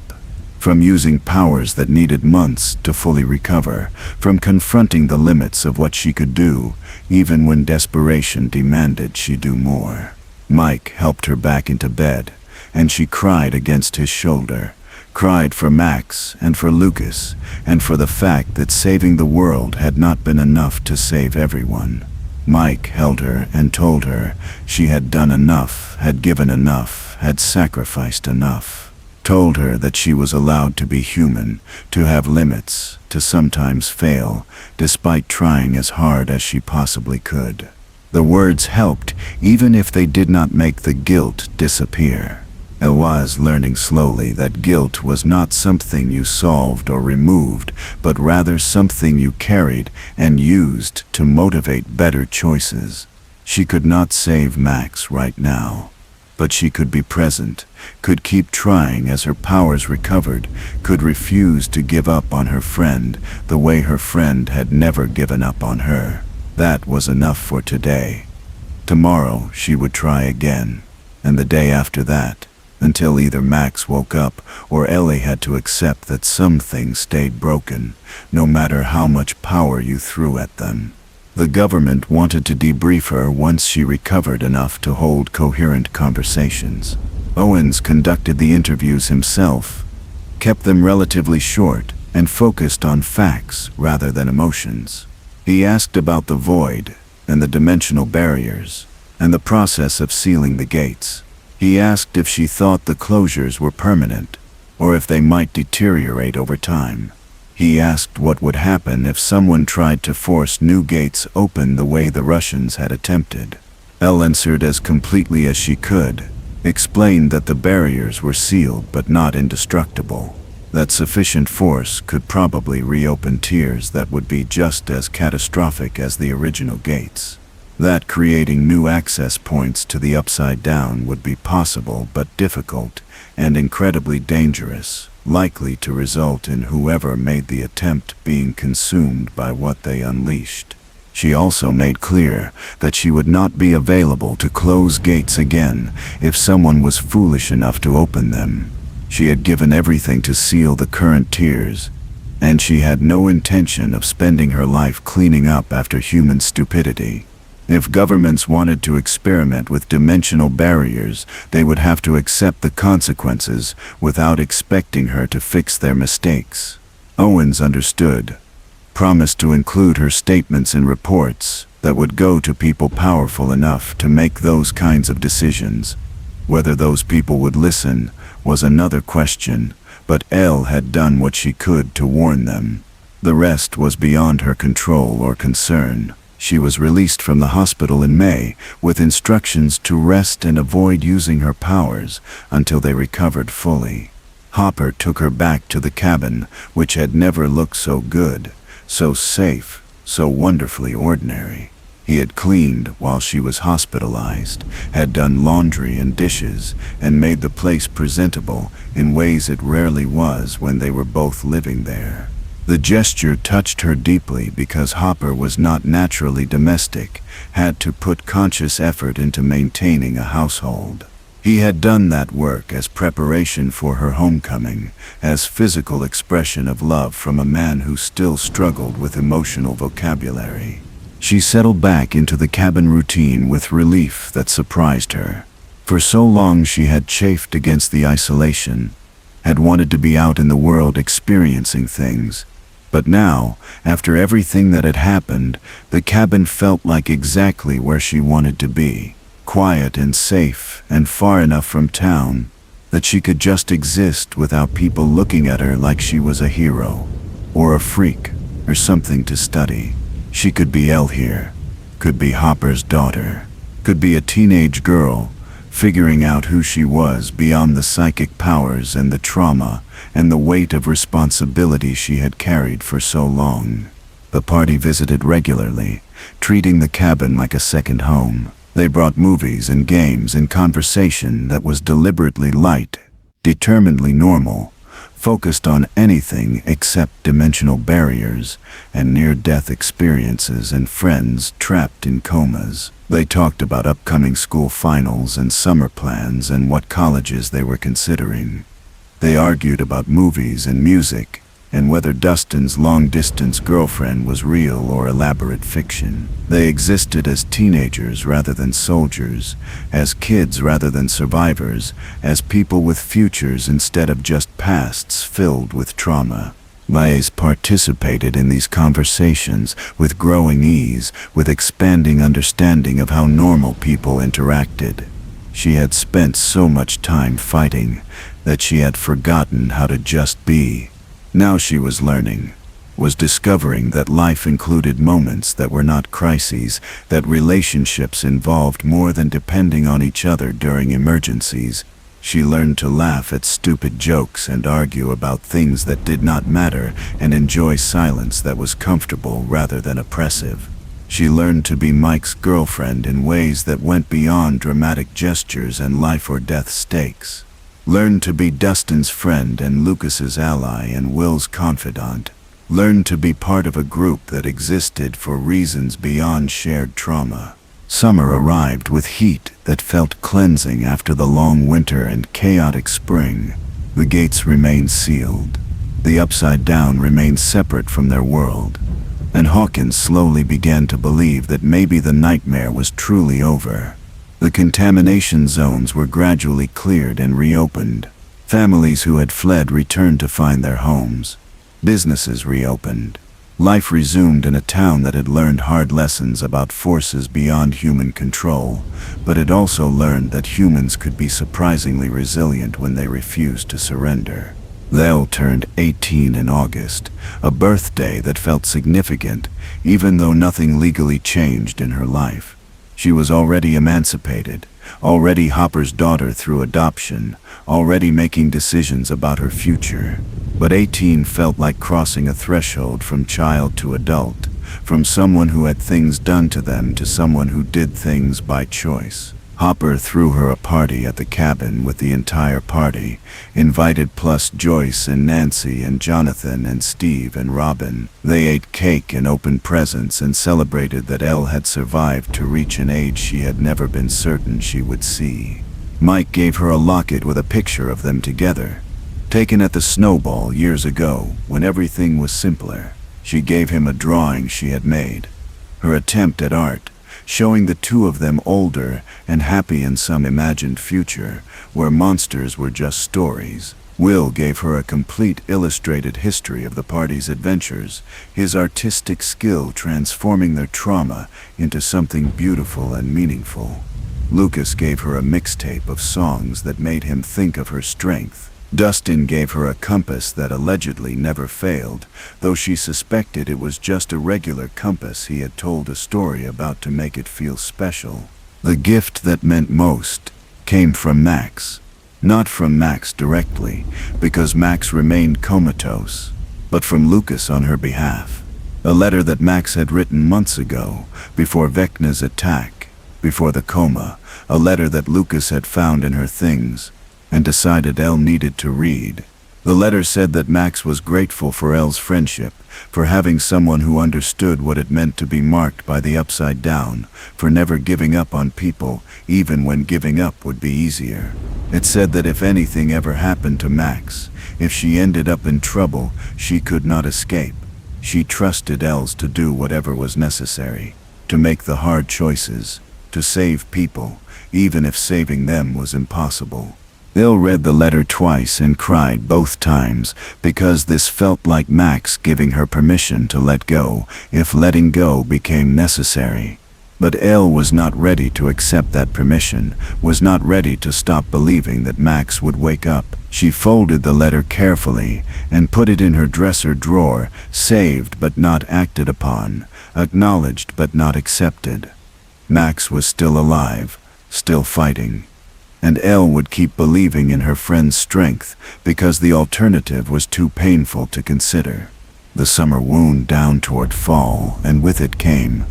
from using powers that needed months to fully recover, from confronting the limits of what she could do, even when desperation demanded she do more. Mike helped her back into bed, and she cried against his shoulder. Cried for Max and for Lucas, and for the fact that saving the world had not been enough to save everyone. Mike held her and told her she had done enough, had given enough, had sacrificed enough. Told her that she was allowed to be human, to have limits, to sometimes fail, despite trying as hard as she possibly could. The words helped, even if they did not make the guilt disappear. Elle was learning slowly that guilt was not something you solved or removed, but rather something you carried and used to motivate better choices. She could not save Max right now, but she could be present, could keep trying as her powers recovered, could refuse to give up on her friend the way her friend had never given up on her. That was enough for today. Tomorrow she would try again, and the day after that, until either Max woke up or Ellie had to accept that some things stayed broken, no matter how much power you threw at them. The government wanted to debrief her once she recovered enough to hold coherent conversations. Owens conducted the interviews himself, kept them relatively short, and focused on facts rather than emotions. He asked about the void, and the dimensional barriers, and the process of sealing the gates. He asked if she thought the closures were permanent, or if they might deteriorate over time. He asked what would happen if someone tried to force new gates open the way the Russians had attempted. Elle answered as completely as she could, explained that the barriers were sealed but not indestructible, that sufficient force could probably reopen tiers that would be just as catastrophic as the original gates, that creating new access points to the Upside Down would be possible but difficult and incredibly dangerous, likely to result in whoever made the attempt being consumed by what they unleashed. She also made clear that she would not be available to close gates again if someone was foolish enough to open them. She had given everything to seal the current tiers, and she had no intention of spending her life cleaning up after human stupidity. If governments wanted to experiment with dimensional barriers, they would have to accept the consequences without expecting her to fix their mistakes. Owens understood, promised to include her statements in reports that would go to people powerful enough to make those kinds of decisions. Whether those people would listen was another question, but Elle had done what she could to warn them. The rest was beyond her control or concern. She was released from the hospital in May with instructions to rest and avoid using her powers until they recovered fully. Hopper took her back to the cabin, which had never looked so good, so safe, so wonderfully ordinary. He had cleaned while she was hospitalized, had done laundry and dishes, and made the place presentable in ways it rarely was when they were both living there. The gesture touched her deeply because Hopper was not naturally domestic, had to put conscious effort into maintaining a household. He had done that work as preparation for her homecoming, as physical expression of love from a man who still struggled with emotional vocabulary. She settled back into the cabin routine with relief that surprised her. For so long she had chafed against the isolation, had wanted to be out in the world experiencing things. But now, after everything that had happened, the cabin felt like exactly where she wanted to be. Quiet and safe and far enough from town that she could just exist without people looking at her like she was a hero, or a freak, or something to study. She could be Elle here, could be Hopper's daughter, could be a teenage girl, figuring out who she was beyond the psychic powers and the trauma and the weight of responsibility she had carried for so long. The party visited regularly, treating the cabin like a second home. They brought movies and games and conversation that was deliberately light, determinedly normal, focused on anything except dimensional barriers and near-death experiences and friends trapped in comas. They talked about upcoming school finals and summer plans and what colleges they were considering. They argued about movies and music, and whether Dustin's long-distance girlfriend was real or elaborate fiction. They existed as teenagers rather than soldiers, as kids rather than survivors, as people with futures instead of just pasts filled with trauma. Baez participated in these conversations with growing ease, with expanding understanding of how normal people interacted. She had spent so much time fighting that she had forgotten how to just be. Now she was learning, was discovering that life included moments that were not crises, that relationships involved more than depending on each other during emergencies. She learned to laugh at stupid jokes and argue about things that did not matter and enjoy silence that was comfortable rather than oppressive. She learned to be Mike's girlfriend in ways that went beyond dramatic gestures and life or death stakes. Learned to be Dustin's friend and Lucas's ally and Will's confidant. Learned to be part of a group that existed for reasons beyond shared trauma. Summer arrived with heat that felt cleansing after the long winter and chaotic spring. The gates remained sealed. The Upside Down remained separate from their world. And Hawkins slowly began to believe that maybe the nightmare was truly over. The contamination zones were gradually cleared and reopened. Families who had fled returned to find their homes. Businesses reopened. Life resumed in a town that had learned hard lessons about forces beyond human control, but it also learned that humans could be surprisingly resilient when they refused to surrender. Elle turned 18 in August, a birthday that felt significant, even though nothing legally changed in her life. She was already emancipated, already Hopper's daughter through adoption, already making decisions about her future. But 18 felt like crossing a threshold from child to adult, from someone who had things done to them to someone who did things by choice. Hopper threw her a party at the cabin with the entire party, invited plus Joyce and Nancy and Jonathan and Steve and Robin. They ate cake and opened presents and celebrated that Elle had survived to reach an age she had never been certain she would see. Mike gave her a locket with a picture of them together, taken at the Snowball years ago when everything was simpler. She gave him a drawing she had made, her attempt at art, showing the two of them older and happy in some imagined future where monsters were just stories. Will gave her a complete illustrated history of the party's adventures, his artistic skill transforming their trauma into something beautiful and meaningful. Lucas gave her a mixtape of songs that made him think of her strength. Dustin gave her a compass that allegedly never failed, though she suspected it was just a regular compass he had told a story about to make it feel special. The gift that meant most came from Max. Not from Max directly, because Max remained comatose, but from Lucas on her behalf. A letter that Max had written months ago, before Vecna's attack, before the coma, a letter that Lucas had found in her things, and decided Elle needed to read. The letter said that Max was grateful for Elle's friendship, for having someone who understood what it meant to be marked by the upside down, for never giving up on people, even when giving up would be easier. It said that if anything ever happened to Max, if she ended up in trouble, she could not escape. She trusted Els to do whatever was necessary, to make the hard choices, to save people, even if saving them was impossible. Elle read the letter twice and cried both times, because this felt like Max giving her permission to let go, if letting go became necessary. But Elle was not ready to accept that permission, was not ready to stop believing that Max would wake up. She folded the letter carefully and put it in her dresser drawer, saved but not acted upon, acknowledged but not accepted. Max was still alive, still fighting. And Elle would keep believing in her friend's strength because the alternative was too painful to consider. The summer wound down toward fall, and with it came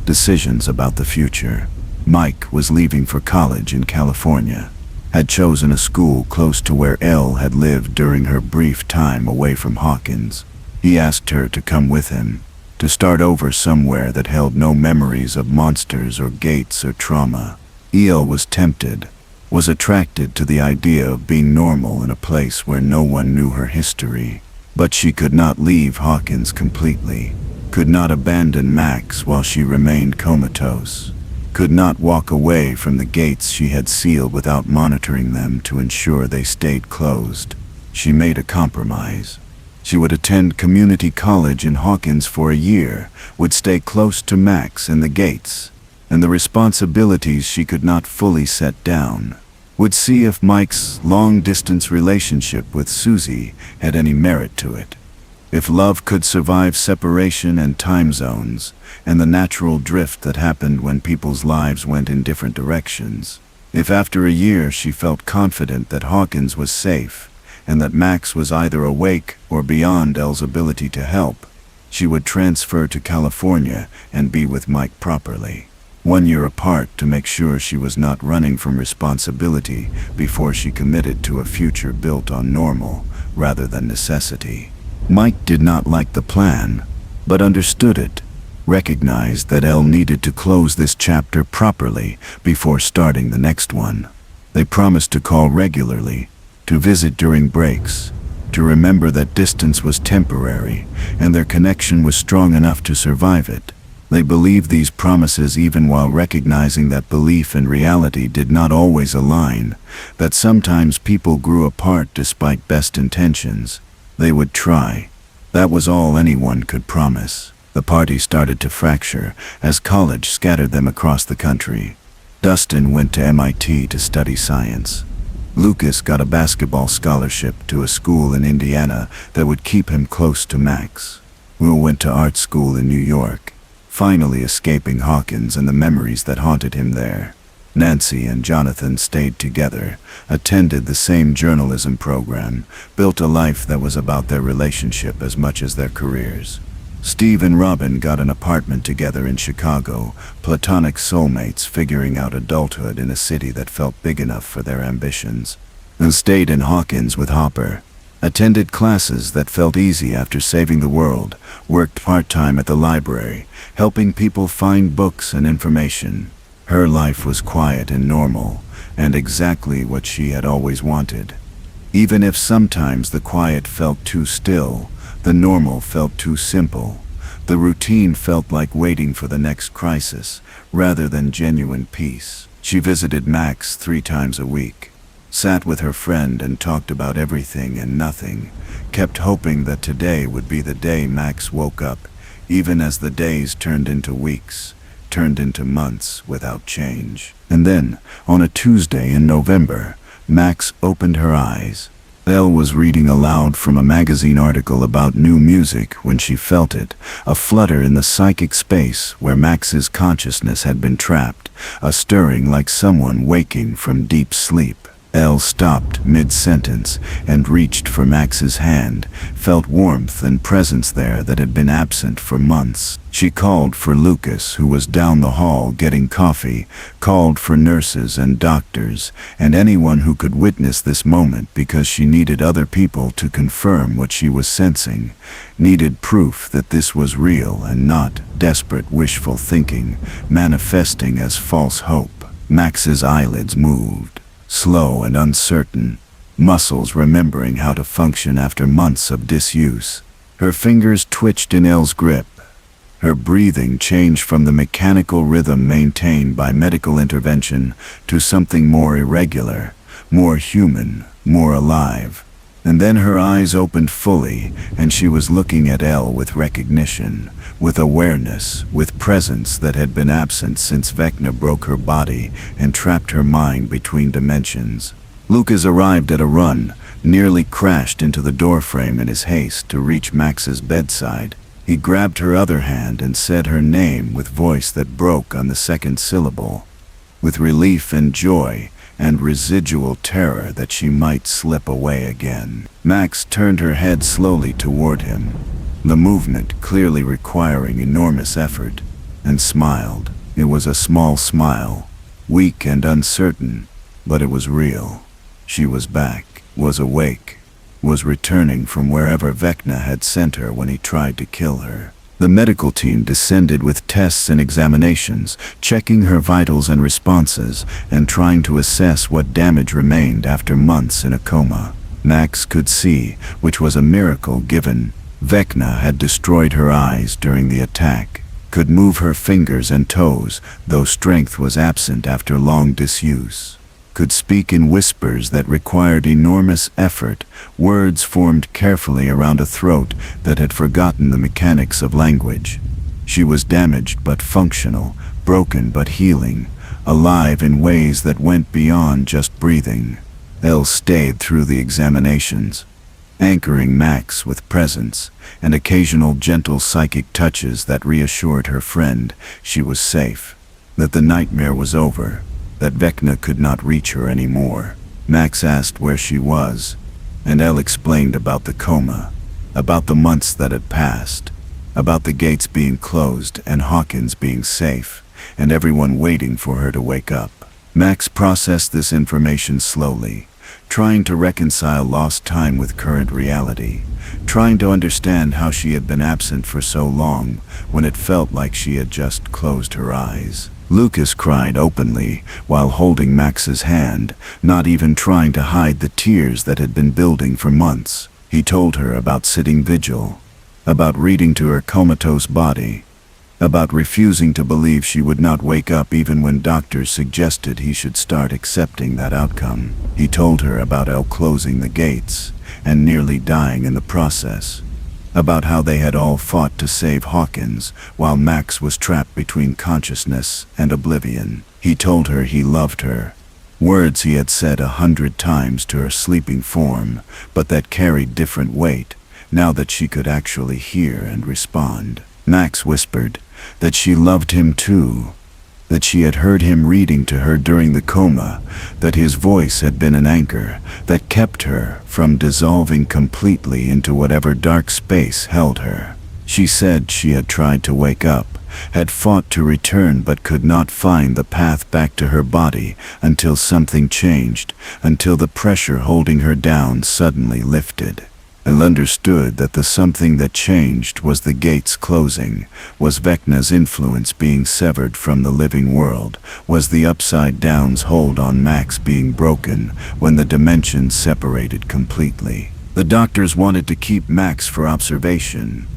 decisions about the future. Mike was leaving for college in California, had chosen a school close to where Elle had lived during her brief time away from Hawkins. He asked her to come with him, to start over somewhere that held no memories of monsters or gates or trauma. Elle was tempted, was attracted to the idea of being normal in a place where no one knew her history. But she could not leave Hawkins completely, could not abandon Max while she remained comatose, could not walk away from the gates she had sealed without monitoring them to ensure they stayed closed. She made a compromise. She would attend community college in Hawkins for a year, would stay close to Max and the gates, and the responsibilities she could not fully set down, would see if Mike's long-distance relationship with Susie had any merit to it, if love could survive separation and time zones, and the natural drift that happened when people's lives went in different directions. If after a year she felt confident that Hawkins was safe, and that Max was either awake or beyond Elle's ability to help, she would transfer to California and be with Mike properly. 1 year apart to make sure she was not running from responsibility before she committed to a future built on normal rather than necessity. Mike did not like the plan, but understood it, recognized that Elle needed to close this chapter properly before starting the next one. They promised to call regularly, to visit during breaks, to remember that distance was temporary and their connection was strong enough to survive it. They believed these promises even while recognizing that belief and reality did not always align, that sometimes people grew apart despite best intentions. They would try. That was all anyone could promise. The party started to fracture as college scattered them across the country. Dustin went to MIT to study science. Lucas got a basketball scholarship to a school in Indiana that would keep him close to Max. Will went to art school in New York, finally escaping Hawkins and the memories that haunted him there. Nancy and Jonathan stayed together, attended the same journalism program, built a life that was about their relationship as much as their careers. Steve and Robin got an apartment together in Chicago, platonic soulmates figuring out adulthood in a city that felt big enough for their ambitions. And stayed in Hawkins with Hopper, attended classes that felt easy after saving the world, worked part-time at the library, helping people find books and information. Her life was quiet and normal, and exactly what she had always wanted. Even if sometimes the quiet felt too still, the normal felt too simple. The routine felt like waiting for the next crisis, rather than genuine peace. She visited Max 3 times a week, sat with her friend and talked about everything and nothing, kept hoping that today would be the day Max woke up, even as the days turned into weeks, turned into months without change. And then, on a Tuesday in November, Max opened her eyes. Elle was reading aloud from a magazine article about new music when she felt it, a flutter in the psychic space where Max's consciousness had been trapped, a stirring like someone waking from deep sleep. Elle stopped mid-sentence and reached for Max's hand, felt warmth and presence there that had been absent for months. She called for Lucas, who was down the hall getting coffee, called for nurses and doctors, and anyone who could witness this moment because she needed other people to confirm what she was sensing, needed proof that this was real and not desperate wishful thinking, manifesting as false hope. Max's eyelids moved, slow and uncertain, muscles remembering how to function after months of disuse. Her fingers twitched in Elle's grip. Her breathing changed from the mechanical rhythm maintained by medical intervention to something more irregular, more human, more alive. And then her eyes opened fully, and she was looking at Elle with recognition, with awareness, with presence that had been absent since Vecna broke her body and trapped her mind between dimensions. Lucas arrived at a run, nearly crashed into the doorframe in his haste to reach Max's bedside. He grabbed her other hand and said her name with voice that broke on the second syllable, with relief and joy and residual terror that she might slip away again. Max turned her head slowly toward him, the movement clearly requiring enormous effort, and smiled. It was a small smile, weak and uncertain, but it was real. She was back, was awake, was returning from wherever Vecna had sent her when he tried to kill her. The medical team descended with tests and examinations, checking her vitals and responses, and trying to assess what damage remained after months in a coma. Max could see, which was a miracle given Vecna had destroyed her eyes during the attack, could move her fingers and toes, though strength was absent after long disuse, could speak in whispers that required enormous effort, words formed carefully around a throat that had forgotten the mechanics of language. She was damaged but functional, broken but healing, alive in ways that went beyond just breathing. Elle stayed through the examinations, anchoring Max with presence and occasional gentle psychic touches that reassured her friend she was safe, that the nightmare was over, that Vecna could not reach her anymore. Max asked where she was, and Elle explained about the coma, about the months that had passed, about the gates being closed and Hawkins being safe, and everyone waiting for her to wake up. Max processed this information slowly, trying to reconcile lost time with current reality, trying to understand how she had been absent for so long when it felt like she had just closed her eyes. Lucas cried openly while holding Max's hand, not even trying to hide the tears that had been building for months. He told her about sitting vigil, about reading to her comatose body, about refusing to believe she would not wake up even when doctors suggested he should start accepting that outcome. He told her about Elle closing the gates and nearly dying in the process, about how they had all fought to save Hawkins while Max was trapped between consciousness and oblivion. He told her he loved her, Words he had said 100 times to her sleeping form, but that carried different weight, now that she could actually hear and respond. Max whispered that she loved him too, that she had heard him reading to her during the coma, that his voice had been an anchor that kept her from dissolving completely into whatever dark space held her. She said she had tried to wake up, had fought to return but could not find the path back to her body until something changed, until the pressure holding her down suddenly lifted. And understood that the something that changed was the gates closing, was Vecna's influence being severed from the living world, was the Upside Down's hold on Max being broken when the dimensions separated completely. The doctors wanted to keep Max for observation,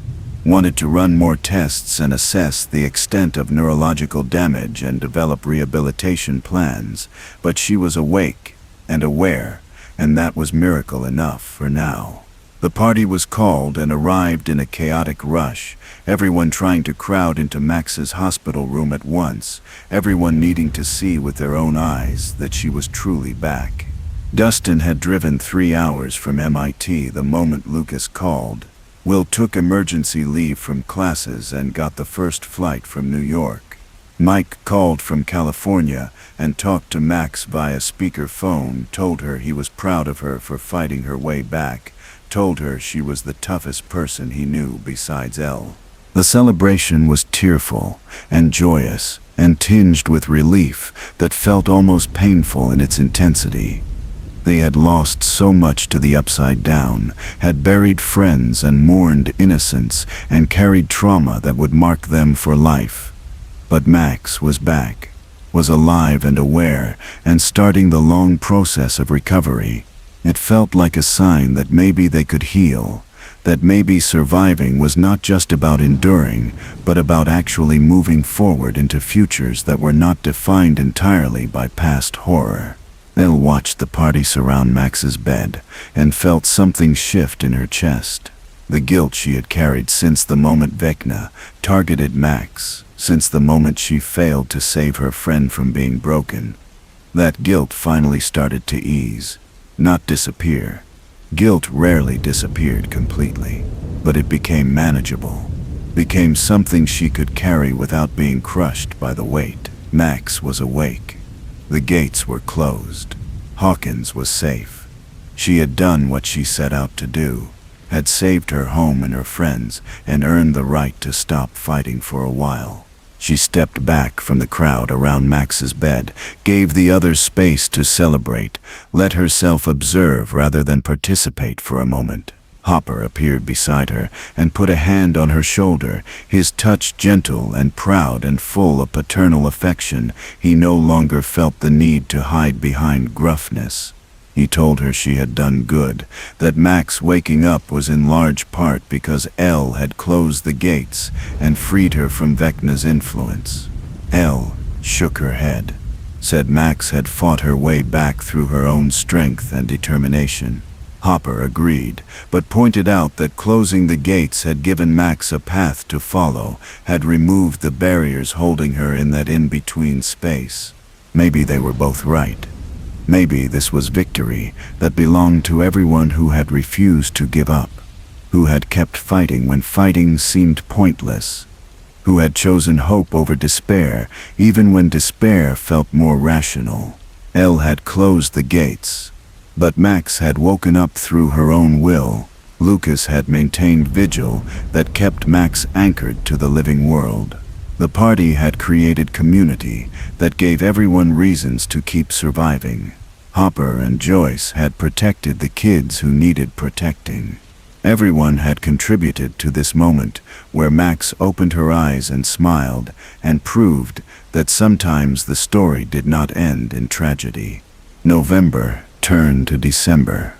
wanted to run more tests and assess the extent of neurological damage and develop rehabilitation plans, but she was awake and aware, and that was miracle enough for now. The party was called and arrived in a chaotic rush, everyone trying to crowd into Max's hospital room at once, everyone needing to see with their own eyes that she was truly back. Dustin had driven 3 hours from MIT the moment Lucas called. Will took emergency leave from classes and got the first flight from New York. Mike called from California and talked to Max via speakerphone, told her he was proud of her for fighting her way back, told her she was the toughest person he knew besides Elle. The celebration was tearful and joyous and tinged with relief that felt almost painful in its intensity. They had lost so much to the Upside Down, had buried friends and mourned innocence and carried trauma that would mark them for life. But Max was back, was alive and aware, and starting the long process of recovery. It felt like a sign that maybe they could heal, that maybe surviving was not just about enduring, but about actually moving forward into futures that were not defined entirely by past horror. Elle watched the party surround Max's bed and felt something shift in her chest. The guilt she had carried since the moment Vecna targeted Max, since the moment she failed to save her friend from being broken. That guilt finally started to ease. Not disappear. Guilt rarely disappeared completely, but it became manageable, became something she could carry without being crushed by the weight. Max was awake. The gates were closed. Hawkins was safe. She had done what she set out to do, had saved her home and her friends, and earned the right to stop fighting for a while. She stepped back from the crowd around Max's bed, gave the others space to celebrate, let herself observe rather than participate for a moment. Hopper appeared beside her and put a hand on her shoulder, his touch gentle and proud and full of paternal affection. He no longer felt the need to hide behind gruffness. He told her she had done good, that Max waking up was in large part because Elle had closed the gates and freed her from Vecna's influence. Elle shook her head, said Max had fought her way back through her own strength and determination. Hopper agreed, but pointed out that closing the gates had given Max a path to follow, had removed the barriers holding her in that in-between space. Maybe they were both right. Maybe this was victory that belonged to everyone who had refused to give up, who had kept fighting when fighting seemed pointless, who had chosen hope over despair even when despair felt more rational. Elle had closed the gates, but Max had woken up through her own will. Lucas had maintained vigil that kept Max anchored to the living world. The party had created community that gave everyone reasons to keep surviving. Hopper and Joyce had protected the kids who needed protecting. Everyone had contributed to this moment where Max opened her eyes and smiled and proved that sometimes the story did not end in tragedy. November turned to December,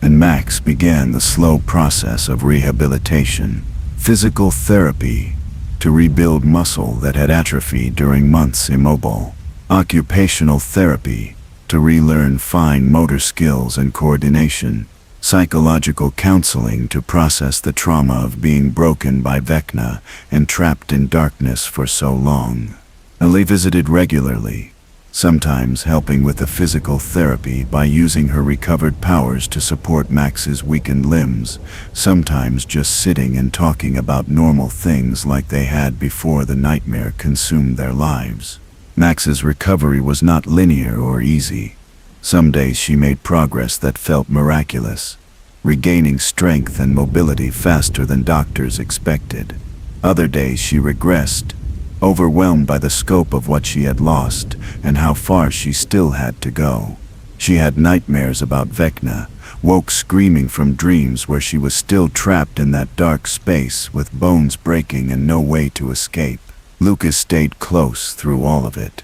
and Max began the slow process of rehabilitation. Physical therapy to rebuild muscle that had atrophied during months immobile. Occupational therapy to relearn fine motor skills and coordination. Psychological counseling to process the trauma of being broken by Vecna and trapped in darkness for so long. Ellie visited regularly, sometimes helping with the physical therapy by using her recovered powers to support Max's weakened limbs, sometimes just sitting and talking about normal things like they had before the nightmare consumed their lives. Max's recovery was not linear or easy. Some days she made progress that felt miraculous, regaining strength and mobility faster than doctors expected. Other days she regressed, overwhelmed by the scope of what she had lost and how far she still had to go. She had nightmares about Vecna, woke screaming from dreams where she was still trapped in that dark space with bones breaking and no way to escape. Lucas stayed close through all of it,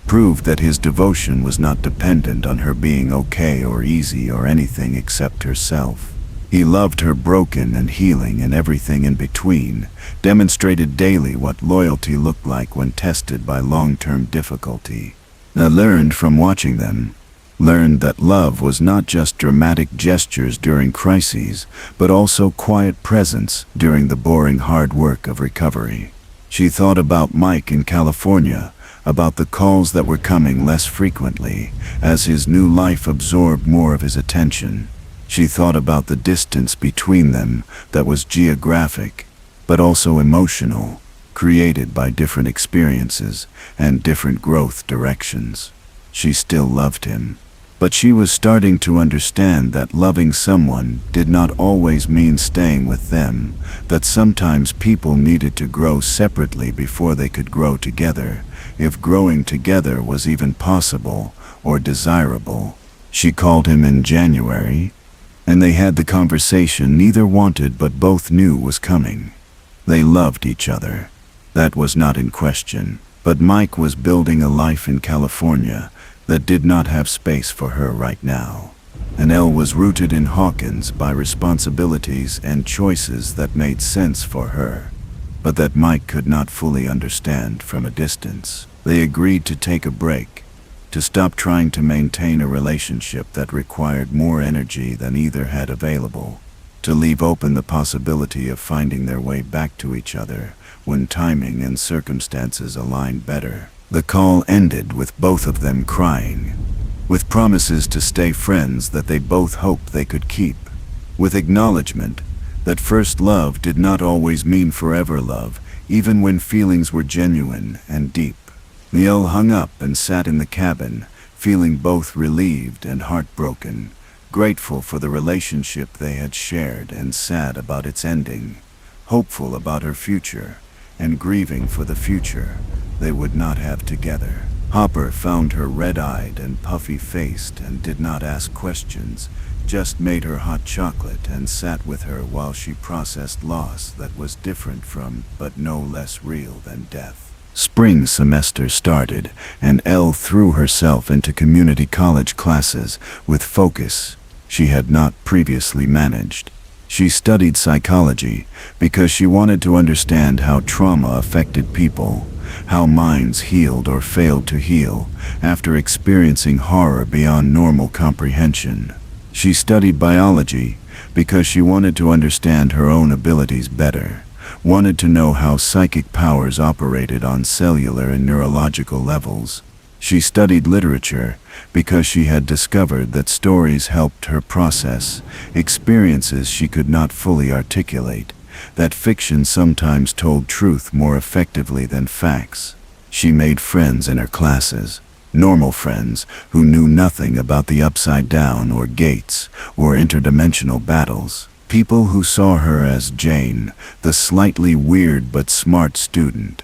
proved that his devotion was not dependent on her being okay or easy or anything except herself. He loved her broken and healing and everything in between, demonstrated daily what loyalty looked like when tested by long-term difficulty. I learned from watching them, learned that love was not just dramatic gestures during crises, but also quiet presence during the boring hard work of recovery. She thought about Mike in California, about the calls that were coming less frequently as his new life absorbed more of his attention. She thought about the distance between them that was geographic, but also emotional, created by different experiences and different growth directions. She still loved him, but she was starting to understand that loving someone did not always mean staying with them, that sometimes people needed to grow separately before they could grow together, if growing together was even possible or desirable. She called him in January, and they had the conversation neither wanted but both knew was coming. They loved each other. That was not in question. But Mike was building a life in California that did not have space for her right now. And Elle was rooted in Hawkins by responsibilities and choices that made sense for her, but that Mike could not fully understand from a distance. They agreed to take a break, to stop trying to maintain a relationship that required more energy than either had available, to leave open the possibility of finding their way back to each other when timing and circumstances aligned better. The call ended with both of them crying, with promises to stay friends that they both hoped they could keep, with acknowledgement that first love did not always mean forever love, even when feelings were genuine and deep. Neil hung up and sat in the cabin, feeling both relieved and heartbroken, grateful for the relationship they had shared and sad about its ending, hopeful about her future, and grieving for the future they would not have together. Hopper found her red-eyed and puffy-faced and did not ask questions, just made her hot chocolate and sat with her while she processed loss that was different from, but no less real than death. Spring semester started, and Elle threw herself into community college classes with focus she had not previously managed. She studied psychology because she wanted to understand how trauma affected people, how minds healed or failed to heal after experiencing horror beyond normal comprehension. She studied biology because she wanted to understand her own abilities better, wanted to know how psychic powers operated on cellular and neurological levels. She studied literature because she had discovered that stories helped her process experiences she could not fully articulate, that fiction sometimes told truth more effectively than facts. She made friends in her classes, normal friends who knew nothing about the upside down or gates or interdimensional battles. People who saw her as Jane, the slightly weird but smart student,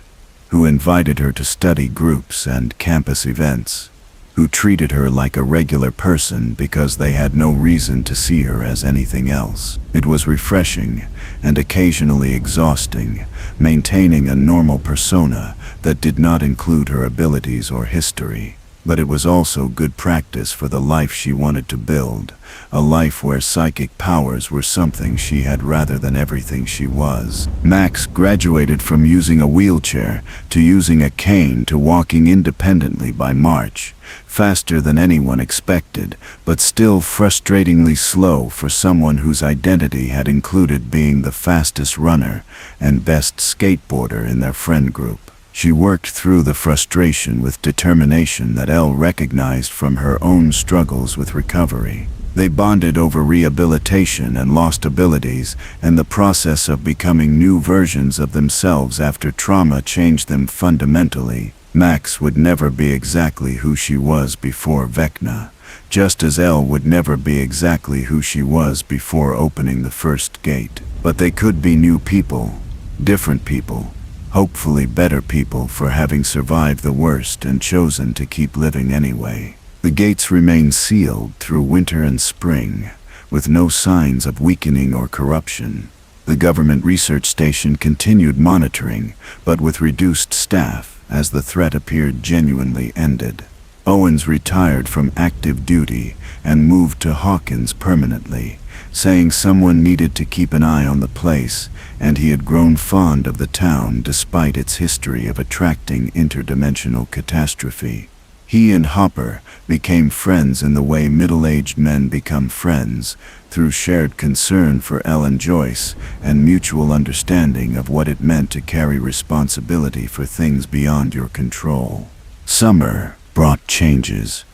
who invited her to study groups and campus events, who treated her like a regular person because they had no reason to see her as anything else. It was refreshing and occasionally exhausting, maintaining a normal persona that did not include her abilities or history. But it was also good practice for the life she wanted to build, a life where psychic powers were something she had rather than everything she was. Max graduated from using a wheelchair to using a cane to walking independently by March, faster than anyone expected, but still frustratingly slow for someone whose identity had included being the fastest runner and best skateboarder in their friend group. She worked through the frustration with determination that Elle recognized from her own struggles with recovery. They bonded over rehabilitation and lost abilities, and the process of becoming new versions of themselves after trauma changed them fundamentally. Max would never be exactly who she was before Vecna, just as Elle would never be exactly who she was before opening the first gate. But they could be new people, different people, hopefully better people for having survived the worst and chosen to keep living anyway. The gates remained sealed through winter and spring, with no signs of weakening or corruption. The government research station continued monitoring, but with reduced staff, as the threat appeared genuinely ended. Owens retired from active duty and moved to Hawkins permanently, saying someone needed to keep an eye on the place, and he had grown fond of the town despite its history of attracting interdimensional catastrophe. He and Hopper became friends in the way middle-aged men become friends, through shared concern for Elle and Joyce and mutual understanding of what it meant to carry responsibility for things beyond your control. Summer brought changes.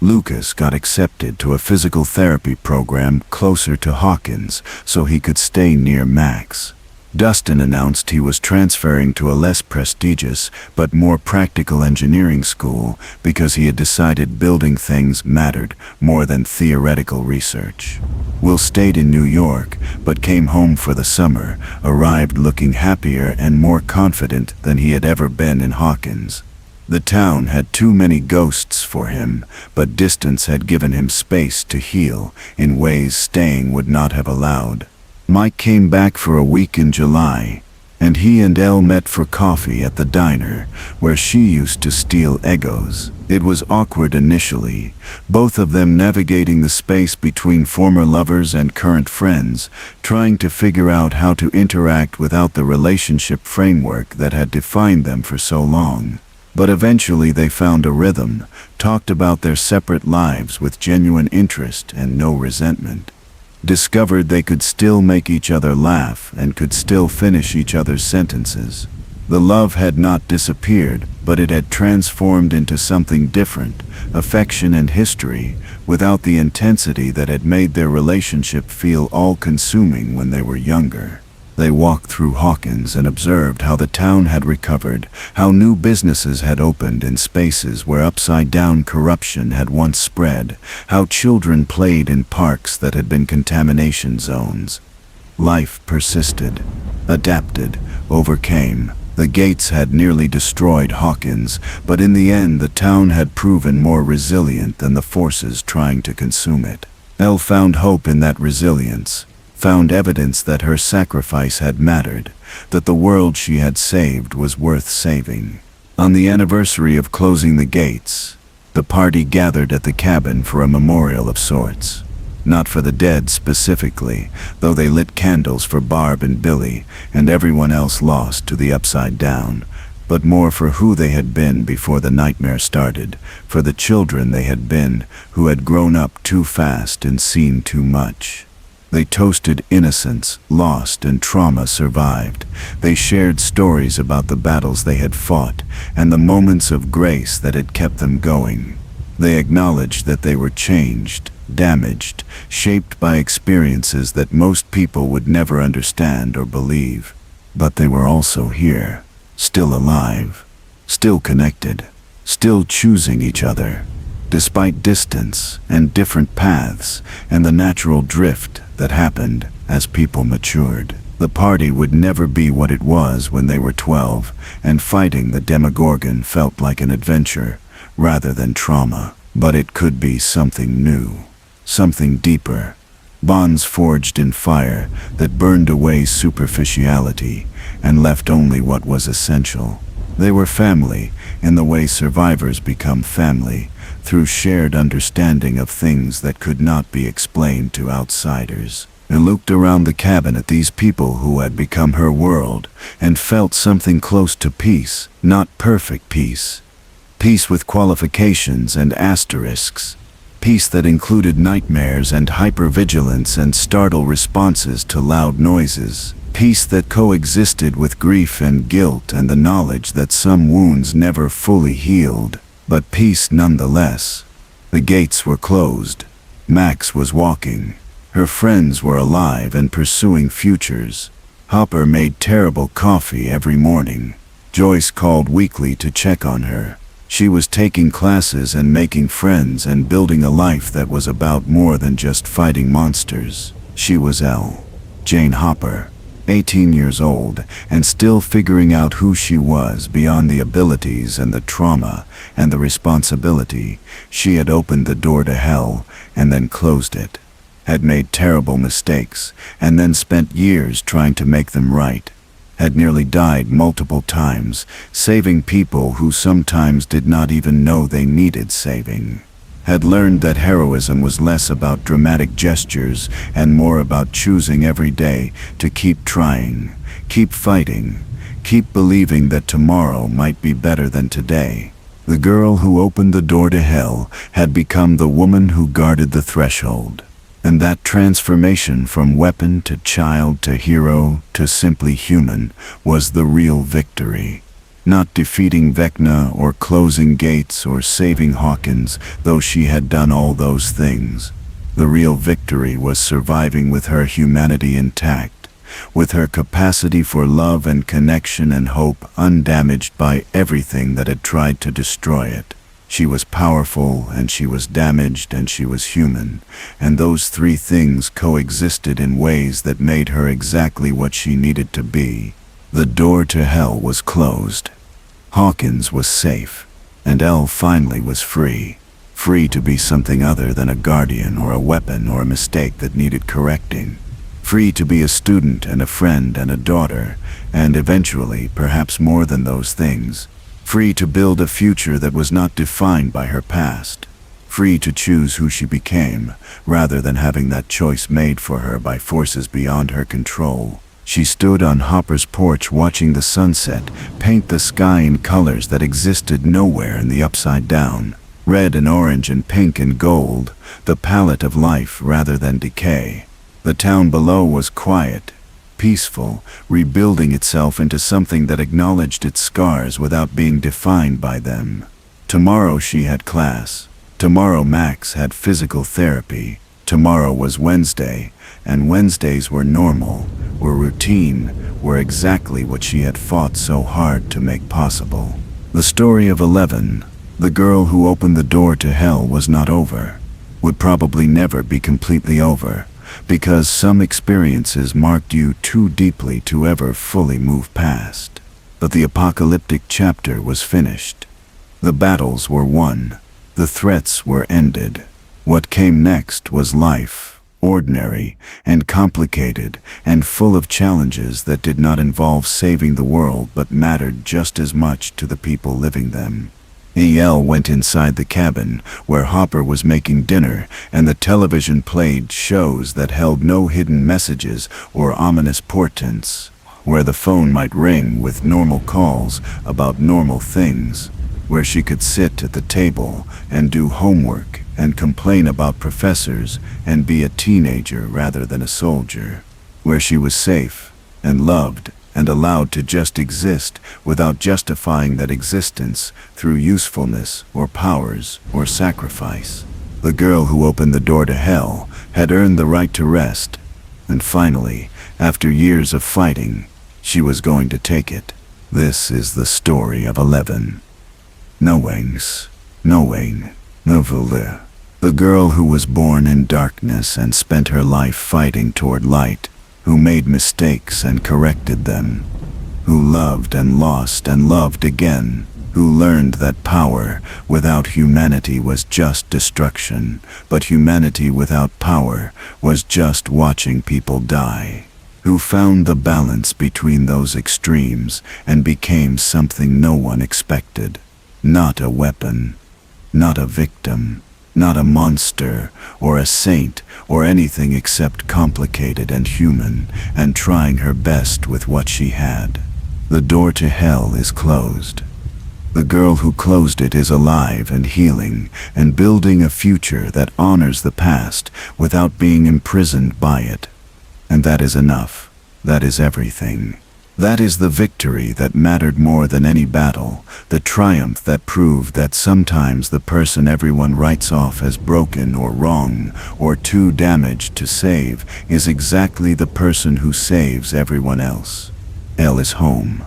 Lucas got accepted to a physical therapy program closer to Hawkins so he could stay near Max. Dustin announced he was transferring to a less prestigious but more practical engineering school because he had decided building things mattered more than theoretical research. Will stayed in New York but came home for the summer, arrived looking happier and more confident than he had ever been in Hawkins. The town had too many ghosts for him, but distance had given him space to heal in ways staying would not have allowed. Mike came back for a week in July, and he and Elle met for coffee at the diner, where she used to steal Eggos. It was awkward initially, both of them navigating the space between former lovers and current friends, trying to figure out how to interact without the relationship framework that had defined them for so long. But eventually they found a rhythm, talked about their separate lives with genuine interest and no resentment. Discovered they could still make each other laugh and could still finish each other's sentences. The love had not disappeared, but it had transformed into something different, affection and history, without the intensity that had made their relationship feel all-consuming when they were younger. They walked through Hawkins and observed how the town had recovered, how new businesses had opened in spaces where upside-down corruption had once spread, how children played in parks that had been contamination zones. Life persisted, adapted, overcame. The gates had nearly destroyed Hawkins, but in the end the town had proven more resilient than the forces trying to consume it. Elle found hope in that resilience. Found evidence that her sacrifice had mattered, that the world she had saved was worth saving. On the anniversary of closing the gates, the party gathered at the cabin for a memorial of sorts. Not for the dead specifically, though they lit candles for Barb and Billy and everyone else lost to the upside down, but more for who they had been before the nightmare started, for the children they had been, who had grown up too fast and seen too much. They toasted innocence, lost, and trauma survived. They shared stories about the battles they had fought and the moments of grace that had kept them going. They acknowledged that they were changed, damaged, shaped by experiences that most people would never understand or believe. But they were also here, still alive, still connected, still choosing each other, despite distance and different paths and the natural drift that happened as people matured. The party would never be what it was when they were 12, and fighting the Demogorgon felt like an adventure rather than trauma. But it could be something new, something deeper. Bonds forged in fire that burned away superficiality and left only what was essential. They were family in the way survivors become family, through shared understanding of things that could not be explained to outsiders. And looked around the cabin at these people who had become her world, and felt something close to peace, not perfect peace. Peace with qualifications and asterisks. Peace that included nightmares and hypervigilance and startle responses to loud noises. Peace that coexisted with grief and guilt and the knowledge that some wounds never fully healed, but peace nonetheless. The gates were closed. Max was walking. Her friends were alive and pursuing futures. Hopper made terrible coffee every morning. Joyce called weekly to check on her. She was taking classes and making friends and building a life that was about more than just fighting monsters. She was Jane Hopper, 18 years old, and still figuring out who she was beyond the abilities and the trauma and the responsibility. She had opened the door to hell and then closed it, had made terrible mistakes and then spent years trying to make them right, had nearly died multiple times, saving people who sometimes did not even know they needed saving. Had learned that heroism was less about dramatic gestures and more about choosing every day to keep trying, keep fighting, keep believing that tomorrow might be better than today. The girl who opened the door to hell had become the woman who guarded the threshold. And that transformation from weapon to child to hero to simply human was the real victory. Not defeating Vecna or closing gates or saving Hawkins, though she had done all those things. The real victory was surviving with her humanity intact, with her capacity for love and connection and hope undamaged by everything that had tried to destroy it. She was powerful, and she was damaged, and she was human, and those three things coexisted in ways that made her exactly what she needed to be. The door to hell was closed. Hawkins was safe, and Elle finally was free. Free to be something other than a guardian or a weapon or a mistake that needed correcting. Free to be a student and a friend and a daughter, and eventually, perhaps more than those things. Free to build a future that was not defined by her past. Free to choose who she became, rather than having that choice made for her by forces beyond her control. She stood on Hopper's porch watching the sunset paint the sky in colors that existed nowhere in the Upside Down. Red and orange and pink and gold, the palette of life rather than decay. The town below was quiet, peaceful, rebuilding itself into something that acknowledged its scars without being defined by them. Tomorrow she had class. Tomorrow Max had physical therapy. Tomorrow was Wednesday, and Wednesdays were normal, were routine, were exactly what she had fought so hard to make possible. The story of 11, the girl who opened the door to hell, was not over. Would probably never be completely over, because some experiences marked you too deeply to ever fully move past. But the apocalyptic chapter was finished. The battles were won. The threats were ended. What came next was life, ordinary and complicated and full of challenges that did not involve saving the world but mattered just as much to the people living them. E.L. went inside the cabin where Hopper was making dinner, and the television played shows that held no hidden messages or ominous portents, where the phone might ring with normal calls about normal things, where she could sit at the table and do homework and complain about professors and be a teenager rather than a soldier, where she was safe and loved and allowed to just exist without justifying that existence through usefulness or powers or sacrifice. The girl who opened the door to hell had earned the right to rest, and finally, after years of fighting, she was going to take it. This is the story of 11. Knowing, Novelle. The girl who was born in darkness and spent her life fighting toward light, who made mistakes and corrected them, who loved and lost and loved again, who learned that power without humanity was just destruction, but humanity without power was just watching people die, who found the balance between those extremes and became something no one expected. Not a weapon, not a victim, not a monster or a saint or anything except complicated and human, and trying her best with what she had. The door to hell is closed. The girl who closed it is alive and healing and building a future that honors the past without being imprisoned by it. And that is enough. that is everything. That is the victory that mattered more than any battle, the triumph that proved that sometimes the person everyone writes off as broken or wrong or too damaged to save is exactly the person who saves everyone else. Elle is home.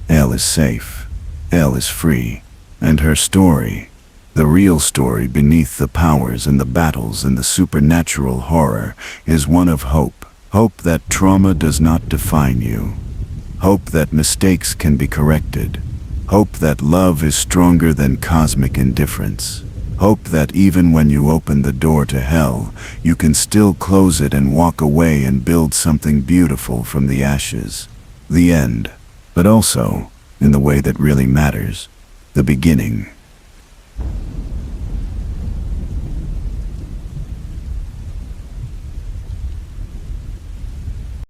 Elle is safe. Elle is free. And her story, the real story beneath the powers and the battles and the supernatural horror, is one of hope. Hope that trauma does not define you. Hope that mistakes can be corrected. Hope that love is stronger than cosmic indifference. Hope that even when you open the door to hell, you can still close it and walk away and build something beautiful from the ashes. The end. But also, in the way that really matters, the beginning.